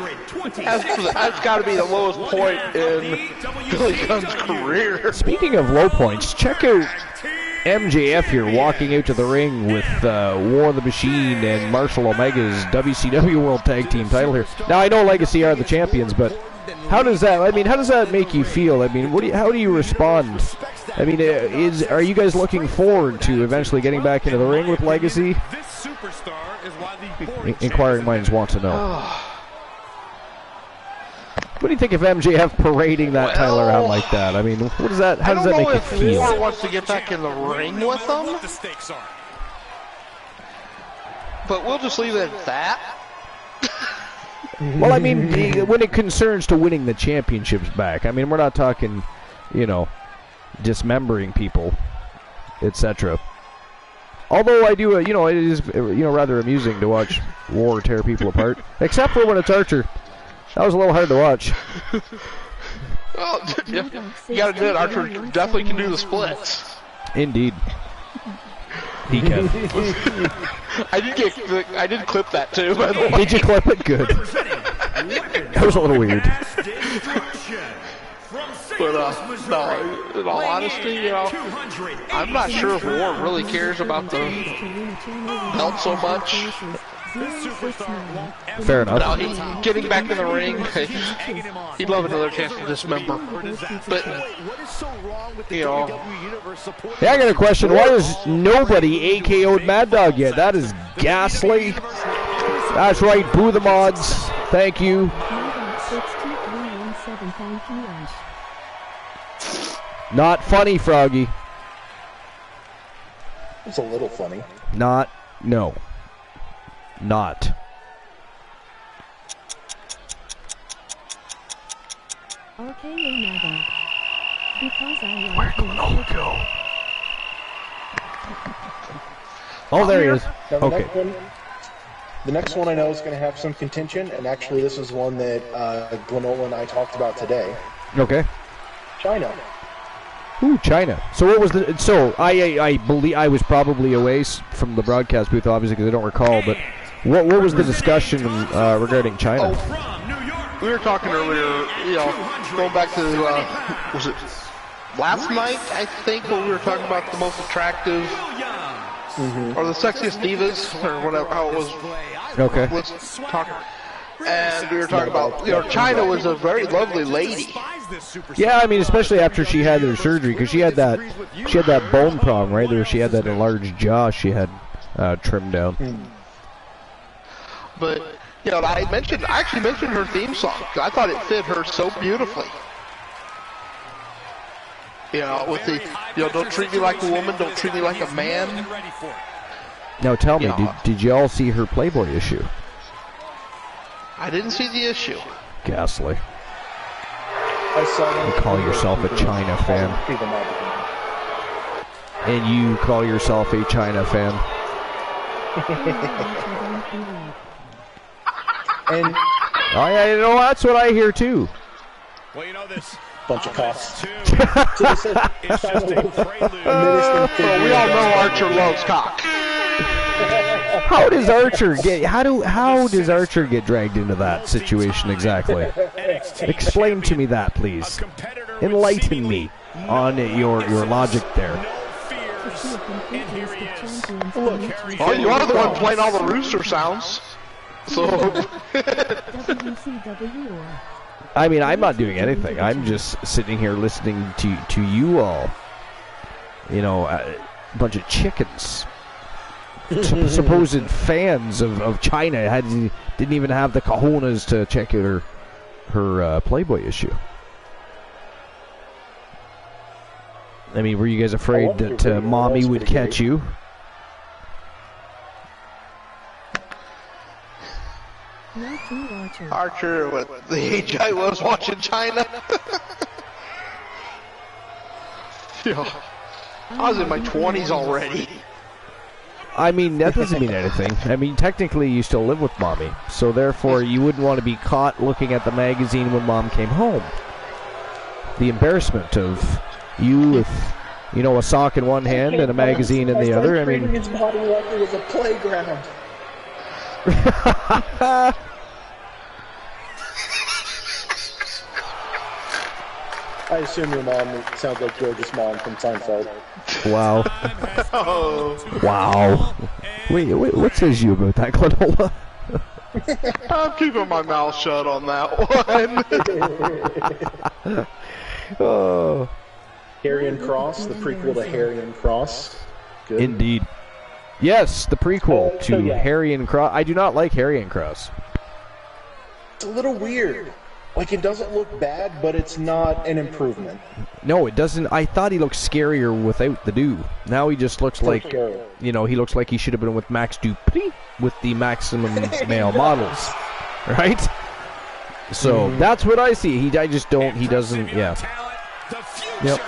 That's got to be the lowest point in Billy Gunn's career. Speaking of low points, check out MJF here walking out to the ring with War of the Machine and Marshall Omega's WCW World Tag Team title here. Now, I know Legacy are the champions, but how does that make you feel? I mean, how do you respond? I mean, are you guys looking forward to eventually getting back into the ring with Legacy? Inquiring minds want to know. What do you think of MJF parading that title around like that? I mean, what does that? How does that make you feel? War wants to get back in the ring with them, but we'll just leave it at that. Well, I mean, when it concerns to winning the championships back, I mean, we're not talking, dismembering people, etc. Although I do, it is, rather amusing to watch War tear people apart, except for when it's Archer. That was a little hard to watch. Well, you gotta do it. Archer definitely can do the splits. Indeed. He can. I did clip that too, by the way. Did you clip it? Good. That was a little weird. But no, in all honesty, you know, I'm not sure if War really cares about the belt so much. Fair enough. Now, getting back in the ring, he'd love another chance to dismember. But, you know. Yeah, I got a question. Why has nobody AKO'd Mad Dog yet? That is ghastly. That's right. Boo the mods. Thank you. Not funny, Froggy. It's a little funny. Not. No. Not. RKO because I Where'd Glenn go? Oh, there he is. Okay. The next one I know is going to have some contention, and actually this is one that Glenola and I talked about today. Okay. China. Ooh, China. So what was the? So I believe I was probably away from the broadcast booth, obviously, because I don't recall. But what was the discussion regarding China? We were talking earlier, you know, going back to was it last night? I think when we were talking about the most attractive or the sexiest divas or whatever. How it was. Okay. Let's talk. And we were talking about, you know, China was a very lovely lady. Yeah, I mean, especially after she had her surgery, because she had that bone problem, right? There, she had that enlarged jaw she had trimmed down. But you know, I actually mentioned her theme song. I thought it fit her so beautifully. You know, with the, you know, don't treat me like a woman, don't treat me like a man. Now tell me, did you all see her Playboy issue? I didn't see the issue. Ghastly. I saw You call yourself a China fan. And you call yourself a China fan. And oh yeah, you know, that's what I hear too. Well, you know this. Bunch of cops. It's just a prelude. Well, we all know Archer loves cock. How does Archer get? How does Archer get dragged into that situation exactly? Explain to me that, please. Enlighten me on your logic there. Well, you are the one playing all the rooster sounds. So. I mean, I'm not doing anything. I'm just sitting here listening to you all. You know, a bunch of chickens. Supposed fans of China didn't even have the cojones to check out her Playboy issue. I mean, were you guys afraid that mommy would catch you? Archer, with the age I was watching China. Yeah. I was in my 20s already. I mean, that doesn't mean anything. I mean, technically, you still live with mommy, so therefore, you wouldn't want to be caught looking at the magazine when mom came home. The embarrassment of you with, you know, a sock in one hand and a magazine in the other. I mean, his body like it was a playground. I assume your mom sounds like George's mom from Seinfeld. Wow. Wow. Wait, what says you about that, Glenola? I'm keeping my mouth shut on that one. Oh. Karrion Kross, the prequel to Karrion Kross. Good. Indeed. Yes, the prequel to Karrion Kross. I do not like Karrion Kross. It's a little weird. Like, it doesn't look bad, but it's not an improvement. No, it doesn't. I thought he looked scarier without the do. Now he just looks like, you know, he looks like he should have been with Max Dupree with the maximum male models. Right? So, that's what I see. He doesn't, yeah. Yep.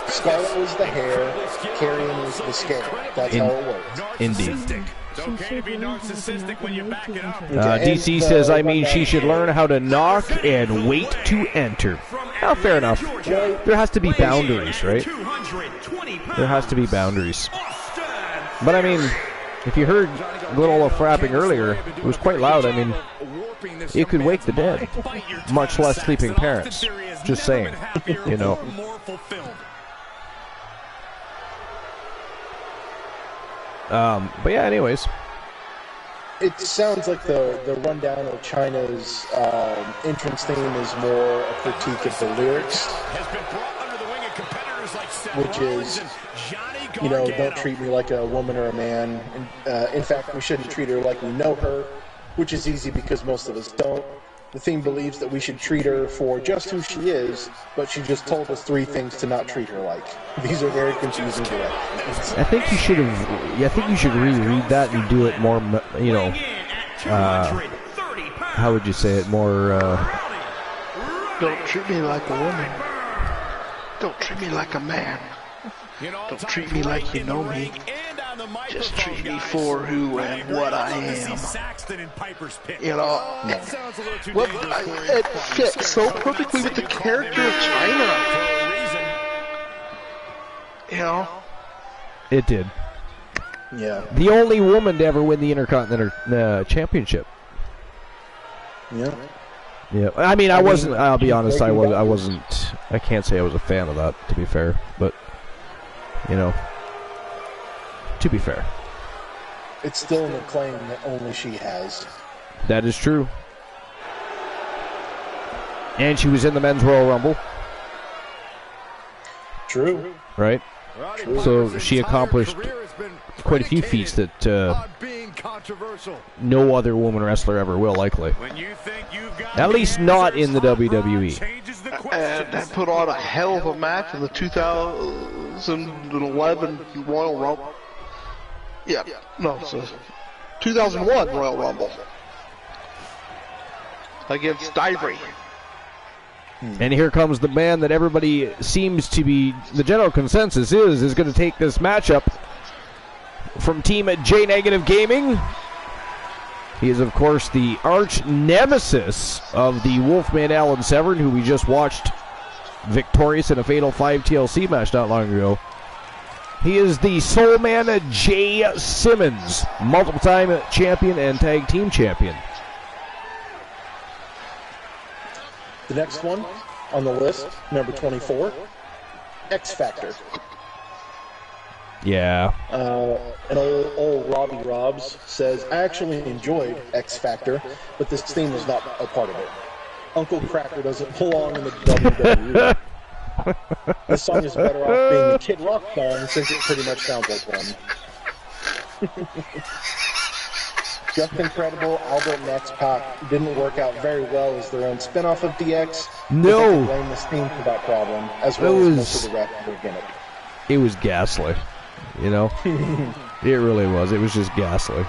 Scarlett was the hair, Karrion was the scare. That's how it works. Indeed. It's okay to be narcissistic when you back it up. DC says, I mean, she should learn how to knock and wait to enter. Oh, fair enough. There has to be boundaries, right? There has to be boundaries. But I mean, if you heard Glenola frapping earlier, it was quite loud. I mean, it could wake the dead, much less sleeping parents. Just saying, you know. But yeah, anyways. It sounds like the rundown of China's entrance theme is more a critique of the lyrics, which is, you know, don't treat me like a woman or a man. In fact, we shouldn't treat her like we know her, which is easy because most of us don't. The theme believes that we should treat her for just who she is, but she just told us 3 things to not treat her like. These are very confusing directions. I think you should have. I think you should reread that and do it more. You know, how would you say it? More. Don't treat me like a woman. Don't treat me like a man. Don't treat me like you know me. Just treat me for who and what I am. You know, it fits so perfectly with the character of China. You know? It did. Yeah. The only woman to ever win the Intercontinental Championship. Yeah. Yeah. I mean, I wasn't. I'll be honest. I wasn't. I can't say I was a fan of that, to be fair. But you know, to be fair, it's still an acclaim that only she has. That is true. And she was in the Men's Royal Rumble. True. Right? True. So she accomplished quite a few feats that no other woman wrestler ever will, likely. At least not in the WWE. And that put on a hell of a match in the 2011 Royal Rumble. Yeah, no, so 2001 Royal Rumble against Ivory. And here comes the man that everybody seems to be, the general consensus is going to take this matchup from Team J Negative Gaming. He is, of course, the arch nemesis of the Wolfman Alan Severn, who we just watched victorious in a Fatal 5 TLC match not long ago. He is the Soul Man Jay Simmons, multiple-time champion and tag team champion. The next one on the list, number 24, X Factor. Yeah. And old Robbie Robs says, I actually enjoyed X Factor, but this theme is not a part of it. Uncle Cracker doesn't belong in the WWE. This song is better off being a Kid Rock song since it pretty much sounds like one. Just Incredible, Albert and X-Pac didn't work out very well as their own spin-off of DX. No. They blame this theme for that problem, as well as most of the rest of their gimmick. It was ghastly, you know? It really was. It was just ghastly.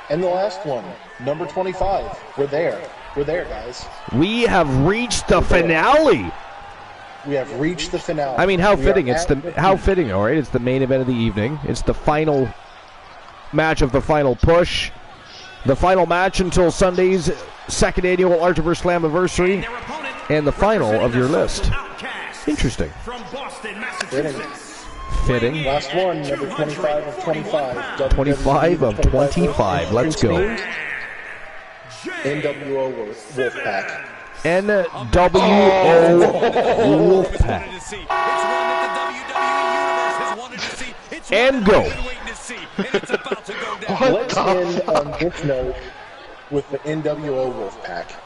And the last one, number 25. We're there. We're there, guys. We have reached the finale. We have reached the finale. I mean, how fitting! How fitting, all right? It's the main event of the evening. It's the final match of the final push. The final match until Sunday's second annual Archiverse Slammiversary, and the final of your list. Interesting. Fitting. Last one, number 25 of 25. 25 of 25. Let's go. NWO Wolfpack. NWO Wolfpack. And go. Let's end on this note with the NWO Wolfpack.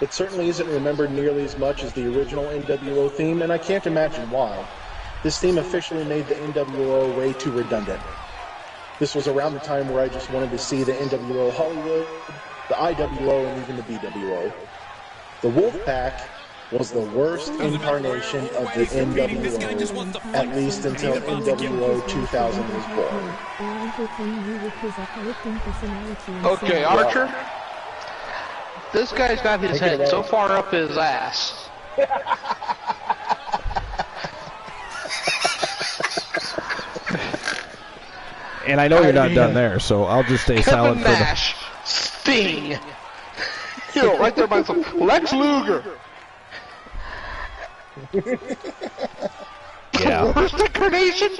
It certainly isn't remembered nearly as much as the original NWO theme, and I can't imagine why. This theme officially made the NWO way too redundant. This was around the time where I just wanted to see the NWO Hollywood, the IWO, and even the BWO. The Wolfpack was the worst incarnation of the NWO, at least until NWO 2000 was born. Okay, Archer. This guy's got his head so far up his ass. And I know you're not done there, so I'll just stay silent for the... Nash, Sting. You know, right there by some Lex Luger. Yeah. The worst incarnation?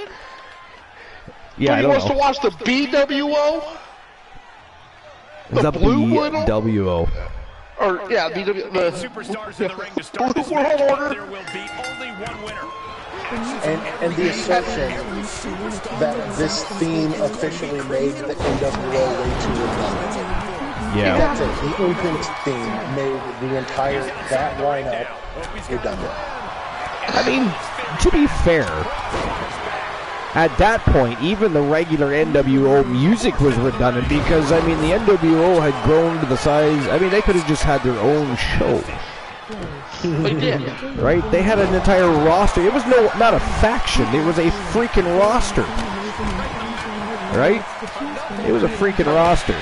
Yeah, I Nobody don't wants know. to watch the BWO? The Blue one? BWO. or yeah, BW, the superstars in the ring to start this World match, Order. there will be only one winner. And the assertion that this theme officially made the NWO way too redundant. Yeah. That's it. The entrance theme made the entire, that lineup redundant. I mean, to be fair, at that point, even the regular NWO music was redundant because, I mean, the NWO had grown to the size, I mean, they could have just had their own show. They did. Right? They had an entire roster. It was not a faction. It was a freaking roster. Right? It was a freaking roster.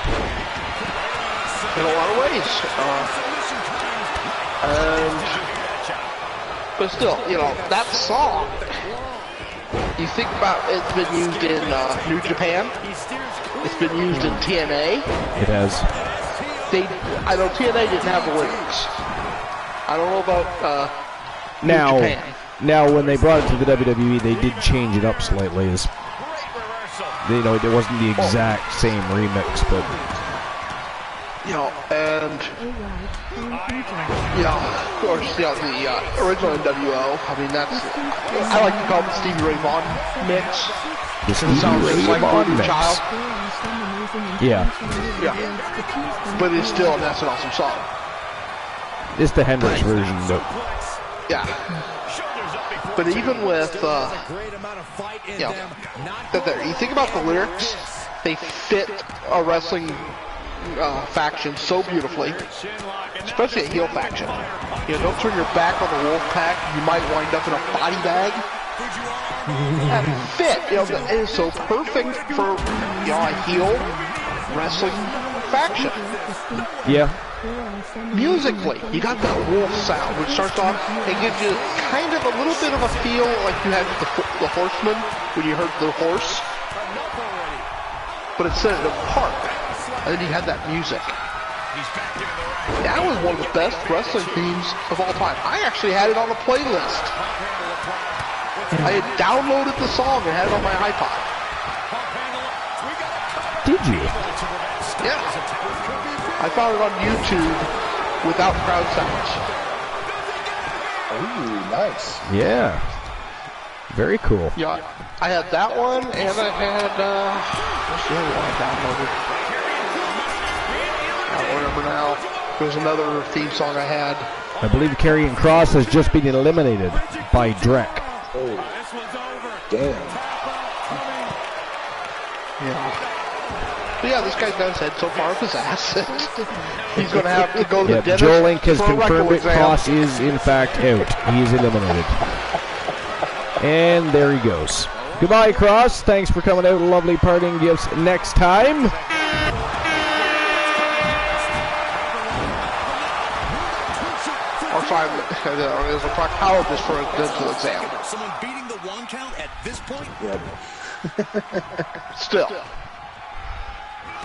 In a lot of ways. But still, you know, that song, you think about it's been used in New Japan. It's been used in TNA. It has. I know TNA didn't have the lyrics. I don't know about New Japan. Now, when they brought it to the WWE, they did change it up slightly. As you know, it wasn't the exact same remix, but you know, and you know, of course, you know, the original NWO. I mean, that's I like to call it the Stevie Ray Vaughan mix. the Stevie Ray Vaughan mix. Yeah. But it's still, that's an awesome song. It's the Hendrix version, but yeah. But even with, you know, you think about the lyrics, they fit a wrestling faction so beautifully, especially a heel faction. You know, don't turn your back on the wolf pack, you might wind up in a body bag. That fit, you know, it is so perfect for, you know, a heel wrestling faction. yeah. Musically, you got that wolf sound, which starts off and gives you kind of a little bit of a feel like you had with the Horseman when you heard the horse, but it set it apart. And then you had that music. That was one of the best wrestling themes of all time. I actually had it on a playlist. I had downloaded the song and had it on my iPod. Did you? Yeah. I found it on YouTube without crowd sounds. Ooh, nice. Yeah. Very cool. Yeah, I had that one, and I had, what's the other one I downloaded? I don't remember now. There was another theme song I had. I believe Karrion Kross has just been eliminated by Drek. Oh, damn. Yeah. But yeah, this guy's got his head so far up his ass. He's going to have to go to the Yep, dentist. Joe Link has for a confirmed rectal it. exam. Kross is, in fact, out. He is eliminated. And there he goes. Goodbye, Kross. Thanks for coming out. Lovely parting gifts next time. Or sorry, there's a proctologist for a dental exam. Someone beating the one count at this point? Still.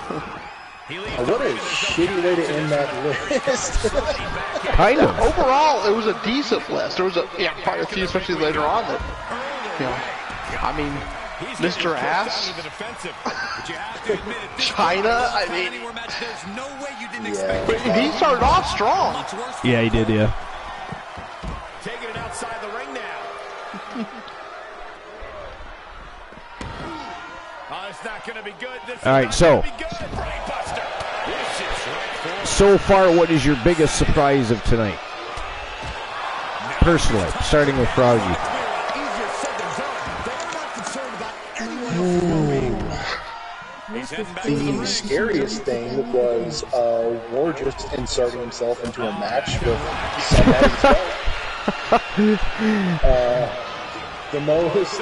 What a shitty way to end that list. Kind of. Overall, it was a decent list. There was quite a few, especially later on, that, you know, I mean, Mr. Ass, China, I mean, but he started off strong. Yeah, he did, yeah. Taking it outside the ring now. Oh, it's not going to be good. All right, so far, what is your biggest surprise of tonight? Personally, starting with Froggy. The scariest thing was War just inserting himself into a match with somebody's belt. The most,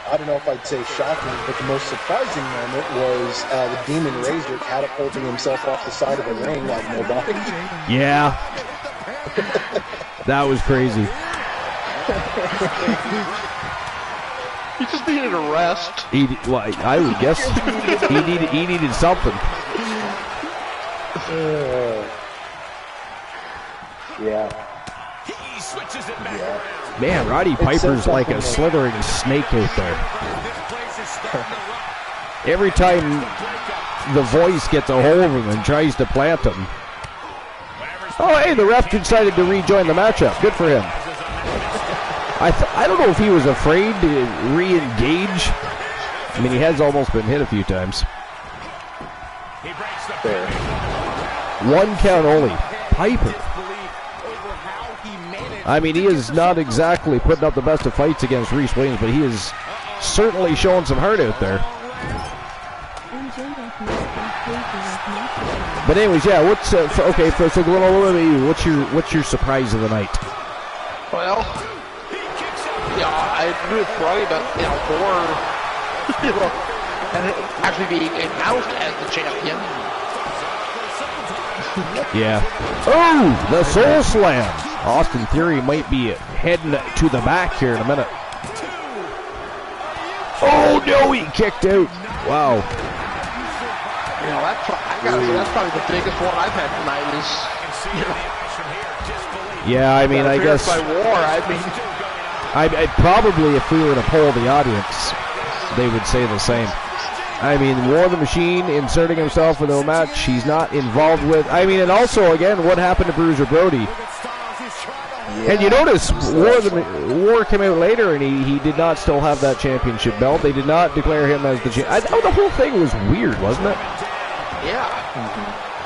I don't know if I'd say shocking, but the most surprising moment was the Demon Razor catapulting himself off the side of the ring like nobody. Yeah. That was crazy. He just needed a rest. I would guess he needed something. Yeah. He switches it back around. Man, Roddy Piper's like a slithering snake out there. This place is starting to rock. every time the voice gets a hold of him and tries to plant him. Oh, hey, the ref decided to rejoin the matchup. Good for him. I don't know if he was afraid to re-engage. I mean, he has almost been hit a few times. There. 1 count only. Piper. I mean, he is not exactly putting up the best of fights against Reese Williams, but he is certainly showing some heart out there. But anyways, yeah. What's okay? So Glenn, what's your surprise of the night? Well, I agree with Roy about Thor, and actually being announced as the champion. Yeah. Oh, the Soul Slam. Austin Theory might be heading to the back here in a minute. Oh no, he kicked out. Wow. That's probably the biggest one I've had tonight. Yeah, I mean, I guess. By war, I'd probably, if we were to poll the audience, they would say the same. I mean, War the Machine inserting himself into a match he's not involved with. I mean, and also, again, what happened to Bruiser Brody? Yeah. And you notice War came out later, and he did not still have that championship belt. They did not declare him as the champion. The whole thing was weird, wasn't it? Yeah.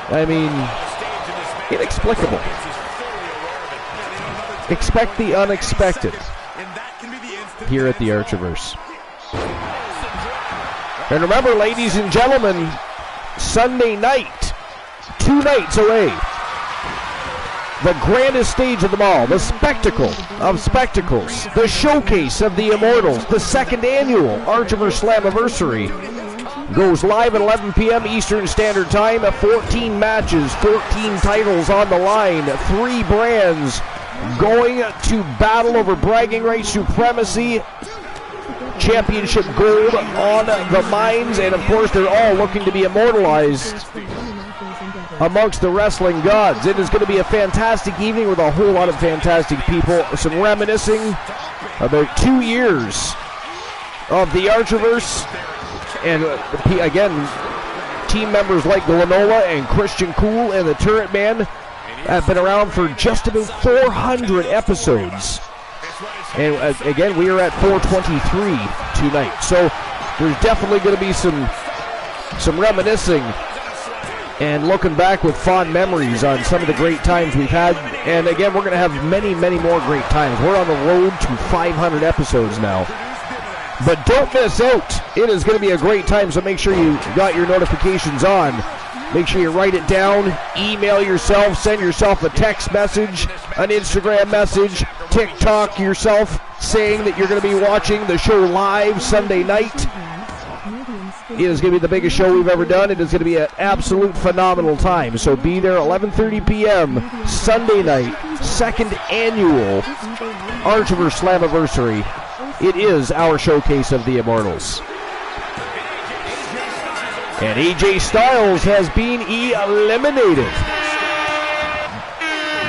I mean, inexplicable. Expect the unexpected here at the Archiverse. And remember, ladies and gentlemen, Sunday night, 2 nights away, the grandest stage of them all, the spectacle of spectacles, the showcase of the Immortals, the 2nd annual Archiverse Slammiversary, goes live at 11 p.m. Eastern Standard Time. 14 matches, 14 titles on the line, 3 brands going to battle over bragging rights, supremacy, championship gold on the minds, and of course they're all looking to be immortalized amongst the wrestling gods. It is going to be a fantastic evening with a whole lot of fantastic people. Some reminiscing about 2 years of the Archiverse, and again, team members like Glenola and Christian Cool and the Turret Man have been around for just about 400 episodes. And again, we are at 423 tonight. So there's definitely going to be some reminiscing and looking back with fond memories on some of the great times we've had. And again, we're going to have many, many more great times. We're on the road to 500 episodes now. But don't miss out. It is going to be a great time, so make sure you got your notifications on. Make sure you write it down, email yourself, send yourself a text message, an Instagram message, TikTok yourself saying that you're going to be watching the show live Sunday night. It is going to be the biggest show we've ever done. It is going to be an absolute phenomenal time. So be there 11:30 p.m. Sunday night, 2nd annual Archiverse Slammiversary. It is our showcase of the Immortals. And AJ Styles has been eliminated.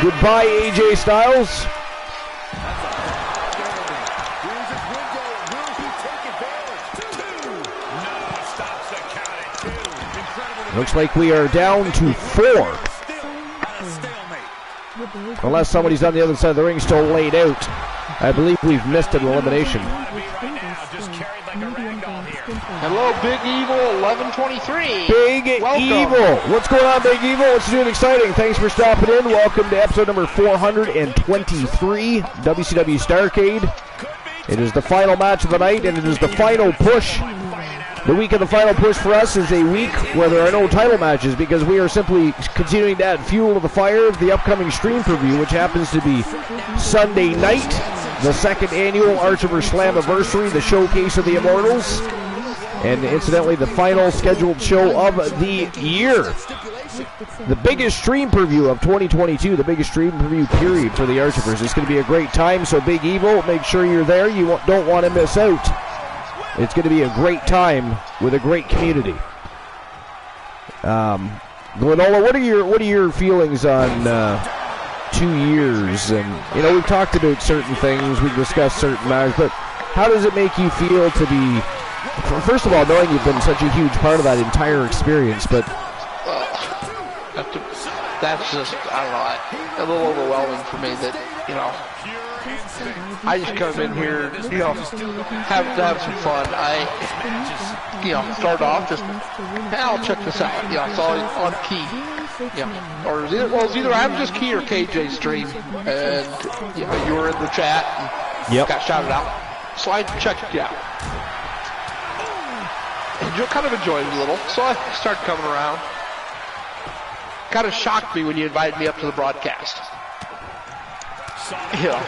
Goodbye, AJ Styles. Looks like we are down to 4. Unless somebody's on the other side of the ring still laid out. I believe we've missed an elimination. Hello, Big Evil 1123. Big Welcome. Evil. What's going on, Big Evil? What's new and exciting? Thanks for stopping in. Welcome to episode number 423, WCW Starrcade. It is the final match of the night, and it is the final push. The week of the final push for us is a week where there are no title matches because we are simply continuing to add fuel to the fire of the upcoming stream preview, which happens to be Sunday night, the 2nd annual Archiverse Slammiversary, the showcase of the Immortals, and incidentally the final scheduled show of the year. The biggest stream preview of 2022, the biggest stream preview period for the Archiverse. It's going to be a great time, so Big Evil, make sure you're there. You don't want to miss out. It's going to be a great time with a great community. Glenola, what are your feelings on 2 years? And we've talked about certain things, we've discussed certain matters, but how does it make you feel to be first of all, knowing you've been such a huge part of that entire experience, but that's just, I don't know, a little overwhelming for me that, you know, I just come in here, you know, have some fun. I, you know, started off just, hey, I'll check this out. You know, I saw it on Key. Yeah. Or it was either I'm just Key or KJ's stream, and you know, you were in the chat and got shouted out. So I checked it out. And kind of enjoyed it a little. So I started coming around. Kind of shocked me when you invited me up to the broadcast. Yeah.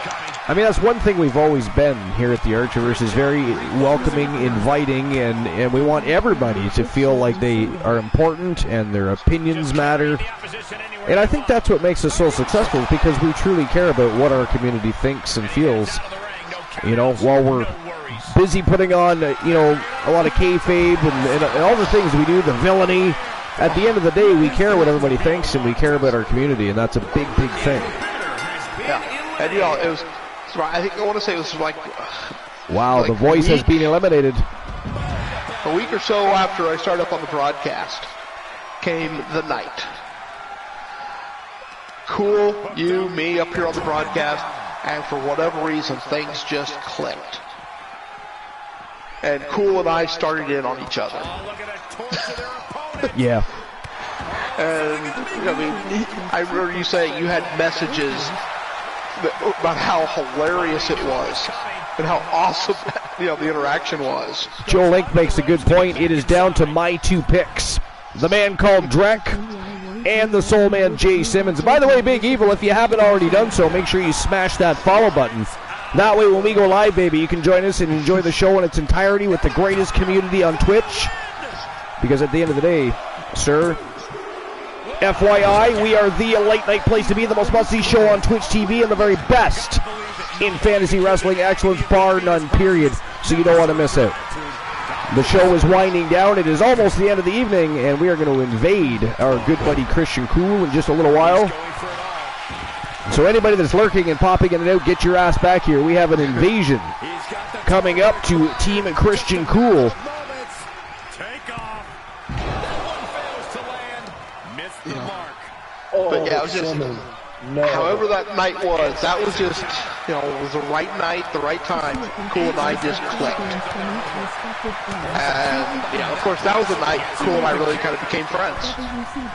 I mean, that's one thing we've always been here at the Archerverse, is very welcoming, inviting, and we want everybody to feel like they are important and their opinions matter. And I think that's what makes us so successful, because we truly care about what our community thinks and feels. You know, while we're busy putting on, you know, a lot of kayfabe and all the things we do, the villainy, at the end of the day, we care what everybody thinks and we care about our community, and that's a big, big thing. Yeah, and you know, it was, I think, I want to say it was like... Wow, like the voice has been eliminated. A week or so after I started up on the broadcast came the night. Cool, you, me, up here on the broadcast, and for whatever reason, things just clicked. And Cool and I started in on each other. Yeah. And, I mean, I remember you saying you had messages about how hilarious it was and how awesome, you know, the interaction was. Joe Link makes a good point. It is down to my two picks. The man called Drek and the Soul Man Jay Simmons. By the way, Big Evil, if you haven't already done so, make sure you smash that follow button. That way, when we go live, baby, you can join us and enjoy the show in its entirety with the greatest community on Twitch. Because at the end of the day, sir, FYI, we are the late night place to be, the most must-see show on Twitch TV, and the very best in fantasy wrestling excellence, bar none, period. So you don't want to miss out. The show is winding down. It is almost the end of the evening, and we are going to invade our good buddy Christian Cool in just a little while. So anybody that's lurking and popping in and out, get your ass back here. We have an invasion coming up to Team Christian Cool. But yeah, it was just, however that night was, that was just, you know, it was the right night, the right time. Cool and I just clicked. And, yeah, of course, that was the night Cool and I really kind of became friends.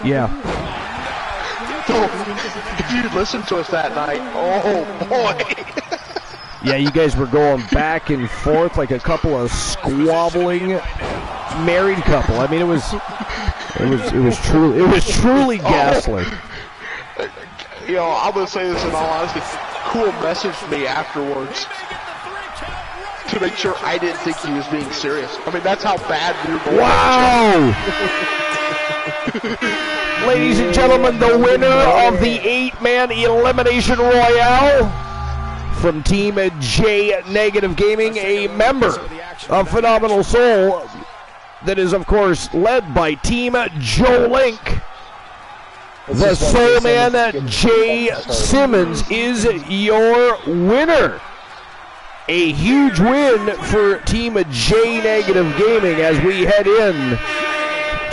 Yeah. So, if you listened to us that night, oh boy. Yeah, you guys were going back and forth like a couple of squabbling married couple. I mean, it was truly ghastly. You know, I'm gonna say this in all honesty. Cool messaged me afterwards to make sure I didn't think he was being serious. I mean, that's how bad we were going. Wow! Ladies and gentlemen, the winner of the 8-man Elimination Royale from Team J Negative Gaming, a member of Phenomenal Soul that is, of course, led by Team Joe Link. The Soul Man Jay Simmons is your winner. A huge win for Team J Negative Gaming as we head in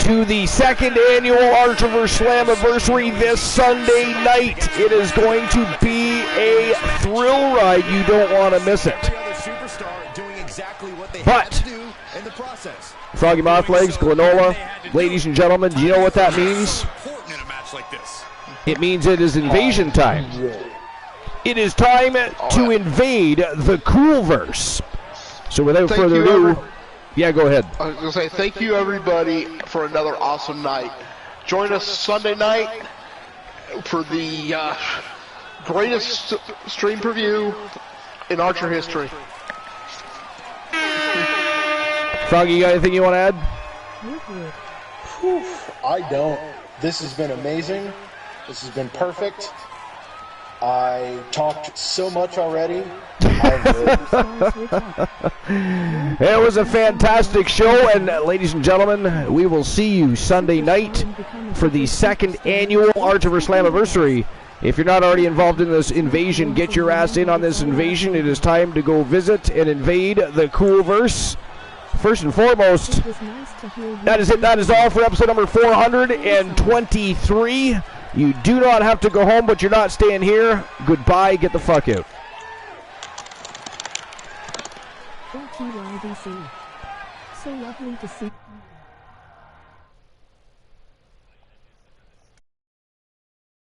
to the second annual Archerverse Slammiversary this Sunday night. It is going to be a thrill ride. You don't want to miss it. But Froggy Mothlegs, Glenola, ladies and gentlemen, do you know what that means? It means it is invasion time. It is time to invade the Coolverse. So without further ado, yeah, go ahead. I was going to say thank you, everybody, for another awesome night. Join us Sunday night for the greatest stream preview in Archer history. Froggy, you got anything you want to add? I don't. This has been amazing. This has been perfect. I talked so much already. It was a fantastic show, and ladies and gentlemen, we will see you Sunday night for the second annual Archerverse Slammiversary. If you're not already involved in this invasion, get your ass in on this invasion. It is time to go visit and invade the Coolverse first and foremost, that is it. That is all for episode number 423. You do not have to go home, but you're not staying here. Goodbye. Get the fuck out. So lovely to see.